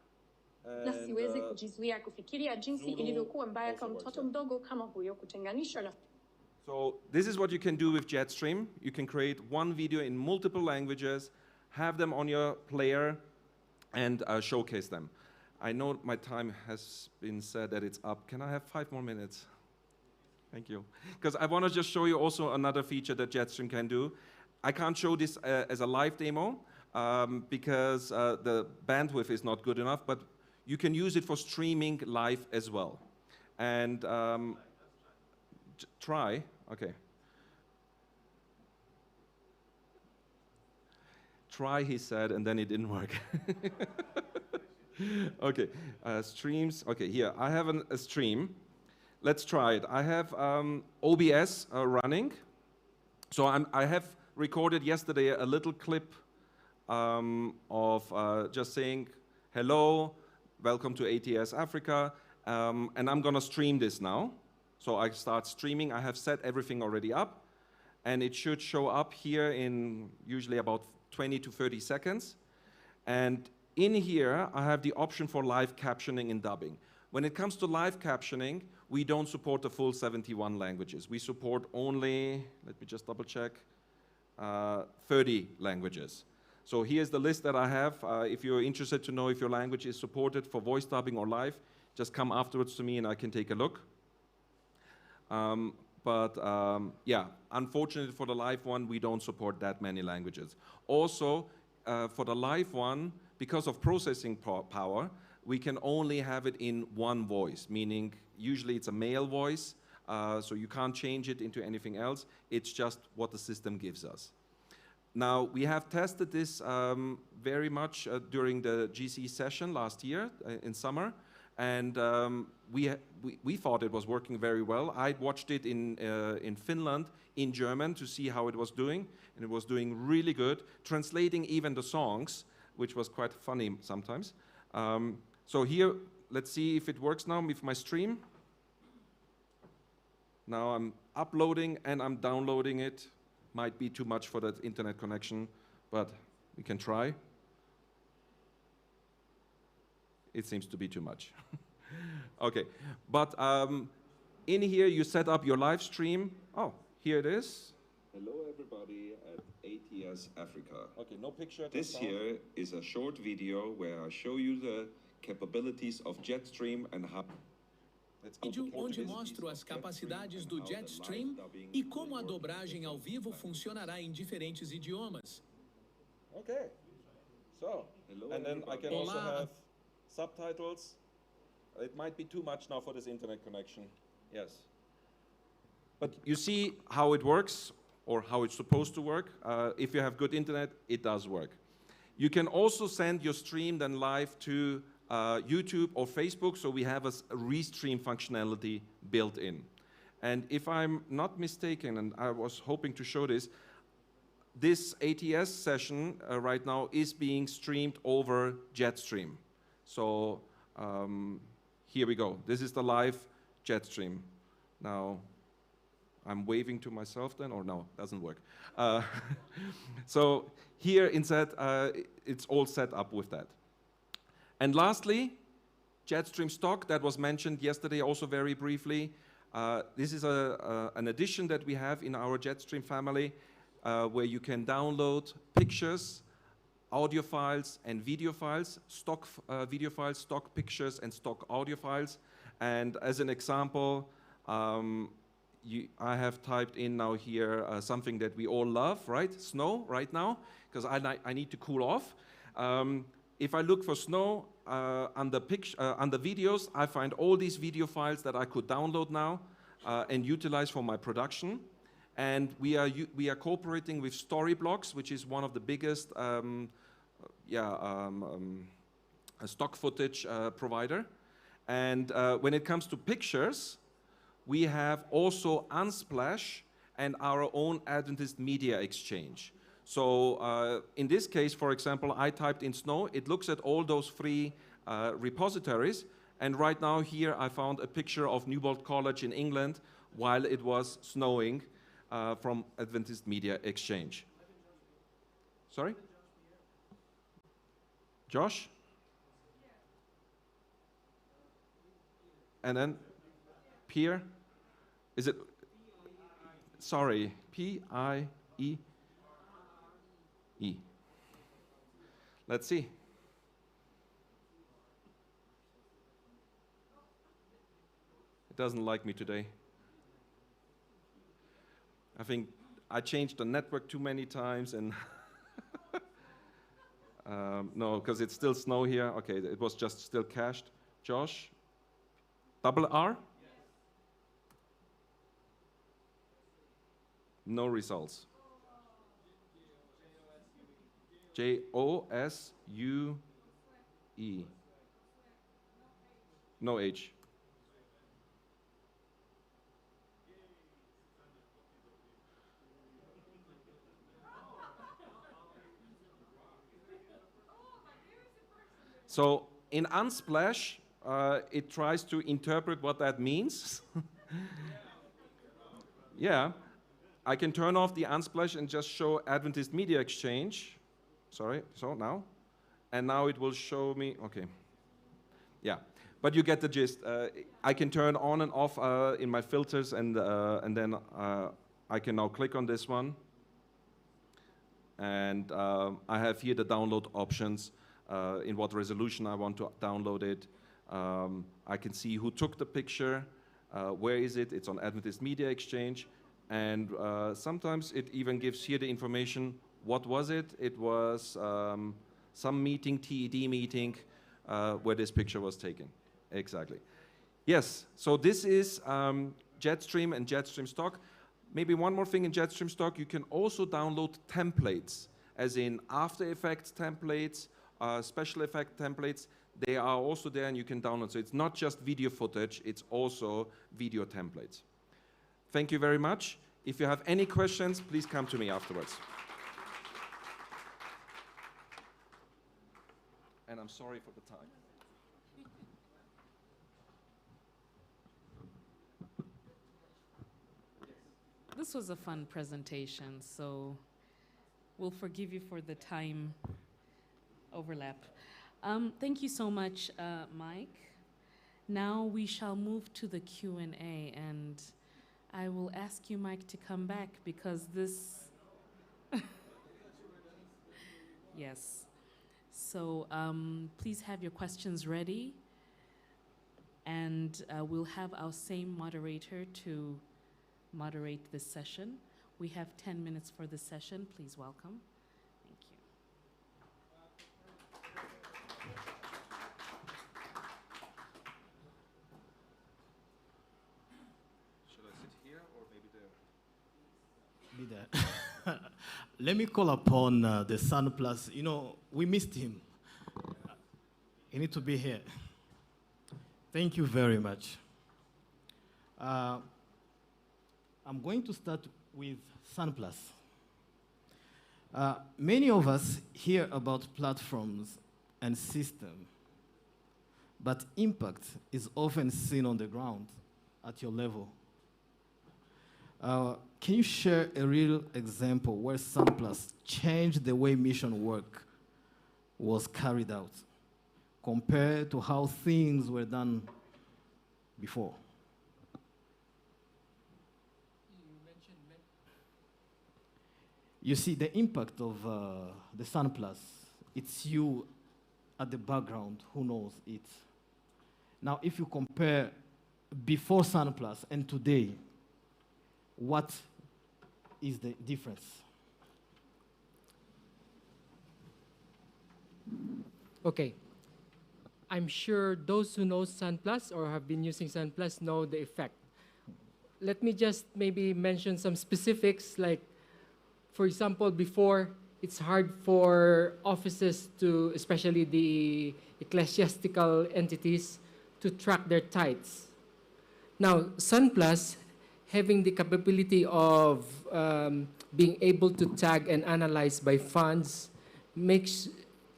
Na siwezi kujizuia kufikiria jinsi ilivyokuwa mbaya kwa mtoto mdogo kama huyo kutenganishwa na. So this is what you can do with Jetstream. You can create one video in multiple languages, have them on your player, and showcase them. I know my time has been said that it's up. Can I have 5 more minutes? Thank you. Because I want to just show you also another feature that Jetstream can do. I can't show this as a live demo because the bandwidth is not good enough, but you can use it for streaming live as well. And try, okay. Try, he said, and then it didn't work. Okay, streams, okay, here, I have a stream. Let's try it. I have OBS running. So I have recorded yesterday a little clip of just saying, hello, welcome to ATS Africa, and I'm going to stream this now. So I start streaming. I have set everything already up, and it should show up here in usually about 20 to 30 seconds. And in here, I have the option for live captioning and dubbing. When it comes to live captioning, we don't support the full 71 languages. We support only, let me just double check, 30 languages. So here's the list that I have. If you're interested to know if your language is supported for voice dubbing or live, just come afterwards to me and I can take a look. Yeah, unfortunately for the live one, we don't support that many languages. Also, for the live one, because of processing power, we can only have it in one voice, meaning usually it's a male voice, so you can't change it into anything else. It's just what the system gives us. Now, we have tested this very much during the GC session last year in summer, and we thought it was working very well. I watched it in Finland, in German, to see how it was doing, and it was doing really good, translating even the songs, which was quite funny sometimes. So here, let's see if it works now with my stream. Now I'm uploading and I'm downloading it. Might be too much for that internet connection, but we can try. It seems to be too much. Okay, but in here you set up your live stream. Oh, here it is. Hello everybody at ATS Africa. Okay, no picture. This here is a short video where I show you the capabilities of Jetstream and how... Vídeo onde mostro as capacidades do Jetstream e como a dobragem ao vivo funcionará em diferentes idiomas. Okay, so, and then I can also have subtitles. It might be too much now for this internet connection. Yes. But you see how it works, or how it's supposed to work. If you have good internet, it does work. You can also send your stream then live to YouTube or Facebook, so we have a restream functionality built in. And if I'm not mistaken, and I was hoping to show this, this ATS session right now is being streamed over Jetstream. So here we go. This is the live Jetstream. Now, I'm waving to myself then, or no, doesn't work. So here inside, it's all set up with that. And lastly, Jetstream stock that was mentioned yesterday also very briefly. This is an addition that we have in our Jetstream family where you can download pictures, audio files, and video files, stock video files, stock pictures, and stock audio files. And as an example, I have typed in now here something that we all love, right? Snow right now, because I need to cool off. If I look for snow on the videos, I find all these video files that I could download now and utilize for my production. And we are cooperating with Storyblocks, which is one of the biggest stock footage provider. And when it comes to pictures, we have also Unsplash and our own Adventist Media Exchange. So in this case, for example, I typed in snow. It looks at all those three repositories. And right now here I found a picture of Newbold College in England while it was snowing from Adventist Media Exchange. Sorry? Josh? And then Pierre? Is it? Sorry, P-I-E? E. Let's see. It doesn't like me today. I think I changed the network too many times and no, because it's still snow here. Okay, it was just still cached. Josh? Double R? No results. J-O-S-U-E. No H. So in Unsplash, it tries to interpret what that means. Yeah, I can turn off the Unsplash and just show Adventist Media Exchange. Sorry, so now? And now it will show me, okay. Yeah, but you get the gist. I can turn on and off in my filters, and then I can now click on this one. And I have here the download options, in what resolution I want to download it. I can see who took the picture, where is it? It's on Adventist Media Exchange. And sometimes it even gives here the information, what was it? It was some meeting, TED meeting, where this picture was taken. Exactly. Yes, so this is Jetstream and Jetstream stock. Maybe one more thing in Jetstream stock, you can also download templates, as in After Effects templates, special effect templates. They are also there and you can download. So it's not just video footage, it's also video templates. Thank you very much. If you have any questions, please come to me afterwards. And I'm sorry for the time. This was a fun presentation, so we'll forgive you for the time overlap. Thank you so much, Mike. Now we shall move to the Q&A, and I will ask you, Mike, to come back because this... Yes. So please have your questions ready, and we'll have our same moderator to moderate this session. We have 10 minutes for this session. Please welcome. Thank you. Should I sit here or maybe there? Be there. Let me call upon the Sun Plus. You know, we missed him. He needs to be here. Thank you very much. I'm going to start with Sun Plus. Many of us hear about platforms and systems, but impact is often seen on the ground at your level. Can you share a real example where Sun Plus changed the way mission work was carried out compared to how things were done before? You see, the impact of the Sun Plus, it's you at the background who knows it. Now, if you compare before Sun Plus and today, what is the difference? Okay. I'm sure those who know Sun Plus or have been using Sun Plus know the effect. Let me just maybe mention some specifics, like, for example, before, it's hard for offices to, especially the ecclesiastical entities, to track their tithes. Now, Sun Plus, having the capability of being able to tag and analyze by funds, makes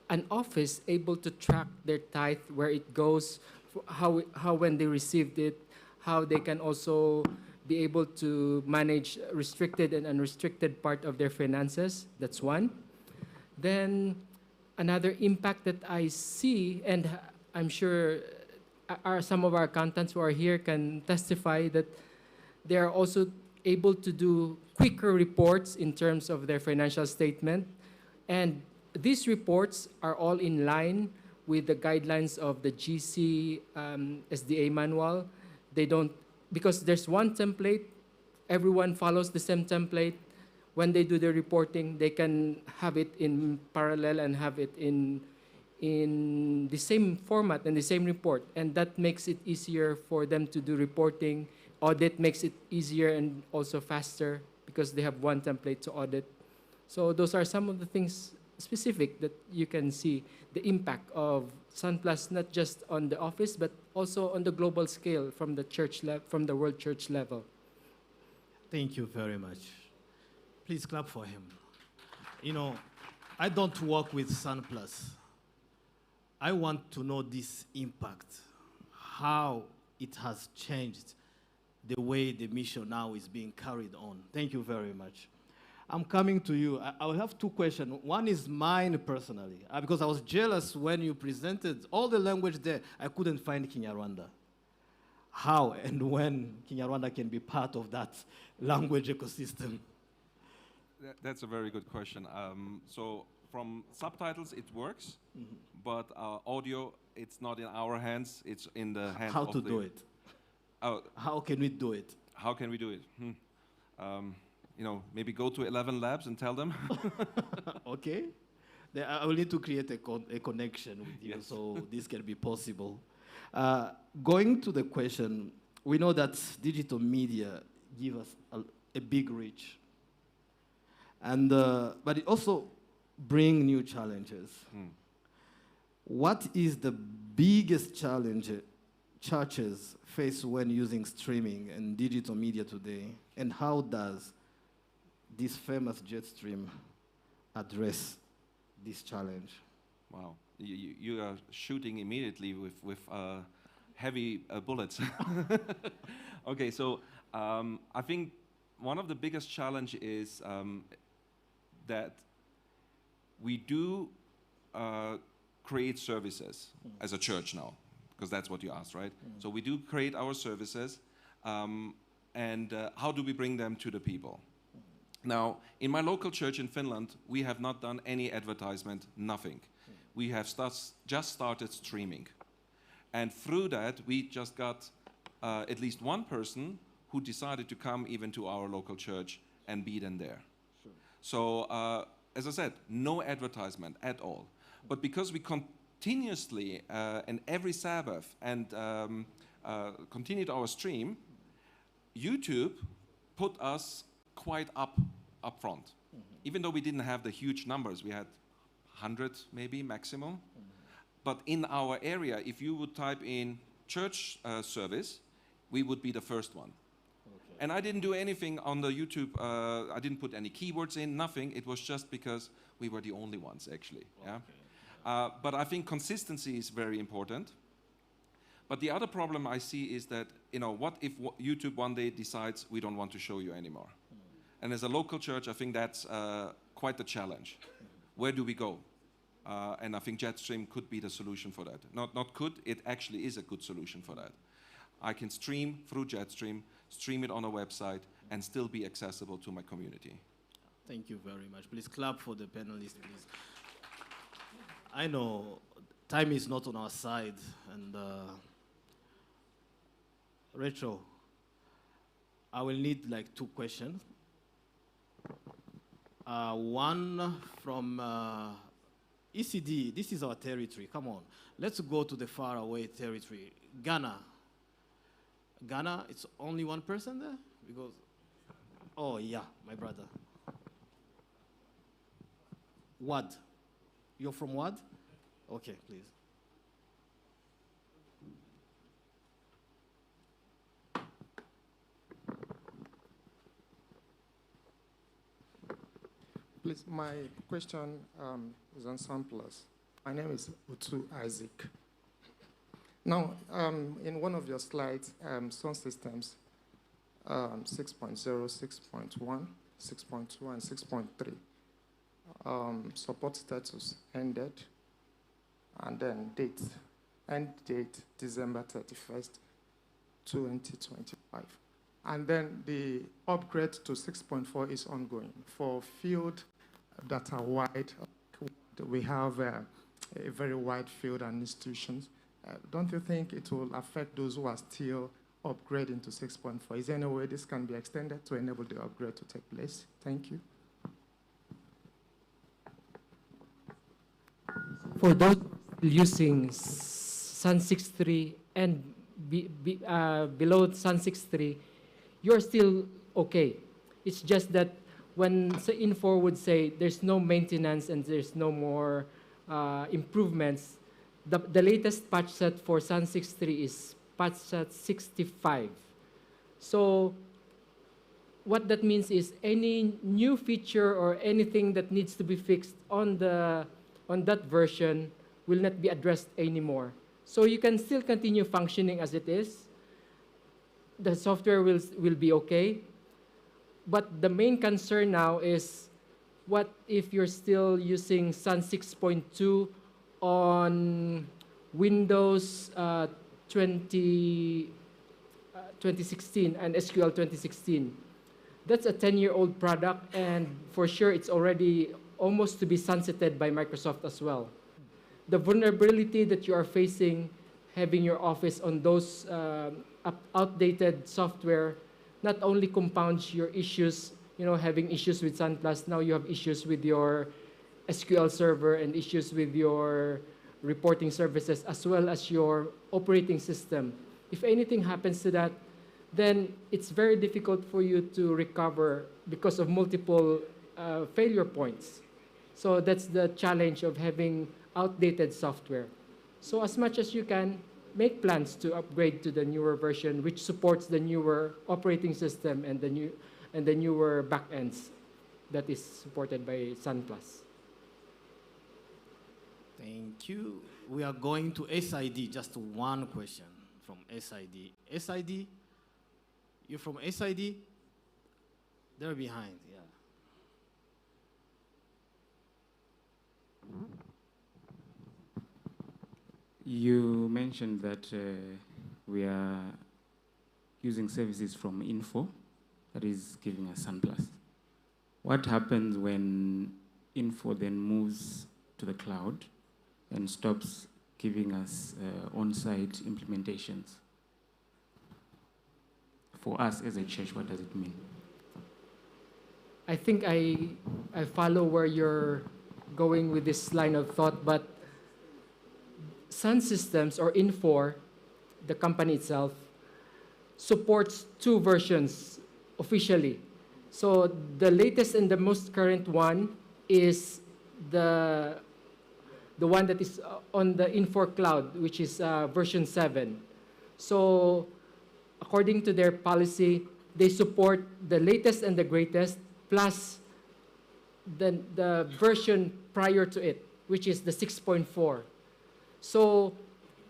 an office able to track their tithe, where it goes, how when they received it, how they can also be able to manage restricted and unrestricted part of their finances. That's one. Then another impact that I see, and I'm sure some of our accountants who are here can testify, that they are also able to do quicker reports in terms of their financial statement. And these reports are all in line with the guidelines of the GC SDA manual. They don't, because there's one template, everyone follows the same template. When they do the reporting, they can have it in parallel and have it in the same format and the same report. And that makes it easier for them to do reporting. Audit makes it easier and also faster because they have one template to audit. So those are some of the things specific that you can see the impact of Sun Plus, not just on the office, but also on the global scale from the church from the world church level. Thank you very much. Please clap for him. You know, I don't work with Sun Plus, I want to know this impact, how it has changed the way the mission now is being carried on. Thank you very much. I'm coming to you. I will have two questions. One is mine personally, because I was jealous when you presented all the language there. I couldn't find Kinyarwanda. How and when Kinyarwanda can be part of that language ecosystem? That's a very good question. So from subtitles, it works, but audio, it's not in our hands. It's in the hands How of to do it? How can we do it? How can we do it? You know, maybe go to 11 Labs and tell them. Okay. I will need to create a connection with you, so this can be possible. Going to the question, we know that digital media give us a big reach, and but it also bring new challenges. What is the biggest challenge churches face when using streaming and digital media today, and how does this famous jet stream address this challenge? Wow, you are shooting immediately with heavy bullets. Okay, so I think one of the biggest challenge is that we do create services as a church now, because that's what you asked, right? So we do create our services, and how do we bring them to the people? Now, in my local church in Finland, we have not done any advertisement, nothing. We have just started streaming. And through that, we just got at least one person who decided to come even to our local church and be then there. Sure. So, as I said, no advertisement at all. But because we continuously, and every Sabbath, and continued our stream, YouTube put us quite up front. Even though we didn't have the huge numbers, we had 100 maybe maximum. But in our area, if you would type in church service, we would be the first one. Okay. And I didn't do anything on the YouTube. I didn't put any keywords in, nothing. It was just because we were the only ones, actually. Okay. Yeah. But I think consistency is very important. But the other problem I see is that, you know, what if YouTube one day decides we don't want to show you anymore? And as a local church, I think that's quite a challenge. Where do we go? And I think Jetstream could be the solution for that. Not could, it actually is a good solution for that. I can stream through Jetstream, stream it on a website, and still be accessible to my community. Thank you very much. Please clap for the panelists, please. I know time is not on our side, and Rachel, I will need like 2 questions. One from ECD. This is our territory. Come on, let's go to the faraway territory. Ghana. Ghana, it's only one person there? Because, oh yeah, my brother. Wad. You're from Wad? Okay, please. Please, my question is on samplers. My name is Utu Isaac. Now, in one of your slides, sound systems 6.0, 6.1, 6.2, and 6.3 support status ended, and then end date December 31st, 2025. And then the upgrade to 6.4 is ongoing. For field that are wide, we have a very wide field and institutions. Don't you think it will affect those who are still upgrading to 6.4? Is there any way this can be extended to enable the upgrade to take place? Thank you. For those using Sun 6.3 and below Sun 6.3, you're still okay. It's just that when Info would say there's no maintenance and there's no more improvements, the latest patch set for Sun 6.3 is patch set 65. So what that means is any new feature or anything that needs to be fixed on that version will not be addressed anymore. So you can still continue functioning as it is. The software will be okay. But the main concern now is, what if you're still using Sun 6.2 on Windows 2016 and SQL 2016? That's a 10-year-old product, and for sure it's already almost to be sunsetted by Microsoft as well. The vulnerability that you are facing having your office on those outdated software not only compounds your issues, having issues with Sun Plus, now you have issues with your SQL server and issues with your reporting services as well as your operating system. If anything happens to that, then it's very difficult for you to recover because of multiple failure points. So that's the challenge of having outdated software. So as much as you can, make plans to upgrade to the newer version, which supports the newer operating system and the newer backends that is supported by Sun Plus. Thank you. We are going to SID. Just one question from SID. SID, you're from SID? They're behind, yeah. You mentioned that we are using services from Info, that is giving us Sun Plus. What happens when Info then moves to the cloud and stops giving us on-site implementations? For us as a church, what does it mean? I think I follow where you're going with this line of thought, but Sun Systems, or Infor, the company itself, supports 2 versions officially. So the latest and the most current one is the one that is on the Infor Cloud, which is version 7. So according to their policy, they support the latest and the greatest, plus the version prior to it, which is the 6.4. So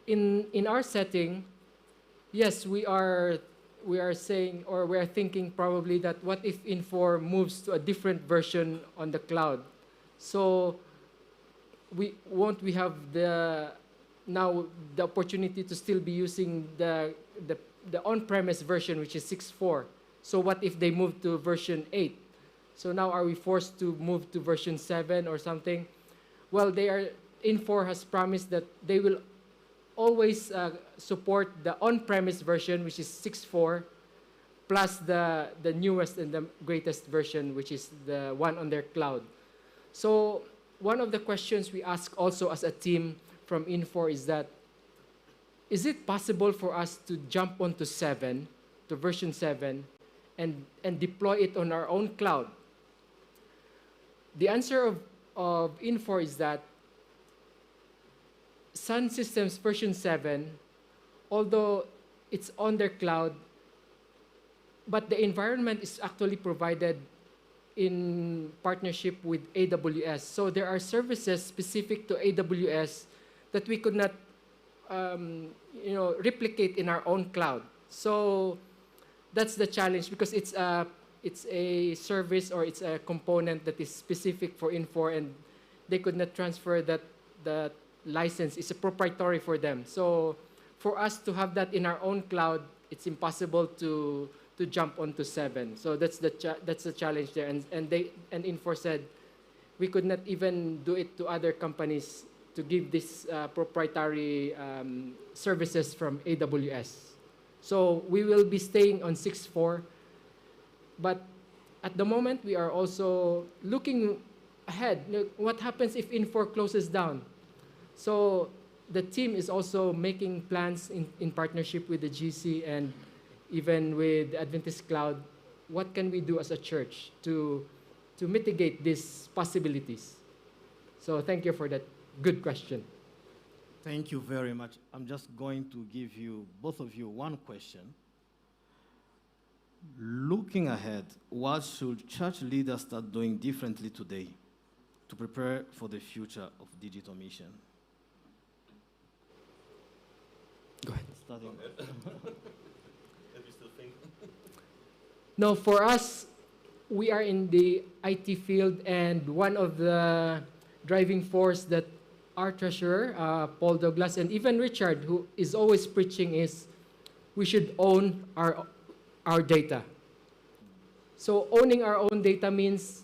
in our setting, yes, we are saying, or we are thinking probably that what if Infor moves to a different version on the cloud? So we have now the opportunity to still be using the on-premise version, which is 6.4. So what if they move to version 8? So now are we forced to move to version 7 or something? Well, Infor has promised that they will always support the on-premise version, which is 6.4, plus the newest and the greatest version, which is the one on their cloud. So one of the questions we ask also as a team from Infor is that, is it possible for us to jump onto version 7, and deploy it on our own cloud? The answer of Infor is that Sun Systems version 7, although it's on their cloud, but the environment is actually provided in partnership with AWS. So there are services specific to AWS that we could not replicate in our own cloud. So that's the challenge, because it's a service, or it's a component that is specific for Infor, and they could not transfer that license. It's a proprietary for them. So for us to have that in our own cloud, it's impossible to jump onto 7. So that's the challenge there. And Infor said we could not even do it to other companies to give this proprietary services from AWS. So we will be staying on 6.4, but at the moment we are also looking ahead. What happens if Infor closes down? So the team is also making plans in partnership with the GC and even with the Adventist Cloud. What can we do as a church to mitigate these possibilities? So thank you for that good question. Thank you very much. I'm just going to give both of you one question. Looking ahead, what should church leaders start doing differently today to prepare for the future of digital mission? Go ahead. Let me still think. No, for us, we are in the IT field, and one of the driving force that our treasurer, Paul Douglas, and even Richard, who is always preaching, is we should own our data. So owning our own data means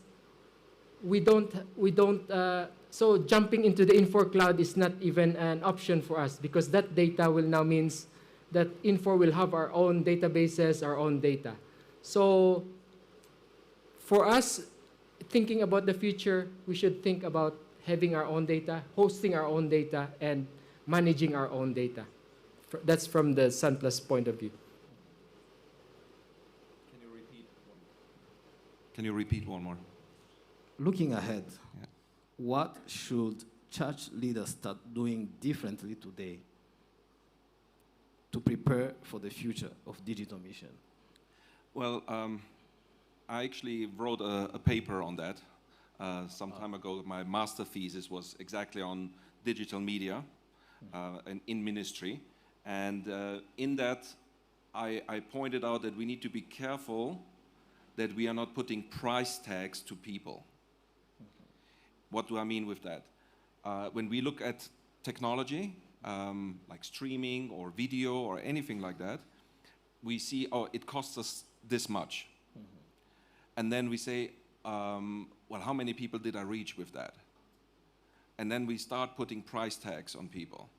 so jumping into the Infor cloud is not even an option for us, because that data will now means that Infor will have our own databases, our own data. So for us, thinking about the future, we should think about having our own data, hosting our own data, and managing our own data. That's from the SunPlus point of view. Can you repeat one more? Looking ahead, what should church leaders start doing differently today to prepare for the future of digital mission? Well, I actually wrote a paper on that some time ago. My master thesis was exactly on digital media and in ministry. And in that, I pointed out that we need to be careful that we are not putting price tags to people. What do I mean with that? When we look at technology, like streaming or video or anything like that, we see, oh, it costs us this much. And then we say, well, how many people did I reach with that? And then we start putting price tags on people.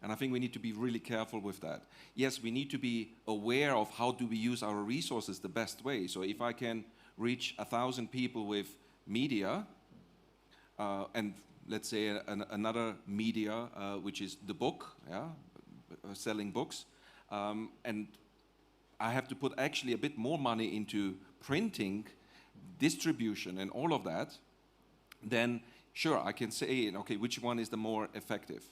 And I think we need to be really careful with that. Yes, we need to be aware of how do we use our resources the best way. So if I can reach 1,000 people with media, and let's say another media, which is the book, selling books, and I have to put actually a bit more money into printing, distribution, and all of that, then sure, I can say, okay, which one is the more effective?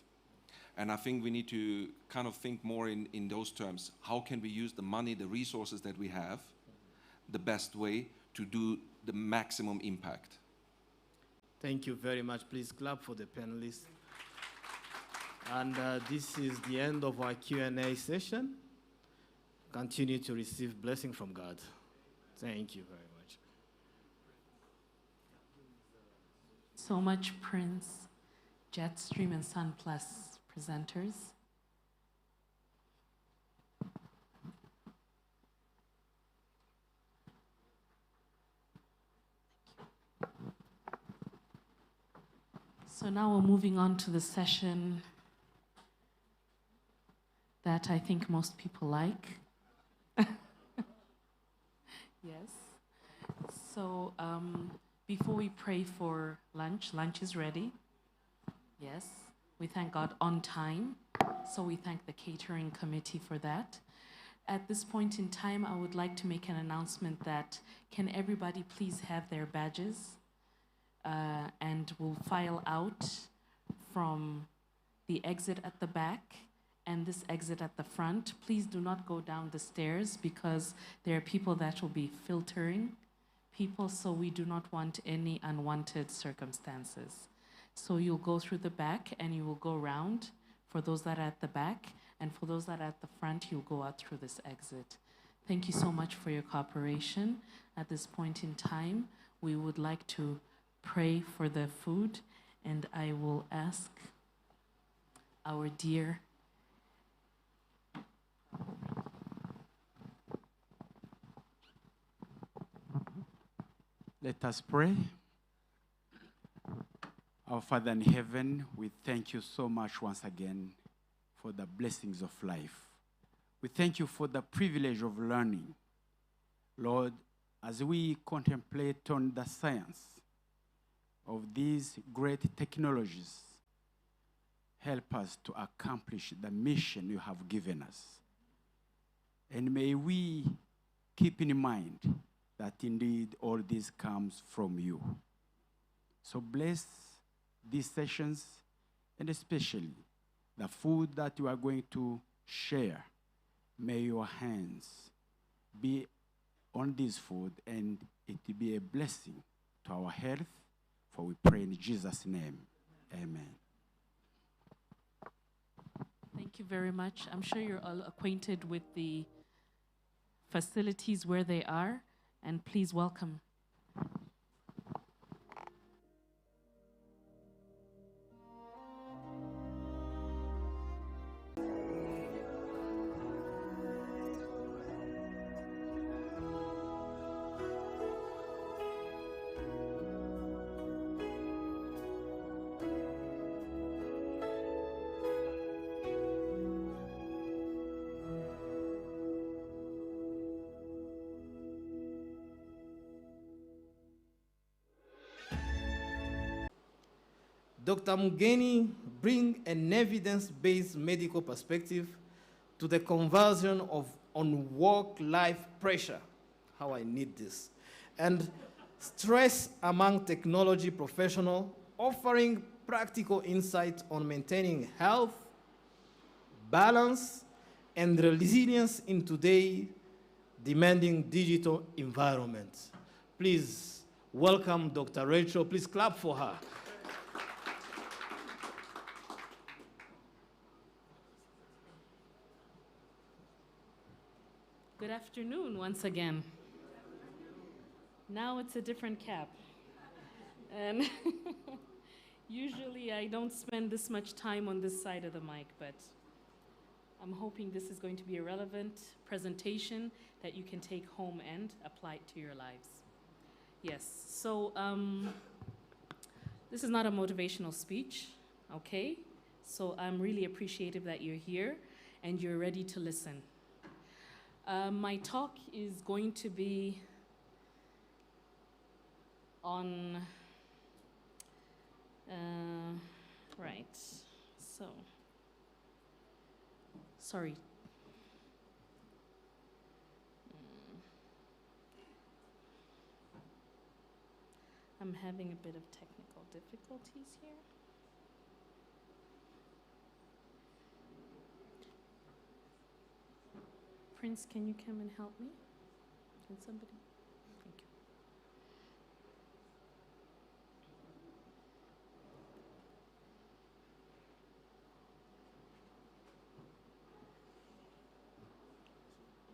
And I think we need to kind of think more in those terms. How can we use the money, the resources that we have, the best way to do the maximum impact? Thank you very much. Please clap for the panelists. And this is the end of our Q&A session. Continue to receive blessing from God. Thank you very much. So much, Prince, Jetstream, and SunPlus presenters. So now we're moving on to the session that I think most people like. Yes. So before we pray for lunch, lunch is ready. Yes. We thank God on time. So we thank the catering committee for that. At this point in time, I would like to make an announcement that can everybody please have their badges? And we'll file out from the exit at the back and this exit at the front. Please do not go down the stairs because there are people that will be filtering people, so we do not want any unwanted circumstances. So you'll go through the back and you will go around for those that are at the back, and for those that are at the front, you'll go out through this exit. Thank you so much for your cooperation. At this point in time, we would like to pray for the food, and I will ask our dear Let us pray. Our Father in heaven, we thank you so much once again for the blessings of life. We thank you for the privilege of learning. Lord, as we contemplate on the science of these great technologies, help us to accomplish the mission you have given us. And may we keep in mind that indeed all this comes from you. So bless these sessions, and especially the food that you are going to share. May your hands be on this food, and it be a blessing to our health, for we pray in Jesus' name. Amen. Thank Thank you very much. I'm sure you're all acquainted with the facilities where they are, and please welcome. Dr. Mugeni bring an evidence-based medical perspective to the conversion of on work-life pressure, how I need this, and stress among technology professionals, offering practical insight on maintaining health, balance, and resilience in today's demanding digital environment. Please welcome Dr. Rachel. Please clap for her. Good afternoon once again. Now it's a different cap. And usually I don't spend this much time on this side of the mic, but I'm hoping this is going to be a relevant presentation that you can take home and apply it to your lives. Yes, so this is not a motivational speech, okay? So I'm really appreciative that you're here and you're ready to listen. My talk is going to be on, right, so, sorry. I'm having a bit of technical difficulties here. Prince, can you come and help me? Can somebody? Thank you.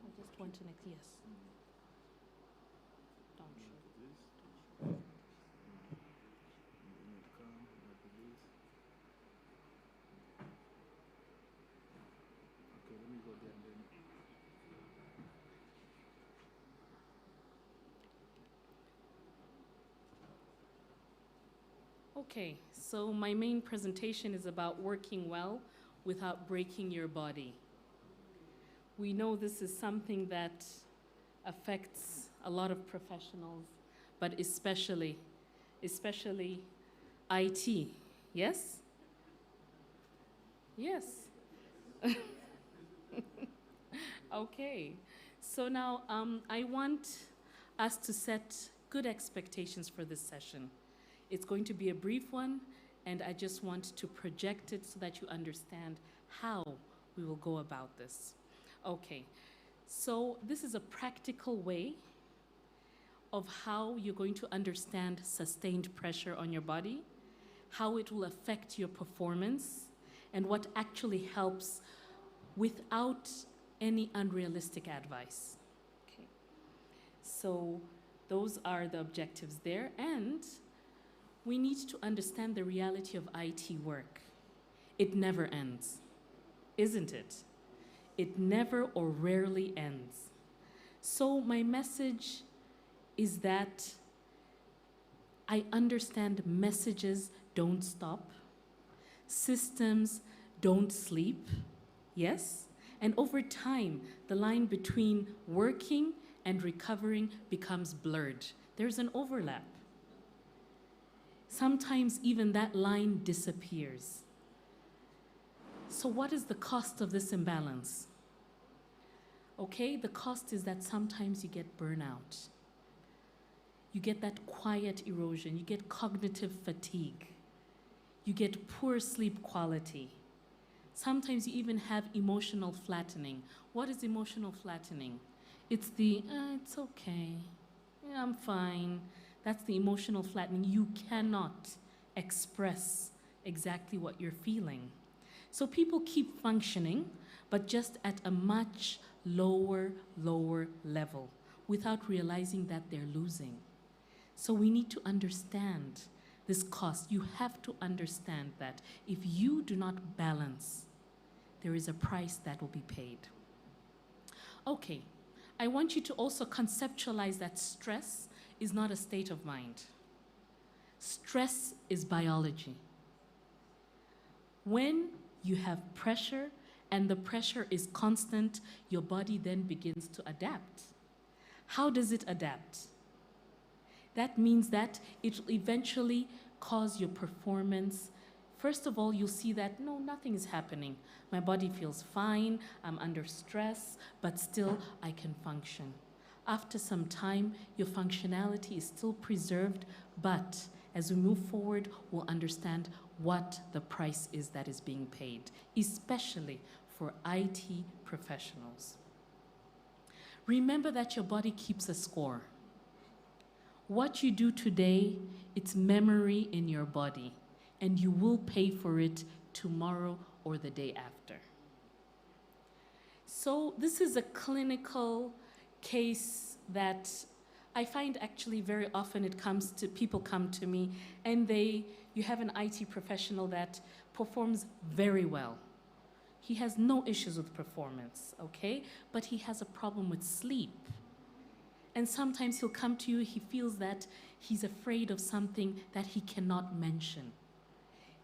I just want to make, yes. Don't shoot. Okay, so my main presentation is about working well without breaking your body. We know this is something that affects a lot of professionals, but especially IT. Yes? Yes. Okay, so now I want us to set good expectations for this session. It's going to be a brief one, and I just want to project it so that you understand how we will go about this. Okay, so this is a practical way of how you're going to understand sustained pressure on your body, how it will affect your performance, and what actually helps without any unrealistic advice. Okay, so those are the objectives there, and we need to understand the reality of IT work. It never ends, isn't it? It never or rarely ends. So my message is that I understand messages don't stop, systems don't sleep, yes? And over time, the line between working and recovering becomes blurred. There's an overlap. Sometimes even that line disappears. So what is the cost of this imbalance? Okay, the cost is that sometimes you get burnout. You get that quiet erosion. You get cognitive fatigue. You get poor sleep quality. Sometimes you even have emotional flattening. What is emotional flattening? It's the, it's okay, yeah, I'm fine. That's the emotional flattening. You cannot express exactly what you're feeling. So people keep functioning, but just at a much lower level without realizing that they're losing. So we need to understand this cost. You have to understand that if you do not balance, there is a price that will be paid. Okay, I want you to also conceptualize that stress is not a state of mind. Stress is biology. When you have pressure and the pressure is constant, your body then begins to adapt. How does it adapt? That means that it will eventually cause your performance. First of all, you'll see that, no, nothing is happening. My body feels fine, I'm under stress, but still I can function. After some time, your functionality is still preserved, but as we move forward, we'll understand what the price is that is being paid, especially for IT professionals. Remember that your body keeps a score. What you do today, it's memory in your body, and you will pay for it tomorrow or the day after. So this is a clinical case that I find actually very often people come to me and you have an IT professional that performs very well. He has no issues with performance, okay? But he has a problem with sleep. And sometimes he'll come to you, he feels that he's afraid of something that he cannot mention.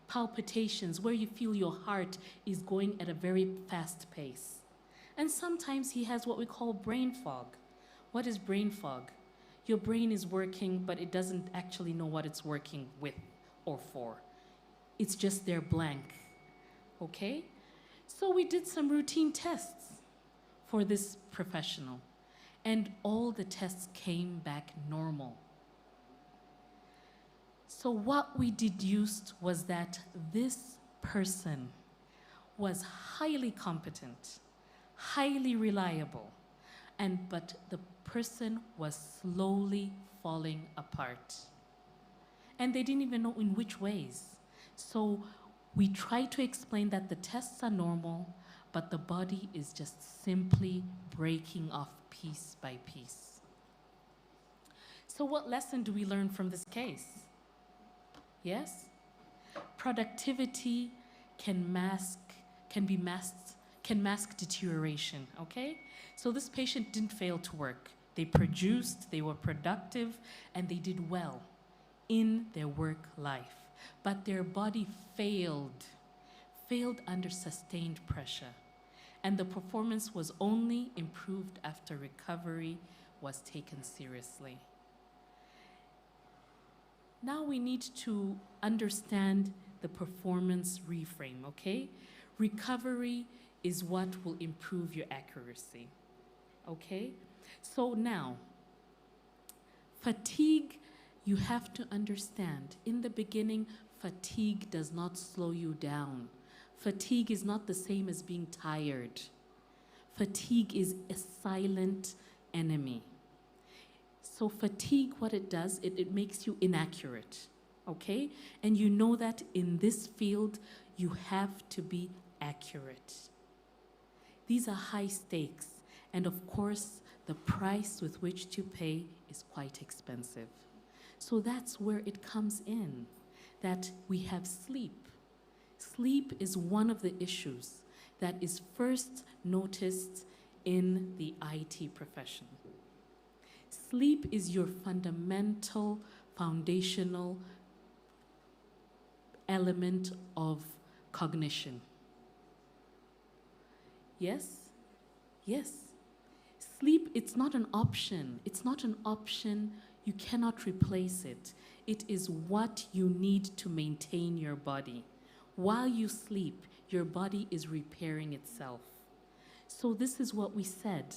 Palpitations, where you feel your heart is going at a very fast pace. And sometimes he has what we call brain fog. What is brain fog? Your brain is working, but it doesn't actually know what it's working with or for. It's just there blank, okay? So we did some routine tests for this professional, and all the tests came back normal. So what we deduced was that this person was highly competent, highly reliable, but the person was slowly falling apart. And they didn't even know in which ways. So we tried to explain that the tests are normal, but the body is just simply breaking off piece by piece. So what lesson do we learn from this case? Yes? Productivity can mask deterioration, okay? So this patient didn't fail to work. They produced, they were productive, and they did well in their work life. But their body failed under sustained pressure. And the performance was only improved after recovery was taken seriously. Now we need to understand the performance reframe, okay? Recovery is what will improve your accuracy, okay? So now, fatigue, you have to understand. In the beginning, fatigue does not slow you down. Fatigue is not the same as being tired. Fatigue is a silent enemy. So fatigue, what it does, it makes you inaccurate, okay? And you know that in this field, you have to be accurate. These are high stakes, and of course, the price with which to pay is quite expensive. So that's where it comes in, that we have sleep. Sleep is one of the issues that is first noticed in the IT profession. Sleep is your fundamental, foundational element of cognition. Yes? Yes. Sleep, it's not an option. It's not an option. You cannot replace it. It is what you need to maintain your body. While you sleep, your body is repairing itself. So this is what we said.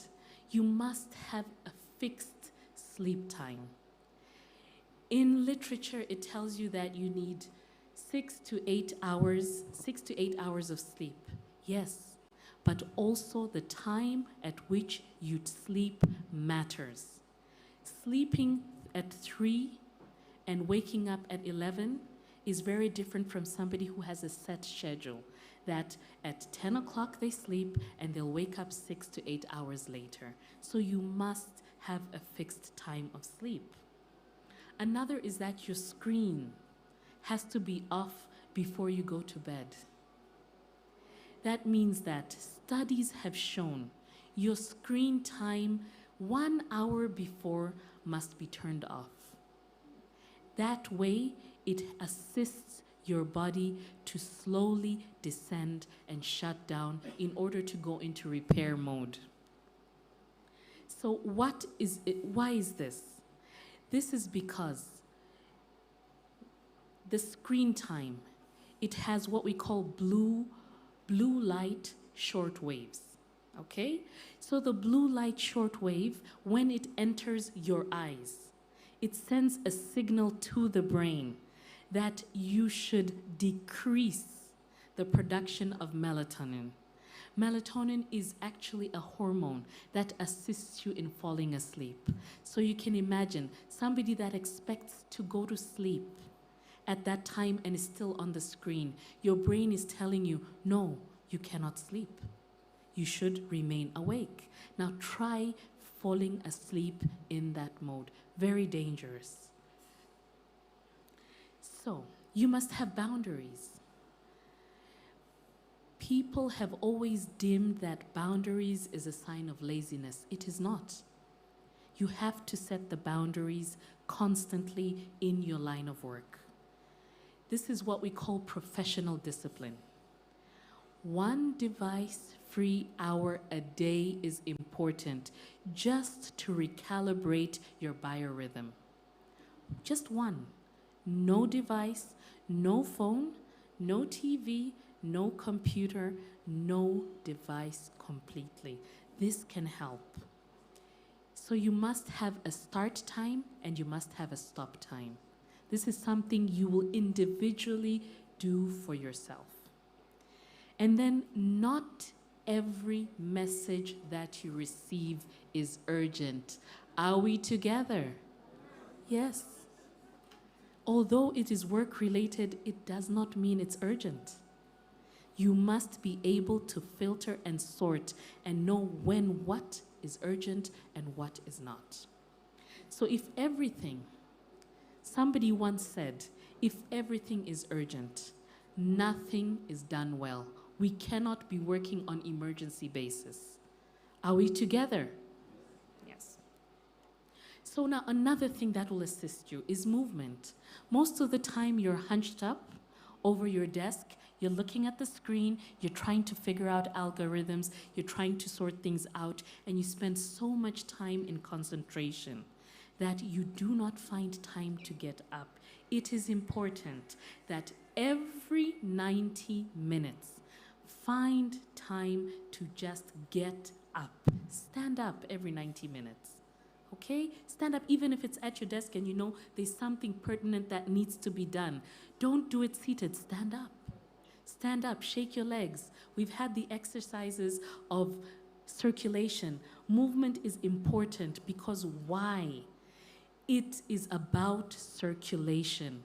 You must have a fixed sleep time. In literature, it tells you that you need 6 to 8 hours of sleep. Yes, but also the time at which you sleep matters. Sleeping at 3 and waking up at 11 is very different from somebody who has a set schedule, that at 10 o'clock they sleep and they'll wake up 6 to 8 hours later. So you must have a fixed time of sleep. Another is that your screen has to be off before you go to bed. That means that studies have shown your screen time 1 hour before must be turned off. That way, it assists your body to slowly descend and shut down in order to go into repair mode. So why is this? This is because the screen time, it has what we call blue light short waves, okay? So the blue light short wave, when it enters your eyes, it sends a signal to the brain that you should decrease the production of melatonin. Melatonin is actually a hormone that assists you in falling asleep. So you can imagine somebody that expects to go to sleep at that time and is still on the screen. Your brain is telling you, no, you cannot sleep. You should remain awake. Now try falling asleep in that mode. Very dangerous. So you must have boundaries. People have always deemed that boundaries is a sign of laziness. It is not. You have to set the boundaries constantly in your line of work. This is what we call professional discipline. 1 device-free hour a day is important just to recalibrate your biorhythm. Just 1. No device, no phone, no TV, no computer, no device completely. This can help. So you must have a start time and you must have a stop time. This is something you will individually do for yourself. And then not every message that you receive is urgent. Are we together? Yes. Although it is work-related, it does not mean it's urgent. You must be able to filter and sort and know when what is urgent and what is not. So if everything, somebody once said, if everything is urgent, nothing is done well. We cannot be working on emergency basis. Are we together? Yes. So now another thing that will assist you is movement. Most of the time you're hunched up over your desk, you're looking at the screen, you're trying to figure out algorithms, you're trying to sort things out, and you spend so much time in concentration that you do not find time to get up. It is important that every 90 minutes, find time to just get up. Stand up every 90 minutes, okay? Stand up even if it's at your desk and you know there's something pertinent that needs to be done. Don't do it seated, stand up. Stand up, shake your legs. We've had the exercises of circulation. Movement is important because why? It is about circulation.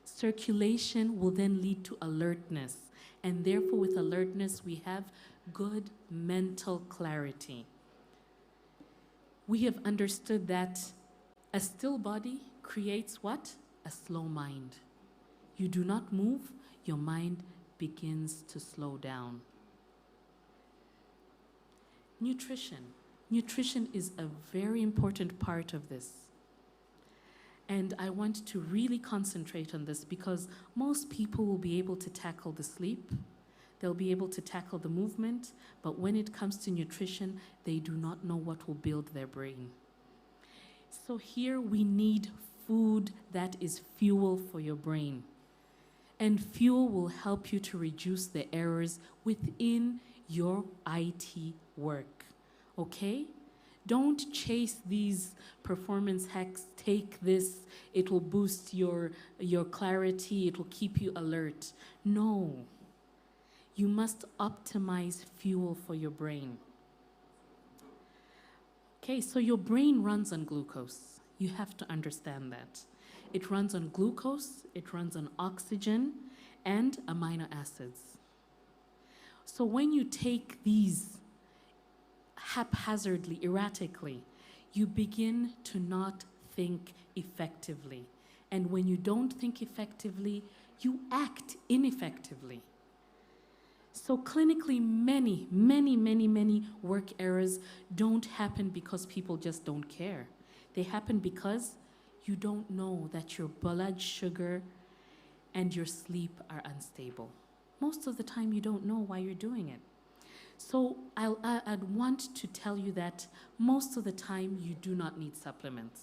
Circulation will then lead to alertness. And therefore, with alertness, we have good mental clarity. We have understood that a still body creates what? A slow mind. You do not move, your mind begins to slow down. Nutrition. Nutrition is a very important part of this. And I want to really concentrate on this because most people will be able to tackle the sleep, they'll be able to tackle the movement, but when it comes to nutrition, they do not know what will build their brain. So here we need food that is fuel for your brain. And fuel will help you to reduce the errors within your IT work, okay? Don't chase these performance hacks. Take this, it will boost your clarity, it will keep you alert. No. You must optimize fuel for your brain. Okay, so your brain runs on glucose. You have to understand that. It runs on glucose, it runs on oxygen, and amino acids. So when you take these haphazardly, erratically, you begin to not think effectively. And when you don't think effectively, you act ineffectively. So clinically, many work errors don't happen because people just don't care. They happen because you don't know that your blood sugar and your sleep are unstable. Most of the time, you don't know why you're doing it. So I'd want to tell you that most of the time, you do not need supplements.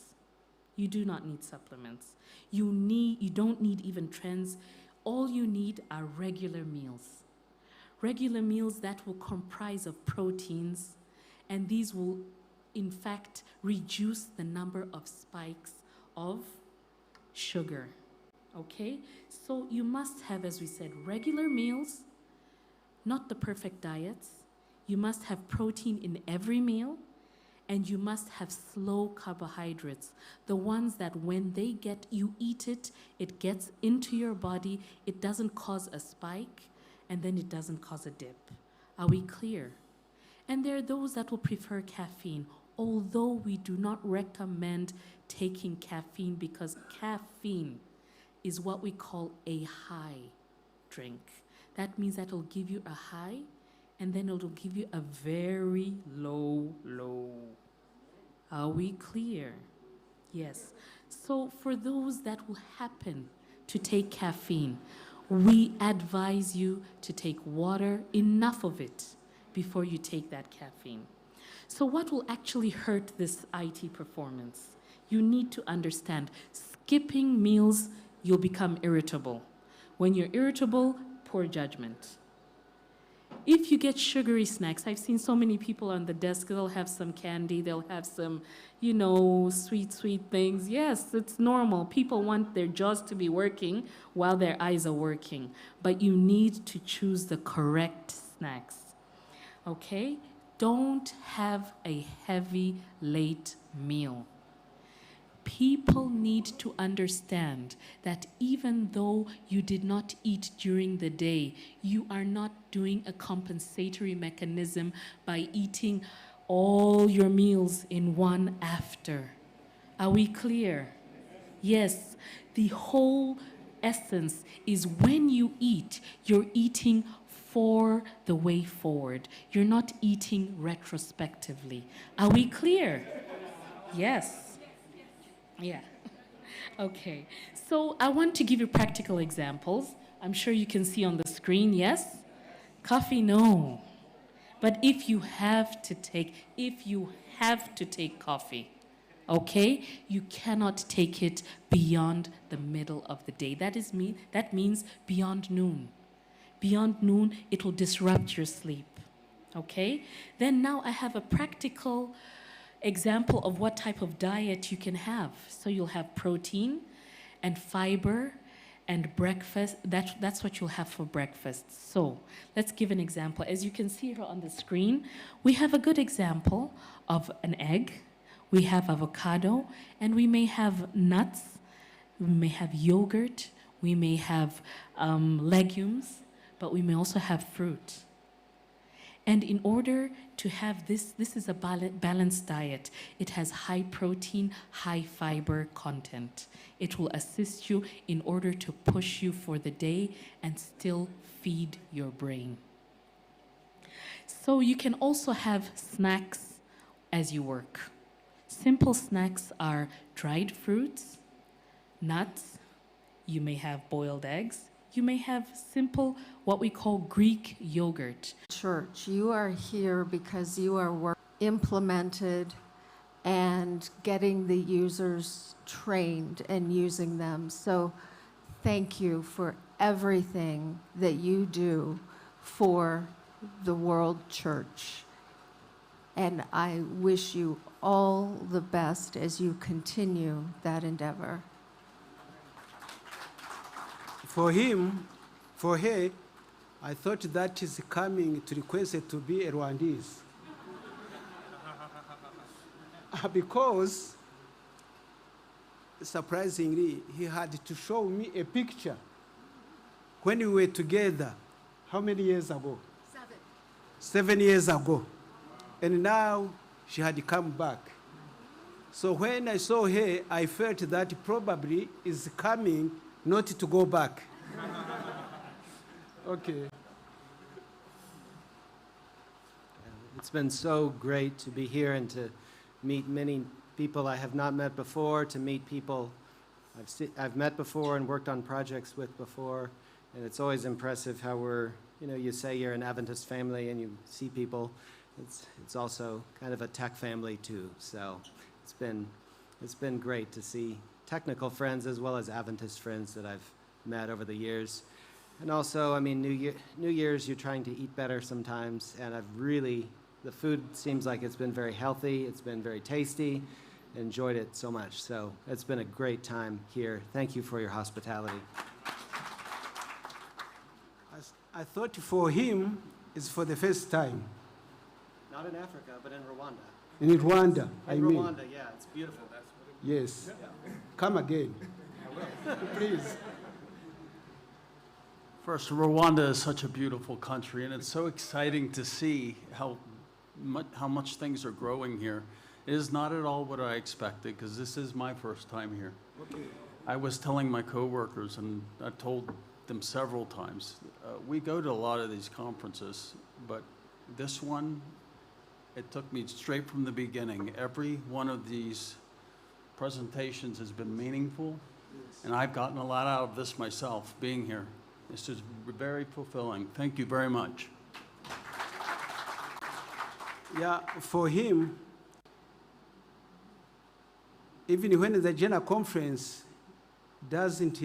You do not need supplements. You don't need even trends. All you need are regular meals. Regular meals that will comprise of proteins, and these will, in fact, reduce the number of spikes of sugar. Okay? So you must have, as we said, regular meals, not the perfect diets. You must have protein in every meal, and you must have slow carbohydrates, the ones that when you eat it, it gets into your body, it doesn't cause a spike, and then it doesn't cause a dip. Are we clear? And there are those that will prefer caffeine, although we do not recommend taking caffeine because caffeine is what we call a high drink. That means that it'll give you a high, and then it'll give you a very low. Are we clear? Yes. So for those that will happen to take caffeine, we advise you to take water, enough of it, before you take that caffeine. So what will actually hurt this IT performance? You need to understand, skipping meals, you'll become irritable. When you're irritable, poor judgment. If you get sugary snacks, I've seen so many people on the desk, they'll have some candy, they'll have some, sweet things. Yes, it's normal. People want their jaws to be working while their eyes are working. But you need to choose the correct snacks. Okay? Don't have a heavy, late meal. People need to understand that even though you did not eat during the day, you are not doing a compensatory mechanism by eating all your meals in one after. Are we clear? Yes, the whole essence is when you eat, you're eating for the way forward. You're not eating retrospectively. Are we clear? Yes. Yeah. Okay. So I want to give you practical examples. I'm sure you can see on the screen, yes? Coffee, no. But if you have to take coffee, okay, you cannot take it beyond the middle of the day. That means beyond noon. Beyond noon, it will disrupt your sleep. Okay? Then now I have a practical example of what type of diet you can have. So you'll have protein and fiber and breakfast. That's what you'll have for breakfast. So let's give an example. As you can see here on the screen, we have a good example of an egg. We have avocado, and we may have nuts. We may have yogurt. We may have legumes, but we may also have fruit. And in order to have this is a balanced diet. It has high protein, high fiber content. It will assist you in order to push you for the day and still feed your brain. So you can also have snacks as you work. Simple snacks are dried fruits, nuts. You may have boiled eggs. You may have simple, what we call Greek yogurt. Church, you are here because you are implemented and getting the users trained and using them. So thank you for everything that you do for the World Church. And I wish you all the best as you continue that endeavor. For her, I thought that is coming to request to be a Rwandese. Because surprisingly, he had to show me a picture when we were together. How many years ago? 7 years ago. And now she had come back. So when I saw her, I felt that probably is coming not to go back. Okay. It's been so great to be here and to meet many people I have not met before, to meet people I've met before and worked on projects with before. And it's always impressive how you say you're an Adventist family and you see people. It's also kind of a tech family too. So it's been great to see technical friends as well as Adventist friends that I've met over the years. And also, New Year's, you're trying to eat better sometimes, and the food seems like it's been very healthy, it's been very tasty, enjoyed it so much. So it's been a great time here. Thank you for your hospitality. I thought for him, it's for the first time. Not in Africa, but in Rwanda. In Rwanda, in Rwanda, yeah, it's beautiful. Yes. Come again. Please. First, Rwanda is such a beautiful country, and it's so exciting to see how much things are growing here. It is not at all what I expected, because this is my first time here. Okay. I was telling my coworkers, and I told them several times, we go to a lot of these conferences, but this one, it took me straight from the beginning. Every one of these presentations has been meaningful, and I've gotten a lot out of this myself, being here. This is very fulfilling. Thank you very much. Yeah, for him, even when the general conference doesn't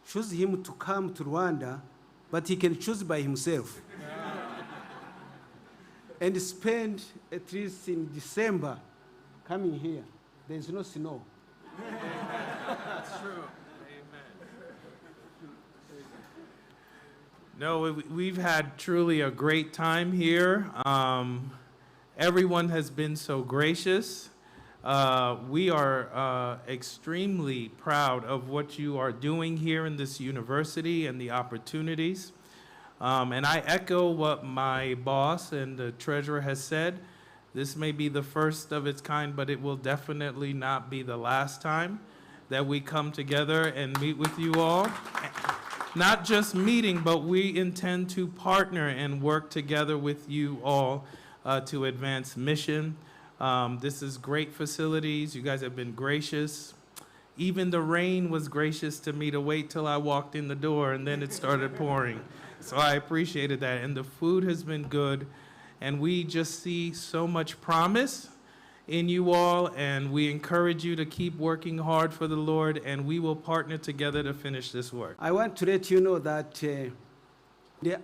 choose him to come to Rwanda, but he can choose by himself. And spend at least in December coming here. There's no snow. That's true. No, we've had truly a great time here. Everyone has been so gracious. We are extremely proud of what you are doing here in this university and the opportunities. And I echo what my boss and the treasurer has said. This may be the first of its kind, but it will definitely not be the last time that we come together and meet with you all. Not just meeting, but we intend to partner and work together with you all to advance mission. This is great facilities. You guys have been gracious. Even the rain was gracious to me to wait till I walked in the door, and then it started pouring. So I appreciated that. And the food has been good. And we just see so much promise in you all, and we encourage you to keep working hard for the Lord, and we will partner together to finish this work. I want to let you know that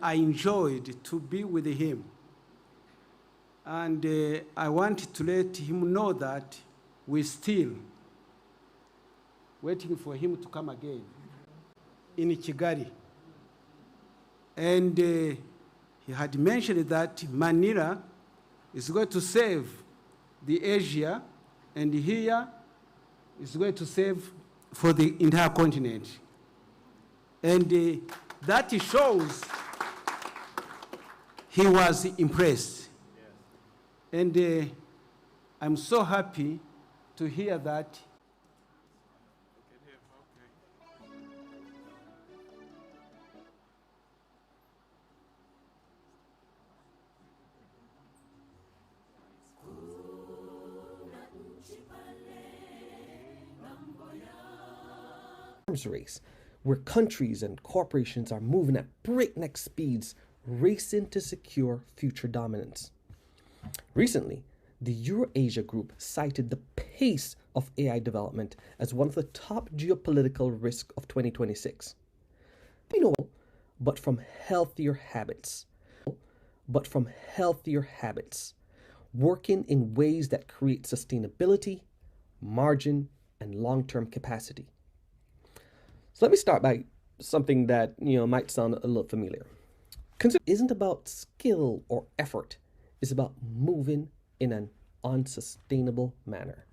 I enjoyed to be with him. And I want to let him know that we're still waiting for him to come again in Kigali. And he had mentioned that Manila is going to save the Asia, and here is going to save for the entire continent. And that shows he was impressed. Yes. And I'm so happy to hear that. Race, where countries and corporations are moving at breakneck speeds, racing to secure future dominance. Recently, the Eurasia Group cited the pace of AI development as one of the top geopolitical risks of 2026. But from healthier habits. Working in ways that create sustainability, margin, and long-term capacity. So let me start by something that might sound a little familiar. Consider isn't about skill or effort. It's about moving in an unsustainable manner.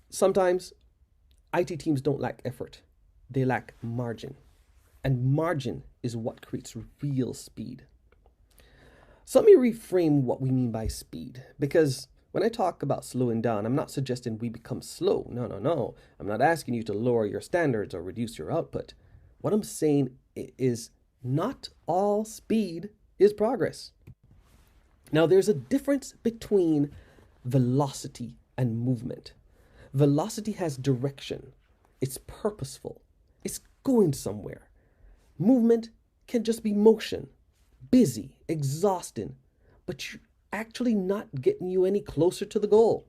Sometimes IT teams don't lack effort. They lack margin. And margin is what creates real speed. So let me reframe what we mean by speed, because when I talk about slowing down, I'm not suggesting we become slow. No. I'm not asking you to lower your standards or reduce your output. What I'm saying is not all speed is progress. Now, there's a difference between velocity and movement. Velocity has direction. It's purposeful. It's going somewhere. Movement can just be motion, busy, exhausting, but actually not getting you any closer to the goal.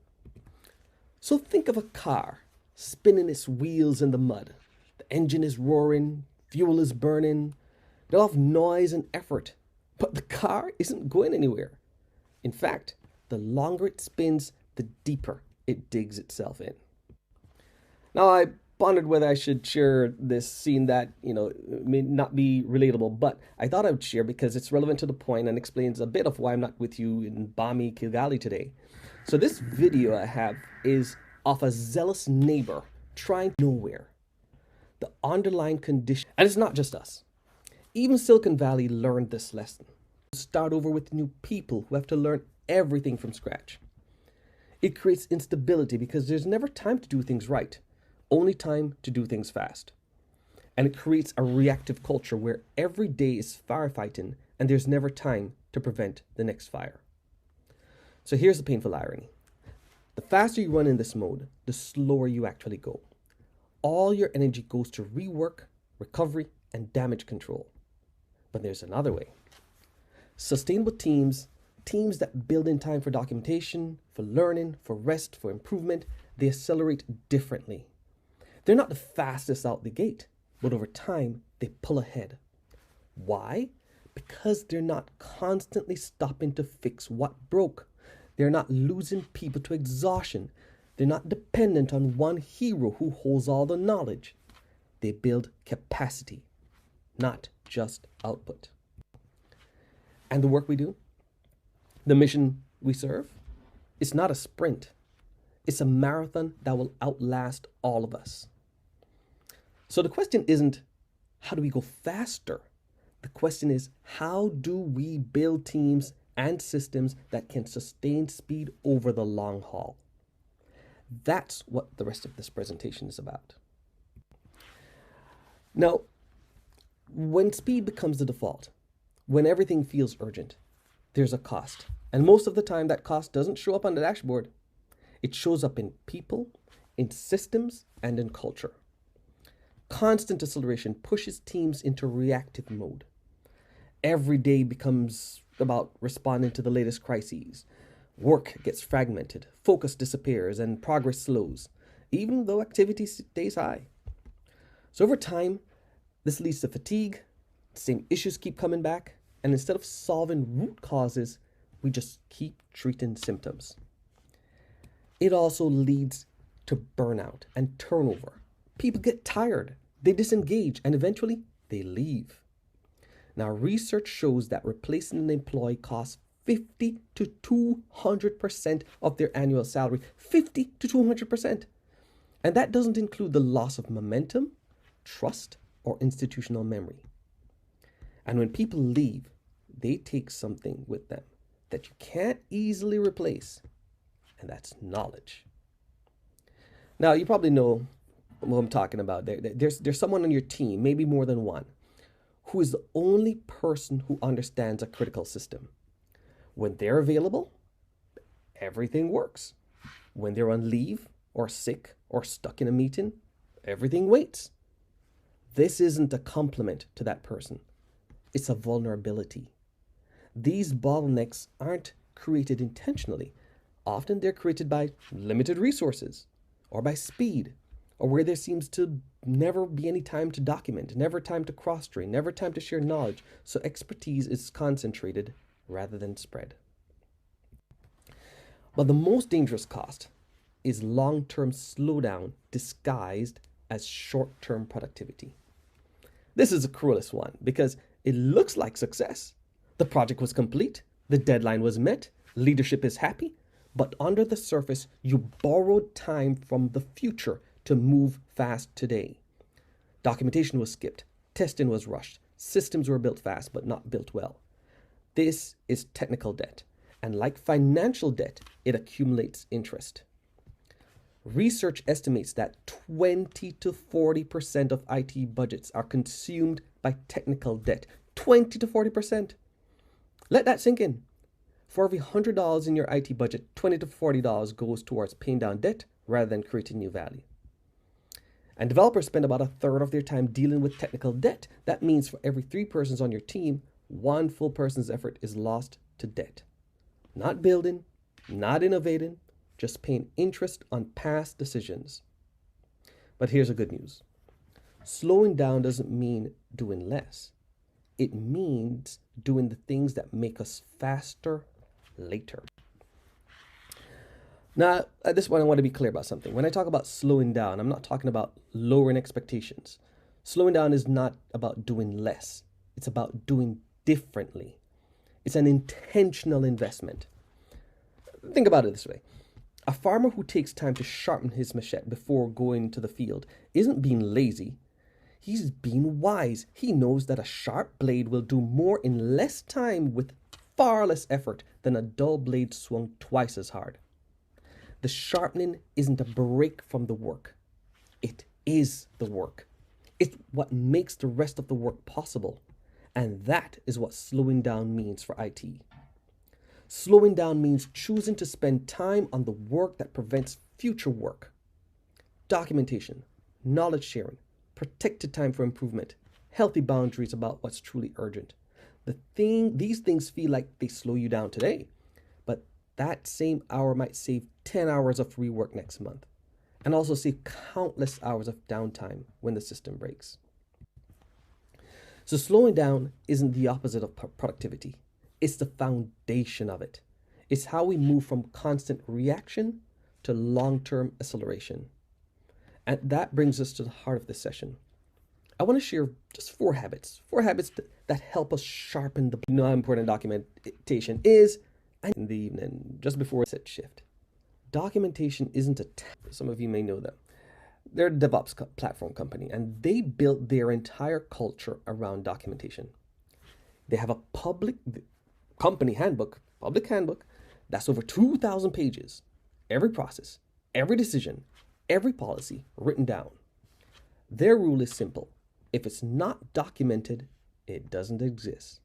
So think of a car spinning its wheels in the mud. The engine is roaring, fuel is burning, they all have noise and effort, but the car isn't going anywhere. In fact, the longer it spins, the deeper it digs itself in. Now, I pondered whether I should share this scene that, may not be relatable, but I thought I would share because it's relevant to the point and explains a bit of why I'm not with you in balmy Kigali today. So this video I have is of a zealous neighbor trying nowhere. The underlying condition, and it's not just us. Even Silicon Valley learned this lesson. Start over with new people who have to learn everything from scratch. It creates instability because there's never time to do things right. Only time to do things fast. And it creates a reactive culture where every day is firefighting and there's never time to prevent the next fire. So here's the painful irony. The faster you run in this mode, the slower you actually go. All your energy goes to rework, recovery, and damage control. But there's another way. Sustainable teams that build in time for documentation, for learning, for rest, for improvement, they accelerate differently. They're not the fastest out the gate, but over time, they pull ahead. Why? Because they're not constantly stopping to fix what broke. They're not losing people to exhaustion. They're not dependent on one hero who holds all the knowledge. They build capacity, not just output. And the work we do, the mission we serve, it's not a sprint. It's a marathon that will outlast all of us. So the question isn't, how do we go faster? The question is, how do we build teams and systems that can sustain speed over the long haul? That's what the rest of this presentation is about. Now, when speed becomes the default, when everything feels urgent, there's a cost. And most of the time, that cost doesn't show up on the dashboard. It shows up in people, in systems, and in culture. Constant acceleration pushes teams into reactive mode. Every day becomes about responding to the latest crises. Work gets fragmented, focus disappears, and progress slows, even though activity stays high. So over time, this leads to fatigue, the same issues keep coming back, and instead of solving root causes, we just keep treating symptoms. It also leads to burnout and turnover. People get tired, they disengage, and eventually they leave. Now, research shows that replacing an employee costs 50 to 200% of their annual salary. 50 to 200%. And that doesn't include the loss of momentum, trust, or institutional memory. And when people leave, they take something with them that you can't easily replace, and that's knowledge. Now, you probably know what I'm talking about. There's someone on your team, maybe more than one, who is the only person who understands a critical system. When they're available, everything works. When they're on leave or sick or stuck in a meeting, everything waits. This isn't a compliment to that person. It's a vulnerability. These bottlenecks aren't created intentionally. Often they're created by limited resources or by speed, or where there seems to never be any time to document, never time to cross-train, never time to share knowledge, so expertise is concentrated rather than spread. But the most dangerous cost is long-term slowdown disguised as short-term productivity. This is the cruelest one because it looks like success. The project was complete, the deadline was met, leadership is happy, but under the surface, you borrowed time from the future to move fast today. Documentation was skipped, testing was rushed, systems were built fast but not built well. This is technical debt, and like financial debt, it accumulates interest. Research estimates that 20 to 40% of IT budgets are consumed by technical debt. 20 to 40%. Let that sink in. For every $100 in your IT budget, $20 to $40 goes towards paying down debt rather than creating new value. And developers spend about a third of their time dealing with technical debt. That means for every 3 persons on your team, 1 full person's effort is lost to debt. Not building, not innovating, just paying interest on past decisions. But here's the good news. Slowing down doesn't mean doing less. It means doing the things that make us faster later. Now, at this point, I want to be clear about something. When I talk about slowing down, I'm not talking about lowering expectations. Slowing down is not about doing less. It's about doing differently. It's an intentional investment. Think about it this way. A farmer who takes time to sharpen his machete before going to the field isn't being lazy. He's being wise. He knows that a sharp blade will do more in less time with far less effort than a dull blade swung twice as hard. The sharpening isn't a break from the work. It is the work. It's what makes the rest of the work possible. And that is what slowing down means for IT. Slowing down means choosing to spend time on the work that prevents future work. Documentation, knowledge sharing, protected time for improvement, healthy boundaries about what's truly urgent. These things feel like they slow you down today, but that same hour might save 10 hours of rework next month, and also save countless hours of downtime when the system breaks. So slowing down isn't the opposite of productivity. It's the foundation of it. It's how we move from constant reaction to long-term acceleration. And that brings us to the heart of this session. I want to share just 4 habits that help us sharpen the, how important documentation is in the evening, just before it's at shift. Documentation isn't a task. Some of you may know them. They're a DevOps platform company, and they built their entire culture around documentation. They have a public handbook that's over 2,000 pages. Every process, every decision, every policy written down. Their rule is simple. If it's not documented, it doesn't exist.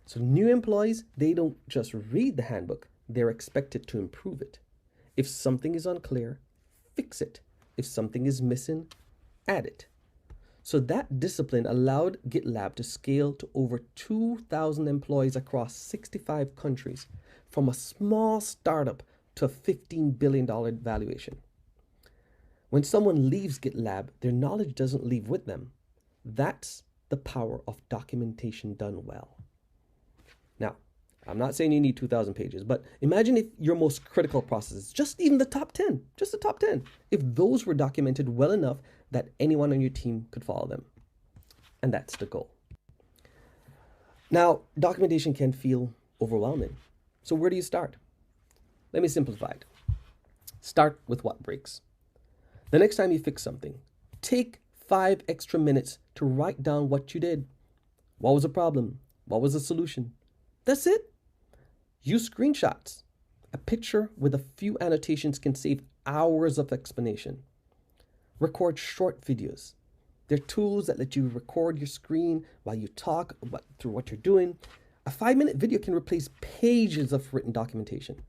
So new employees, they don't just read the handbook, they're expected to improve it. If something is unclear, fix it. If something is missing, add it. So that discipline allowed GitLab to scale to over 2,000 employees across 65 countries, from a small startup to a $15 billion valuation. When someone leaves GitLab, their knowledge doesn't leave with them. That's the power of documentation done well. Now, I'm not saying you need 2,000 pages, but imagine if your most critical processes, just even the top 10, if those were documented well enough that anyone on your team could follow them. And that's the goal. Now, documentation can feel overwhelming. So where do you start? Let me simplify it. Start with what breaks. The next time you fix something, take 5 extra minutes to write down what you did. What was the problem? What was the solution? That's it. Use screenshots. A picture with a few annotations can save hours of explanation. Record short videos. They're tools that let you record your screen while you talk through what you're doing. A 5-minute video can replace pages of written documentation.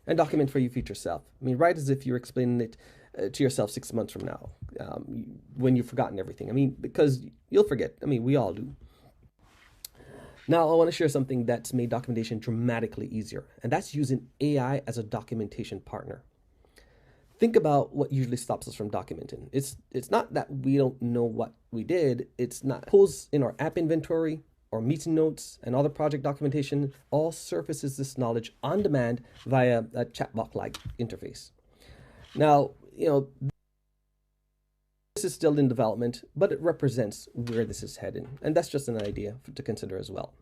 And document for your future self. Write as if you're explaining it to yourself 6 months from now, when you've forgotten everything. Because you'll forget. We all do. Now, I want to share something that's made documentation dramatically easier, and that's using AI as a documentation partner. Think about what usually stops us from documenting. It's not that we don't know what we did. It's not pulls in our app inventory or meeting notes and other project documentation all surfaces this knowledge on demand via a chatbot-like interface. Now, this is still in development, but it represents where this is heading. And that's just an idea to consider as well.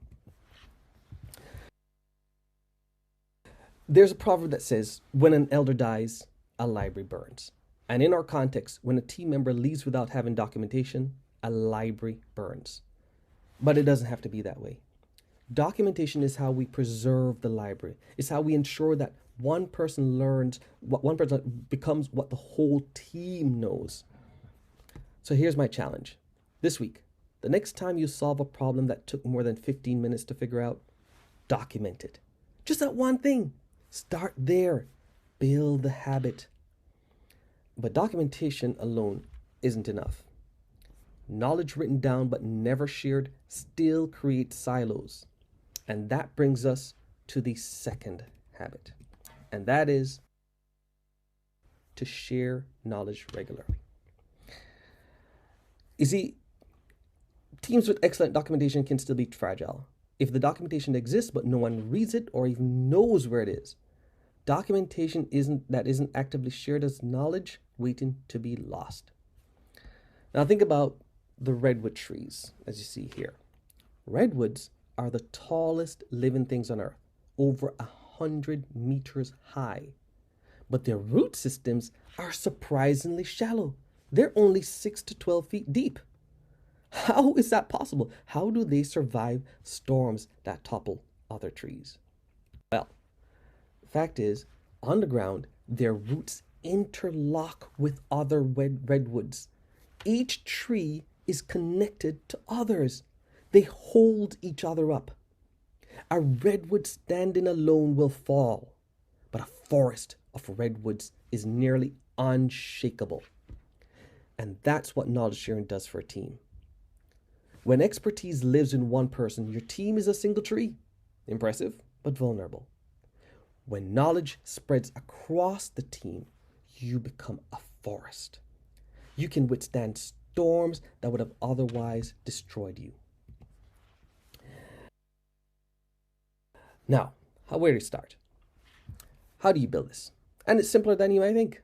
There's a proverb that says, when an elder dies, a library burns. And in our context, when a team member leaves without having documentation, a library burns. But it doesn't have to be that way. Documentation is how we preserve the library. It's how we ensure that one person learns, what one person becomes what the whole team knows. So here's my challenge. This week, the next time you solve a problem that took more than 15 minutes to figure out, document it. Just that one thing. Start there. Build the habit. But documentation alone isn't enough. Knowledge written down but never shared still creates silos. And that brings us to the second habit. And that is to share knowledge regularly. You see, teams with excellent documentation can still be fragile. If the documentation exists but no one reads it or even knows where it is, documentation isn't actively shared as knowledge waiting to be lost. Now think about the redwood trees, as you see here. Redwoods are the tallest living things on earth, over 100 meters high. But their root systems are surprisingly shallow. They're only 6 to 12 feet deep. How is that possible? How do they survive storms that topple other trees? Well, the fact is, on the ground, their roots interlock with other redwoods. Each tree is connected to others. They hold each other up. A redwood standing alone will fall, but a forest of redwoods is nearly unshakable. And that's what knowledge sharing does for a team. When expertise lives in one person, your team is a single tree. Impressive, but vulnerable. When knowledge spreads across the team, you become a forest. You can withstand storms that would have otherwise destroyed you. Now, where do you start? How do you build this? And it's simpler than you might think.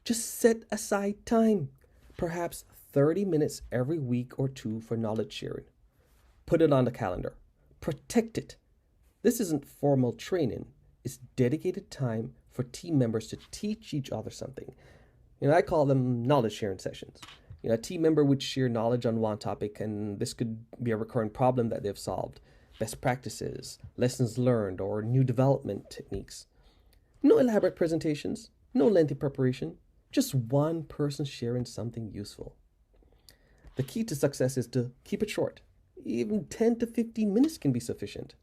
Just set aside time, perhaps 30 minutes every week or two for knowledge sharing. Put it on the calendar. Protect it. This isn't formal training. It's dedicated time for team members to teach each other something. I call them knowledge sharing sessions. A team member would share knowledge on one topic, and this could be a recurring problem that they've solved. Best practices, lessons learned, or new development techniques. No elaborate presentations, no lengthy preparation, just one person sharing something useful. The key to success is to keep it short. Even 10 to 15 minutes can be sufficient.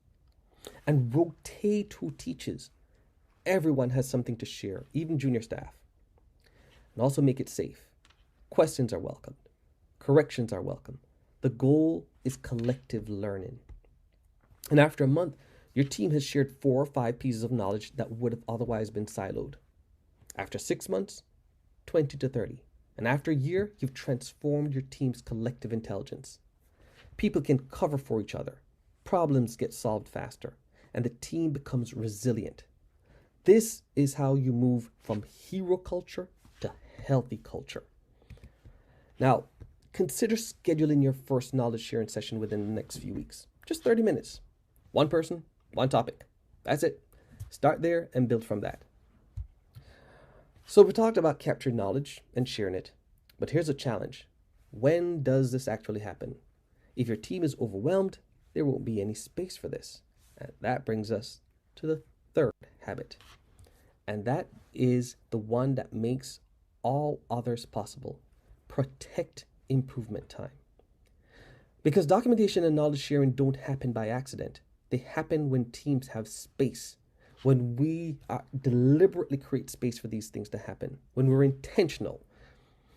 And rotate who teaches. Everyone has something to share, even junior staff. And also make it safe. Questions are welcomed. Corrections are welcome. The goal is collective learning. And after a month, your team has shared 4 or 5 pieces of knowledge that would have otherwise been siloed. After 6 months, 20 to 30. And after a year, you've transformed your team's collective intelligence. People can cover for each other. Problems get solved faster. And the team becomes resilient. This is how you move from hero culture to healthy culture. Now, consider scheduling your first knowledge sharing session within the next few weeks. Just 30 minutes. One person, one topic. That's it. Start there and build from that. So we talked about capturing knowledge and sharing it. But here's a challenge. When does this actually happen? If your team is overwhelmed, there won't be any space for this. And that brings us to the third habit. And that is the one that makes all others possible. Protect improvement time. Because documentation and knowledge sharing don't happen by accident. They happen when teams have space. When we deliberately create space for these things to happen. When we're intentional.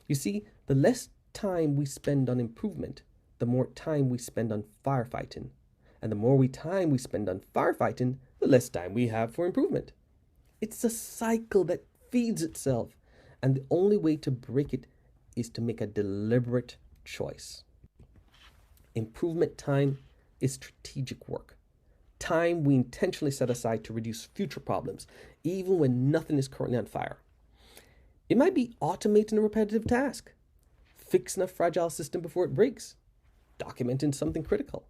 You see, the less time we spend on improvement, the more time we spend on firefighting. And the more time we spend on firefighting, the less time we have for improvement. It's a cycle that feeds itself. And the only way to break it is to make a deliberate choice. Improvement time is strategic work. Time we intentionally set aside to reduce future problems, even when nothing is currently on fire. It might be automating a repetitive task, fixing a fragile system before it breaks, documenting something critical,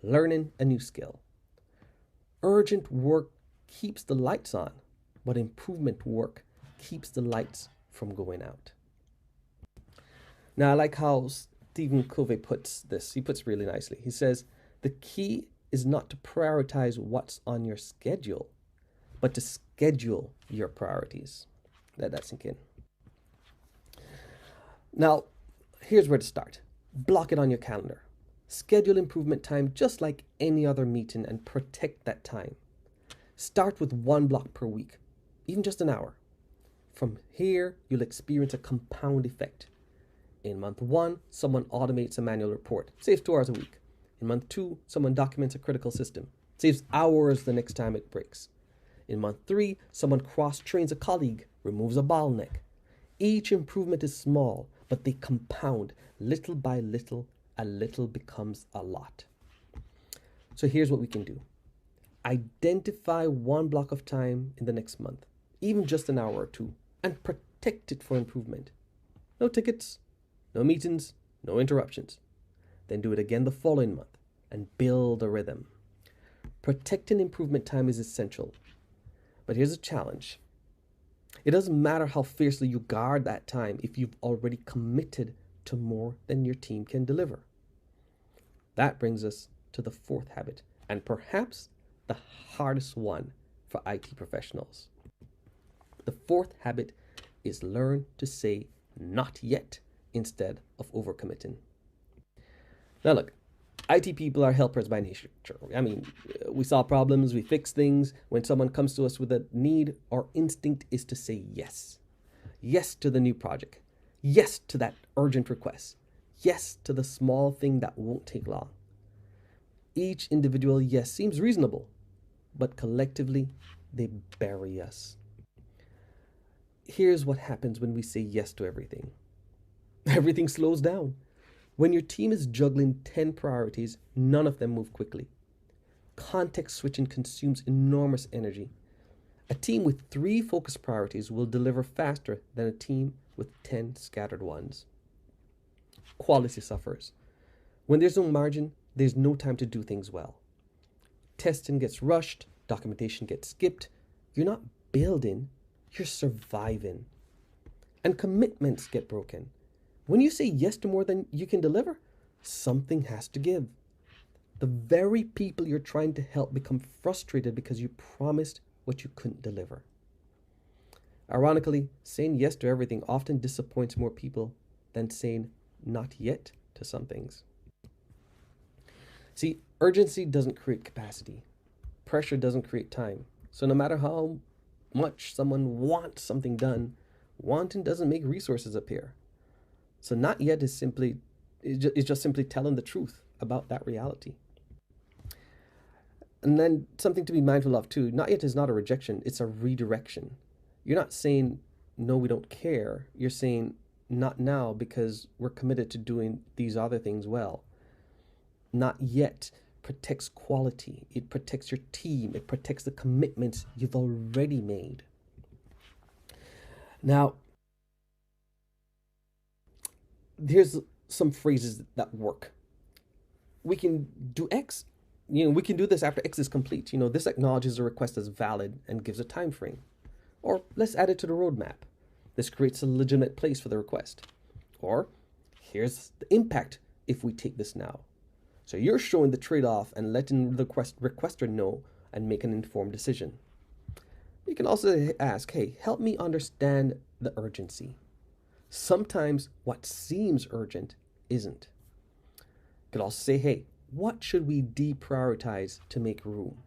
learning a new skill. Urgent work keeps the lights on, but improvement work keeps the lights from going out. Now, I like how Stephen Covey puts this. He puts it really nicely. He says, the key is not to prioritize what's on your schedule, but to schedule your priorities. Let that sink in. Now, here's where to start. Block it on your calendar. Schedule improvement time just like any other meeting and protect that time. Start with 1 block per week, even just an hour. From here, you'll experience a compound effect. In month 1, someone automates a manual report, saves 2 hours a week. In month 2, someone documents a critical system, saves hours the next time it breaks. In month 3, someone cross-trains a colleague, removes a bottleneck. Each improvement is small, but they compound little by little. A little becomes a lot. So here's what we can do. Identify 1 block of time in the next month, even just an hour or 2, and protect it for improvement. No tickets, no meetings, no interruptions. Then do it again the following month and build a rhythm. Protecting improvement time is essential. But here's a challenge. It doesn't matter how fiercely you guard that time if you've already committed to more than your team can deliver. That brings us to the 4th habit, and perhaps the hardest one for IT professionals. The 4th habit is learn to say not yet instead of overcommitting. Now look, IT people are helpers by nature. I mean, we solve problems, we fix things. When someone comes to us with a need, our instinct is to say yes. Yes to the new project. Yes to that urgent request. Yes to the small thing that won't take long. Each individual yes seems reasonable, but collectively, they bury us. Here's what happens when we say yes to everything. Everything slows down. When your team is juggling 10 priorities, none of them move quickly. Context switching consumes enormous energy. A team with 3 focused priorities will deliver faster than a team with 10 scattered ones. Quality suffers. When there's no margin, there's no time to do things well. Testing gets rushed, documentation gets skipped. You're not building, you're surviving. And commitments get broken. When you say yes to more than you can deliver, something has to give. The very people you're trying to help become frustrated because you promised what you couldn't deliver. Ironically, saying yes to everything often disappoints more people than saying not yet to some things. See, urgency doesn't create capacity. Pressure doesn't create time. So no matter how much someone wants something done, wanting doesn't make resources appear. So not yet is just simply telling the truth about that reality. And then something to be mindful of too, not yet is not a rejection, it's a redirection. You're not saying, no, we don't care. You're saying, not now because we're committed to doing these other things well. Not yet protects quality. It protects your team. It protects the commitments you've already made. Now, here's some phrases that work. We can do X. We can do this after X is complete. This acknowledges a request as valid and gives a time frame. Or let's add it to the roadmap. This creates a legitimate place for the request. Or here's the impact if we take this now. So you're showing the trade-off and letting the requester know and make an informed decision. You can also ask, hey, help me understand the urgency. Sometimes what seems urgent isn't. You could also say, hey, what should we deprioritize to make room?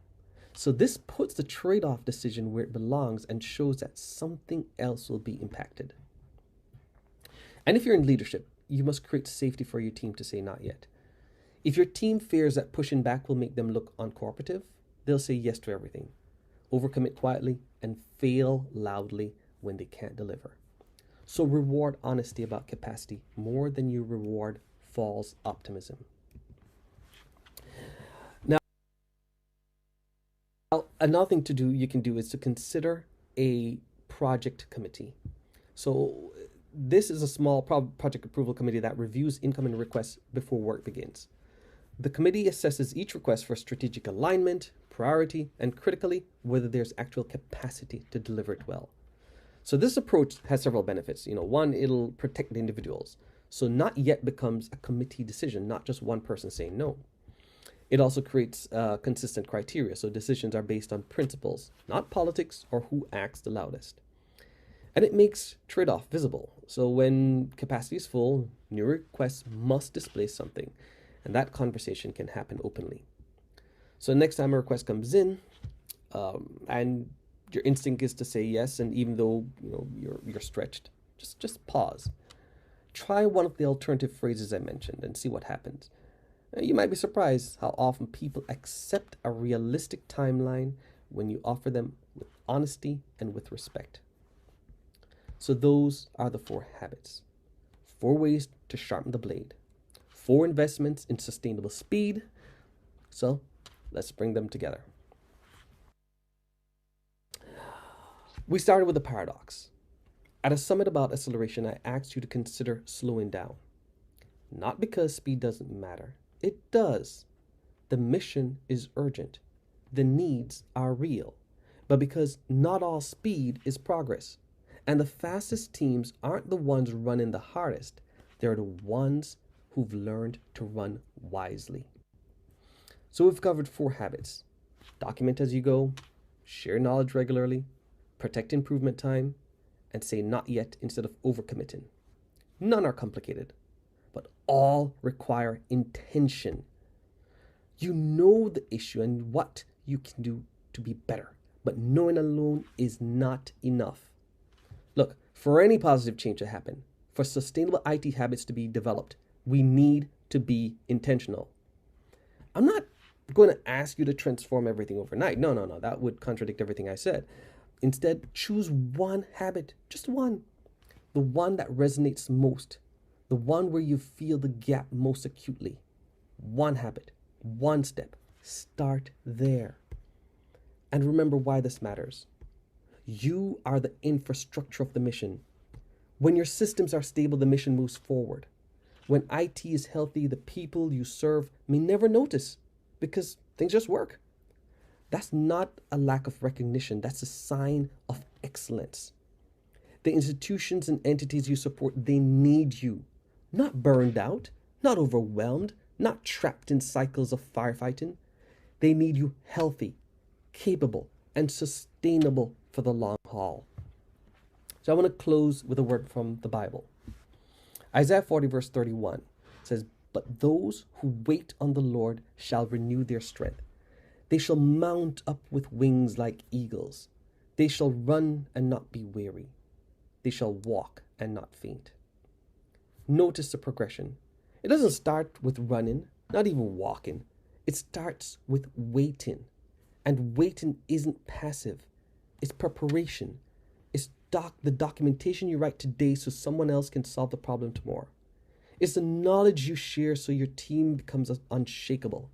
So this puts the trade-off decision where it belongs and shows that something else will be impacted. And if you're in leadership, you must create safety for your team to say not yet. If your team fears that pushing back will make them look uncooperative, they'll say yes to everything, overcommit quietly, and fail loudly when they can't deliver. So reward honesty about capacity more than you reward false optimism. Another thing you can do is to consider a project committee. So this is a small project approval committee that reviews incoming requests before work begins. The committee assesses each request for strategic alignment, priority, and critically, whether there's actual capacity to deliver it well. So this approach has several benefits. One, it'll protect the individuals. So not yet becomes a committee decision, not just one person saying no. It also creates consistent criteria, so decisions are based on principles, not politics or who acts the loudest. And it makes trade-off visible. So when capacity is full, new requests must displace something, and that conversation can happen openly. So next time a request comes in, and your instinct is to say yes, and even though you're stretched, just pause. Try one of the alternative phrases I mentioned and see what happens. You might be surprised how often people accept a realistic timeline when you offer them with honesty and with respect. So those are the 4 habits. 4 ways to sharpen the blade. 4 investments in sustainable speed. So let's bring them together. We started with a paradox. At a summit about acceleration, I asked you to consider slowing down. Not because speed doesn't matter. It does. The mission is urgent. The needs are real. But because not all speed is progress. And the fastest teams aren't the ones running the hardest. They're the ones who've learned to run wisely. So we've covered 4 habits. Document as you go, share knowledge regularly, protect improvement time, and say not yet instead of overcommitting. None are complicated, but all require intention. You know the issue and what you can do to be better, but knowing alone is not enough. Look, for any positive change to happen, for sustainable IT habits to be developed, we need to be intentional. I'm not going to ask you to transform everything overnight. No, that would contradict everything I said. Instead, choose one habit, just one. The one that resonates most. The one where you feel the gap most acutely. One habit, one step. Start there. And remember why this matters. You are the infrastructure of the mission. When your systems are stable, the mission moves forward. When IT is healthy, the people you serve may never notice because things just work. That's not a lack of recognition. That's a sign of excellence. The institutions and entities you support, they need you. Not burned out, not overwhelmed, not trapped in cycles of firefighting. They need you healthy, capable, and sustainable for the long haul. So I want to close with a word from the Bible. Isaiah 40 verse 31 says, "But those who wait on the Lord shall renew their strength. They shall mount up with wings like eagles. They shall run and not be weary. They shall walk and not faint." Notice the progression. It doesn't start with running, not even walking. It starts with waiting. And waiting isn't passive. It's preparation. It's the documentation you write today so someone else can solve the problem tomorrow. It's the knowledge you share so your team becomes unshakable.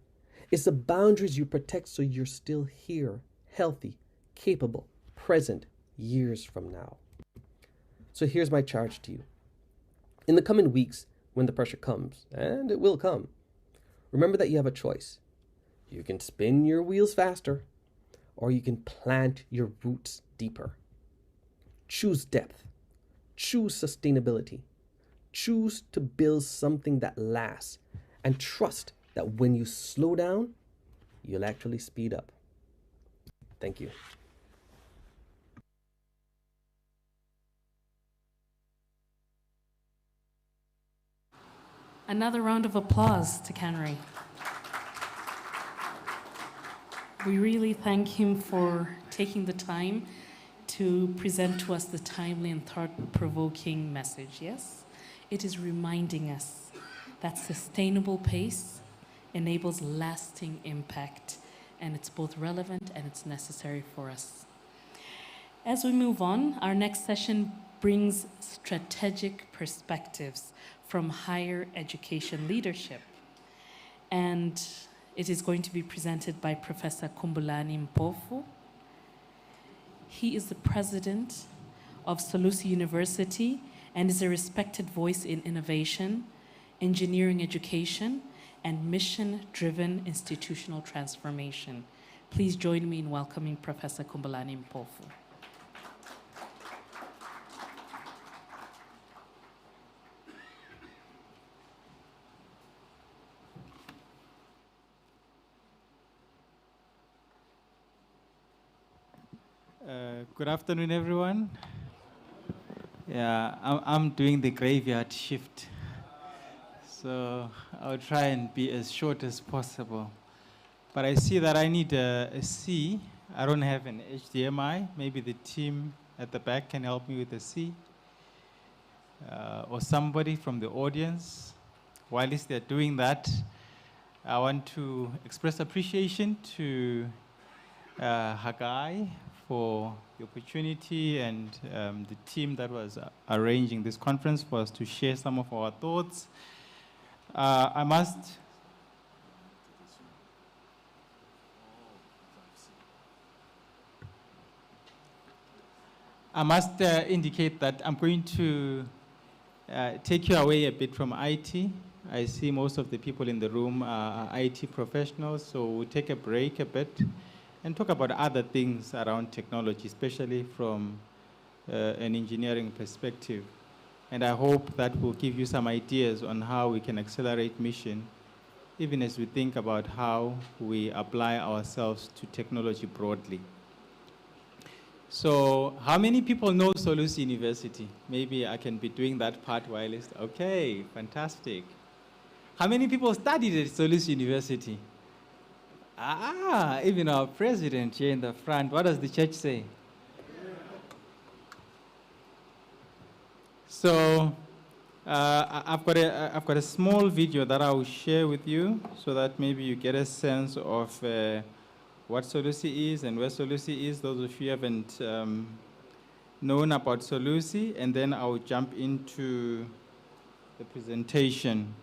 It's the boundaries you protect so you're still here, healthy, capable, present years from now. So here's my charge to you. In the coming weeks, when the pressure comes, and it will come, remember that you have a choice. You can spin your wheels faster, or you can plant your roots deeper. Choose depth. Choose sustainability. Choose to build something that lasts, and trust that when you slow down, you'll actually speed up. Thank you. Another round of applause to Canry. We really thank him for taking the time to present to us the timely and thought-provoking message, yes? It is reminding us that sustainable pace enables lasting impact, and it's both relevant and it's necessary for us. As we move on, our next session brings strategic perspectives from higher education leadership. And it is going to be presented by Professor Kumbulani Mpofu. He is the president of Solusi University and is a respected voice in innovation, engineering education, and mission-driven institutional transformation. Please join me in welcoming Professor Kumbulani Mpofu. Good afternoon, everyone. Yeah, I'm doing the graveyard shift, so I'll try and be as short as possible. But I see that I need a C. I don't have an HDMI. Maybe the team at the back can help me with a C, or somebody from the audience. While they're doing that, I want to express appreciation to Haggai for the opportunity and the team that was arranging this conference for us to share some of our thoughts. I must indicate that I'm going to take you away a bit from IT. I see most of the people in the room are IT professionals, so we'll take a break a bit and talk about other things around technology, especially from an engineering perspective. And I hope that will give you some ideas on how we can accelerate mission, even as we think about how we apply ourselves to technology broadly. So how many people know Solusi University? Maybe I can be doing that part while it's, okay, fantastic. How many people studied at Solusi University? Even our president here in the front. What does the church say? So I've got a small video that I will share with you so that maybe you get a sense of what Solusi is and where Solusi is, those of you who haven't known about Solusi, and then I will jump into the presentation.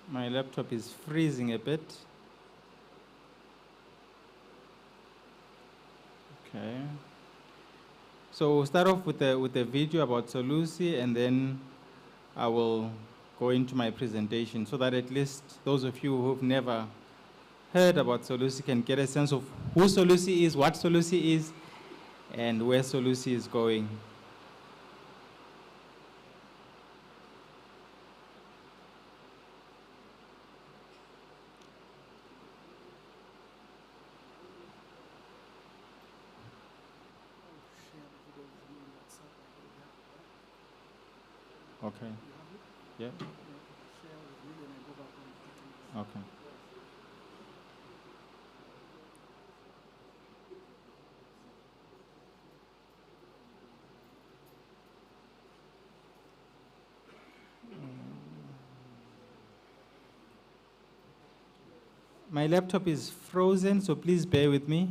My laptop is freezing a bit. Okay. So we'll start off with a video about Solusi, and then I will go into my presentation so that at least those of you who've never heard about Solusi can get a sense of who Solusi is, what Solusi is, and where Solusi is going. Okay. Yeah. Okay. My laptop is frozen, so please bear with me.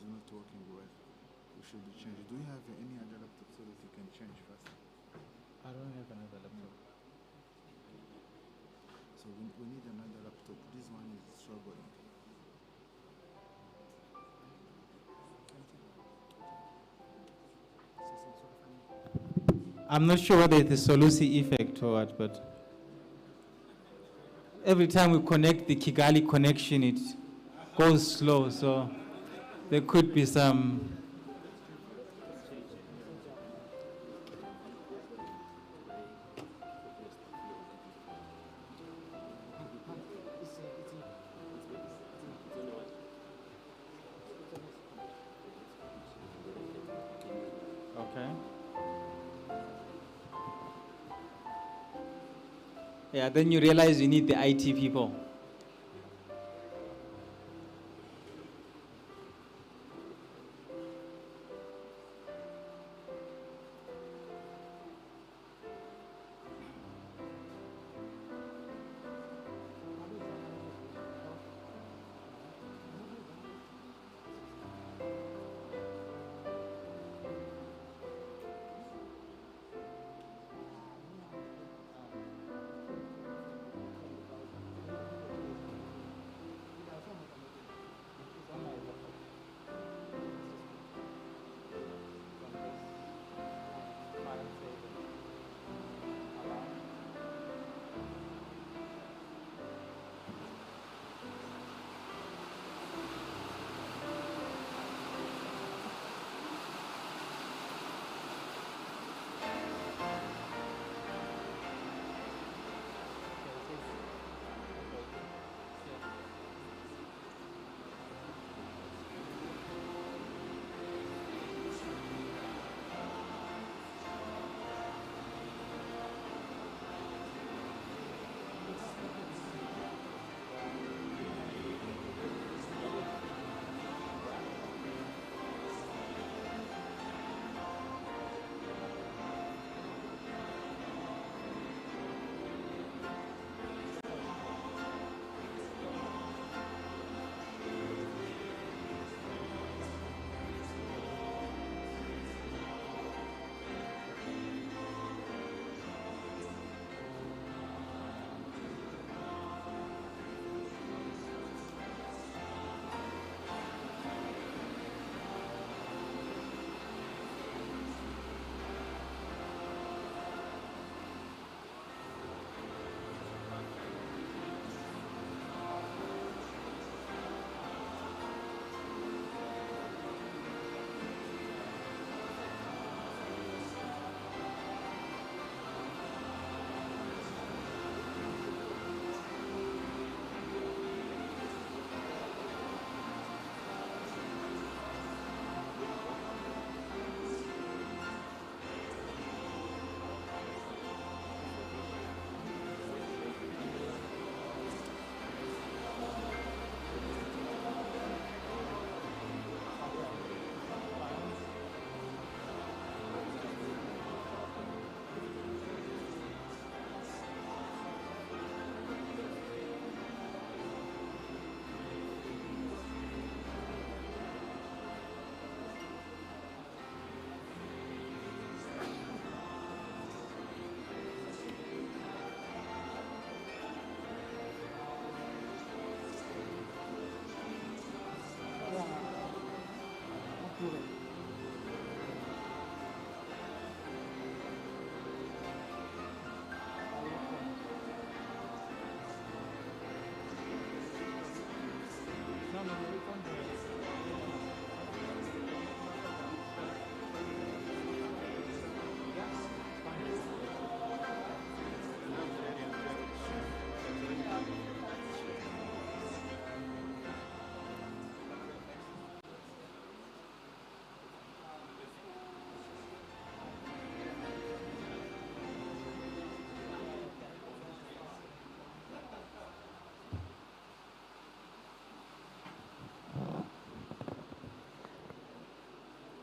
is not working well. We should be changed. Do you have any other laptop so that you can change fast? I don't have another laptop. So we need another laptop. This one is struggling. I'm not sure whether it's a Solusi effect or what, but every time we connect the Kigali connection, it goes slow, so there could be some. Okay. Yeah, then you realize you need the IT people.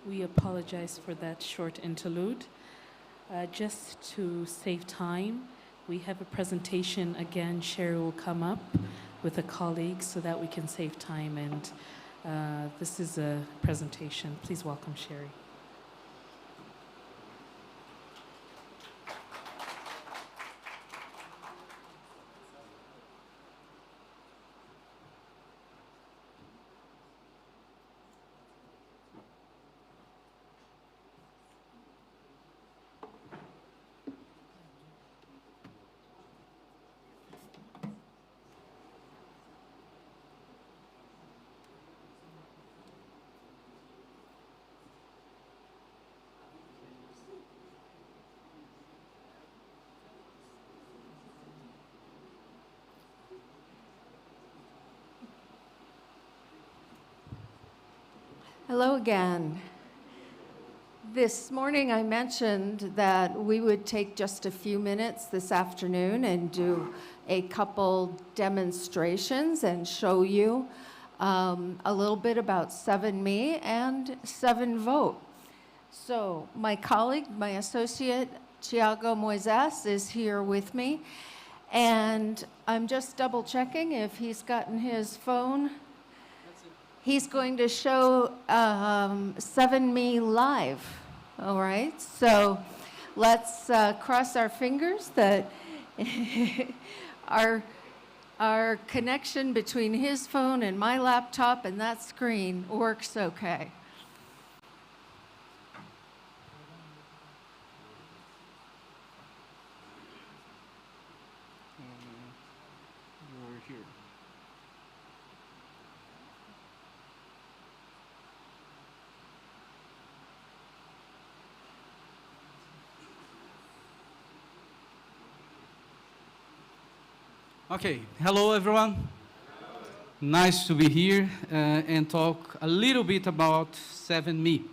We apologize for that short interlude. Just to save time, we have a presentation again. Sherry will come up with a colleague so that we can save time and This is a presentation. Please welcome Sherry. Hello again. This morning I mentioned that we would take just a few minutes this afternoon and do a couple demonstrations and show you a little bit about 7Me and 7Vote. So my colleague, my associate, Tiago Moises, is here with me. And I'm just double checking if he's gotten his phone. He's going to show 7Me live, all right? So let's cross our fingers that our connection between his phone and my laptop and that screen works okay. You're here. Okay, hello everyone. Nice to be here and talk a little bit about 7Me.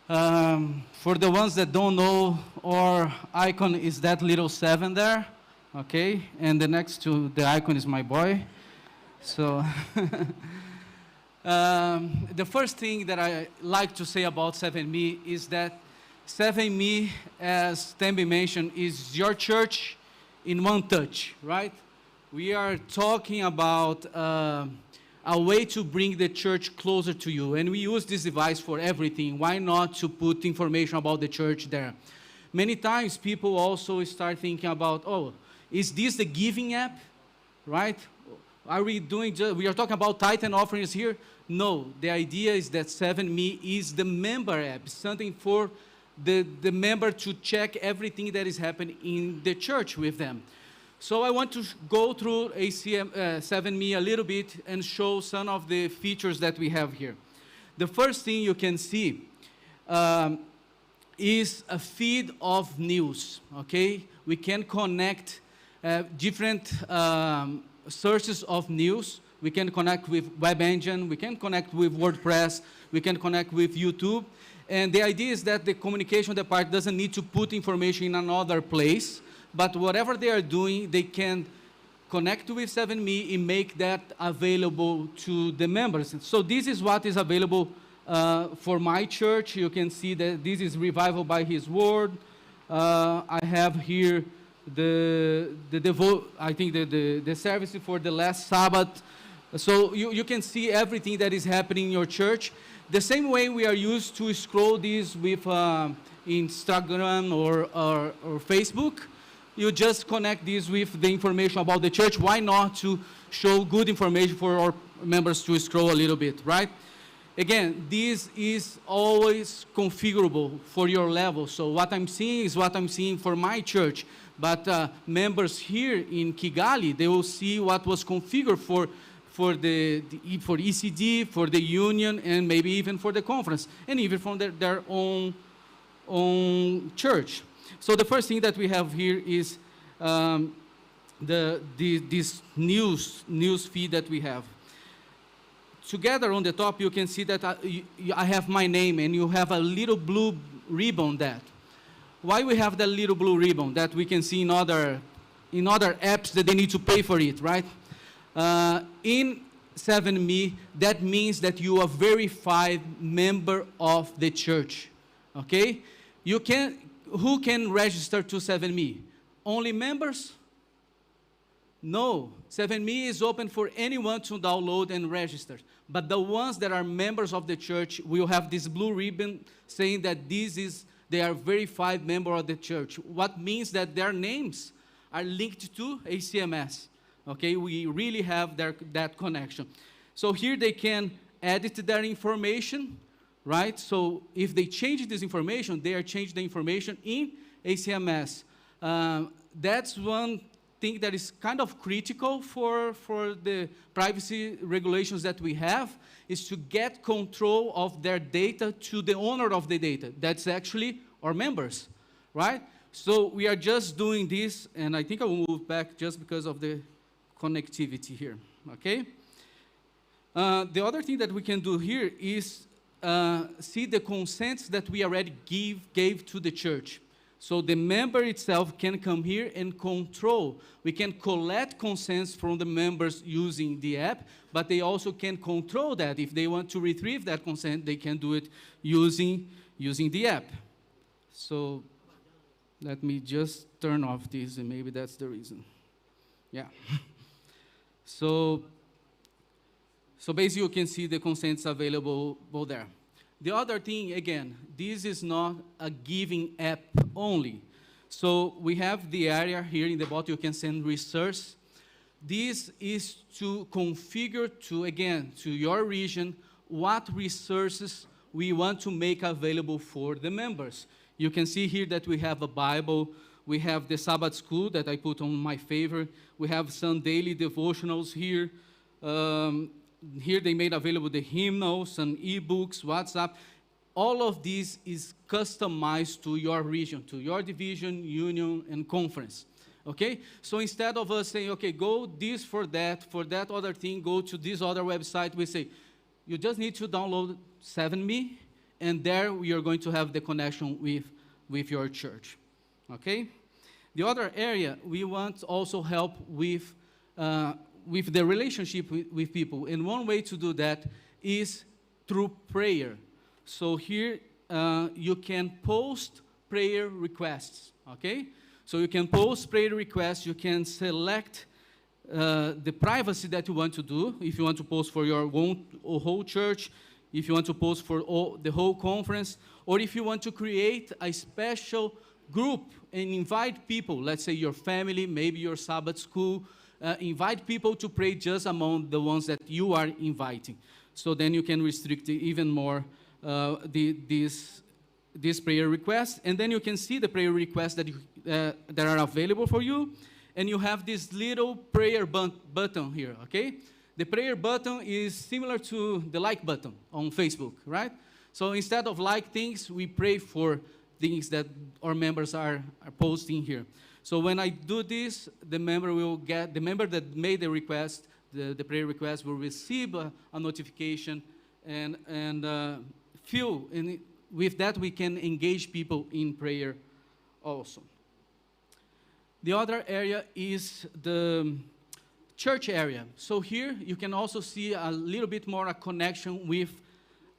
For the ones that don't know, our icon is that little 7 there, okay? And the next to the icon is my boy. So the first thing that I like to say about 7Me is that 7Me, as Tembi mentioned, is your church in one touch, right? We are talking about a way to bring the church closer to you, and we use this device for everything. Why not to put information about the church there? Many times people also start thinking about, oh, is this the giving app, right? Are we doing, we are talking about tithe and offerings here? No, the idea is that 7Me is the member app, something for the member to check everything that is happening in the church with them. So I want to go through 7Me a little bit and show some of the features that we have here. The first thing you can see is a feed of news, okay? We can connect different sources of news. We can connect with Web Engine, we can connect with WordPress, we can connect with YouTube. And the idea is that the communication department doesn't need to put information in another place, but whatever they are doing, they can connect with 7Me and make that available to the members. So this is what is available for my church. You can see that this is Revival by His Word. I have here the service for the last Sabbath. So you can see everything that is happening in your church. The same way we are used to scroll this with Instagram or Facebook, you just connect this with the information about the church. Why not to show good information for our members to scroll a little bit, right? Again, this is always configurable for your level. So what I'm seeing is what I'm seeing for my church. But members here in Kigali, they will see what was configured for ECD, for the union, and maybe even for the conference, and even from their own church. So the first thing that we have here is this news feed that we have. Together on the top, you can see that I have my name, and you have a little blue ribbon that. Why we have that little blue ribbon that we can see in other apps that they need to pay for it, right? In 7Me, that means that you are a verified member of the church, okay? Who can register to 7Me? Only members? No, 7Me is open for anyone to download and register. But the ones that are members of the church will have this blue ribbon saying that they are verified member of the church. What means that their names are linked to ACMS. Okay, we really have that connection. So here they can edit their information, right? So if they change this information, they are changing the information in ACMS. That's one thing that is kind of critical for the privacy regulations that we have, is to get control of their data to the owner of the data. That's actually our members, right? So we are just doing this, and I think I will move back just because of the connectivity here, okay? The other thing that we can do here is see the consents that we already gave to the church. So the member itself can come here and control. We can collect consents from the members using the app, but they also can control that. If they want to retrieve that consent, they can do it using the app. So let me just turn off this, and maybe that's the reason. Yeah. So basically you can see the consents available there. The other thing, again, this is not a giving app only. So we have the area here in the bottom, you can send resource. This is to configure to your region what resources we want to make available for the members. You can see here that we have a Bible, we have the Sabbath school that I put on my favor, we have some daily devotionals here. Here they made available the hymnals, some ebooks, WhatsApp. All of this is customized to your region, to your division, union, and conference. Okay? So instead of us saying, okay, go this for that other thing, go to this other website, we say, you just need to download 7Me, and there we are going to have the connection with your church. Okay? The other area, we want also help with the relationship with people. And one way to do that is through prayer. So here you can post prayer requests, okay? So you can post prayer requests, you can select the privacy that you want to do, if you want to post for your whole church, if you want to post for the whole conference, or if you want to create a special group and invite people, let's say your family, maybe your Sabbath school, invite people to pray just among the ones that you are inviting. So then you can restrict even more these prayer requests, and then you can see the prayer requests that are available for you, and you have this little prayer button here, okay? The prayer button is similar to the like button on Facebook, right? So instead of like things, we pray for things that our members are posting here. So when I do this, the member that made the request, the prayer request, will receive a notification, and with that we can engage people in prayer also. The other area is the church area. So here you can also see a little bit more a connection with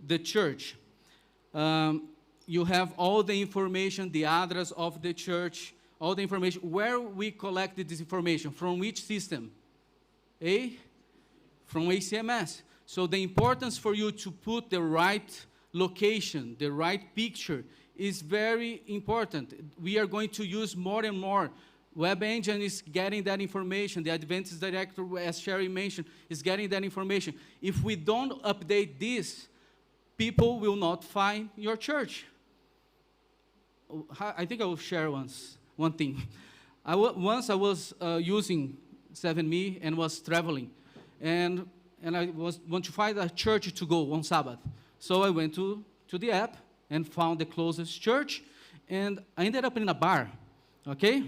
the church. You have all the information, the address of the church, all the information, where we collected this information, from which system? From ACMS. So the importance for you to put the right location, the right picture, is very important. We are going to use more and more. Web Engine is getting that information. The Adventist director, as Sherry mentioned, is getting that information. If we don't update this, people will not find your church. I think I will share one thing. Once I was using 7Me and was traveling, and I want to find a church to go on Sabbath. So I went to the app and found the closest church, and I ended up in a bar, okay?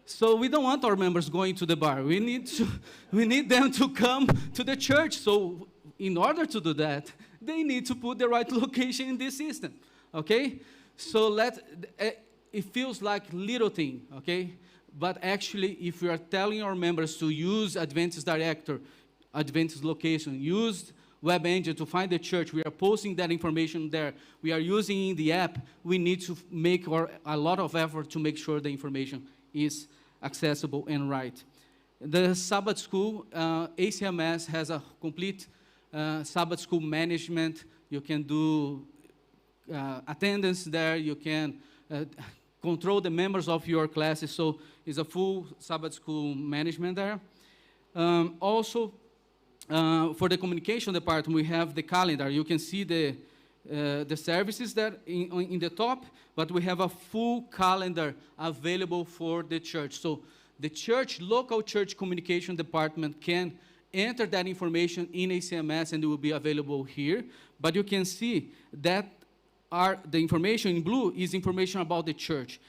So we don't want our members going to the bar. We need them to come to the church. So in order to do that, they need to put the right location in this system, okay? So it feels like little thing, okay? But actually, if we are telling our members to use Adventist Director, Adventist Location, use Web Engine to find the church, we are posting that information there, we are using the app, we need to make a lot of effort to make sure the information is accessible and right. The Sabbath school, ACMS has a complete Sabbath school management. You can do attendance there. You can control the members of your classes. So it's a full Sabbath school management there. Also, for the communication department, we have the calendar. You can see the services that in the top, but we have a full calendar available for the church. So the church, local church communication department can enter that information in ACMS and it will be available here. But you can see that the information in blue is information about the church.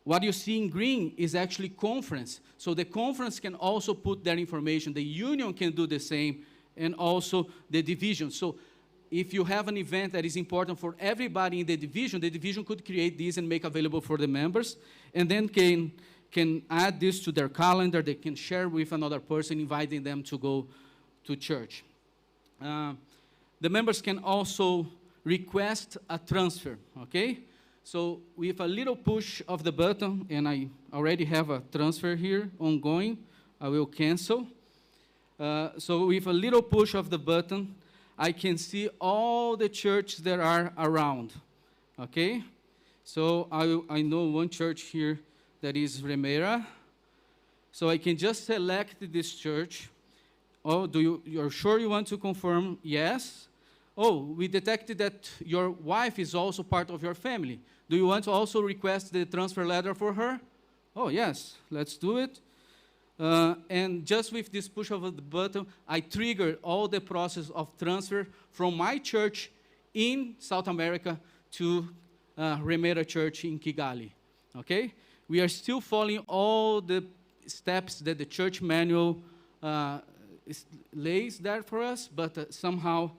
What you see in green is actually conference. So the conference can also put that information. The union can do the same, and also the division. So if you have an event that is important for everybody in the division could create this and make available for the members, and then can add this to their calendar. They can share with another person, inviting them to go to church. The members can also request a transfer, okay? So with a little push of the button, and I already have a transfer here ongoing, I will cancel. So with a little push of the button, I can see all the churches that are around, okay? So I know one church here that is Remera. So I can just select this church. Oh, you're sure you want to confirm? Yes. Oh, we detected that your wife is also part of your family. Do you want to also request the transfer letter for her? Oh, yes, let's do it. And just with this push of the button, I triggered all the process of transfer from my church in South America to Remera Church in Kigali, okay? We are still following all the steps that the church manual lays there for us, but somehow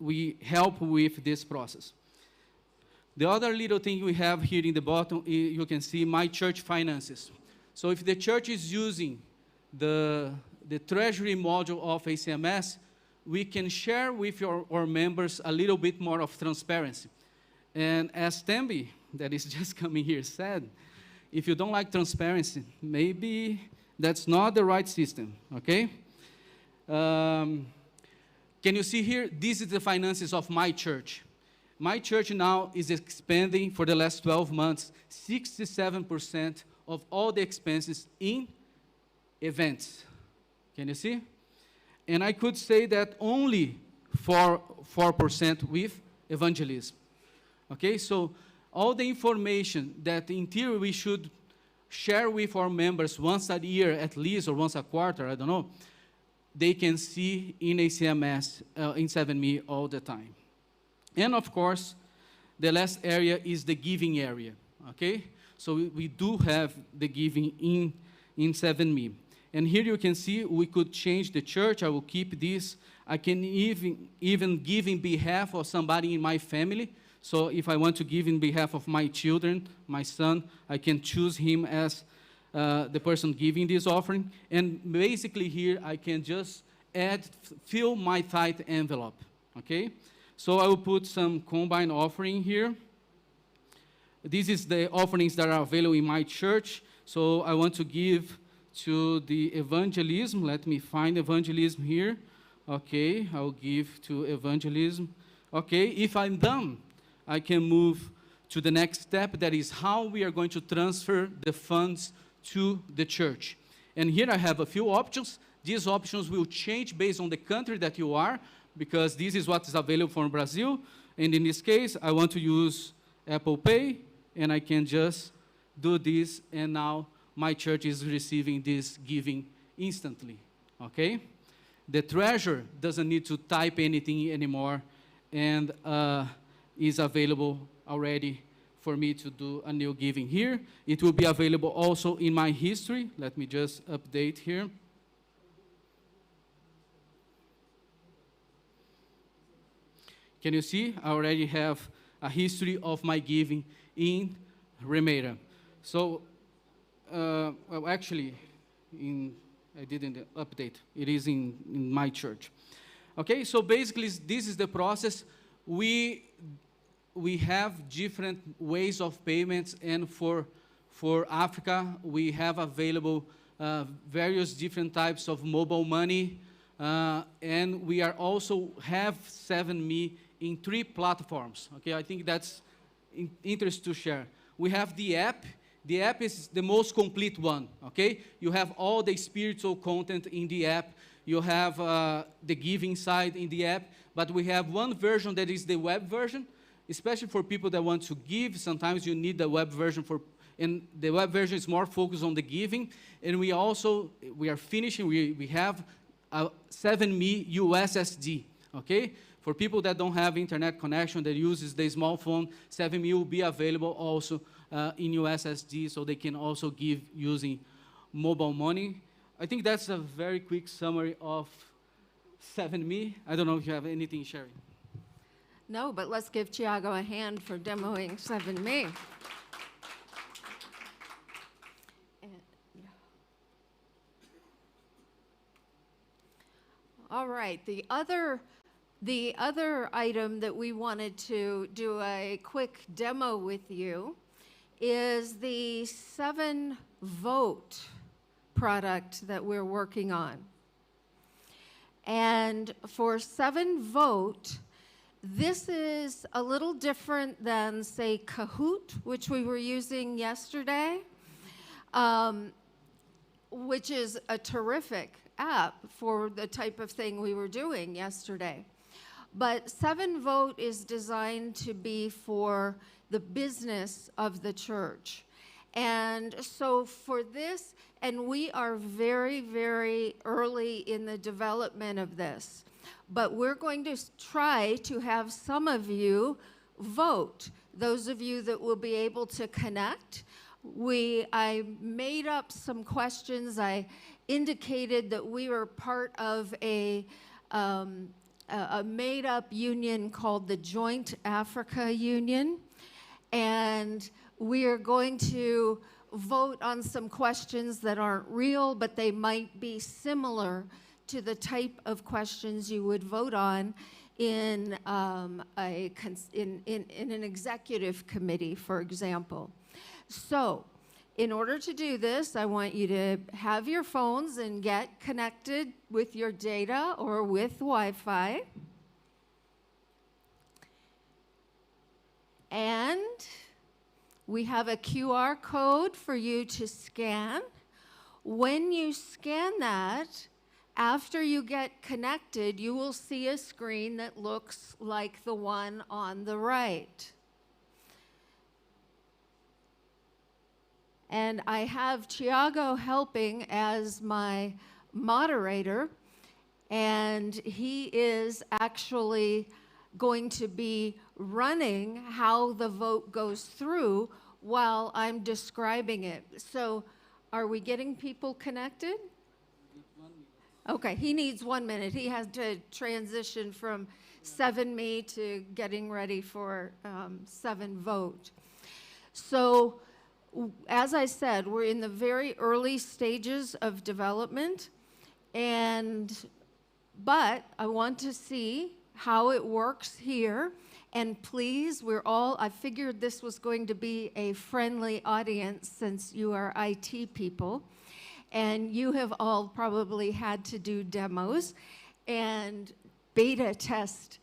we help with this process. The other little thing we have here in the bottom, you can see my church finances. So if the church is using the treasury module of ACMS, we can share with our members a little bit more of transparency. And as Tembi, that is just coming here, said, if you don't like transparency, maybe that's not the right system, okay? Can you see here? This is the finances of my church. My church now is expanding for the last 12 months, 67% of all the expenses in events. Can you see? And I could say that only 4% with evangelism. Okay, so all the information that in theory we should share with our members once a year at least, or once a quarter, I don't know, they can see in ACMS, in 7Me all the time. And of course, the last area is the giving area, okay? So we do have the giving in 7Me. And here you can see we could change the church. I will keep this. I can even give in behalf of somebody in my family. So if I want to give in behalf of my children, my son, I can choose him as the person giving this offering. And basically here I can just fill my tithe envelope, okay? So I will put some combined offering here. This is the offerings that are available in my church. So I want to give to the evangelism. Let me find evangelism here. Okay, I'll give to evangelism. Okay, if I'm done, I can move to the next step, that is how we are going to transfer the funds to the church. And here I have a few options. These options will change based on the country that you are, because this is what is available for Brazil. And in this case, I want to use Apple Pay, and I can just do this, and now my church is receiving this giving instantly, okay? The treasurer doesn't need to type anything anymore, and is available already for me to do a new giving here. It will be available also in my history. Let me just update here. Can you see? I already have a history of my giving in Remera. So, well, actually, I didn't update. It is in my church. Okay, so basically, this is the process. We have different ways of payments, and for Africa, we have available various different types of mobile money, and we are also have 7Me in 3 platforms. Okay, I think that's interesting to share. We have the app. The app is the most complete one, okay? You have all the spiritual content in the app. You have the giving side in the app, but we have one version that is the web version, especially for people that want to give. Sometimes you need the web version and the web version is more focused on the giving. And we are finishing, we have a 7Me USSD, okay? For people that don't have internet connection, that uses the small phone, 7Me will be available also in USSD, so they can also give using mobile money. I think that's a very quick summary of 7Me. I don't know if you have anything, Sherry. No, but let's give Thiago a hand for demoing 7Me. All right, the other item that we wanted to do a quick demo with you is the 7Vote product that we're working on. And for 7Vote, this is a little different than, say, Kahoot, which we were using yesterday, which is a terrific app for the type of thing we were doing yesterday. But 7Vote is designed to be for the business of the church. And so for this, and we are very, very early in the development of this, but we're going to try to have some of you vote, those of you that will be able to connect. I made up some questions. I indicated that we were part of a made-up union called the Joint Africa Union, and we are going to vote on some questions that aren't real, but they might be similar to the type of questions you would vote on in an executive committee, for example. So, in order to do this, I want you to have your phones and get connected with your data or with Wi-Fi. And we have a QR code for you to scan. When you scan that, after you get connected, you will see a screen that looks like the one on the right. And I have Thiago helping as my moderator, and he is actually going to be running how the vote goes through while I'm describing it. So, are we getting people connected? Okay, he needs 1 minute. He has to transition from 7Me to getting ready for 7Vote. So, as I said, we're in the very early stages of development, but I want to see how it works here. And please, I figured this was going to be a friendly audience since you are IT people, and you have all probably had to do demos and beta test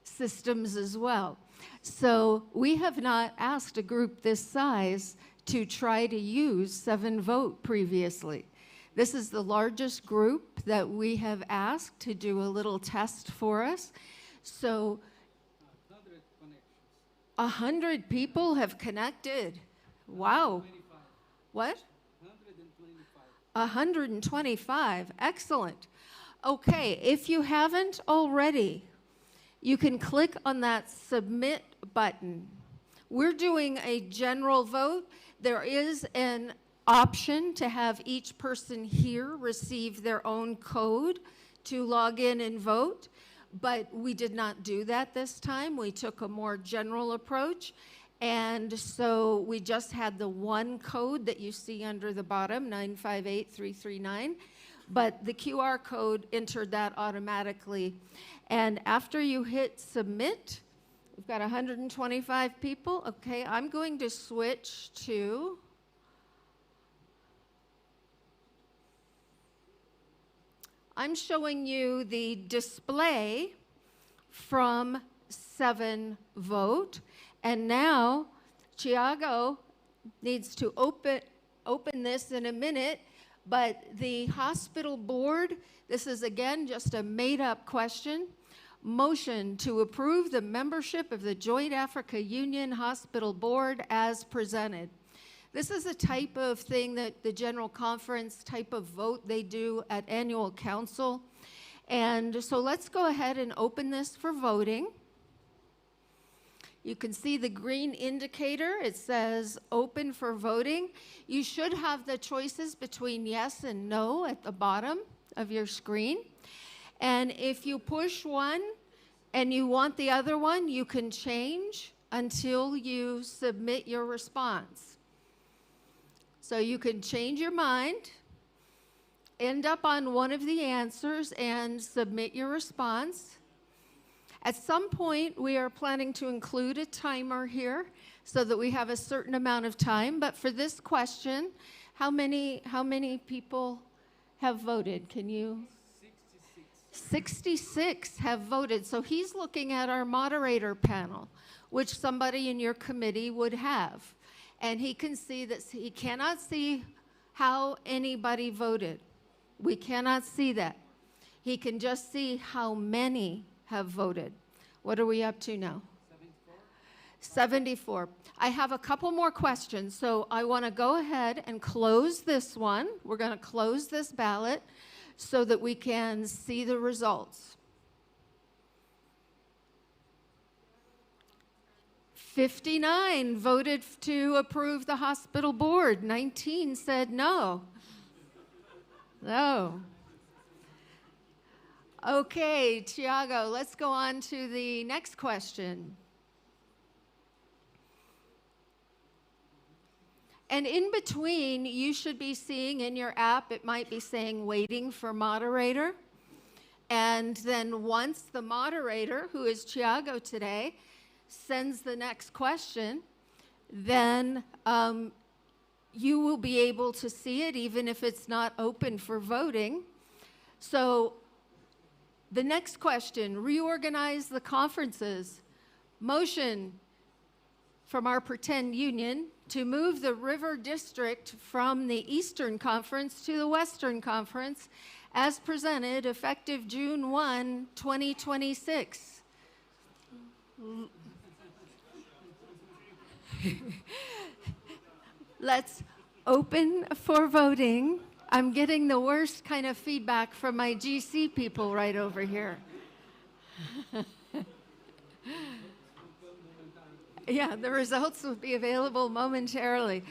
systems as well. So we have not asked a group this size to try to use 7Vote previously. This is the largest group that we have asked to do a little test for us. So 100 people have connected. Wow. What? 125. Excellent. Okay, if you haven't already, you can click on that submit button. We're doing a general vote. There is an option to have each person here receive their own code to log in and vote, but we did not do that this time. We took a more general approach, and so we just had the one code that you see under the bottom, 958339, but the QR code entered that automatically. And after you hit submit, we've got 125 people. Okay, I'm going to switch to I'm showing you the display from 7 vote. And now Tiago needs to open this in a minute, but the hospital board, this is again just a made-up question. Motion to approve the membership of the Joint Africa Union Hospital Board as presented. This is a type of thing that the General Conference type of vote they do at annual council. And so let's go ahead and open this for voting. You can see the green indicator. It says open for voting. You should have the choices between yes and no at the bottom of your screen. And if you push one and you want the other one, you can change until you submit your response. So you can change your mind, end up on one of the answers, and submit your response. At some point, we are planning to include a timer here so that we have a certain amount of time. But for this question, how many people have voted? Can you? 66 have voted. So he's looking at our moderator panel, which somebody in your committee would have. And he can see that he cannot see how anybody voted. We cannot see that. He can just see how many have voted. What are we up to now? 74. I have a couple more questions, so I want to go ahead and close this one. We're going to close this ballot so that we can see the results. 59 voted to approve the hospital board. 19 said no. No. Okay, Tiago, let's go on to the next question. And in between, you should be seeing in your app, it might be saying waiting for moderator. And then once the moderator, who is Tiago today, sends the next question, then you will be able to see it even if it's not open for voting. So the next question, reorganize the conferences. Motion from our pretend union to move the River District from the Eastern Conference to the Western Conference as presented effective June 1, 2026. Let's open for voting. I'm getting the worst kind of feedback from my GC people right over here. Yeah, the results will be available momentarily.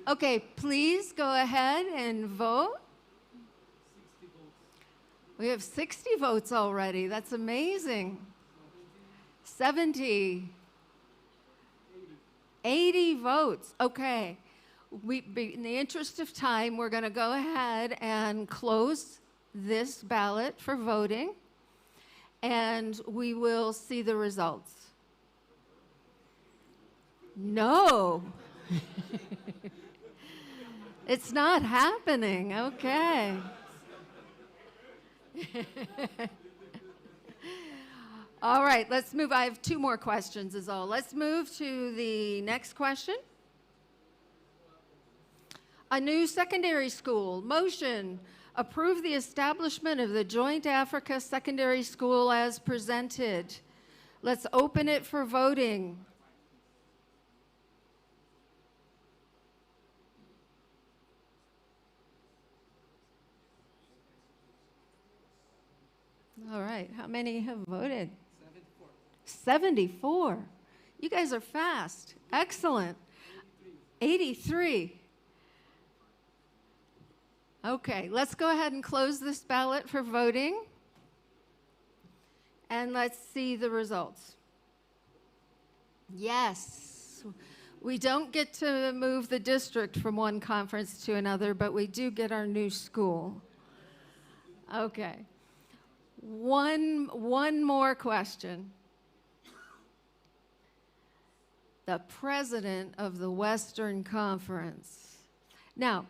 Okay, please go ahead and vote. We have 60 votes already. That's amazing. 70. 80 votes. Okay. In the interest of time, we're going to go ahead and close this ballot for voting, and we will see the results. No. It's not happening. Okay. All right, let's move. I have 2 more questions is all. Let's move to the next question. A new secondary school. Motion, approve the establishment of the Joint Africa Secondary School as presented. Let's open it for voting. All right, how many have voted? 74. You guys are fast. Excellent. 83. Okay, let's go ahead and close this ballot for voting. And let's see the results. Yes, we don't get to move the district from one conference to another, but we do get our new school. Okay. One more question. The president of the Western Conference. Now,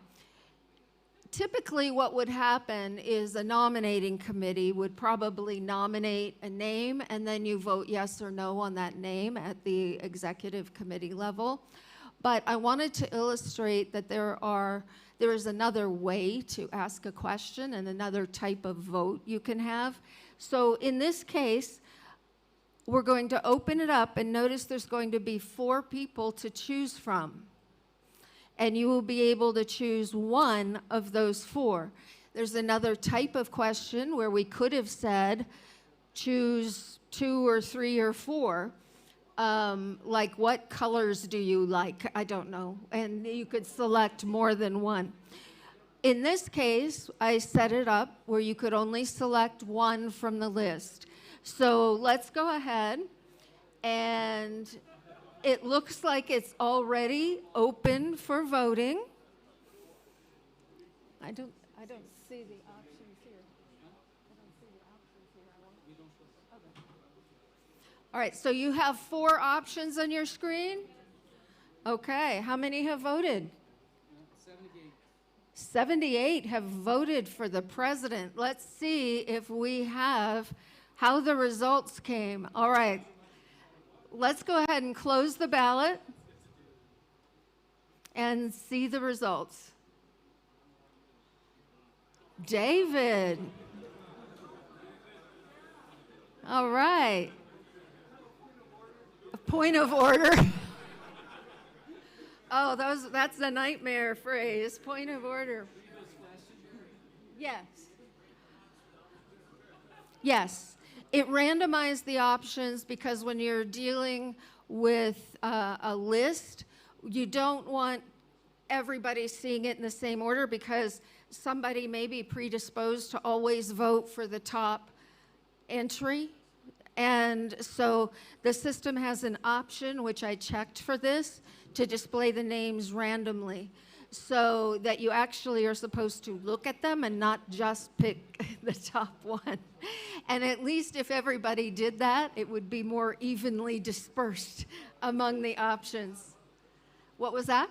typically what would happen is a nominating committee would probably nominate a name, and then you vote yes or no on that name at the executive committee level. But I wanted to illustrate that there is another way to ask a question and another type of vote you can have. So in this case, we're going to open it up, and notice there's going to be 4 people to choose from. And you will be able to choose one of those 4. There's another type of question where we could have said, choose 2 or 3 or 4. Like, what colors do you like? I don't know. And you could select more than one. In this case, I set it up where you could only select one from the list. So let's go ahead, and it looks like it's already open for voting. I don't see the options here. I don't see the options here. Okay. All right, so you have 4 options on your screen? Okay, how many have voted? 78 have voted for the president. Let's see if we have how the results came. All right. Let's go ahead and close the ballot and see the results. David. All right. A point of order. Oh, that's a nightmare phrase. Point of order. Yes. Yes. It randomized the options because when you're dealing with a list, you don't want everybody seeing it in the same order because somebody may be predisposed to always vote for the top entry. And so the system has an option, which I checked for this, to display the names randomly, so that you actually are supposed to look at them and not just pick the top one. And at least if everybody did that, it would be more evenly dispersed among the options. What was that?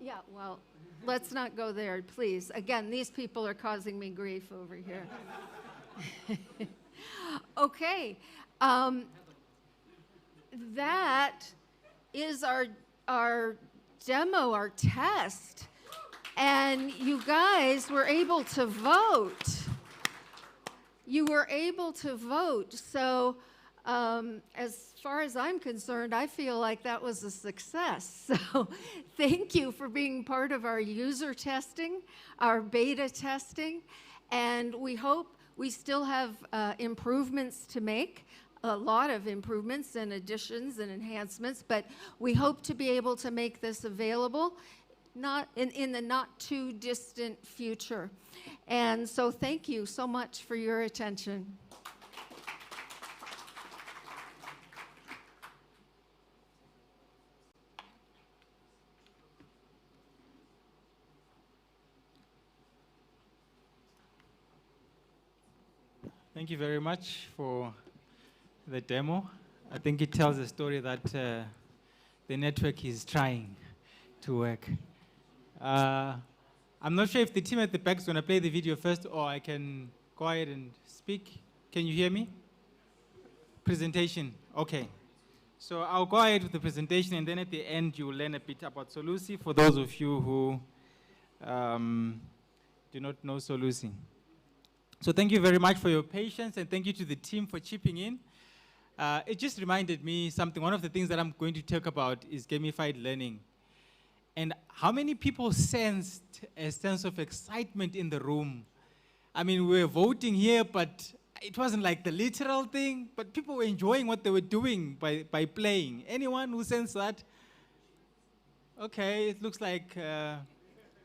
Yeah, well, let's not go there, please. Again, these people are causing me grief over here. Okay. That is our demo, our test, and you guys were able to vote. You were able to vote. So as far as I'm concerned, I feel like that was a success. So thank you for being part of our user testing, our beta testing, and we hope we still have improvements to make. A lot of improvements and additions and enhancements, but we hope to be able to make this available not in the not too distant future. And so thank you so much for your attention. Thank you very much for the demo. I think it tells a story that the network is trying to work. I'm not sure if the team at the back is going to play the video first, or I can go ahead and speak. Can you hear me? Presentation. Okay. So I'll go ahead with the presentation, and then at the end you'll learn a bit about Solusi for those of you who do not know Solusi. So thank you very much for your patience, and thank you to the team for chipping in. It just reminded me something. One of the things that I'm going to talk about is gamified learning. And how many people sensed a sense of excitement in the room? I mean, we were voting here, but it wasn't like the literal thing, but people were enjoying what they were doing by playing. Anyone who sensed that? Okay, it looks like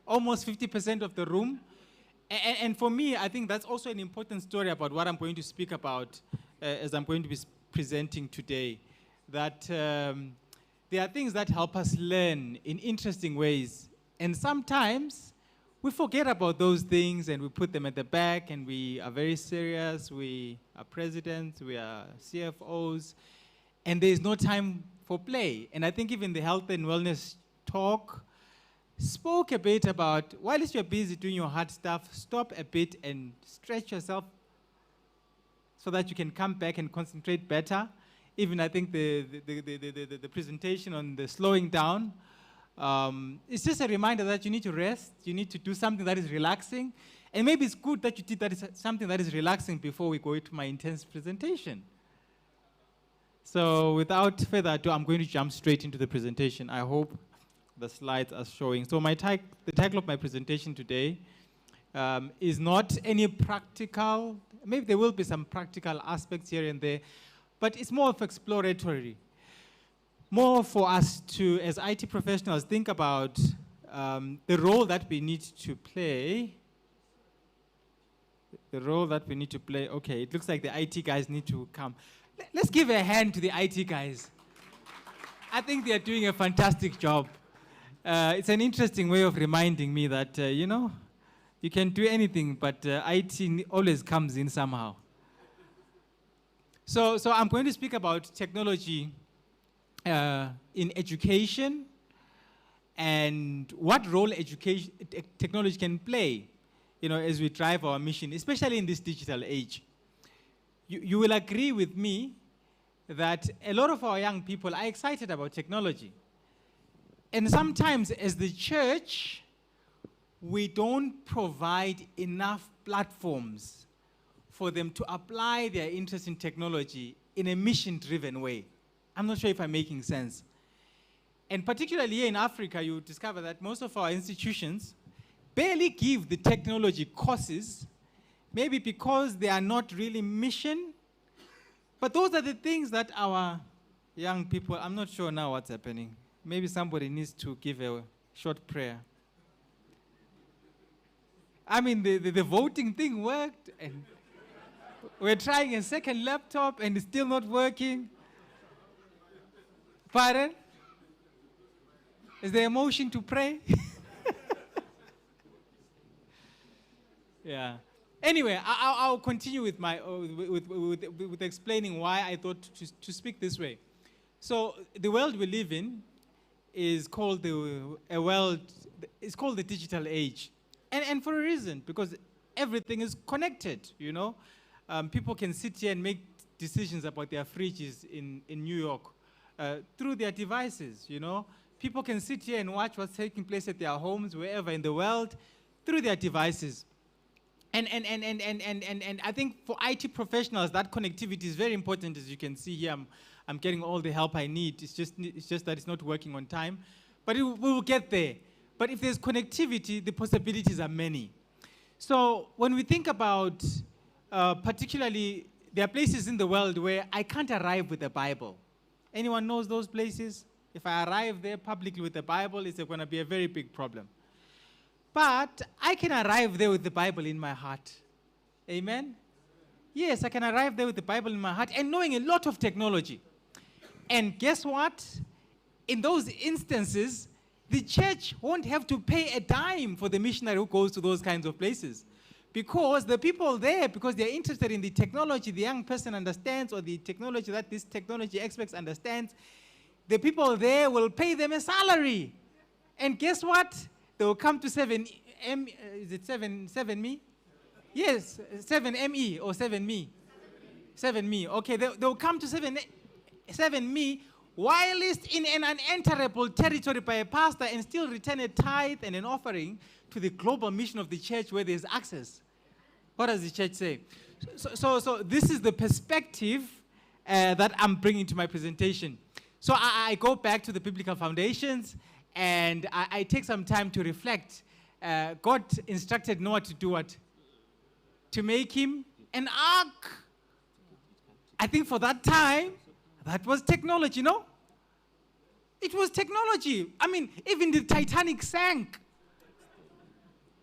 almost 50% of the room. And for me, I think that's also an important story about what I'm going to speak about as I'm going to be presenting today. That there are things that help us learn in interesting ways. And sometimes we forget about those things and we put them at the back and we are very serious. We are presidents, we are CFOs, and there's no time for play. And I think even the health and wellness talk, spoke a bit about, while you're busy doing your hard stuff, stop a bit and stretch yourself so that you can come back and concentrate better. Even I think the presentation on the slowing down, it's just a reminder that you need to rest, you need to do something that is relaxing, and maybe it's good that you did something that is relaxing before we go into my intense presentation. So without further ado, I'm going to jump straight into the presentation. I hope the slides are showing. So the title of my presentation today is not any practical, maybe there will be some practical aspects here and there, but it's more of exploratory. More for us to, as IT professionals, think about the role that we need to play. The role that we need to play. Okay, it looks like the IT guys need to come. Let's give a hand to the IT guys. I think they are doing a fantastic job. It's an interesting way of reminding me that, you know, you can do anything, but IT always comes in somehow. So I'm going to speak about technology in education and what role technology can play, you know, as we drive our mission, especially in this digital age. You will agree with me that a lot of our young people are excited about technology. And sometimes as the church, we don't provide enough platforms for them to apply their interest in technology in a mission-driven way. I'm not sure if I'm making sense. And particularly here in Africa, you discover that most of our institutions barely give the technology courses, maybe because they are not really mission. But those are the things that our young people, I'm not sure now what's happening. Maybe somebody needs to give a short prayer. I mean, the voting thing worked, and we're trying a second laptop, and it's still not working. Pardon? Is there a motion to pray? Yeah. Anyway, I'll continue with my with explaining why I thought to speak this way. So the world we live in is called the digital age, and for a reason, because everything is connected. You know, people can sit here and make decisions about their fridges in New York through their devices. You know, people can sit here and watch what's taking place at their homes wherever in the world through their devices. And I think for IT professionals, that connectivity is very important. As you can see here, I'm getting all the help I need. It's just that it's not working on time. But we will get there. But if there's connectivity, the possibilities are many. So when we think about, particularly, there are places in the world where I can't arrive with the Bible. Anyone knows those places? If I arrive there publicly with the Bible, it's going to be a very big problem. But I can arrive there with the Bible in my heart. Amen? Yes, I can arrive there with the Bible in my heart and knowing a lot of technology. And guess what? In those instances, the church won't have to pay a dime for the missionary who goes to those kinds of places. Because the people there, because they're interested in the technology the young person understands, or the technology that this technology expert understands, the people there will pay them a salary. And guess what? They will come to 7M, is it 7Me? Yes, 7ME or 7Me. 7Me, okay, they will come to 7Me whilst in an unenterable territory by a pastor and still return a tithe and an offering to the global mission of the church where there's access. What does the church say? So this is the perspective that I'm bringing to my presentation. So I go back to the biblical foundations, and I take some time to reflect. God instructed Noah to do what? To make him an ark. I think for that time, that was technology, no? It was technology. I mean, even the Titanic sank.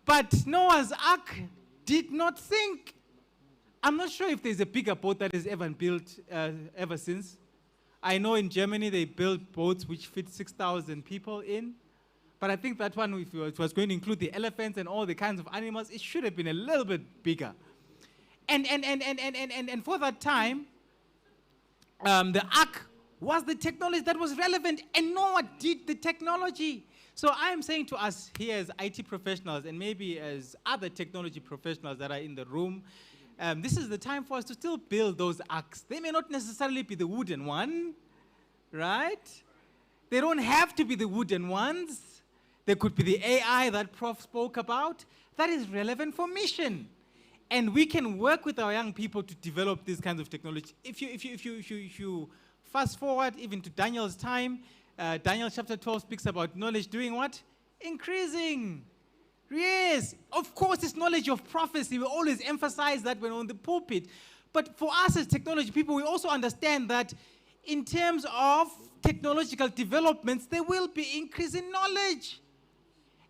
But Noah's ark did not sink. I'm not sure if there's a bigger boat that has ever been built ever since. I know in Germany they built boats which fit 6,000 people in. But I think that one, if it was going to include the elephants and all the kinds of animals, it should have been a little bit bigger. And for that time, the ark was the technology that was relevant, and Noah did the technology. So I am saying to us here as IT professionals and maybe as other technology professionals that are in the room, this is the time for us to still build those arcs. They may not necessarily be the wooden one, right? They don't have to be the wooden ones. There could be the AI that Prof spoke about that is relevant for mission. And we can work with our young people to develop these kinds of technology. If you fast forward even to Daniel's time, Daniel chapter 12 speaks about knowledge doing what? Increasing. Yes, of course, it's knowledge of prophecy. We always emphasize that when on the pulpit. But for us as technology people, we also understand that in terms of technological developments, there will be increase in knowledge.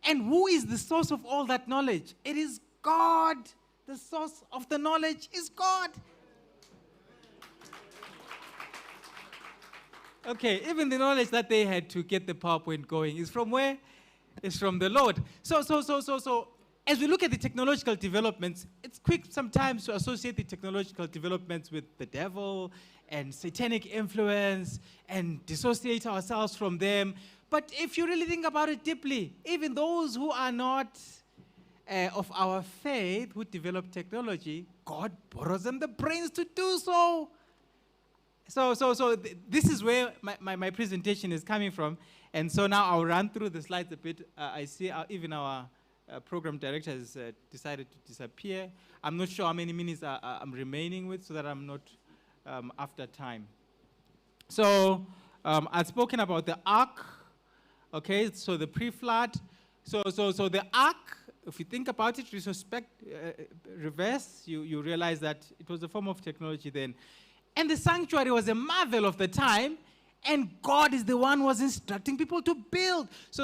And who is the source of all that knowledge? It is God. The source of the knowledge is God. Okay, even the knowledge that they had to get the PowerPoint going is from where? It's from the Lord. So, as we look at the technological developments, it's quick sometimes to associate the technological developments with the devil and satanic influence and dissociate ourselves from them. But if you really think about it deeply, even those who are not of our faith, who develop technology, God borrows them the brains to do so. So this is where my presentation is coming from. And so now I'll run through the slides a bit. I see even our program director has decided to disappear. I'm not sure how many minutes I'm remaining with so that I'm not after time. So I've spoken about the ark. Okay, so the pre-flood. So the ark, if you think about it, reverse, you realize that it was a form of technology then. And the sanctuary was a marvel of the time, and God is the one who was instructing people to build. So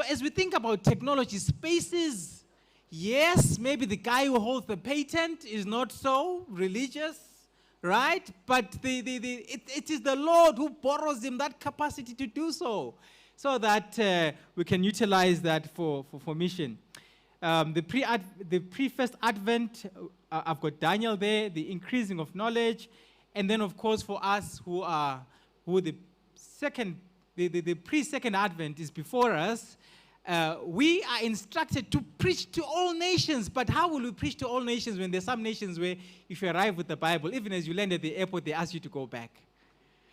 as we think about technology, spaces, yes, maybe the guy who holds the patent is not so religious, right? But it is the Lord who borrows him that capacity to do so that we can utilize that for mission. The pre-first advent, I've got Daniel there, the increasing of knowledge. And then, of course, for us who the pre-second advent is before us, we are instructed to preach to all nations. But how will we preach to all nations when there's some nations where if you arrive with the Bible, even as you land at the airport, they ask you to go back?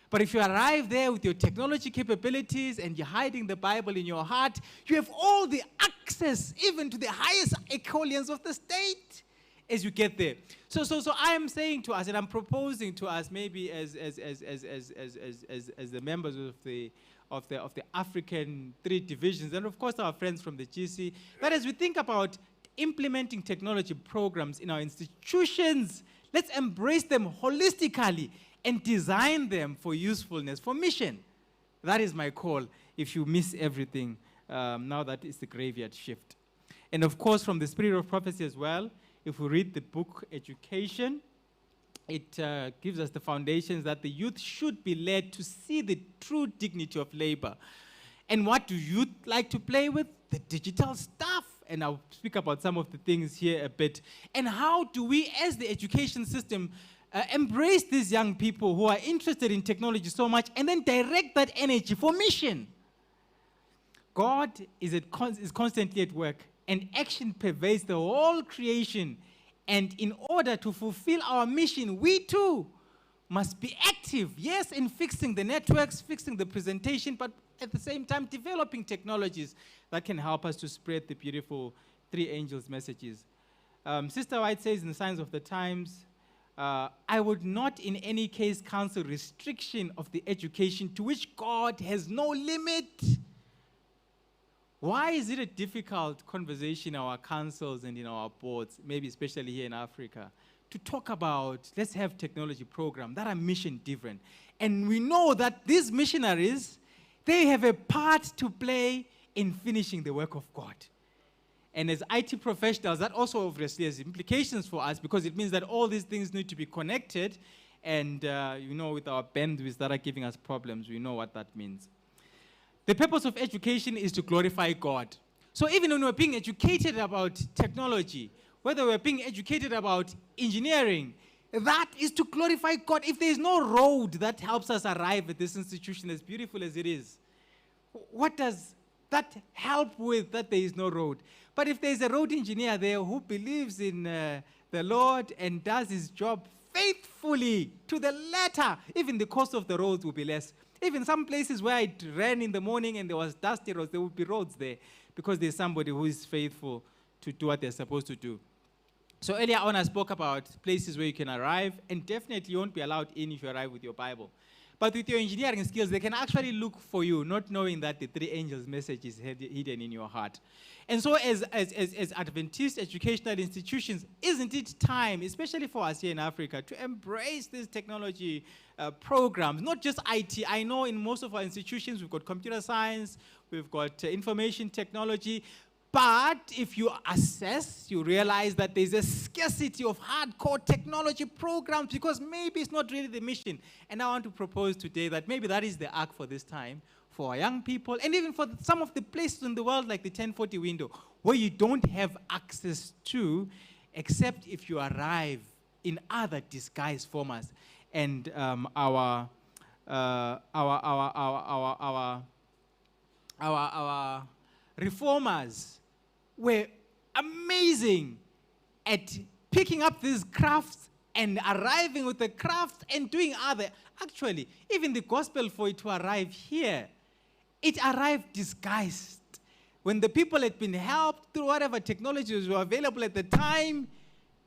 But if you arrive there with your technology capabilities and you're hiding the Bible in your heart, you have all the access, even to the highest echelons of the state as you get there. So I am saying to us, and I'm proposing to us, maybe as the members of the African 3 divisions, and of course our friends from the GC, that as we think about implementing technology programs in our institutions, let's embrace them holistically and design them for usefulness, for mission. That is my call if you miss everything, now that it's the graveyard shift. And of course, from the spirit of prophecy as well, if we read the book Education, it gives us the foundations that the youth should be led to see the true dignity of labor. And what do youth like to play with? The digital stuff. And I'll speak about some of the things here a bit. And how do we, as the education system, embrace these young people who are interested in technology so much and then direct that energy for mission? God is constantly at work, and action pervades the whole creation. And in order to fulfill our mission, we too must be active, yes, in fixing the networks, fixing the presentation, but at the same time developing technologies that can help us to spread the beautiful 3 angels' messages. Sister White says in the Signs of the Times, I would not in any case counsel restriction of the education to which God has no limit. Why is it a difficult conversation in our councils and in our boards, maybe especially here in Africa, to talk about, let's have technology programs that are mission different? And we know that these missionaries, they have a part to play in finishing the work of God. And as IT professionals, that also obviously has implications for us, because it means that all these things need to be connected. And, with our bandwidths that are giving us problems, we know what that means. The purpose of education is to glorify God. So even when we're being educated about technology, whether we're being educated about engineering, that is to glorify God. If there is no road that helps us arrive at this institution, as beautiful as it is, what does that help with that there is no road. But if there's a road engineer there who believes in the Lord and does his job faithfully to the letter, even the cost of the roads will be less. Even some places where it ran in the morning and there was dusty roads, there will be roads there because there's somebody who is faithful to do what they're supposed to do. So earlier on, I spoke about places where you can arrive, and definitely you won't be allowed in if you arrive with your Bible. But with your engineering skills, they can actually look for you, not knowing that the three angels' message is hidden in your heart. And so as Adventist educational institutions, isn't it time, especially for us here in Africa, to embrace these technology programs, not just IT. I know in most of our institutions, we've got computer science, we've got information technology, but if you assess, you realize that there's a scarcity of hardcore technology programs because maybe it's not really the mission. And I want to propose today that maybe that is the arc for this time, for our young people, and even for some of the places in the world like the 1040 window, where you don't have access to, except if you arrive in other disguised formats. And our reformers were amazing at picking up these crafts and arriving with the craft and doing other. Actually, even the gospel, for it to arrive here, it arrived disguised. When the people had been helped through whatever technologies were available at the time,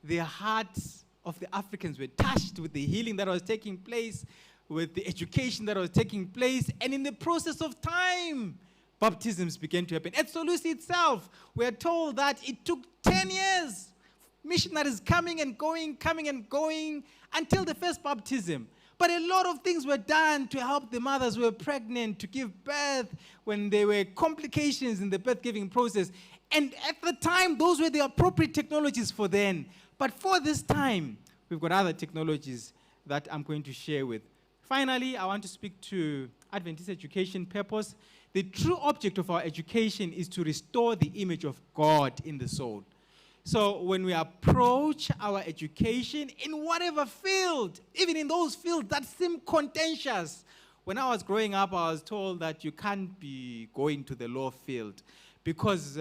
the hearts of the Africans were touched with the healing that was taking place, with the education that was taking place, and in the process of time, baptisms began to happen. At Solusi itself, we are told that it took 10 years. Missionaries coming and going, until the first baptism. But a lot of things were done to help the mothers who were pregnant to give birth when there were complications in the birth-giving process. And at the time, those were the appropriate technologies for then. But for this time, we've got other technologies that I'm going to share with. Finally, I want to speak to Adventist education purpose. The true object of our education is to restore the image of God in the soul. So when we approach our education in whatever field, even in those fields that seem contentious. When I was growing up, I was told that you can't be going to the law field because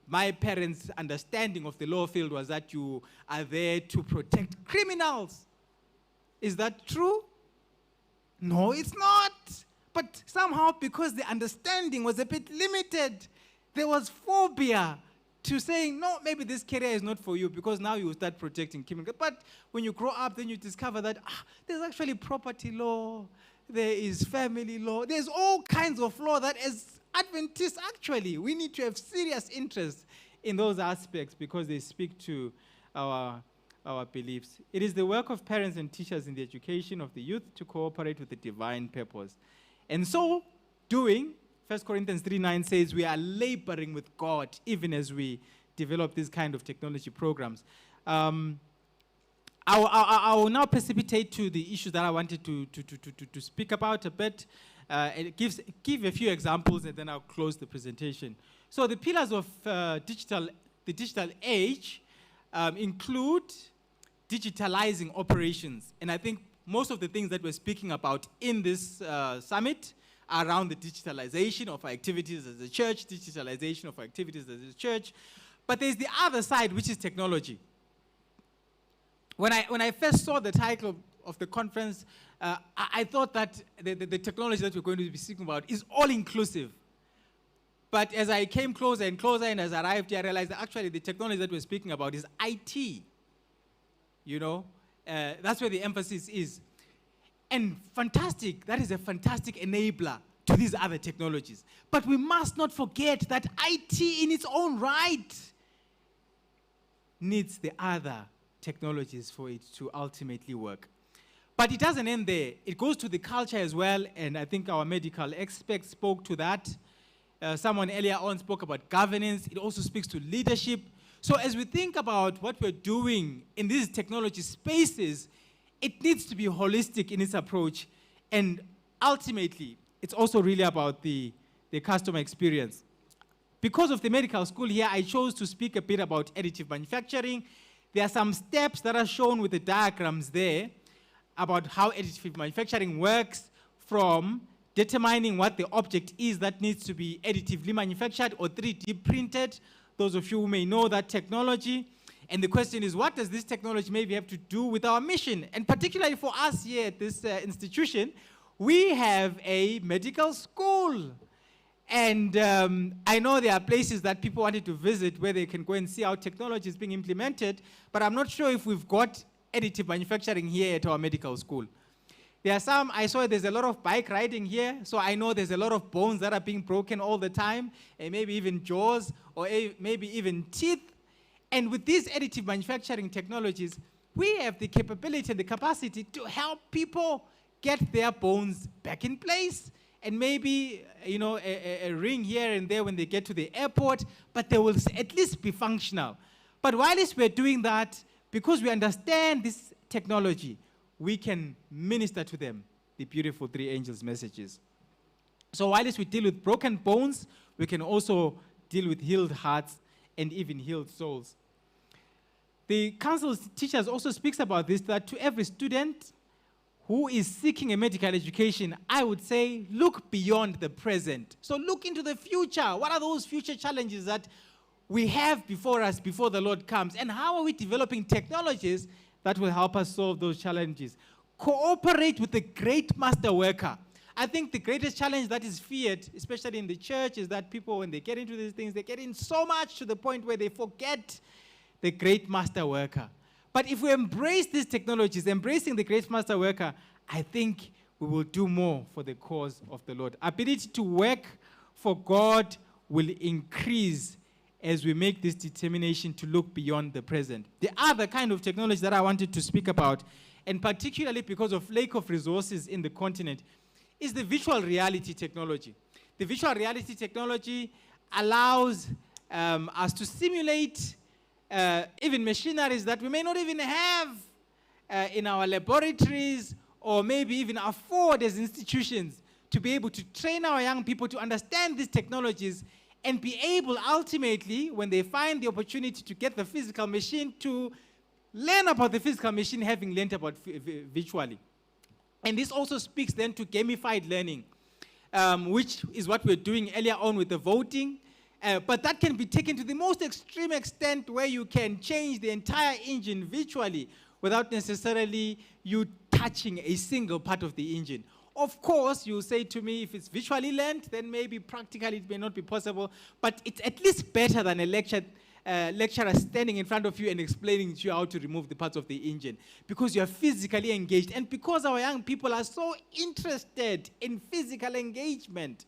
my parents' understanding of the law field was that you are there to protect criminals. Is that true? No, it's not. But somehow, because the understanding was a bit limited, there was phobia to saying, no, maybe this career is not for you because now you start protecting criminals. But when you grow up, then you discover that there's actually property law, there is family law, there's all kinds of law that as Adventists, actually, we need to have serious interest in those aspects because they speak to our beliefs. It is the work of parents and teachers in the education of the youth to cooperate with the divine purpose. And so, doing, 1 Corinthians 3:9 says, we are laboring with God even as we develop these kind of technology programs. I will now precipitate to the issues that I wanted to speak about a bit. And give a few examples, and then I'll close the presentation. So the pillars of the digital age include digitalizing operations. And I think most of the things that we're speaking about in this summit are around the digitalization of our activities as a church, digitalization of our activities as a church. But there's the other side, which is technology. When I first saw the title of the conference, I thought that the technology that we're going to be speaking about is all-inclusive. But as I came closer and closer, and as I arrived here, I realized that actually the technology that we're speaking about is IT. You know, that's where the emphasis is. And fantastic, that is a fantastic enabler to these other technologies. But we must not forget that IT in its own right needs the other technologies for it to ultimately work. But it doesn't end there. It goes to the culture as well, and I think our medical experts spoke to that. Someone earlier on spoke about governance. It also speaks to leadership. So as we think about what we're doing in these technology spaces, it needs to be holistic in its approach. And ultimately, it's also really about the customer experience. Because of the medical school here, I chose to speak a bit about additive manufacturing. There are some steps that are shown with the diagrams there about how additive manufacturing works, from determining what the object is that needs to be additively manufactured or 3D printed. Those of you who may know that technology. And the question is, what does this technology maybe have to do with our mission? And particularly for us here at this institution, we have a medical school. And I know there are places that people wanted to visit where they can go and see how technology is being implemented, but I'm not sure if we've got additive manufacturing here at our medical school. There are some, I saw there's a lot of bike riding here, so I know there's a lot of bones that are being broken all the time, and maybe even jaws, or maybe even teeth. And with these additive manufacturing technologies, we have the capability and the capacity to help people get their bones back in place. And maybe, you know, a ring here and there when they get to the airport, but they will at least be functional. But while we're doing that, because we understand this technology, we can minister to them the beautiful three angels' messages. So while we deal with broken bones, we can also deal with healed hearts and even healed souls. The council's teachers also speaks about this, that to every student who is seeking a medical education, I would say, look beyond the present. So look into the future. What are those future challenges that we have before us before the Lord comes? And how are we developing technologies that will help us solve those challenges? Cooperate with the great master worker. I think the greatest challenge that is feared, especially in the church, is that people, when they get into these things, they get in so much to the point where they forget the great master worker. But if we embrace these technologies, embracing the great master worker, I think we will do more for the cause of the Lord. Ability to work for God will increase as we make this determination to look beyond the present. The other kind of technology that I wanted to speak about, and particularly because of lack of resources in the continent, is the virtual reality technology. The virtual reality technology allows us to simulate even machineries that we may not even have in our laboratories, or maybe even afford as institutions, to be able to train our young people to understand these technologies and be able ultimately, when they find the opportunity to get the physical machine, to learn about the physical machine having learned about virtually. And this also speaks then to gamified learning, which is what we're doing earlier on with the voting. But that can be taken to the most extreme extent, where you can change the entire engine virtually without necessarily you touching a single part of the engine. Of course, you say to me, if it's visually learned, then maybe practically it may not be possible, but it's at least better than a lecturer standing in front of you and explaining to you how to remove the parts of the engine, because you are physically engaged. And because our young people are so interested in physical engagement,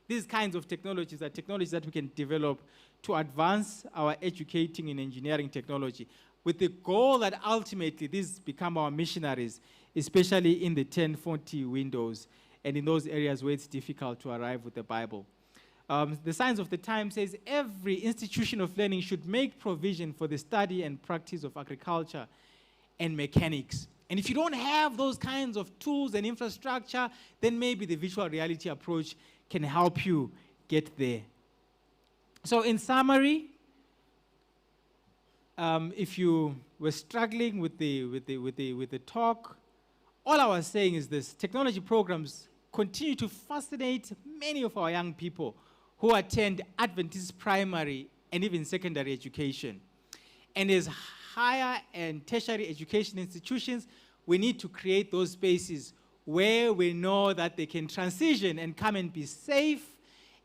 these kinds of technologies are technologies that we can develop to advance our educating in engineering technology, with the goal that ultimately these become our missionaries, especially in the 1040 windows and in those areas where it's difficult to arrive with the Bible. The Signs of the Time says every institution of learning should make provision for the study and practice of agriculture and mechanics. And if you don't have those kinds of tools and infrastructure, then maybe the virtual reality approach can help you get there. So in summary, if you were struggling with the talk, all I was saying is this: technology programs continue to fascinate many of our young people who attend Adventist primary and even secondary education. And as higher and tertiary education institutions, we need to create those spaces where we know that they can transition and come and be safe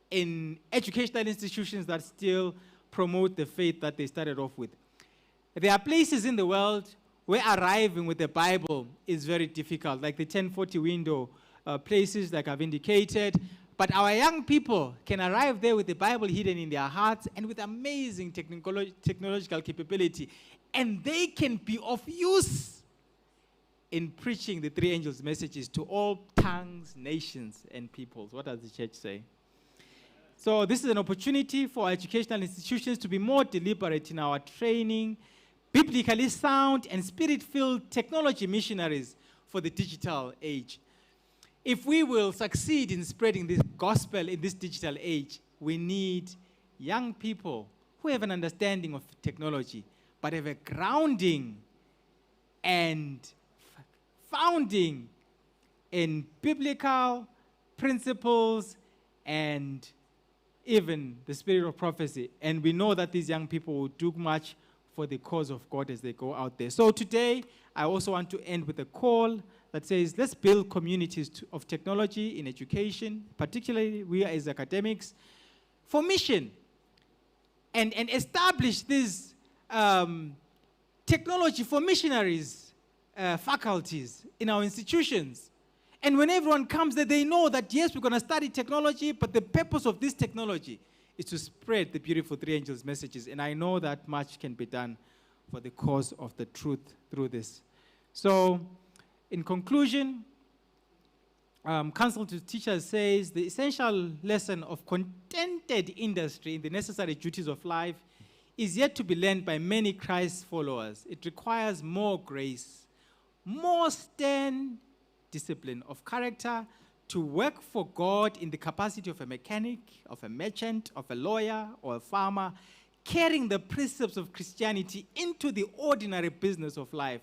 in educational institutions that still promote the faith that they started off with. There are places in the world where arriving with the Bible is very difficult, like the 1040 window, places like I've indicated. But our young people can arrive there with the Bible hidden in their hearts and with amazing technological capability. And they can be of use in preaching the three angels' messages to all tongues, nations, and peoples. What does the church say? So this is an opportunity for educational institutions to be more deliberate in our training, biblically sound and spirit-filled technology missionaries for the digital age. If we will succeed in spreading this gospel in this digital age, we need young people who have an understanding of technology, but have a grounding and founding in biblical principles, and even the spirit of prophecy. And we know that these young people will do much for the cause of God as they go out there. So today, I also want to end with a call that says, let's build communities of technology in education, particularly we as academics, for mission, and establish this technology for missionaries, faculties in our institutions. And when everyone comes there, they know that, yes, we're going to study technology, but the purpose of this technology is to spread the beautiful three angels' messages. And I know that much can be done for the cause of the truth through this. So, in conclusion, Counsel to Teachers says the essential lesson of contented industry in the necessary duties of life is yet to be learned by many Christ followers. It requires more grace, more stern discipline of character to work for God in the capacity of a mechanic, of a merchant, of a lawyer, or a farmer, carrying the precepts of Christianity into the ordinary business of life,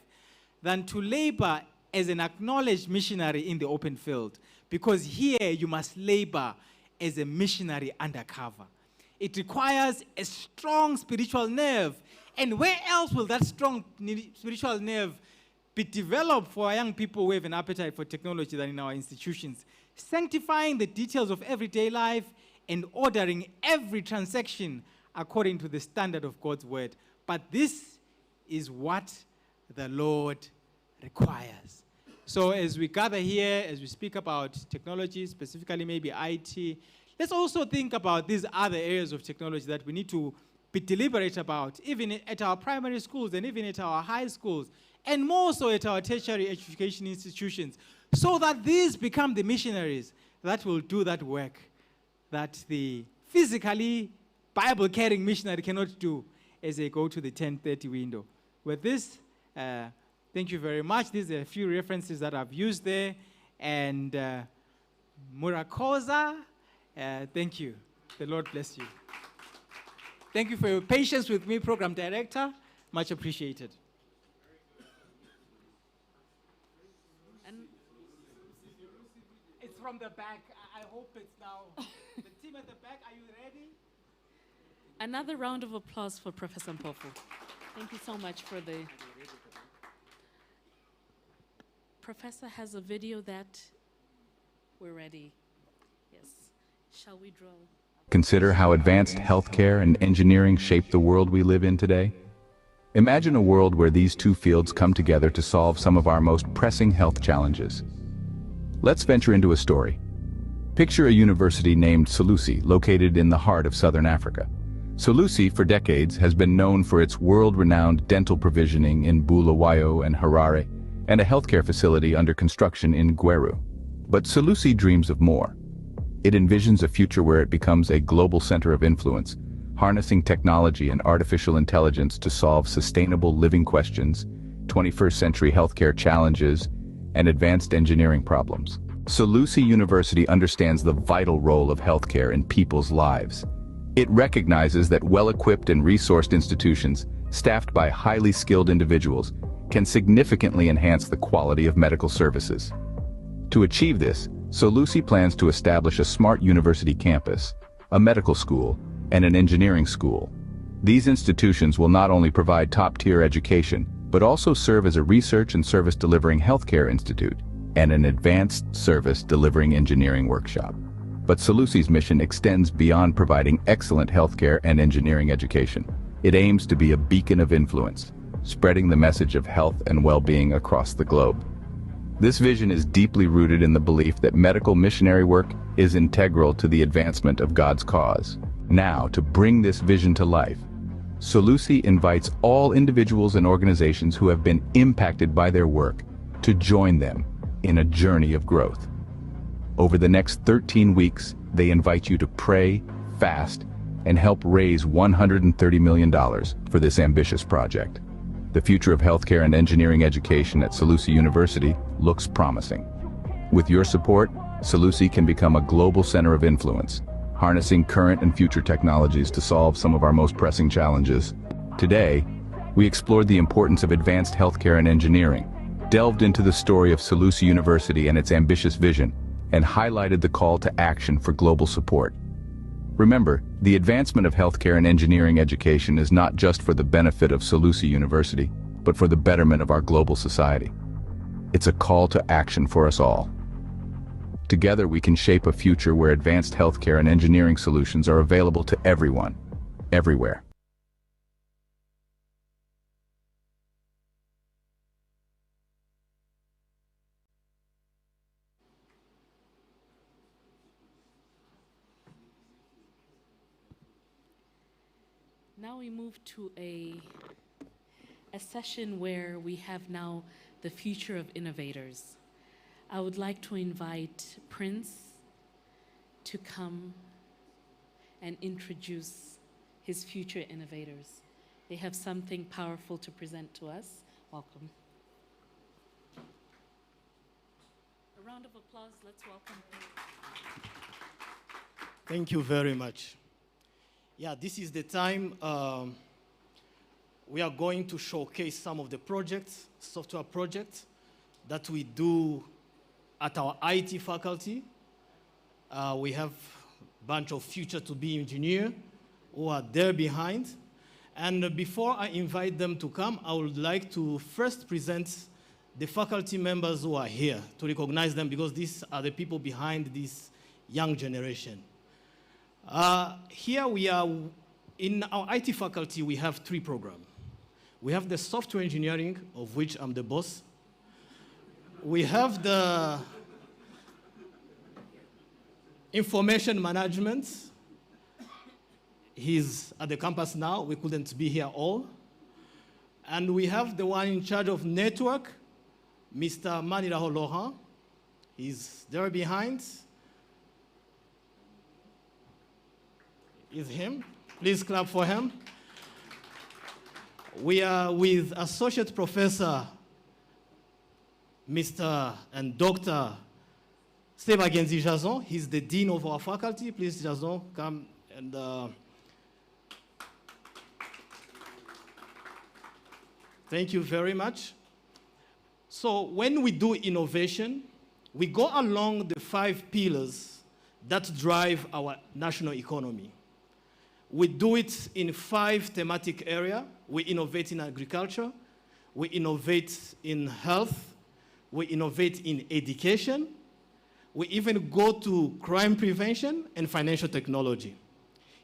than to labor as an acknowledged missionary in the open field. Because here you must labor as a missionary undercover. It requires a strong spiritual nerve. And where else will that strong spiritual nerve be developed for our young people who have an appetite for technology than in our institutions? Sanctifying the details of everyday life and ordering every transaction according to the standard of God's word. But this is what the Lord requires. So as we gather here, as we speak about technology, specifically maybe IT, let's also think about these other areas of technology that we need to be deliberate about, even at our primary schools and even at our high schools, and more so at our tertiary education institutions, so that these become the missionaries that will do that work that the physically Bible-carrying missionary cannot do as they go to the 10:30 window. With this, thank you very much. These are a few references that I've used there. And Murakoza, thank you. The Lord bless you. Thank you for your patience with me, Program Director. Much appreciated. And it's from the back. I hope it's now. The team at the back, are you ready? Another round of applause for Professor Mpofu. Thank you so much for the... Professor has a video that we're ready. Yes. Shall we draw? Consider how advanced healthcare and engineering shape the world we live in today. Imagine a world where these two fields come together to solve some of our most pressing health challenges. Let's venture into a story. Picture a university named Solusi, located in the heart of southern Africa. Solusi, for decades, has been known for its world-renowned dental provisioning in Bulawayo and Harare, and a healthcare facility under construction in Gweru. But Solusi dreams of more. It envisions a future where it becomes a global center of influence, harnessing technology and artificial intelligence to solve sustainable living questions, 21st century healthcare challenges, and advanced engineering problems. Solusi University understands the vital role of healthcare in people's lives. It recognizes that well-equipped and resourced institutions, staffed by highly skilled individuals, can significantly enhance the quality of medical services. To achieve this, Solusi plans to establish a smart university campus, a medical school, and an engineering school. These institutions will not only provide top-tier education, but also serve as a research and service delivering healthcare institute and an advanced service delivering engineering workshop. But Solusi's mission extends beyond providing excellent healthcare and engineering education. It aims to be a beacon of influence, spreading the message of health and well-being across the globe. This vision is deeply rooted in the belief that medical missionary work is integral to the advancement of God's cause. Now, to bring this vision to life, Solusi invites all individuals and organizations who have been impacted by their work to join them in a journey of growth. Over the next 13 weeks, they invite you to pray, fast, and help raise $130 million for this ambitious project. The future of healthcare and engineering education at Solusi University looks promising. With your support, Solusi can become a global center of influence, harnessing current and future technologies to solve some of our most pressing challenges. Today, we explored the importance of advanced healthcare and engineering, delved into the story of Solusi University and its ambitious vision, and highlighted the call to action for global support. Remember, the advancement of healthcare and engineering education is not just for the benefit of Solusi University, but for the betterment of our global society. It's a call to action for us all. Together we can shape a future where advanced healthcare and engineering solutions are available to everyone, everywhere. Now we move to a session where we have now the future of innovators. I would like to invite Prince to come and introduce his future innovators. They have something powerful to present to us. Welcome. A round of applause. Let's welcome Prince. Thank you very much. Yeah, this is the time we are going to showcase some of the projects, software projects, that we do at our IT faculty. We have a bunch of future-to-be engineers who are there behind. And before I invite them to come, I would like to first present the faculty members who are here, to recognize them, because these are the people behind this young generation. Here we are, in our IT faculty, we have 3 programs. We have the software engineering, of which I'm the boss. We have the information management. He's at the campus now. We couldn't be here all. And we have the one in charge of network, Mr. Maniraho Laurent. He's there behind. Is him. Please clap for him. We are with Associate Professor, Mr. and Dr. Sebagenzi Jason. He's the Dean of our faculty. Please, Jason, come and... Thank you very much. So when we do innovation, we go along the 5 pillars that drive our national economy. We do it in 5 thematic areas. We innovate in agriculture, we innovate in health, we innovate in education, we even go to crime prevention and financial technology.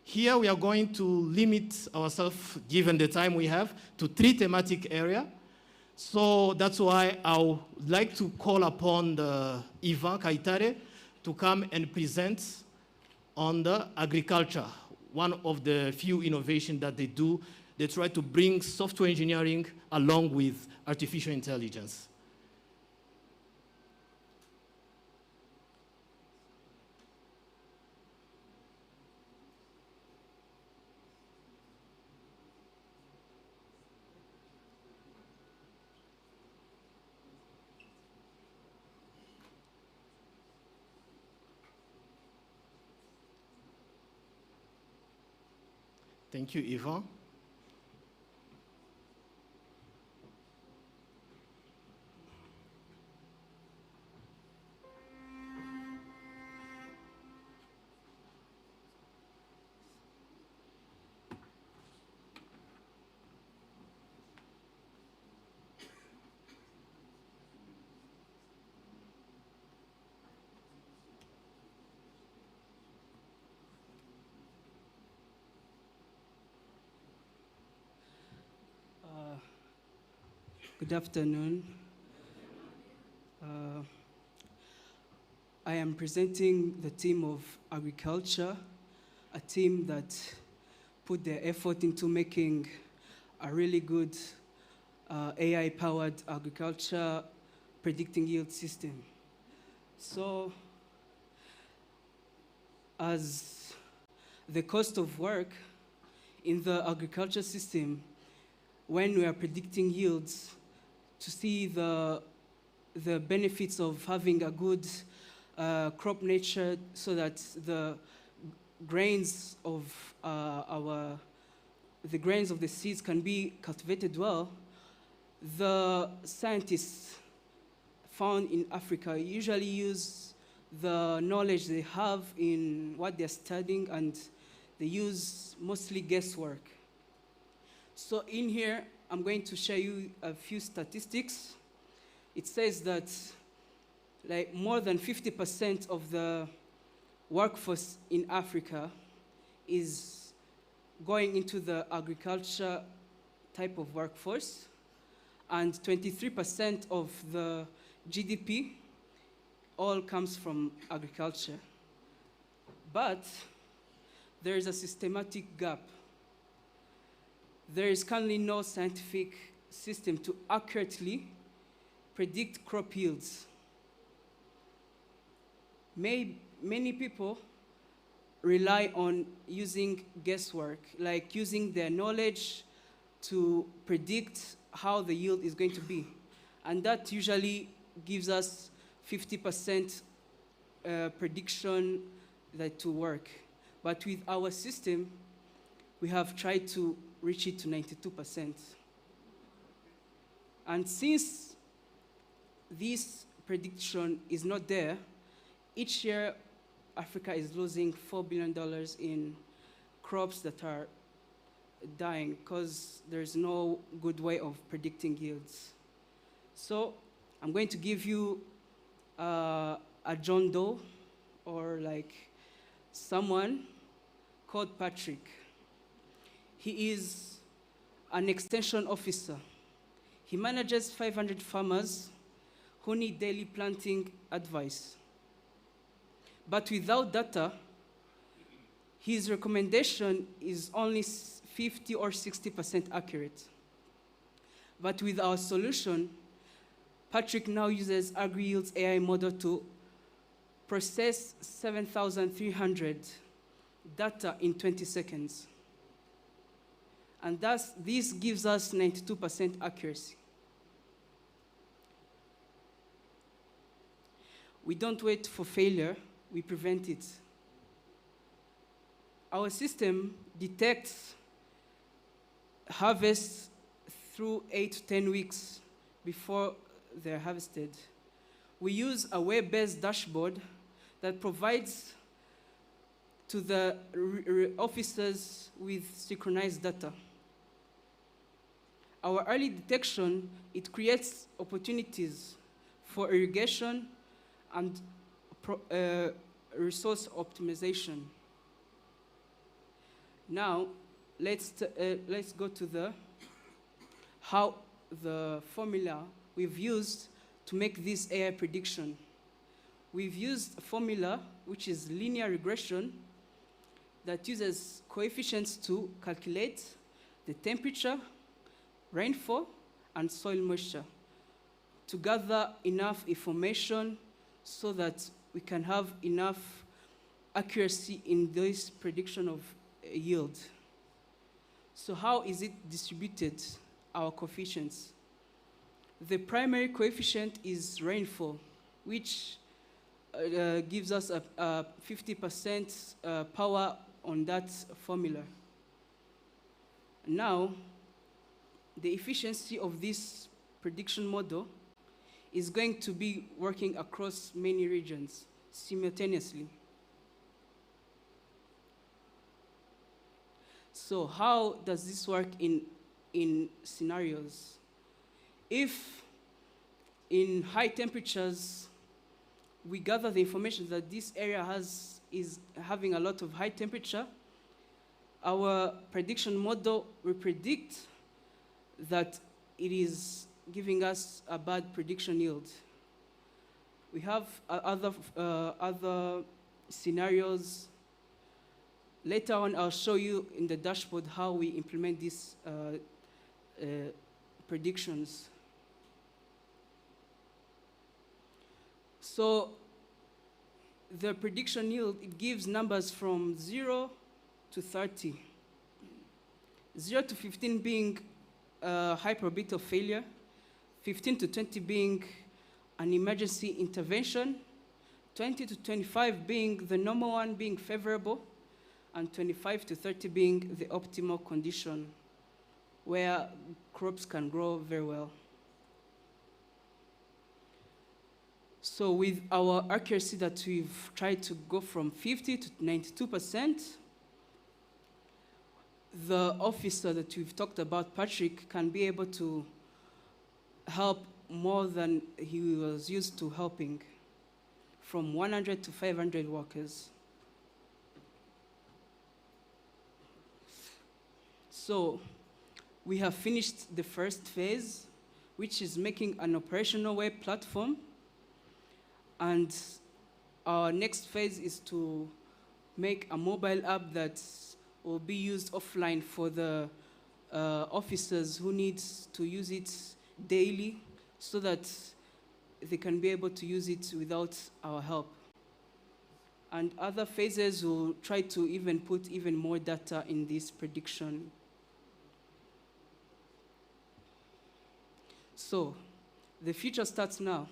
Here we are going to limit ourselves, given the time we have, to 3 thematic areas. So that's why I would like to call upon Ivan Kaitare to come and present on the agriculture, one of the few innovations that they do. They try to bring software engineering along with artificial intelligence. Thank you, Yvonne. Good afternoon. I am presenting the team of agriculture, a team that put their effort into making a really good AI-powered agriculture predicting yield system. So, as the cost of work in the agriculture system, when we are predicting yields, to see the benefits of having a good crop nature so that the grains of the grains of the seeds can be cultivated well, the scientists found in Africa usually use the knowledge they have in what they're studying, and they use mostly guesswork. So in here, I'm going to share you a few statistics. It says that like more than 50% of the workforce in Africa is going into the agriculture type of workforce, and 23% of the GDP all comes from agriculture. But there is a systematic gap. There is currently no scientific system to accurately predict crop yields. Many people rely on using guesswork, like using their knowledge to predict how the yield is going to be. And that usually gives us 50% prediction that to work. But with our system, we have tried to reach it to 92%. And since this prediction is not there, each year Africa is losing $4 billion in crops that are dying because there's no good way of predicting yields. So I'm going to give you a John Doe, or like someone called Patrick. He is an extension officer. He manages 500 farmers who need daily planting advice. But without data, his recommendation is only 50 or 60% accurate. But with our solution, Patrick now uses AgriYield's AI model to process 7,300 data in 20 seconds. And thus, this gives us 92% accuracy. We don't wait for failure, we prevent it. Our system detects harvests through 8 to 10 weeks before they're harvested. We use a web-based dashboard that provides to the officers with synchronized data. Our early detection, it creates opportunities for irrigation and resource optimization. Now, let's go to how the formula we've used to make this AI prediction. We've used a formula which is linear regression that uses coefficients to calculate the temperature, rainfall, and soil moisture to gather enough information so that we can have enough accuracy in this prediction of yield. So how is it distributed, our coefficients? The primary coefficient is rainfall, which gives us a 50% power on that formula. Now, the efficiency of this prediction model is going to be working across many regions simultaneously. So how does this work in scenarios? If in high temperatures, we gather the information that this area is having a lot of high temperature, our prediction model will predict that it is giving us a bad prediction yield. We have other scenarios. Later on, I'll show you in the dashboard how we implement these predictions. So the prediction yield, it gives numbers from 0 to 30. 0 to 15 being a high probability of failure, 15 to 20 being an emergency intervention, 20 to 25 being the normal one, being favorable, and 25 to 30 being the optimal condition where crops can grow very well. So with our accuracy that we've tried to go from 50 to 92%, the officer that we've talked about, Patrick, can be able to help more than he was used to helping, from 100 to 500 workers. So we have finished the first phase, which is making an operational web platform. And our next phase is to make a mobile app that will be used offline for the officers who need to use it daily, so that they can be able to use it without our help. And other phases will try to even put even more data in this prediction. So, the future starts now.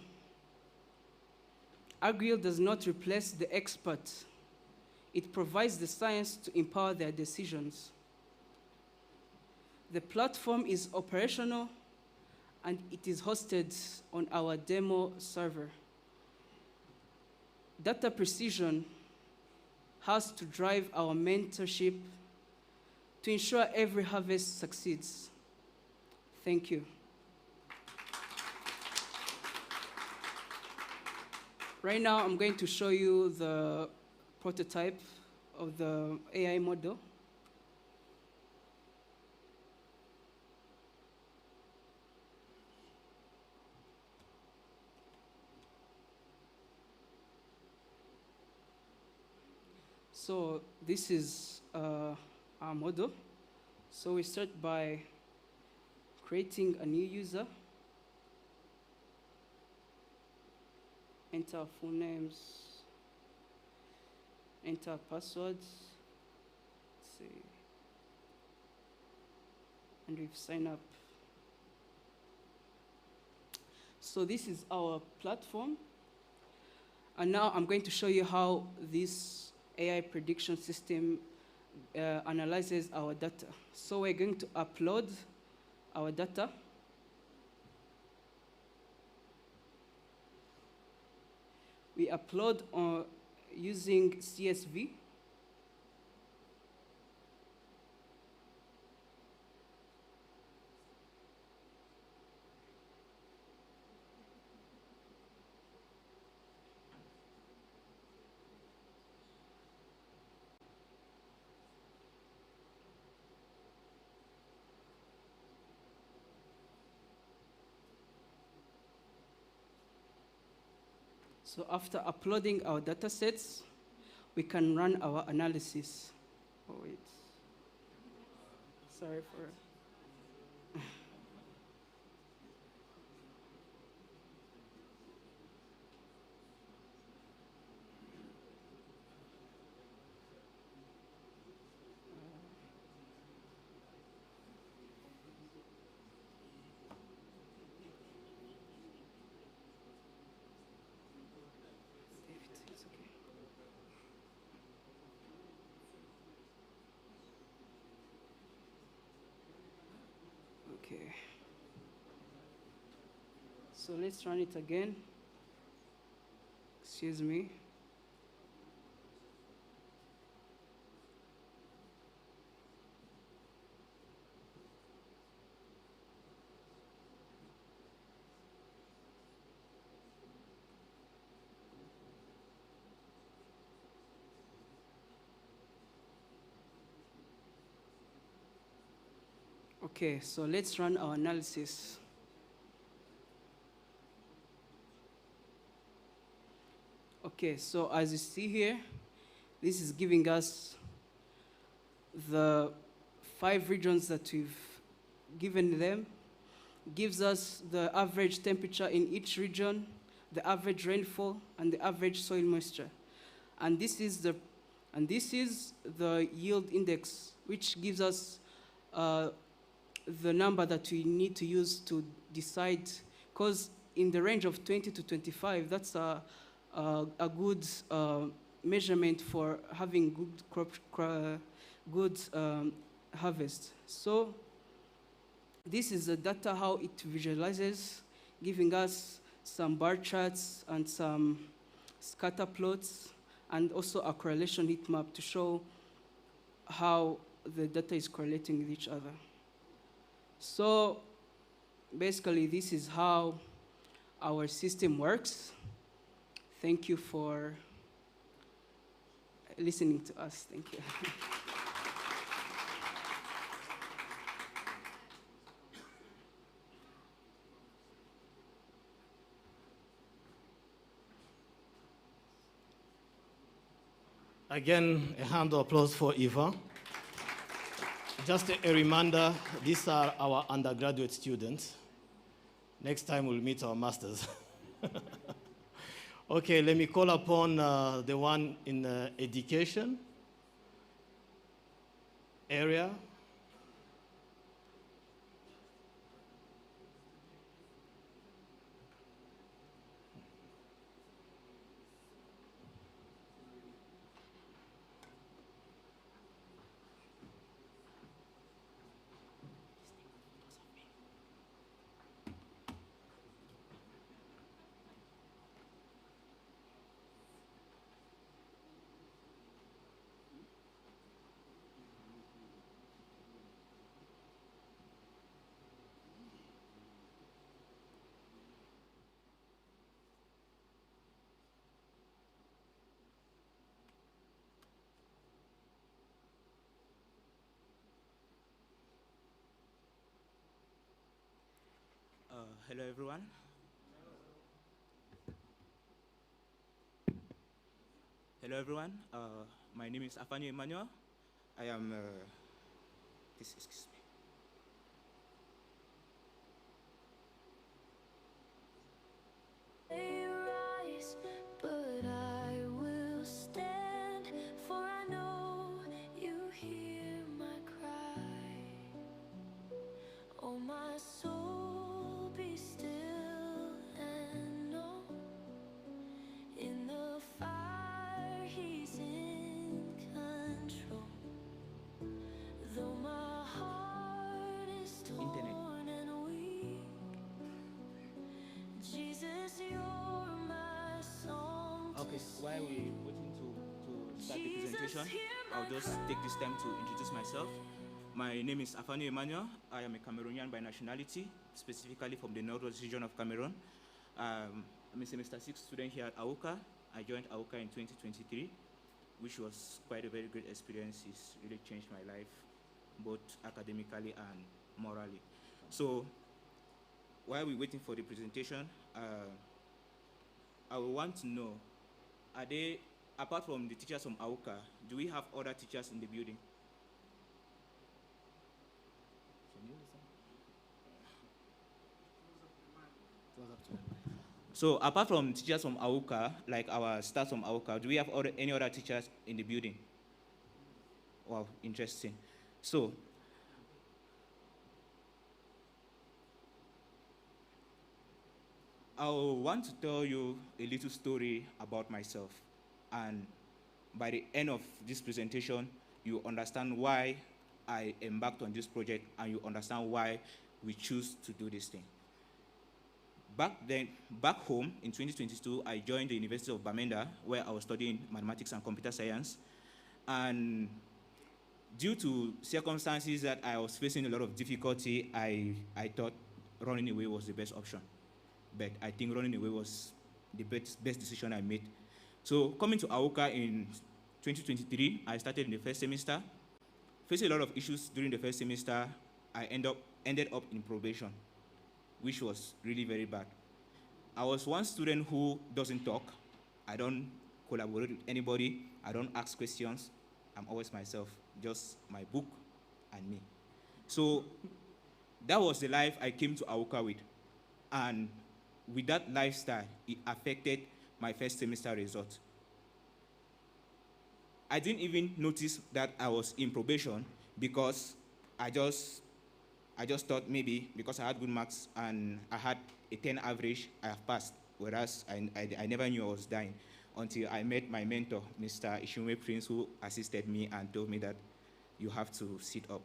Agriel does not replace the expert. It provides the science to empower their decisions. The platform is operational, and it is hosted on our demo server. Data precision has to drive our mentorship to ensure every harvest succeeds. Thank you. Right now, I'm going to show you the prototype of the AI model. So this is our model. So we start by creating a new user. Enter full names, enter passwords, let's see, and we've signed up. So this is our platform. And now I'm going to show you how this AI prediction system analyzes our data. So we're going to upload our data. We upload using CSV. So after uploading our data sets, we can run our analysis. Oh, wait. Sorry for... Okay. So let's run it again. Excuse me. Okay, so let's run our analysis. Okay, so as you see here, this is giving us the 5 regions that we've given them. Gives us the average temperature in each region, the average rainfall, and the average soil moisture. And this is the yield index, which gives us the number that we need to use to decide, because in the range of 20 to 25, that's a good measurement for having good harvest. So this is the data, how it visualizes, giving us some bar charts and some scatter plots, and also a correlation heat map to show how the data is correlating with each other. So basically, this is how our system works. Thank you for listening to us. Thank you. Again, a hand of applause for Eva. Just a reminder, these are our undergraduate students. Next time we'll meet our masters. Okay, let me call upon the one in education area. Hello, everyone. Hello, everyone. My name is Afanio Emmanuel. I am, excuse me. But I will stand, for I know you hear my cry. Oh, my soul, be still and know, in the fire he's in control. Though my heart is torn and weak, Jesus, you're my song. Okay, while we're waiting to start the presentation, I'll just take this time to introduce myself. My name is Afanio Emmanuel. I am a Cameroonian by nationality, specifically from the northwest region of Cameroon. I'm a semester 6 student here at AUCA. I joined AUCA in 2023, which was quite a very great experience. It's really changed my life, both academically and morally. So while we're waiting for the presentation, I want to know, are they, apart from the teachers from AUCA, do we have other teachers in the building? So apart from teachers from AUCA, like our staff from AUCA, do we have any other teachers in the building? Wow, interesting. So I want to tell you a little story about myself. And by the end of this presentation, you understand why I embarked on this project, and you understand why we choose to do this thing. Back home in 2022, I joined the University of Bamenda, where I was studying mathematics and computer science. And due to circumstances that I was facing a lot of difficulty, I thought running away was the best option. But I think running away was the best decision I made. So coming to AUCA in 2023, I started in the first semester. Facing a lot of issues during the first semester, I ended up in probation, which was really very bad. I was one student who doesn't talk. I don't collaborate with anybody. I don't ask questions. I'm always myself, just my book and me. So that was the life I came to AUCA with. And with that lifestyle, it affected my first semester results. I didn't even notice that I was in probation because I just thought maybe because I had good marks and I had a 10 average, I have passed, whereas I never knew I was dying until I met my mentor, Mr. Ishimwe Prince, who assisted me and told me that you have to sit up.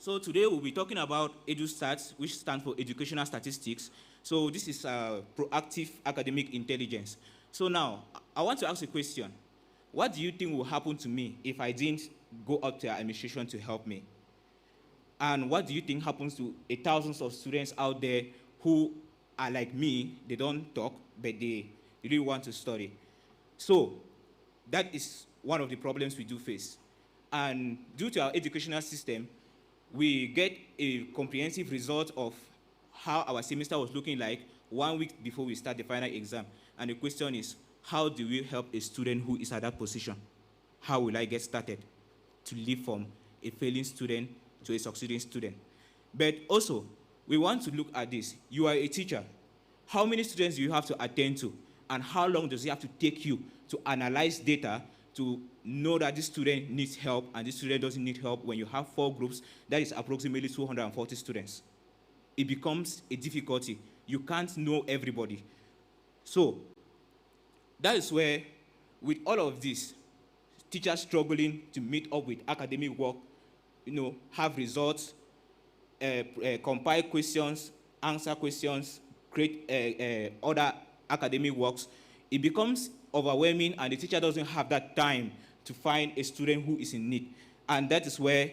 So today we'll be talking about EduStats, which stands for Educational Statistics. So this is proactive academic intelligence. So now, I want to ask a question. What do you think will happen to me if I didn't go up to our administration to help me? And what do you think happens to thousands of students out there who are like me? They don't talk, but they really want to study. So that is one of the problems we do face. And due to our educational system, we get a comprehensive result of how our semester was looking like 1 week before we start the final exam. And the question is, how do we help a student who is at that position? How will I get started to leave from a failing student to a succeeding student? But also, we want to look at this. You are a teacher. How many students do you have to attend to? And how long does it have to take you to analyze data to know that this student needs help and this student doesn't need help? When you have 4 groups, that is approximately 240 students. It becomes a difficulty. You can't know everybody. So that is where, with all of this, teachers struggling to meet up with academic work, have results, compile questions, answer questions, create other academic works, it becomes overwhelming, and the teacher doesn't have that time to find a student who is in need. And that is where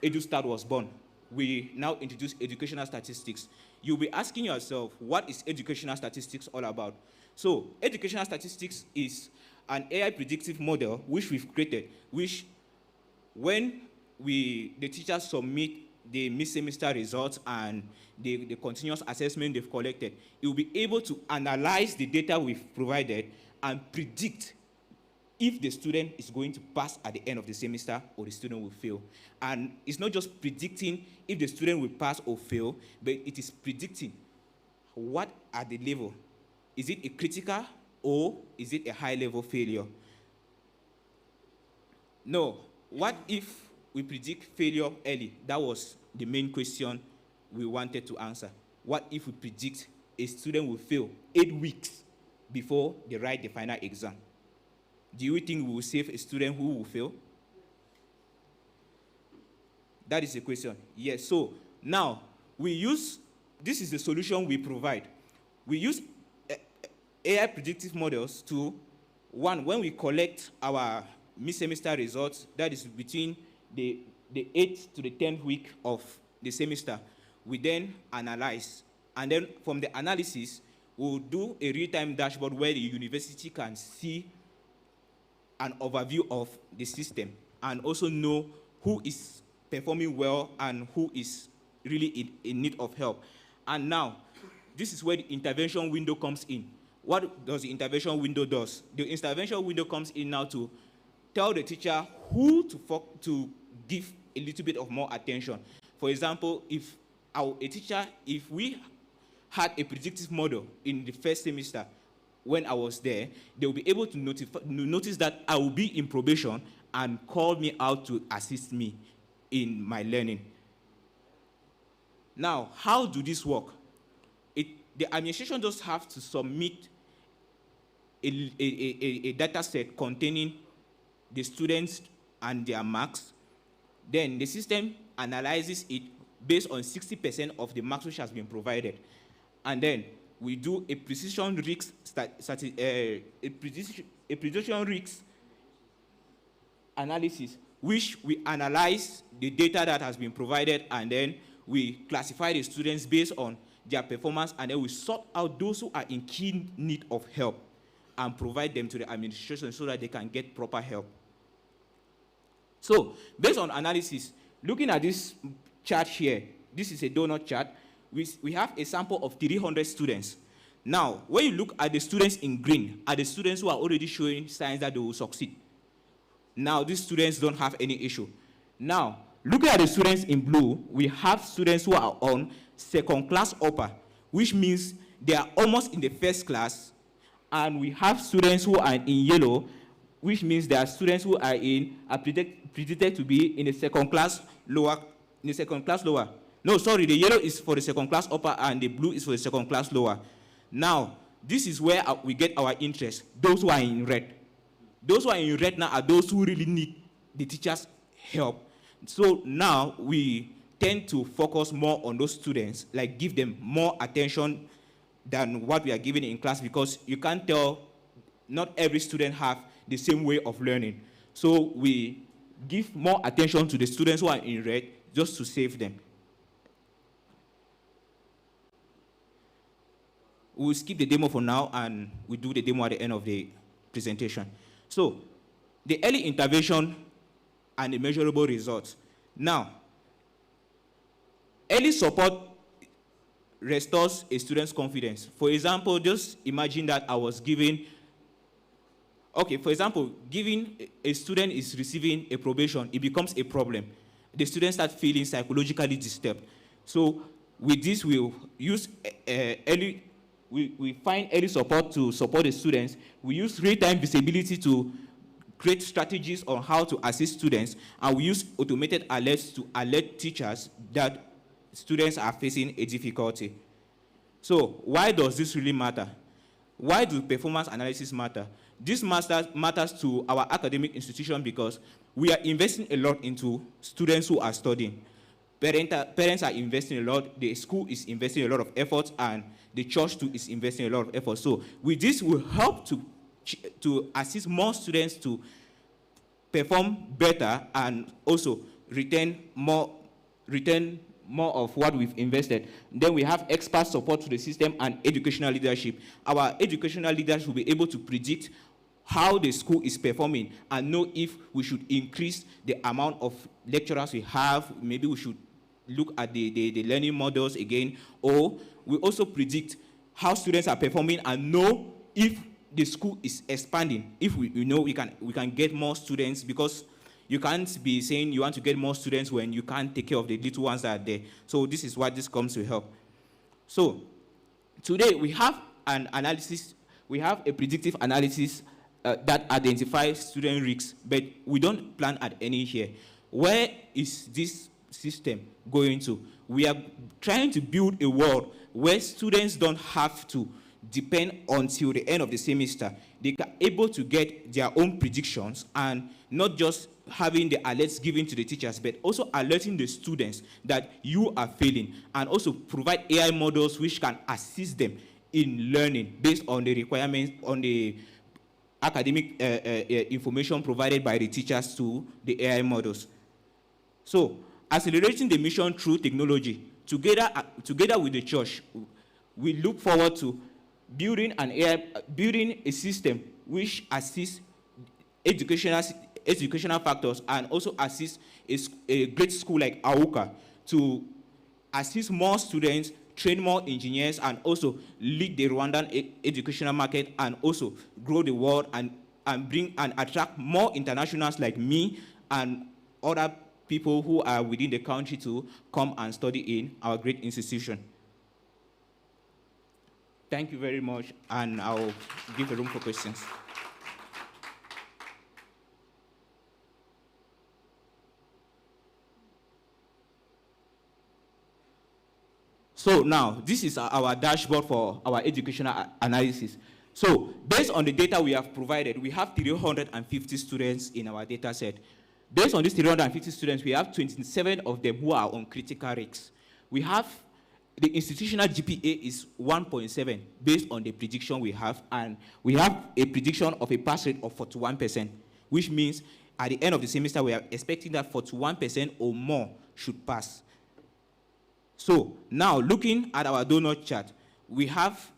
EduStat was born. We now introduce educational statistics. You'll be asking yourself, what is educational statistics all about? So educational statistics is an AI predictive model which we've created, which when the teachers submit the mid-semester results and the continuous assessment they've collected, it will be able to analyze the data we've provided and predict if the student is going to pass at the end of the semester or the student will fail. And it's not just predicting if the student will pass or fail, but it is predicting what are the level. Is it a critical or is it a high-level failure? No. What if we predict failure early? That was the main question we wanted to answer. What if we predict a student will fail 8 weeks before they write the final exam? Do you think we will save a student who will fail? That is the question. Yes. So now this is the solution we provide. We use AI predictive models to, one, when we collect our mid-semester results, that is between the 8th to the 10th week of the semester, we then analyze. And then from the analysis, we'll do a real-time dashboard where the university can see an overview of the system and also know who is performing well and who is really in need of help. And now, this is where the intervention window comes in. What does the intervention window do? The intervention window comes in now to tell the teacher who to give a little bit of more attention. For example, if we had a predictive model in the first semester when I was there, they will be able to notice that I will be in probation and call me out to assist me in my learning. Now, how do this work? The administration just have to submit a data set containing the students and their marks. Then the system analyzes it based on 60% of the marks which has been provided. And then we do a precision risk analysis, which we analyze the data that has been provided, and then we classify the students based on their performance, and then we sort out those who are in keen need of help and provide them to the administration so that they can get proper help. So, based on analysis, looking at this chart here, this is a donut chart. We have a sample of 300 students. Now, when you look at the students in green, are the students who are already showing signs that they will succeed. Now, these students don't have any issue. Now, looking at the students in blue, we have students who are on second class upper, which means they are almost in the first class, and we have students who are in yellow, which means there are students who are predicted to be in the second class lower. No, sorry, the yellow is for the second class upper and the blue is for the second class lower. Now, this is where we get our interest, those who are in red. Those who are in red now are those who really need the teacher's help. So now we tend to focus more on those students, like give them more attention than what we are giving in class, because you can't tell, not every student have the same way of learning. So we give more attention to the students who are in red just to save them. We'll skip the demo for now and we'll do the demo at the end of the presentation. So, the early intervention and the measurable results. Now, early support restores a student's confidence. For example, just imagine that I was giving, giving a student is receiving a probation, it becomes a problem. The student starts feeling psychologically disturbed. So, with this, we'll use we find early support to support the students. We use real-time visibility to create strategies on how to assist students, and we use automated alerts to alert teachers that students are facing a difficulty. So why does this really matter? Why do performance analysis matter? This matters to our academic institution because we are investing a lot into students who are studying. Parents are investing a lot, the school is investing a lot of effort, and the church too is investing a lot of effort. So with this, will help to assist more students to perform better and also return more of what we've invested. Then we have expert support to the system and educational leadership. Our educational leaders will be able to predict how the school is performing and know if we should increase the amount of lecturers we have. Maybe we should look at the learning models again, or we also predict how students are performing and know if the school is expanding. If we can get more students, because you can't be saying you want to get more students when you can't take care of the little ones that are there. So this is what this comes to help. So today we have an analysis, we have a predictive analysis that identifies student risks, but we don't plan at any here. Where is this system going to? We are trying to build a world where students don't have to depend until the end of the semester. They are able to get their own predictions, and not just having the alerts given to the teachers, but also alerting the students that you are failing, and also provide AI models which can assist them in learning based on the requirements, on the academic information provided by the teachers to the AI models. So, accelerating the mission through technology, together with the church, we look forward to building a system which assists educational factors and also assists a great school like AUKA to assist more students, train more engineers, and also lead the Rwandan educational market, and also grow the world and bring and attract more internationals like me and other people who are within the country to come and study in our great institution. Thank you very much, and I'll give the room for questions. So now, this is our dashboard for our educational analysis. So based on the data we have provided, we have 350 students in our data set. Based on these 350 students, we have 27 of them who are on critical risks. We have the institutional GPA is 1.7 based on the prediction we have, and we have a prediction of a pass rate of 41%, which means at the end of the semester, we are expecting that 41% or more should pass. So now, looking at our donut chart, we have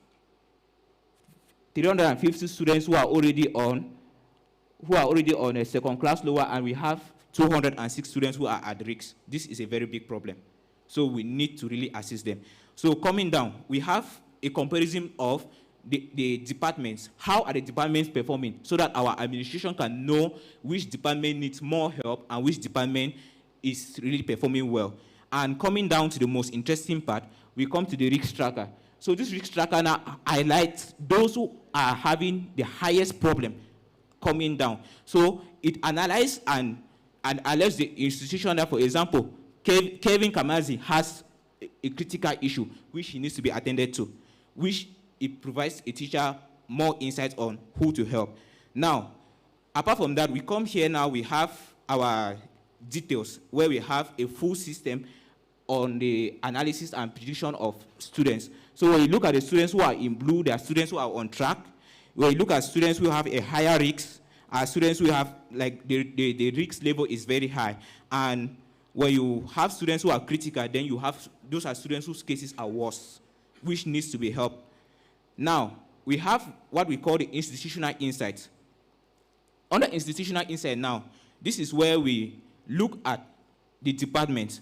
350 students who are already on a second class lower, and we have 206 students who are at risk. This is a very big problem. So we need to really assist them. So coming down, we have a comparison of the departments. How are the departments performing, so that our administration can know which department needs more help and which department is really performing well. And coming down to the most interesting part, we come to the risk tracker. So this risk tracker now highlights those who are having the highest problem coming down. So it analyzes and alerts the institution that, for example, Kevin Kamazi has a critical issue which he needs to be attended to, which it provides a teacher more insight on who to help. Now, apart from that, we come here now, we have our details where we have a full system on the analysis and prediction of students. So when you look at the students who are in blue, there are students who are on track. When you look at students who have a higher risk, students who have, like, the risk level is very high. And when you have students who are critical, then you have, those are students whose cases are worse, which needs to be helped. Now, we have what we call the institutional insight. Under institutional insight now, this is where we look at the department.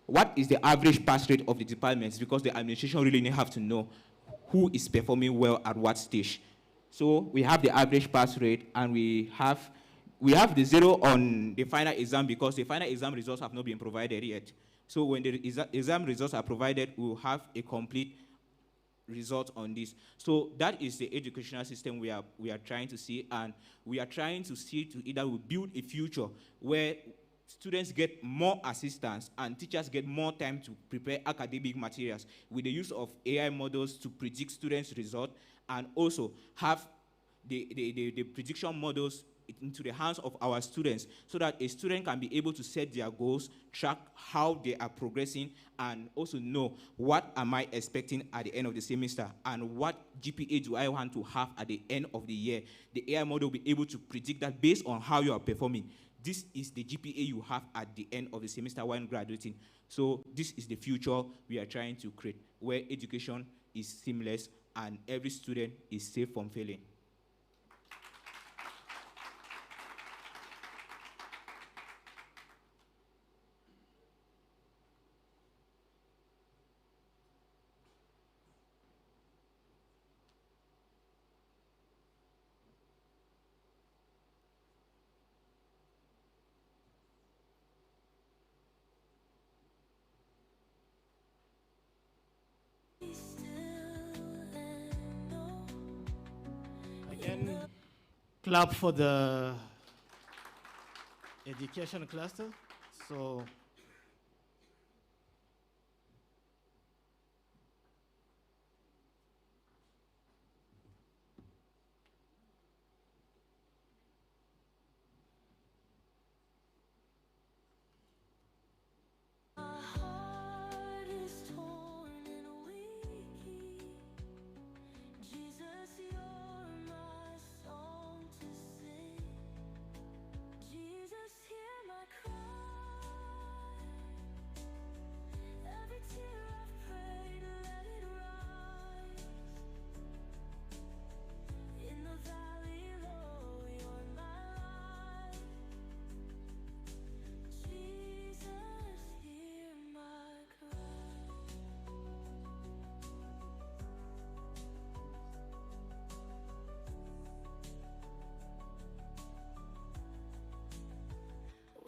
What is the average pass rate of the departments? Because the administration really have to know who is performing well at what stage. So we have the average pass rate, and we have the zero on the final exam, because the final exam results have not been provided yet. So when the exam results are provided, we'll have a complete result on this. So that is the educational system we are trying to see, and we are trying to see to either we build a future where students get more assistance and teachers get more time to prepare academic materials with the use of AI models to predict students' results, and also have the prediction models into the hands of our students, so that a student can be able to set their goals, track how they are progressing, and also know what am I expecting at the end of the semester, and what GPA do I want to have at the end of the year. The AI model will be able to predict that based on how you are performing. This is the GPA you have at the end of the semester when graduating. So this is the future we are trying to create, where education is seamless and every student is safe from failing. Again, clap for the education cluster. So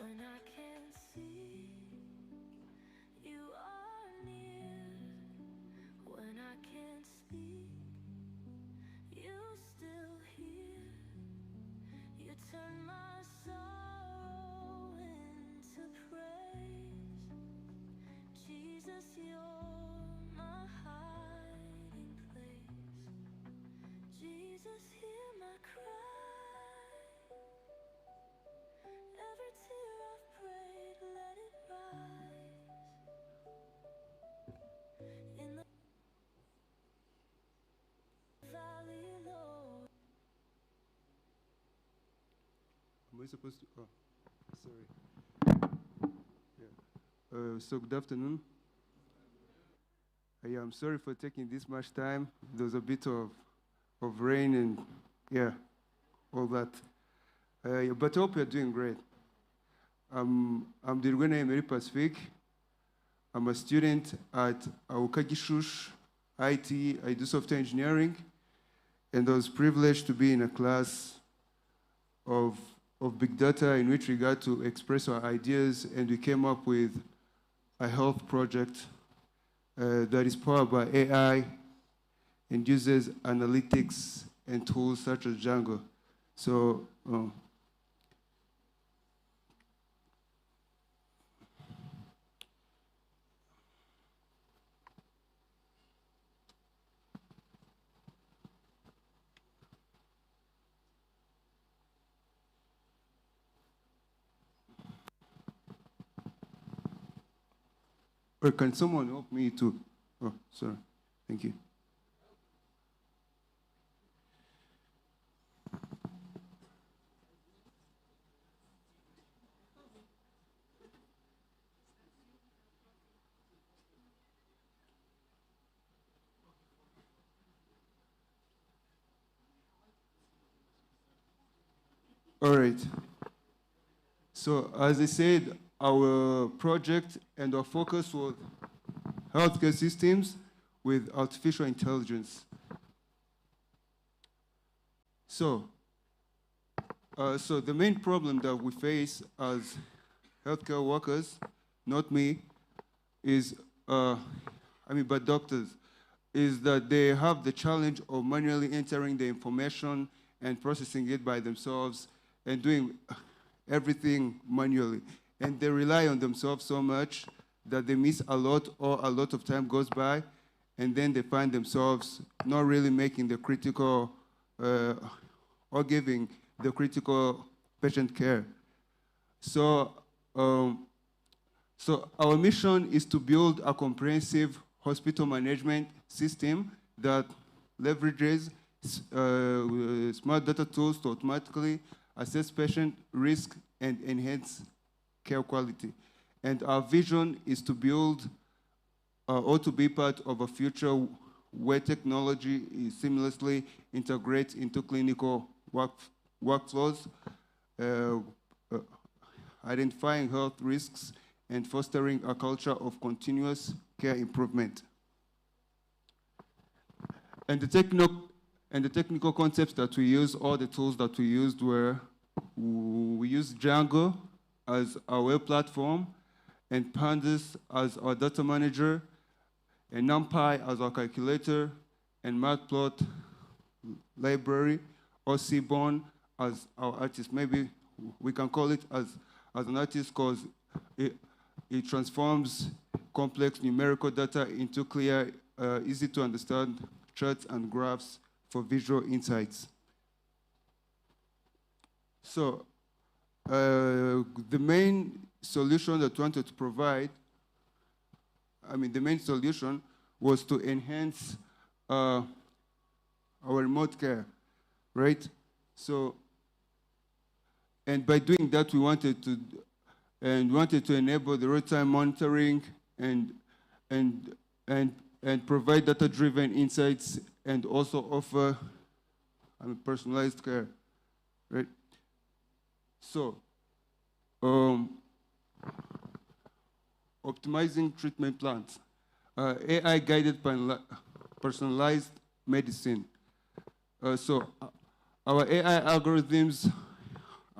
When I can't see, you are near. When I can't speak, you still hear. You turn my sorrow into praise. Jesus, you're my hiding place. Jesus, hear my cry. Every tear I've prayed, let it rise. In the valley low. Am I supposed to? Oh, sorry. Yeah. So good afternoon. Yeah, I'm sorry for taking this much time. There was a bit of rain and all that. But I hope you're doing great. I'm Dirwena Emery Pacific. I'm a student at Aukagishush IT. I do software engineering, and I was privileged to be in a class of big data in which we got to express our ideas, and we came up with a health project that is powered by AI and uses analytics and tools such as Django. So Or can someone help me to? Oh, sorry. Thank you. All right. So as I said, our project and our focus was healthcare systems with artificial intelligence. So the main problem that we face as healthcare workers, not me, is, but doctors, is that they have the challenge of manually entering the information and processing it by themselves and doing everything manually. And they rely on themselves so much that they miss a lot, or a lot of time goes by, and then they find themselves not really making the critical or giving the critical patient care. So our mission is to build a comprehensive hospital management system that leverages smart data tools to automatically assess patient risk and enhance care quality. And our vision is to build or to be part of a future where technology is seamlessly integrates into clinical workflows, identifying health risks, and fostering a culture of continuous care improvement. And the technical concepts that we use, all the tools that we used were, we used Django as our web platform, and Pandas as our data manager, and NumPy as our calculator, and Matplot library, or Seaborn as our artist. Maybe we can call it as an artist because it transforms complex numerical data into clear, easy to understand charts and graphs for visual insights. So the main solution that we wanted to provide, the main solution was to enhance our remote care, right? So, and by doing that, we wanted to enable the real-time monitoring and provide data-driven insights, and also offer personalized care, right? So, optimizing treatment plans, AI-guided personalized medicine. So, our AI algorithms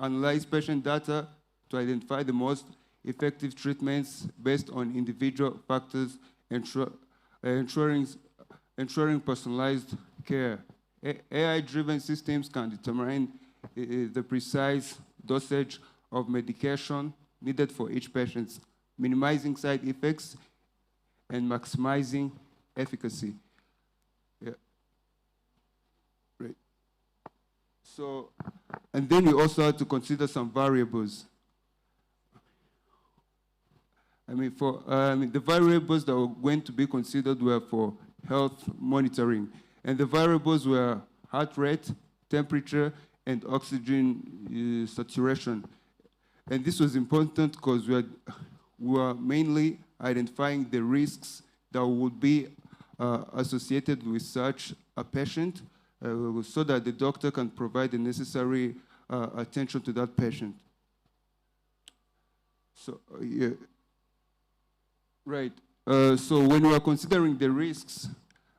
analyze patient data to identify the most effective treatments based on individual factors, ensuring personalized care. AI-driven systems can determine the precise dosage of medication needed for each patient, minimizing side effects and maximizing efficacy. Yeah. Right. So, and then we also had to consider some variables. The variables that were going to be considered were for health monitoring. And the variables were heart rate, temperature, and oxygen saturation. And this was important because we were mainly identifying the risks that would be associated with such a patient, so that the doctor can provide the necessary attention to that patient. So, yeah. Right. So when we are considering the risks,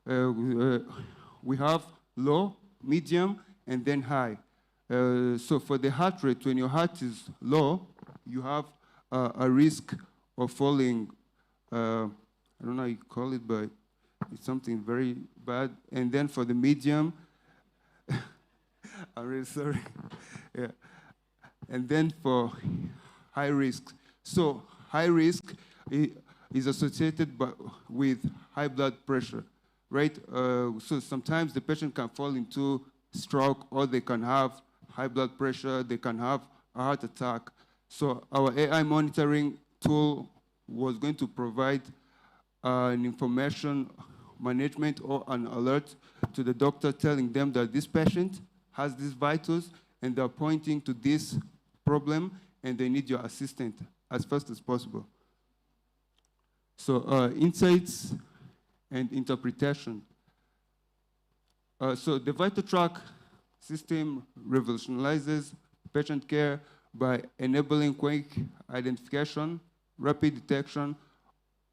we have low, medium, and then high. So for the heart rate, when your heart is low, you have a risk of falling, I don't know how you call it, but it's something very bad. And then for the medium, I'm really sorry. Yeah. And then for high risk. So high risk is associated with high blood pressure, right? So sometimes the patient can fall into stroke, or they can have high blood pressure, they can have a heart attack. So our AI monitoring tool was going to provide an information management or an alert to the doctor telling them that this patient has these vitals and they're pointing to this problem and they need your assistance as fast as possible. So insights and interpretation. So the Vital Track system revolutionizes patient care by enabling quick identification, rapid detection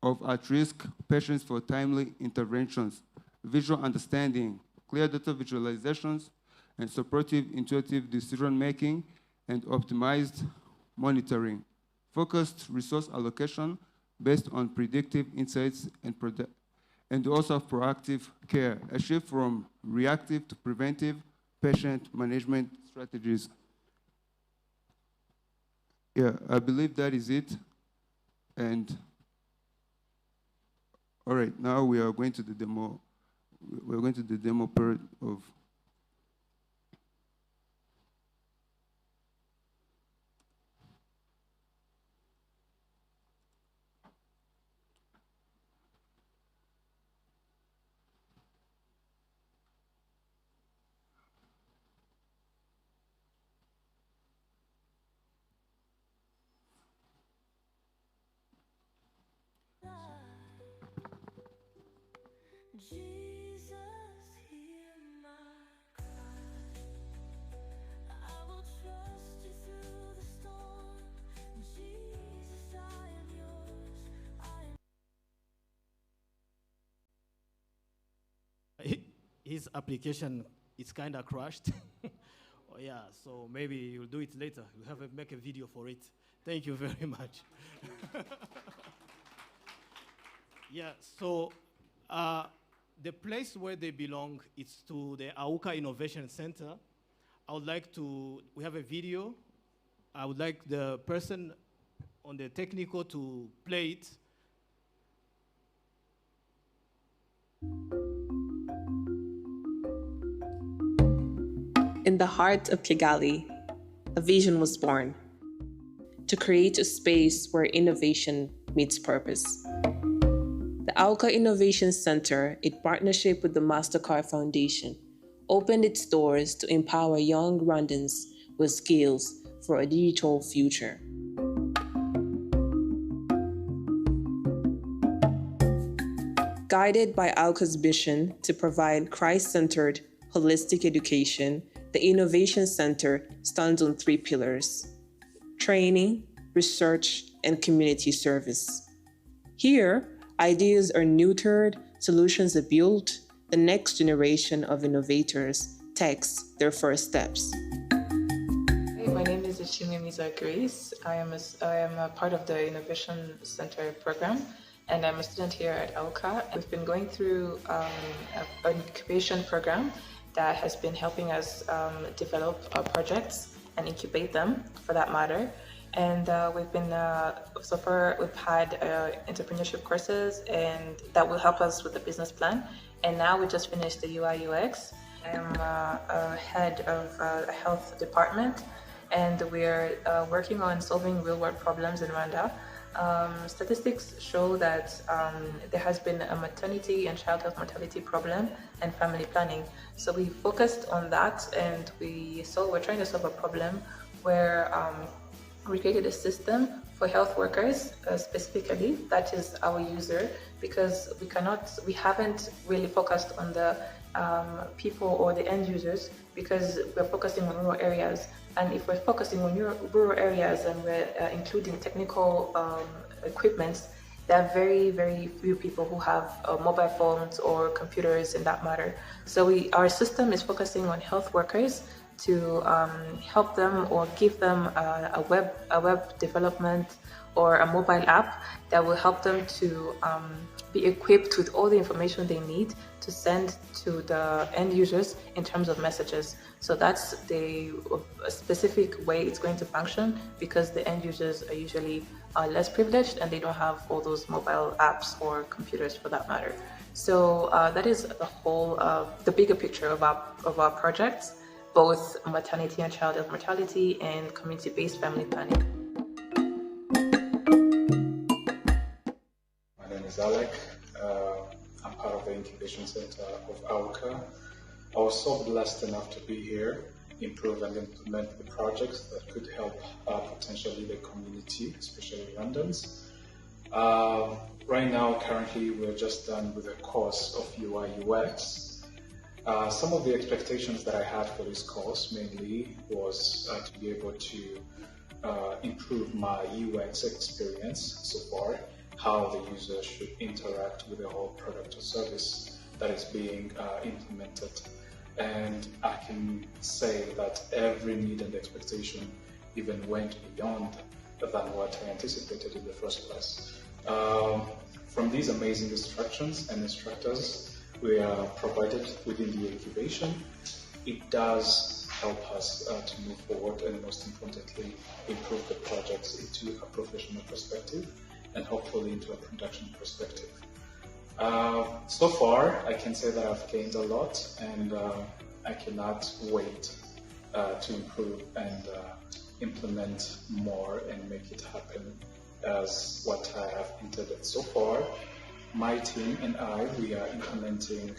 of at-risk patients for timely interventions, visual understanding, clear data visualizations, and supportive intuitive decision-making, and optimized monitoring. Focused resource allocation based on predictive insights and also proactive care, a shift from reactive to preventive patient management strategies. Yeah, I believe that is it. And all right, now we are going to the demo. We're going to the demo part of. Jesus, hear my cry. I will trust you through the storm. Jesus, I am yours. His application is kind of crashed. Oh, yeah, so maybe you'll do it later. You'll have to make a video for it. Thank you very much. Yeah, so the place where they belong is to the AUCA Innovation Center. We have a video. I would like the person on the technical to play it. In the heart of Kigali, a vision was born to create a space where innovation meets purpose. The AUCA Innovation Center, in partnership with the MasterCard Foundation, opened its doors to empower young Rwandans with skills for a digital future. Guided by AUCA's mission to provide Christ-centered, holistic education, the Innovation Center stands on 3 pillars: training, research, and community service. Here, ideas are nurtured, solutions are built, the next generation of innovators takes their first steps. Hey, my name is Ishimimiza Grace. I am a part of the Innovation Center program, and I'm a student here at AUCA. We've been going through an incubation program that has been helping us develop our projects and incubate them, for that matter. And we've been, so far we've had entrepreneurship courses, and that will help us with the business plan. And now we just finished the UI UX. I'm head of a health department, and we're working on solving real world problems in Rwanda. Statistics show that there has been a maternity and child health mortality problem and family planning. So we focused on that, and we're trying to solve a problem where we created a system for health workers specifically, that is our user, because we haven't really focused on the people or the end users, because we're focusing on rural areas. And if we're focusing on rural areas and we're including technical equipment, there are very, very few people who have mobile phones or computers in that matter. So our system is focusing on health workers to help them or give them a web development or a mobile app that will help them to be equipped with all the information they need to send to the end users in terms of messages. So that's the specific way it's going to function, because the end users are usually less privileged and they don't have all those mobile apps or computers for that matter. So that is the whole, the bigger picture of our projects, both maternity and child health mortality and community-based family planning. My name is Alec. I'm part of the incubation center of AUCA. I was so blessed enough to be here, improve and implement the projects that could help potentially the community, especially Rwandans. Right now, currently, we're just done with a course of UI UX. Some of the expectations that I had for this course mainly was to be able to improve my UX experience so far, how the user should interact with the whole product or service that is being implemented. And I can say that every need and expectation even went beyond than what I anticipated in the first place. From these amazing instructions and instructors we are provided within the incubation, it does help us to move forward and most importantly improve the projects into a professional perspective and hopefully into a production perspective. So far, I can say that I've gained a lot, and I cannot wait to improve and implement more and make it happen as what I have intended. So far, my team and I, we are implementing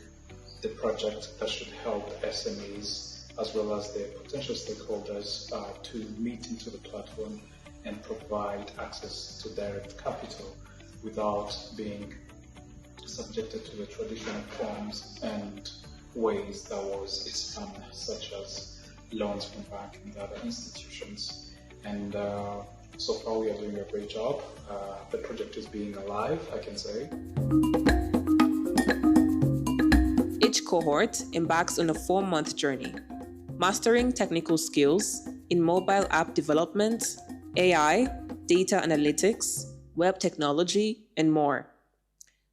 the project that should help SMEs as well as their potential stakeholders to meet into the platform and provide access to direct capital without being subjected to the traditional forms and ways that was scam, such as loans from bank and other institutions. And so far we are doing a great job. The project is being alive, I can say. Each cohort embarks on a 4-month journey, mastering technical skills in mobile app development, AI, data analytics, web technology, and more.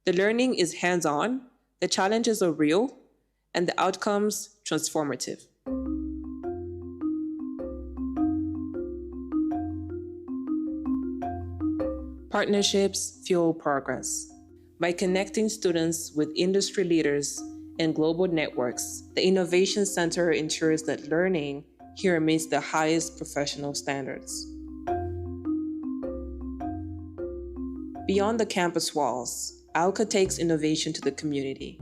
The learning is hands-on, the challenges are real, and the outcomes transformative. Partnerships fuel progress. By connecting students with industry leaders and global networks, the Innovation Center ensures that learning here meets the highest professional standards. Beyond the campus walls, AUCA takes innovation to the community.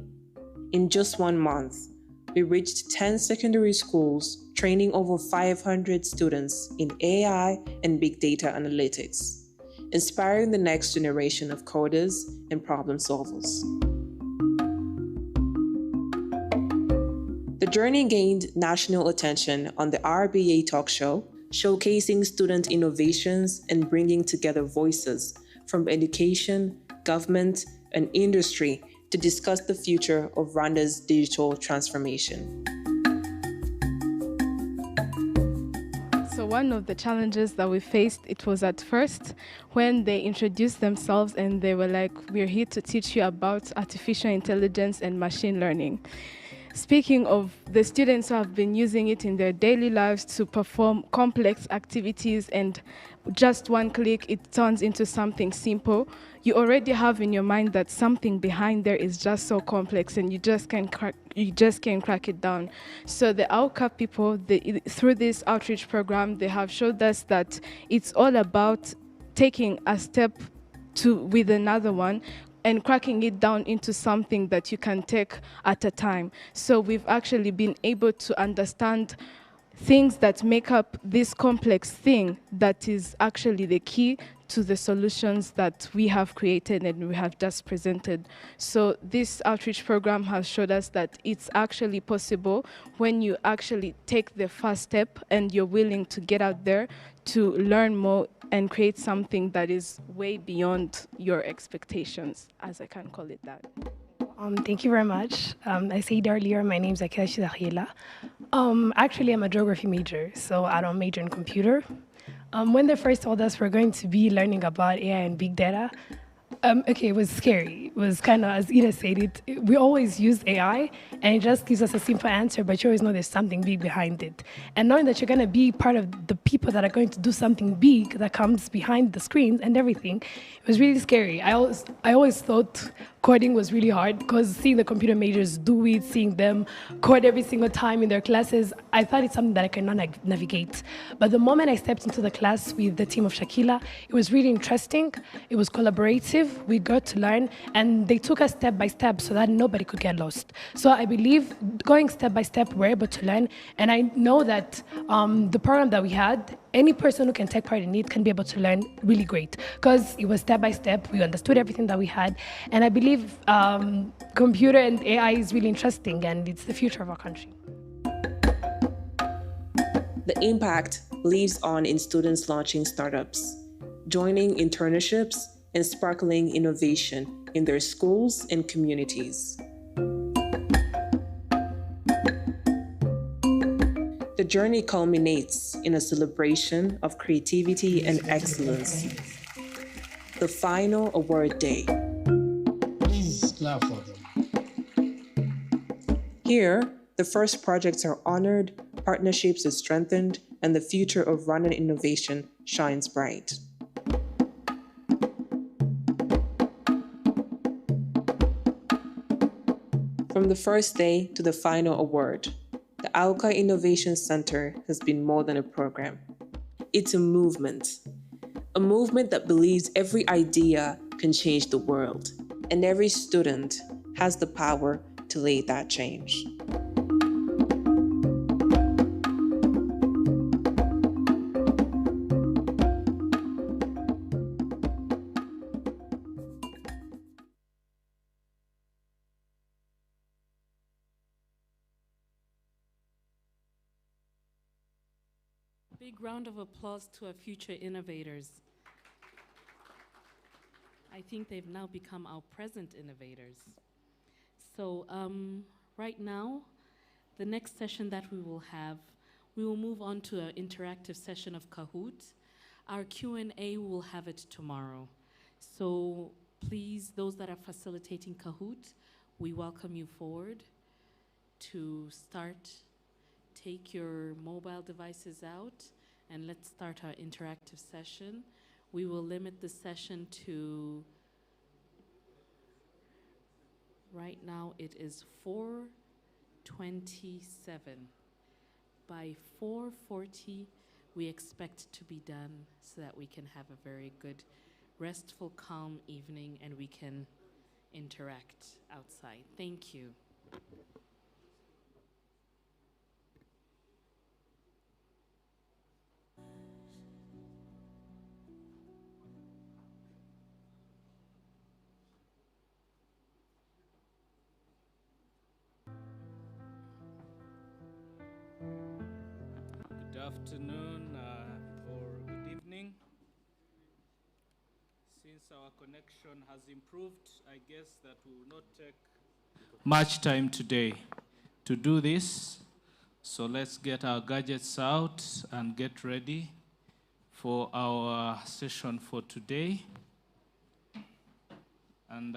In just 1 month, we reached 10 secondary schools, training over 500 students in AI and big data analytics, inspiring the next generation of coders and problem solvers. The journey gained national attention on the RBA talk show, showcasing student innovations and bringing together voices from education, government, and industry to discuss the future of Rwanda's digital transformation. So one of the challenges that we faced, it was at first when they introduced themselves and they were like, we're here to teach you about artificial intelligence and machine learning. Speaking of the students who have been using it in their daily lives to perform complex activities, and just one click, it turns into something simple, you already have in your mind that something behind there is just so complex and you just can't crack it down. So the AUCA people, through this outreach program, they have showed us that it's all about taking a step with another one and cracking it down into something that you can take at a time. So we've actually been able to understand things that make up this complex thing that is actually the key to the solutions that we have created and we have just presented. So this outreach program has showed us that it's actually possible when you actually take the first step and you're willing to get out there to learn more and create something that is way beyond your expectations, as I can call it that. Thank you very much. I said earlier, my name is Akela Shizahila. Actually, I'm a geography major, so I don't major in computer. When they first told us we're going to be learning about AI and big data, okay, it was scary. It was kind of, as Ida said, we always use AI, and it just gives us a simple answer, but you always know there's something big behind it. And knowing that you're going to be part of the people that are going to do something big that comes behind the screens and everything, it was really scary. I always thought coding was really hard because seeing the computer majors do it, seeing them code every single time in their classes, I thought it's something that I cannot navigate. But the moment I stepped into the class with the team of Shakila, it was really interesting. It was collaborative. We got to learn, and and they took us step by step so that nobody could get lost. So I believe going step by step, we're able to learn. And I know that the program that we had, any person who can take part in it can be able to learn really great, because it was step by step. We understood everything that we had. And I believe computer and AI is really interesting, and it's the future of our country. The impact lives on in students launching startups, joining internships, and sparkling innovation in their schools and communities. The journey culminates in a celebration of creativity and excellence. The final award day. Please clap for them. Here, the first projects are honored, partnerships are strengthened, and the future of running innovation shines bright. From the first day to the final award, the AUCA Innovation Center has been more than a program. It's a movement that believes every idea can change the world, and every student has the power to lead that change. Big round of applause to our future innovators. I think they've now become our present innovators. So right now, the next session that we will move on to an interactive session of Kahoot. Our Q&A, will have it tomorrow. So please, those that are facilitating Kahoot, we welcome you forward to start. Take your mobile devices out and let's start our interactive session. We will limit the session to, right now it is 4:27. By 4:40, we expect to be done so that we can have a very good, restful, calm evening and we can interact outside. Thank you. Good afternoon or good evening. Since our connection has improved, I guess that we will not take much time today to do this. So let's get our gadgets out and get ready for our session for today. And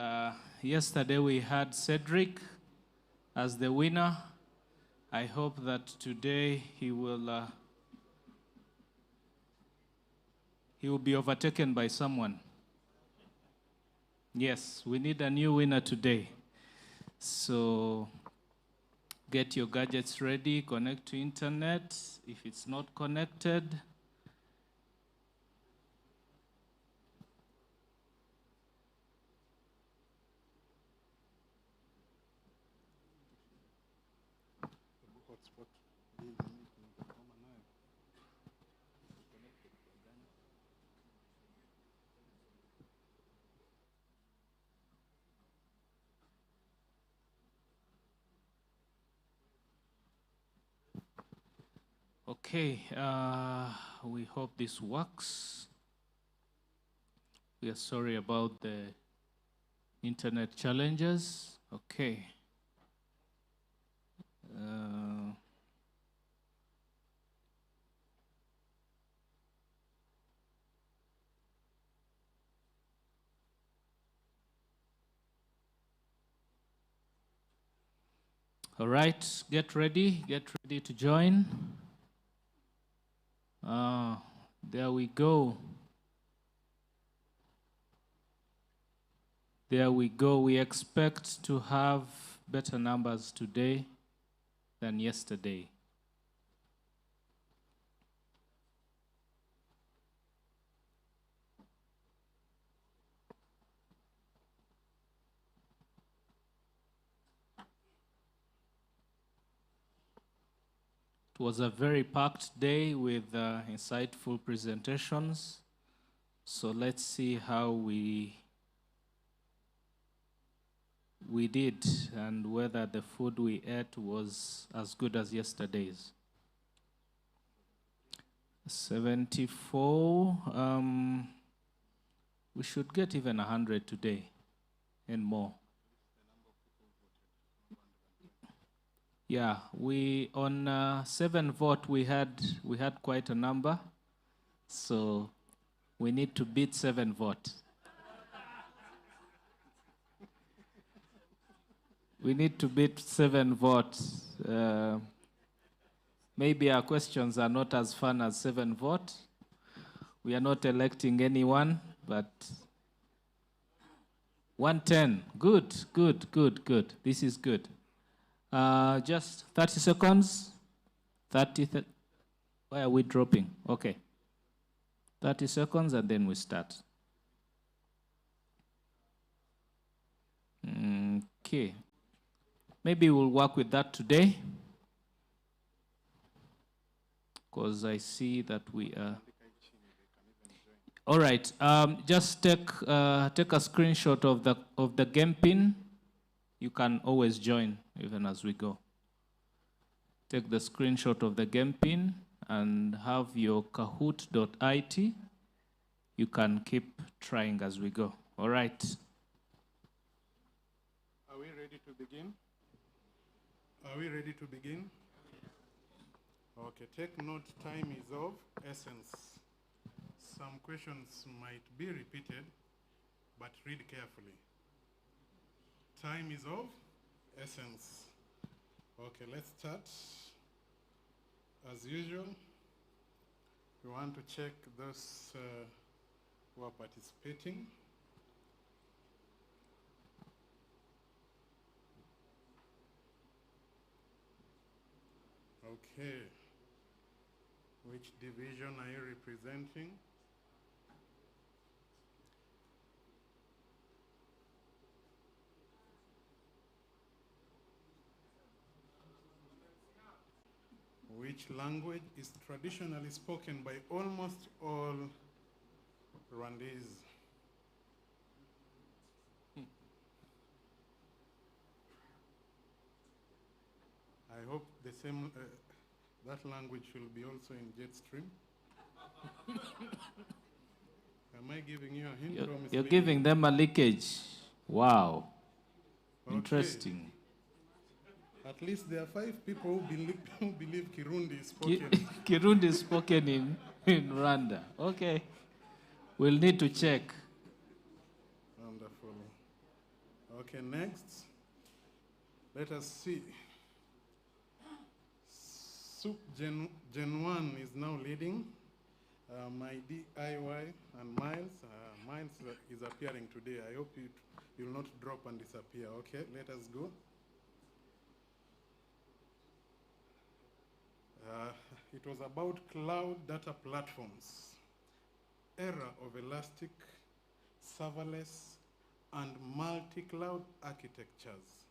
yesterday we had Cedric as the winner. I hope that today he will be overtaken by someone. Yes, we need a new winner today. So get your gadgets ready, connect to internet. If it's not connected, okay, we hope this works. We are sorry about the internet challenges. Okay. All right, get ready to join. There we go. There we go. We expect to have better numbers today than yesterday. It was a very packed day with insightful presentations. So let's see how we did and whether the food we ate was as good as yesterday's. 74. We should get even 100 today and more. Yeah, we on 7 vote we had quite a number, so we need to beat 7 vote. We need to beat 7 votes. Maybe our questions are not as fun as 7 vote. We are not electing anyone, but 110. Good, good, good, good. This is good. Just 30 seconds. 30. Why are we dropping? Okay. 30 seconds and then we start. Okay. Maybe we'll work with that today, because I see that we are. All right. Just take a screenshot of the game pin. You can always join even as we go. Take the screenshot of the game pin and have your kahoot.it. You can keep trying as we go. All right. Are we ready to begin? Are we ready to begin? Okay, take note, time is of essence. Some questions might be repeated, but read carefully. Time is of essence. Okay, let's start. As usual, we want to check those who are participating. Okay. Which division are you representing? Which language is traditionally spoken by almost all Rwandese? I hope the same, that language will be also in Jetstream. Am I giving you a hint? You're giving them a leakage. Wow. Okay. Interesting. At least there are 5 people who believe Kirundi is spoken. Kirundi is spoken in Rwanda. Okay. We'll need to check. Wonderful. Okay, next. Let us see. Soup Gen 1 is now leading. My DIY and Miles. Miles is appearing today. I hope you'll not drop and disappear. Okay, let us go. It was about cloud data platforms, era of elastic, serverless, and multi-cloud architectures.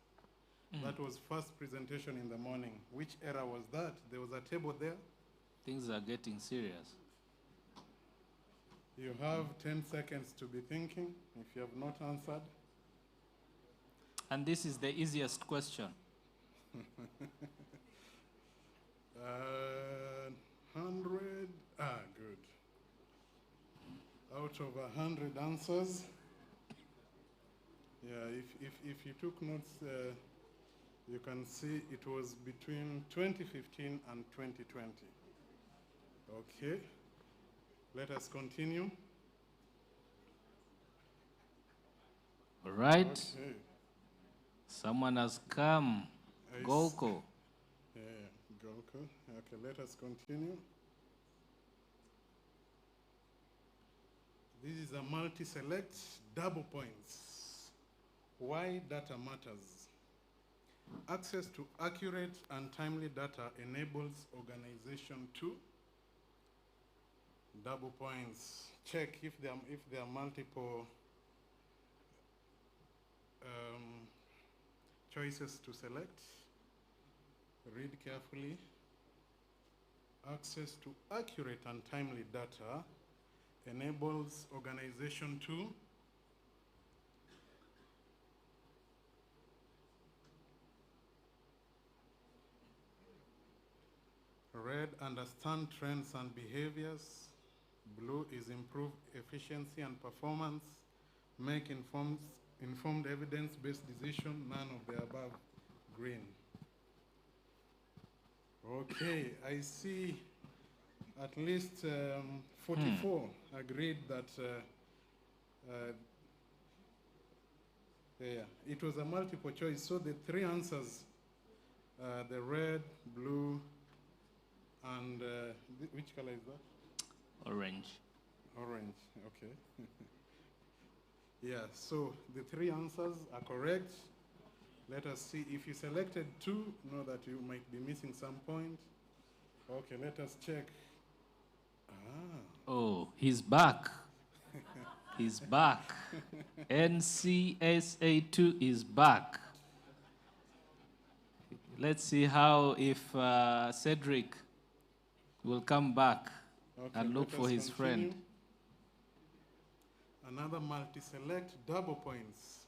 That was first presentation in the morning. Which era was that? There was a table there. Things are getting serious. You have 10 seconds to be thinking if you have not answered. And this is the easiest question. 100. Good. Out of 100 answers. Yeah, if you took notes, you can see it was between 2015 and 2020. Okay. Let us continue. All right. Okay. Someone has come. Golko. Yeah, Golko. Okay, let us continue. This is a multi-select, double points. Why data matters. Access to accurate and timely data enables organization to double points. Check if there are multiple choices to select. Read carefully. access to accurate and timely data enables organization to red, understand trends and behaviors. Blue is improve efficiency and performance. Make informed evidence-based decision. None of the above. Green. Okay, I see at least 44 agreed that yeah, it was a multiple choice. So the three answers, the red, blue, and which color is that? Orange. Orange, okay. Yeah, so the three answers are correct. Let us see. If you selected two, know that you might be missing some point. Okay, let us check. Oh, he's back. He's back. NCSA2 is back. Let's see how if Cedric will come back and look for his friend. Another multi-select double points.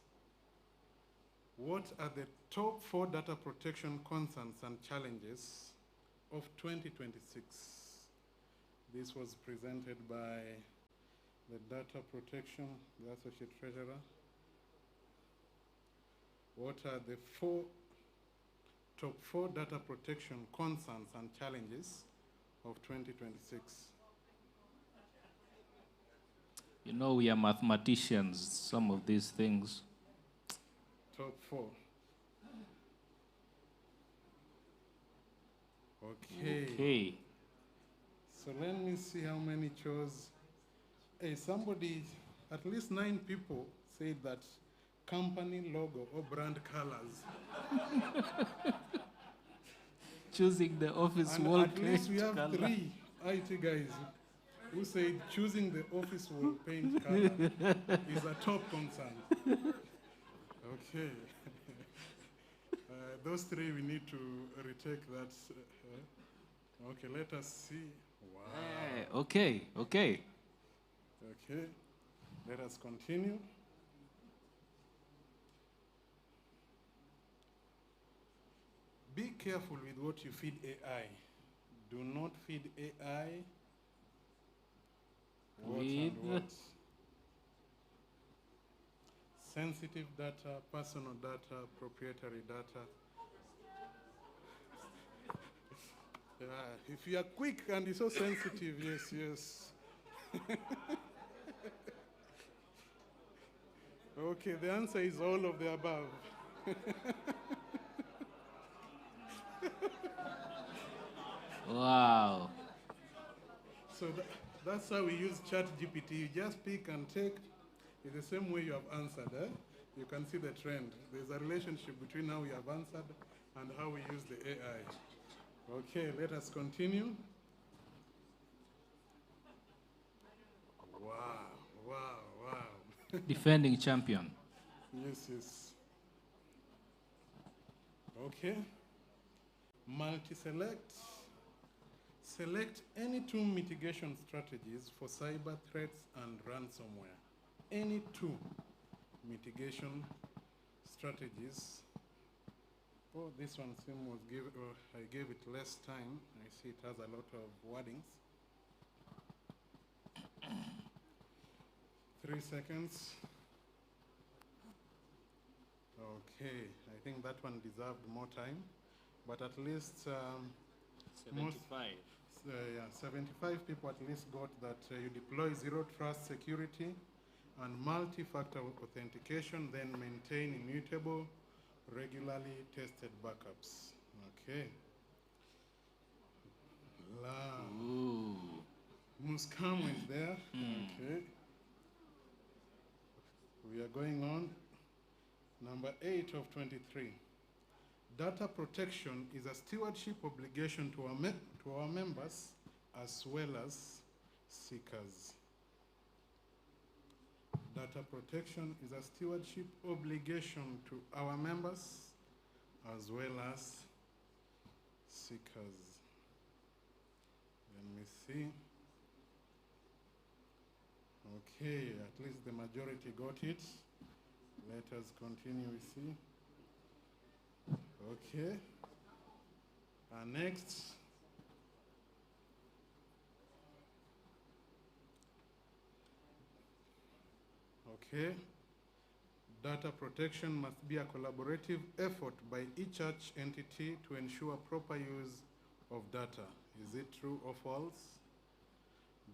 What are the top 4 data protection concerns and challenges of 2026? This was presented by the Data Protection, the Associate Treasurer. What are the top 4 data protection concerns and challenges of 2026? You know, we are mathematicians, some of these things. Top 4. Okay. So let me see how many chose. Hey, somebody, at least 9 people said that company logo or brand colors. Choosing the office And wall at least we paint have color. 3 IT guys who said choosing the office wall paint color is a top concern. Okay. Those 3, we need to retake that. Okay, let us see. Wow. Okay. Okay. Let us continue. Be careful with what you feed AI. Do not feed AI what and what. Sensitive data, personal data, proprietary data. If you are quick and you're so sensitive, yes. Okay, the answer is all of the above. Wow. So that's how we use ChatGPT. You just pick and take in the same way you have answered. You can see the trend. There's a relationship between how we have answered and how we use the AI. Okay, let us continue. Wow. Defending champion. Yes. Okay. Multi-select. Select any 2 mitigation strategies for cyber threats and ransomware. Any 2 mitigation strategies. Oh, this one I gave it less time. I see it has a lot of wordings. 3 seconds. Okay, I think that one deserved more time, but at least 75. 75 people at least got that you deploy zero trust security and multi-factor authentication, then maintain immutable, regularly tested backups. Okay. Muscamo is there. Okay. We are going on. Number 8 of 23. Data protection is a stewardship obligation to our members as well as seekers. Data protection is a stewardship obligation to our members as well as seekers. Let me see. Okay, at least the majority got it. Let us continue, we see. Okay. Next. Okay. Data protection must be a collaborative effort by each church entity to ensure proper use of data. Is it true or false?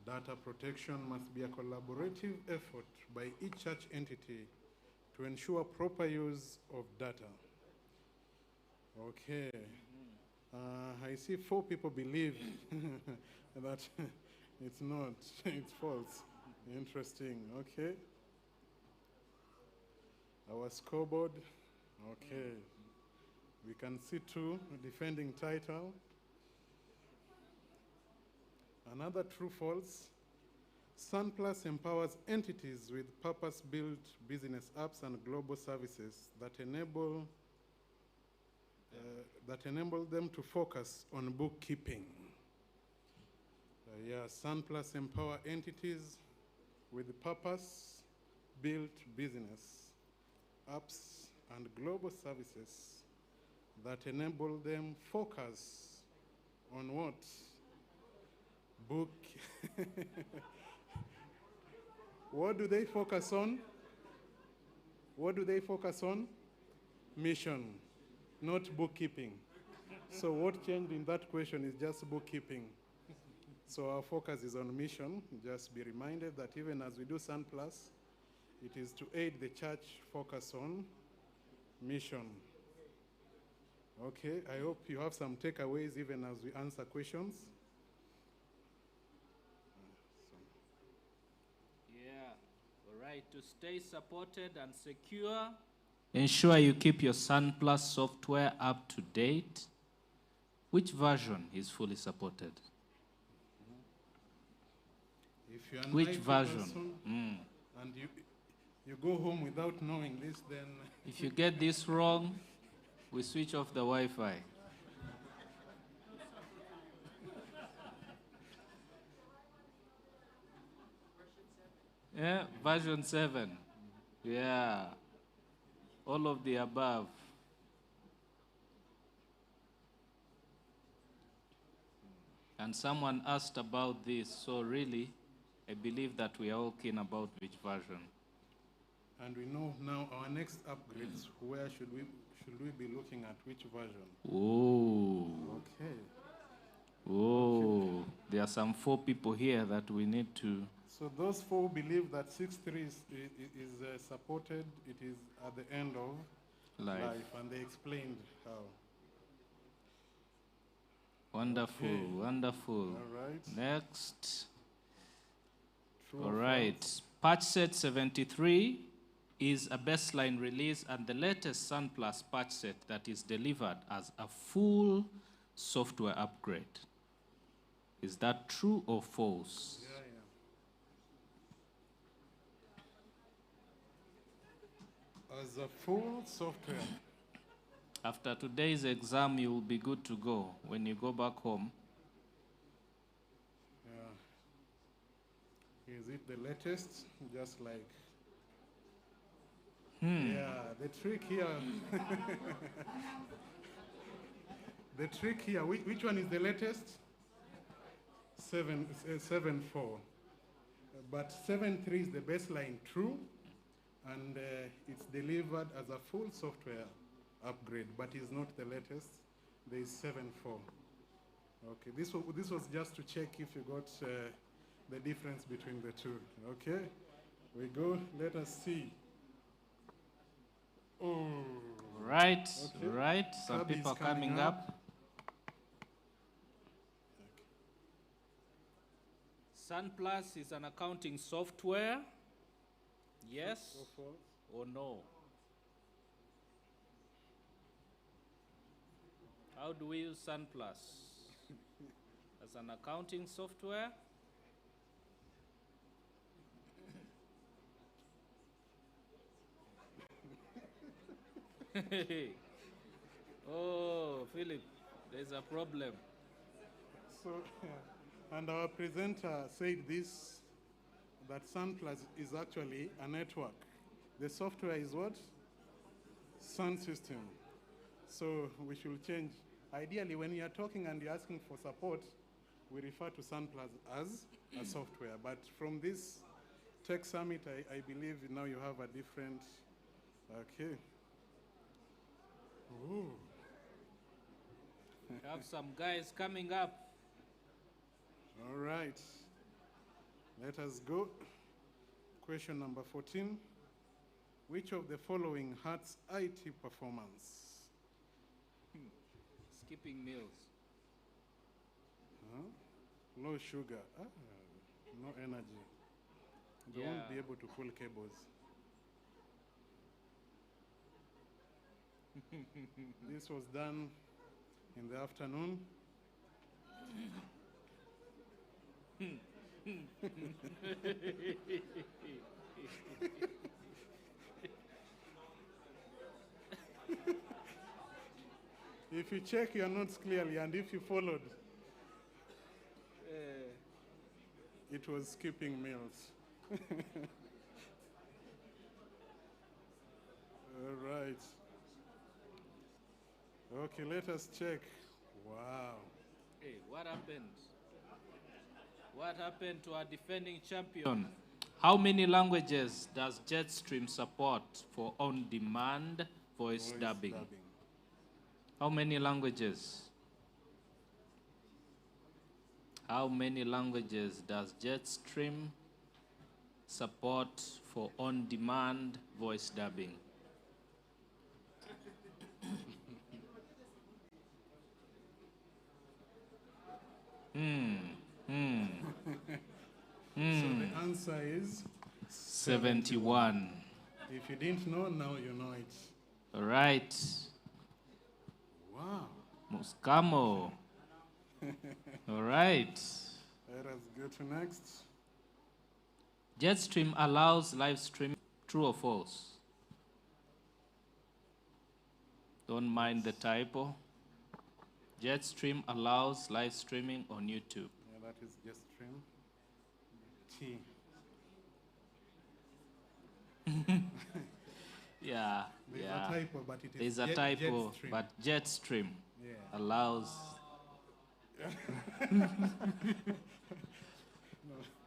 Data protection must be a collaborative effort by each church entity to ensure proper use of data. Okay. I see 4 people believe that it's not, it's false. Interesting, okay. Our scoreboard, okay. We can see 2 defending title. Another true false. SunPlus empowers entities with purpose-built business apps and global services that enable them to focus on bookkeeping. SunPlus empower entities with purpose-built business apps and global services that enable them focus on what? What do they focus on? What do they focus on? Mission, not bookkeeping. So what changed in that question is just bookkeeping. So our focus is on mission. Just be reminded that even as we do SunPlus, it is to aid the church focus on mission. Okay, I hope you have some takeaways even as we answer questions. Yeah, all right, to stay supported and secure, ensure you keep your SunPlus software up to date. Which version is fully supported? If you're an Which IT version? person and you go home without knowing this, then... If you get this wrong, we switch off the Wi-Fi. Yeah, version 7. Yeah, all of the above. And someone asked about this, so really, I believe that we are all keen about which version. And we know now our next upgrades, where should we be looking at, which version? Oh. Okay. Oh, okay. There are some 4 people here that we need to... So those 4 believe that 6.3 is supported, it is at the end of life, and they explained how. Wonderful, okay. Wonderful. All right. Next. True all right. False? Patch set 73 is a baseline release and the latest SunPlus patch set that is delivered as a full software upgrade. Is that true or false? Yeah. As a full software. After today's exam, you will be good to go when you go back home. Yeah. Is it the latest? Just like... Yeah, the trick here... the trick here, which one is the latest? 7.4. But 7.3 is the baseline true, and it's delivered as a full software upgrade, but is not the latest. There is 7.4. Okay, this was just to check if you got the difference between the two. Okay, we go. Let us see. Oh. Right, okay. Right. Some Tab people are coming up. SunPlus is an accounting software. Yes or no? How do we use SunPlus? As an accounting software? Oh, Philip, there's a problem. So, And our presenter said this, that SunPlus is actually a network. The software is what? Sun system. So we should change. Ideally, when you are talking and you're asking for support, we refer to SunPlus as a software. But from this Tech Summit, I believe now you have a different, okay. Ooh. We have some guys coming up. All right. Let us go. Question number 14. Which of the following hurts IT performance? Skipping meals. Huh? Low sugar. No energy. They won't be able to pull cables. This was done in the afternoon. If you check your notes clearly and if you followed, it was skipping meals. All right. Okay, let us check. Wow. Hey, what happened? What happened to our defending champion? How many languages does Jetstream support for on-demand voice dubbing? How many languages? How many languages does Jetstream support for on-demand voice dubbing? So the answer is 71. If you didn't know, now you know it. All right. Wow. Muscamo. All right. Let us go to next. Jetstream allows live stream. True or false? Don't mind the typo. Jetstream allows live streaming on YouTube. Yeah, that is Jetstream. T. Yeah, There's yeah. a typo, but it is There's a typo, Jetstream. but Jetstream Yeah. allows.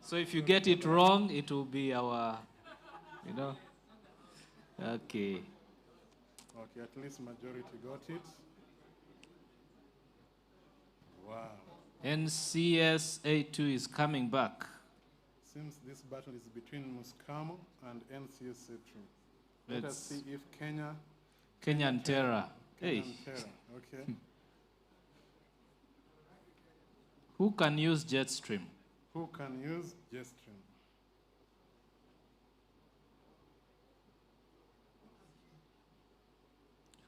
So if you get it wrong, it will be our, you know. Okay. Okay, at least majority got it. Wow. NCS A2 is coming back. Seems this battle is between Muscamo and NCSA2. Let us Let's- see if Kenya. Kenyan Terror. Hey. Kenyan Terror, okay. Who can use Jetstream? Who can use Jetstream?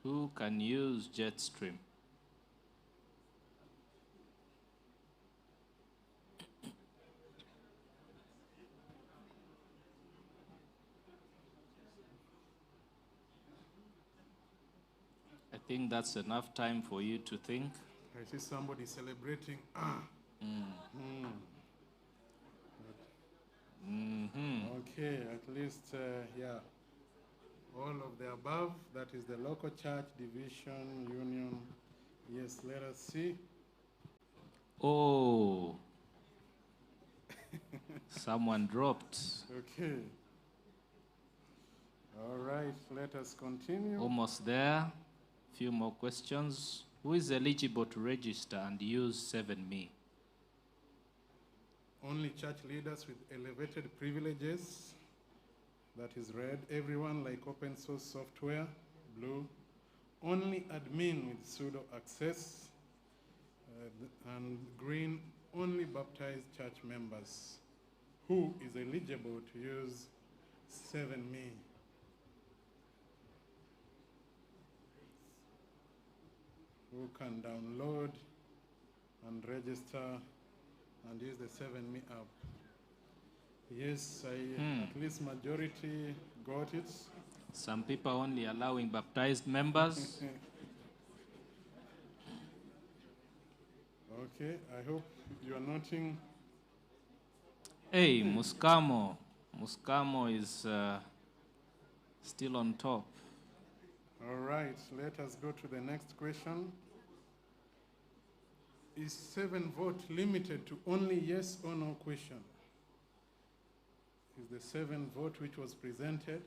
Who can use Jetstream? I think that's enough time for you to think. I see somebody celebrating. Okay, at least, yeah. All of the above, that is the local church, division, union. Yes, let us see. Oh. Someone dropped. Okay. All right, let us continue. Almost there. Few more questions. Who is eligible to register and use 7Me? Only church leaders with elevated privileges. That is red. Everyone like open source software, blue. Only admin with pseudo access, and green. Only baptized church members. Who is eligible to use 7Me? Who can download and register and use the 7Me app? Yes, at least majority got it. Some people are only allowing baptized members. Okay, I hope you are noting. Hey, Muscamo. Muscamo is still on top. All right, let us go to the next question. Is 7 vote limited to only yes or no question? Is the 7 vote which was presented?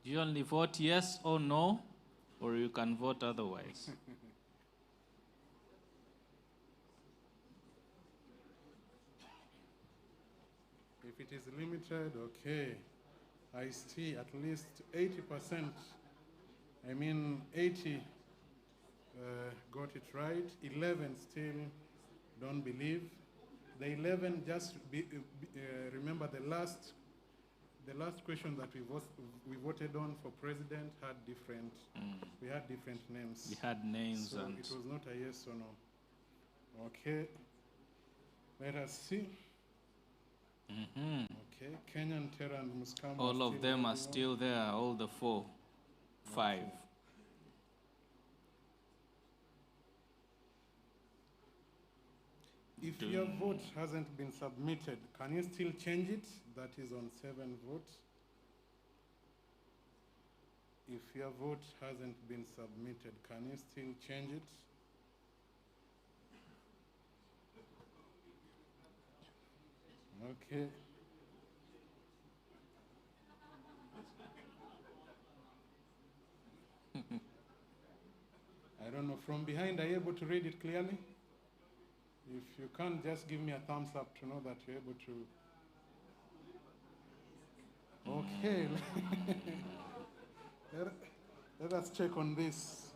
Do you only vote yes or no, or you can vote otherwise? If it is limited, okay. I see at least 80%. I mean, 80 got it right. 11 still don't believe. The 11 just remember the last question that we voted on for president had different. We had different names. We had names, so and it was not a yes or no. Okay. Let us see. Okay, Kenyan, Terra, and Muscamo. all of them are still there, all the 4, 5. If your vote hasn't been submitted, can you still change it? That is on 7 votes. If your vote hasn't been submitted, can you still change it? Okay. I don't know, from behind, are you able to read it clearly? If you can't, just give me a thumbs up to know that you're able to. Okay. Let us check on this.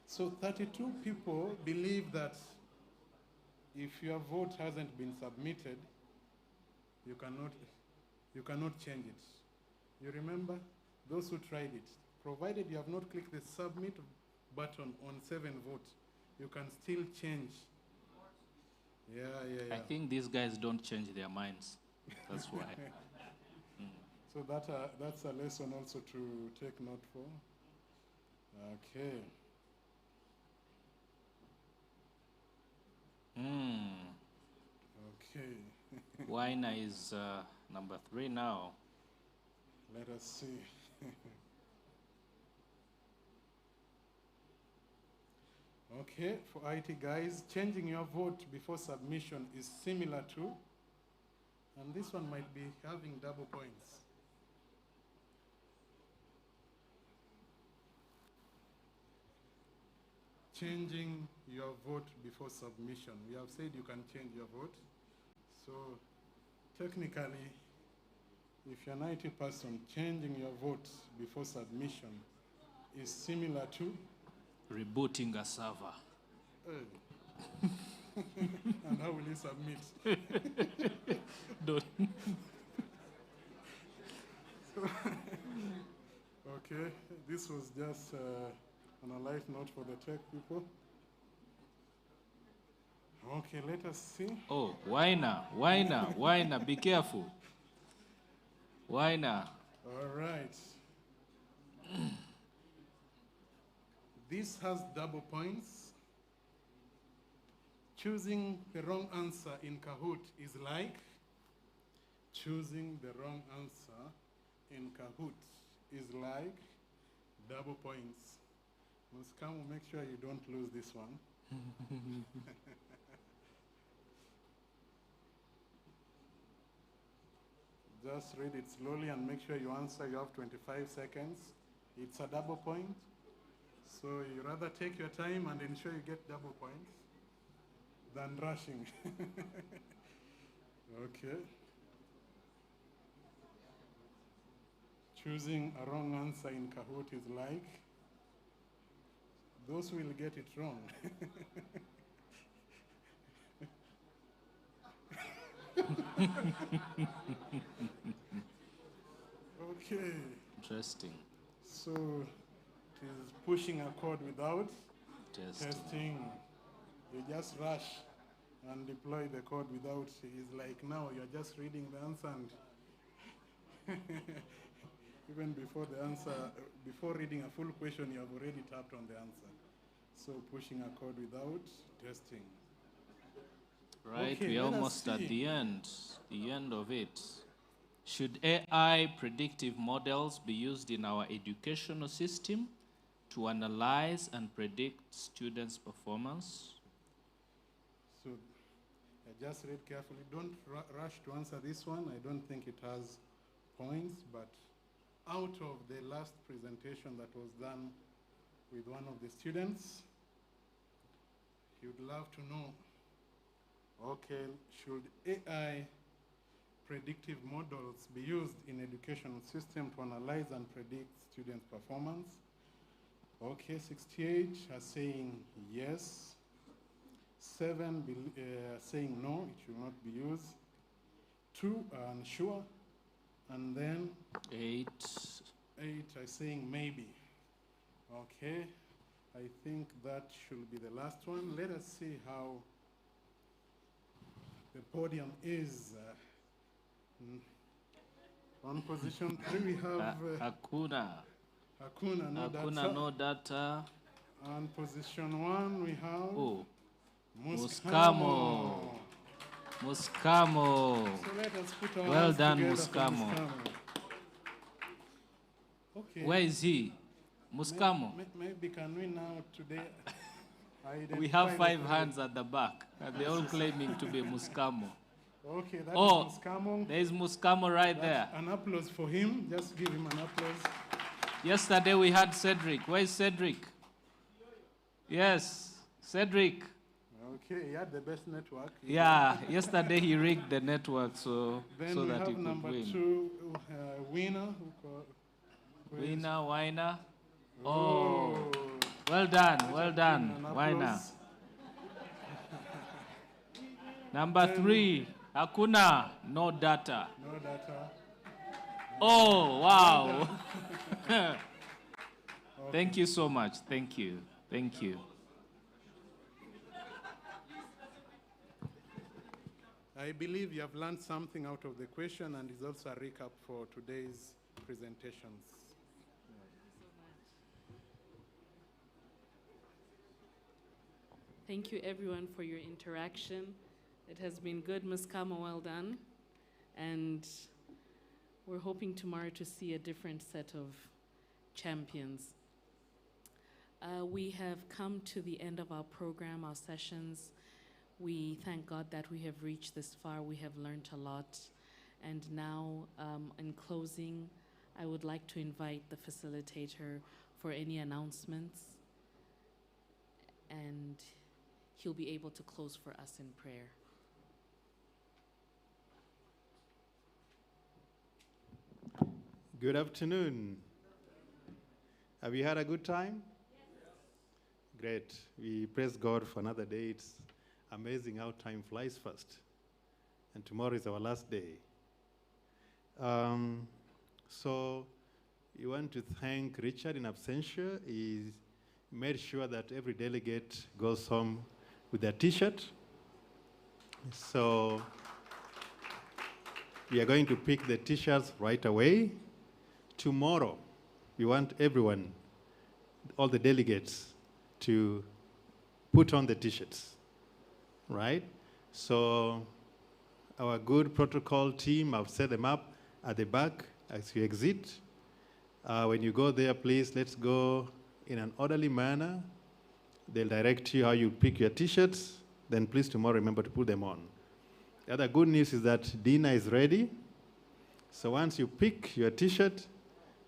So 32 people believe that if your vote hasn't been submitted, you cannot change it. You remember? Those who tried it, provided you have not clicked the submit button on 7 votes, you can still change. Yeah. I think these guys don't change their minds. That's why. So that's a lesson also to take note for. Okay. Okay. Weiner is number 3 now. Let us see. Okay, for IT guys, changing your vote before submission is similar to, and this one might be having double points. Changing your vote before submission. We have said you can change your vote. So technically, if you're an IT person, changing your vote before submission is similar to rebooting a server. And how will you submit? Don't. Okay, this was just on a light note for the tech people. Okay, let us see. Oh, Weiner, be careful. Weiner. All right. This has double points. Choosing the wrong answer in Kahoot is like choosing the wrong answer in Kahoot is like double points. Muscamo, make sure you don't lose this one. Just read it slowly and make sure you answer. You have 25 seconds. It's a double point. So you rather take your time and ensure you get double points than rushing. Okay. Choosing a wrong answer in Kahoot is like, those will get it wrong. Okay. Interesting. So it is pushing a code without testing. You just rush and deploy the code without. It's like now you're just reading the answer and even before the answer, before reading a full question, you have already tapped on the answer. So pushing a code without testing. Right, Okay, we're let us almost at see. the end of it. Should AI predictive models be used in our educational system to analyze and predict students' performance? So just read carefully. Don't rush to answer this one. I don't think it has points, but out of the last presentation that was done with one of the students, he would love to know, okay, should AI predictive models be used in educational system to analyze and predict students' performance? Okay, 68 are saying yes. 7 saying no, it should not be used. 2 are unsure. And then 8 are saying maybe. Okay, I think that should be the last one. Let us see how the podium is. On position 3 we have Hakuna. Hakuna, no Hakuna, data. no data. On position 1 we have Muscamo. Muscamo. So let us put our Well hands done, together for Muscamo. Okay. Where is he? Muscamo. Maybe can we now today We have identify 5 the- hands at the back, and they're all claiming to be Muscamo. Okay, that is Oh, Muscamo. there is Muscamo right That's there. an applause for him. Just give him an applause. Yesterday we had Cedric. Where is Cedric? Yes, Cedric. Okay, he had the best network. Yeah, yesterday he rigged the network so Then we that he have could number win. 2, winner. Winner, Winer. Oh. Oh, well done, well done, An Winer. applause. Number 3, Hakuna, no data. No data. Oh, wow. Okay. Thank you so much. Thank you. Thank you. I believe you have learned something out of the question, and it's also a recap for today's presentations. Thank you, everyone, for your interaction. It has been good, Ms. Kama, well done. And we're hoping tomorrow to see a different set of champions. We have come to the end of our program, our sessions. We thank God that we have reached this far. We have learned a lot. And now, in closing, I would like to invite the facilitator for any announcements. And he'll be able to close for us in prayer. Good afternoon. Have you had a good time? Great. We praise God for another day. It's amazing how time flies fast. And tomorrow is our last day. So we want to thank Richard in absentia. He made sure that every delegate goes home with their T-shirt. So we are going to pick the T-shirts right away. Tomorrow, we want everyone, all the delegates, to put on the T-shirts, right? So our good protocol team have set them up at the back as you exit. When you go there, please, let's go in an orderly manner. They'll direct you how you pick your T-shirts. Then please tomorrow remember to put them on. The other good news is that dinner is ready. So once you pick your T-shirt,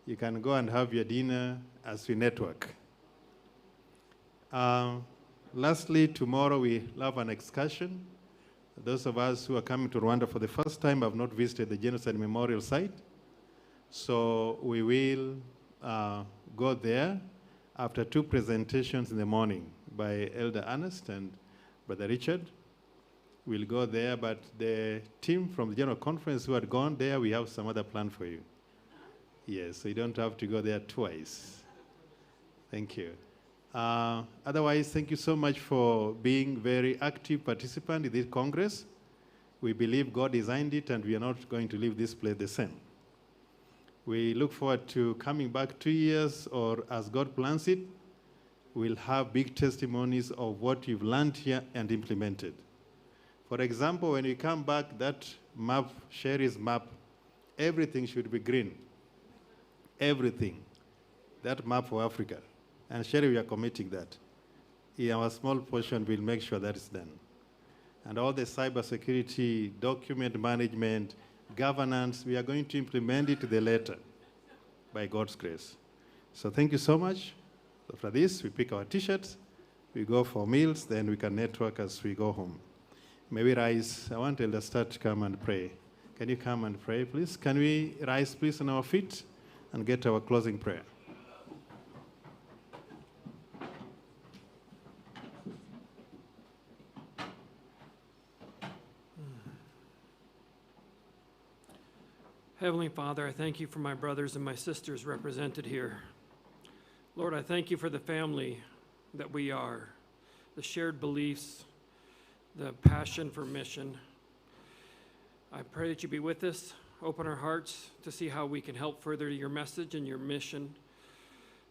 you can go and have your dinner as we network. Lastly, tomorrow we have an excursion. Those of us who are coming to Rwanda for the first time have not visited the Genocide Memorial Site. So we will go there after 2 presentations in the morning by Elder Ernest and Brother Richard. We'll go there, but the team from the General Conference who had gone there, we have some other plan for you. Yes, so you don't have to go there twice. Thank you. Otherwise, thank you so much for being very active participant in this Congress. We believe God designed it, and we are not going to leave this place the same. We look forward to coming back 2 years, or as God plans it, we'll have big testimonies of what you've learned here and implemented. For example, when we come back, that map, Sherry's map, everything should be green. Everything. That map for Africa. And Sherry, we are committing that. In our small portion, we'll make sure that is done. And all the cybersecurity, document management, governance, we are going to implement it to the letter by God's grace. So thank you so much. After this, we pick our t-shirts, we go for meals, then we can network as we go home. May we rise. I want Elder Stat to come and pray. Can you come and pray, please? Can we rise, please, on our feet and get our closing prayer? Heavenly Father, I thank you for my brothers and my sisters represented here. Lord, I thank you for the family that we are, the shared beliefs, the passion for mission. I pray that you be with us, open our hearts to see how we can help further your message and your mission.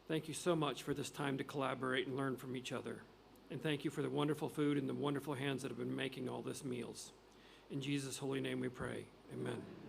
Thank you so much for this time to collaborate and learn from each other. And thank you for the wonderful food and the wonderful hands that have been making all these meals. In Jesus' holy name we pray. Amen.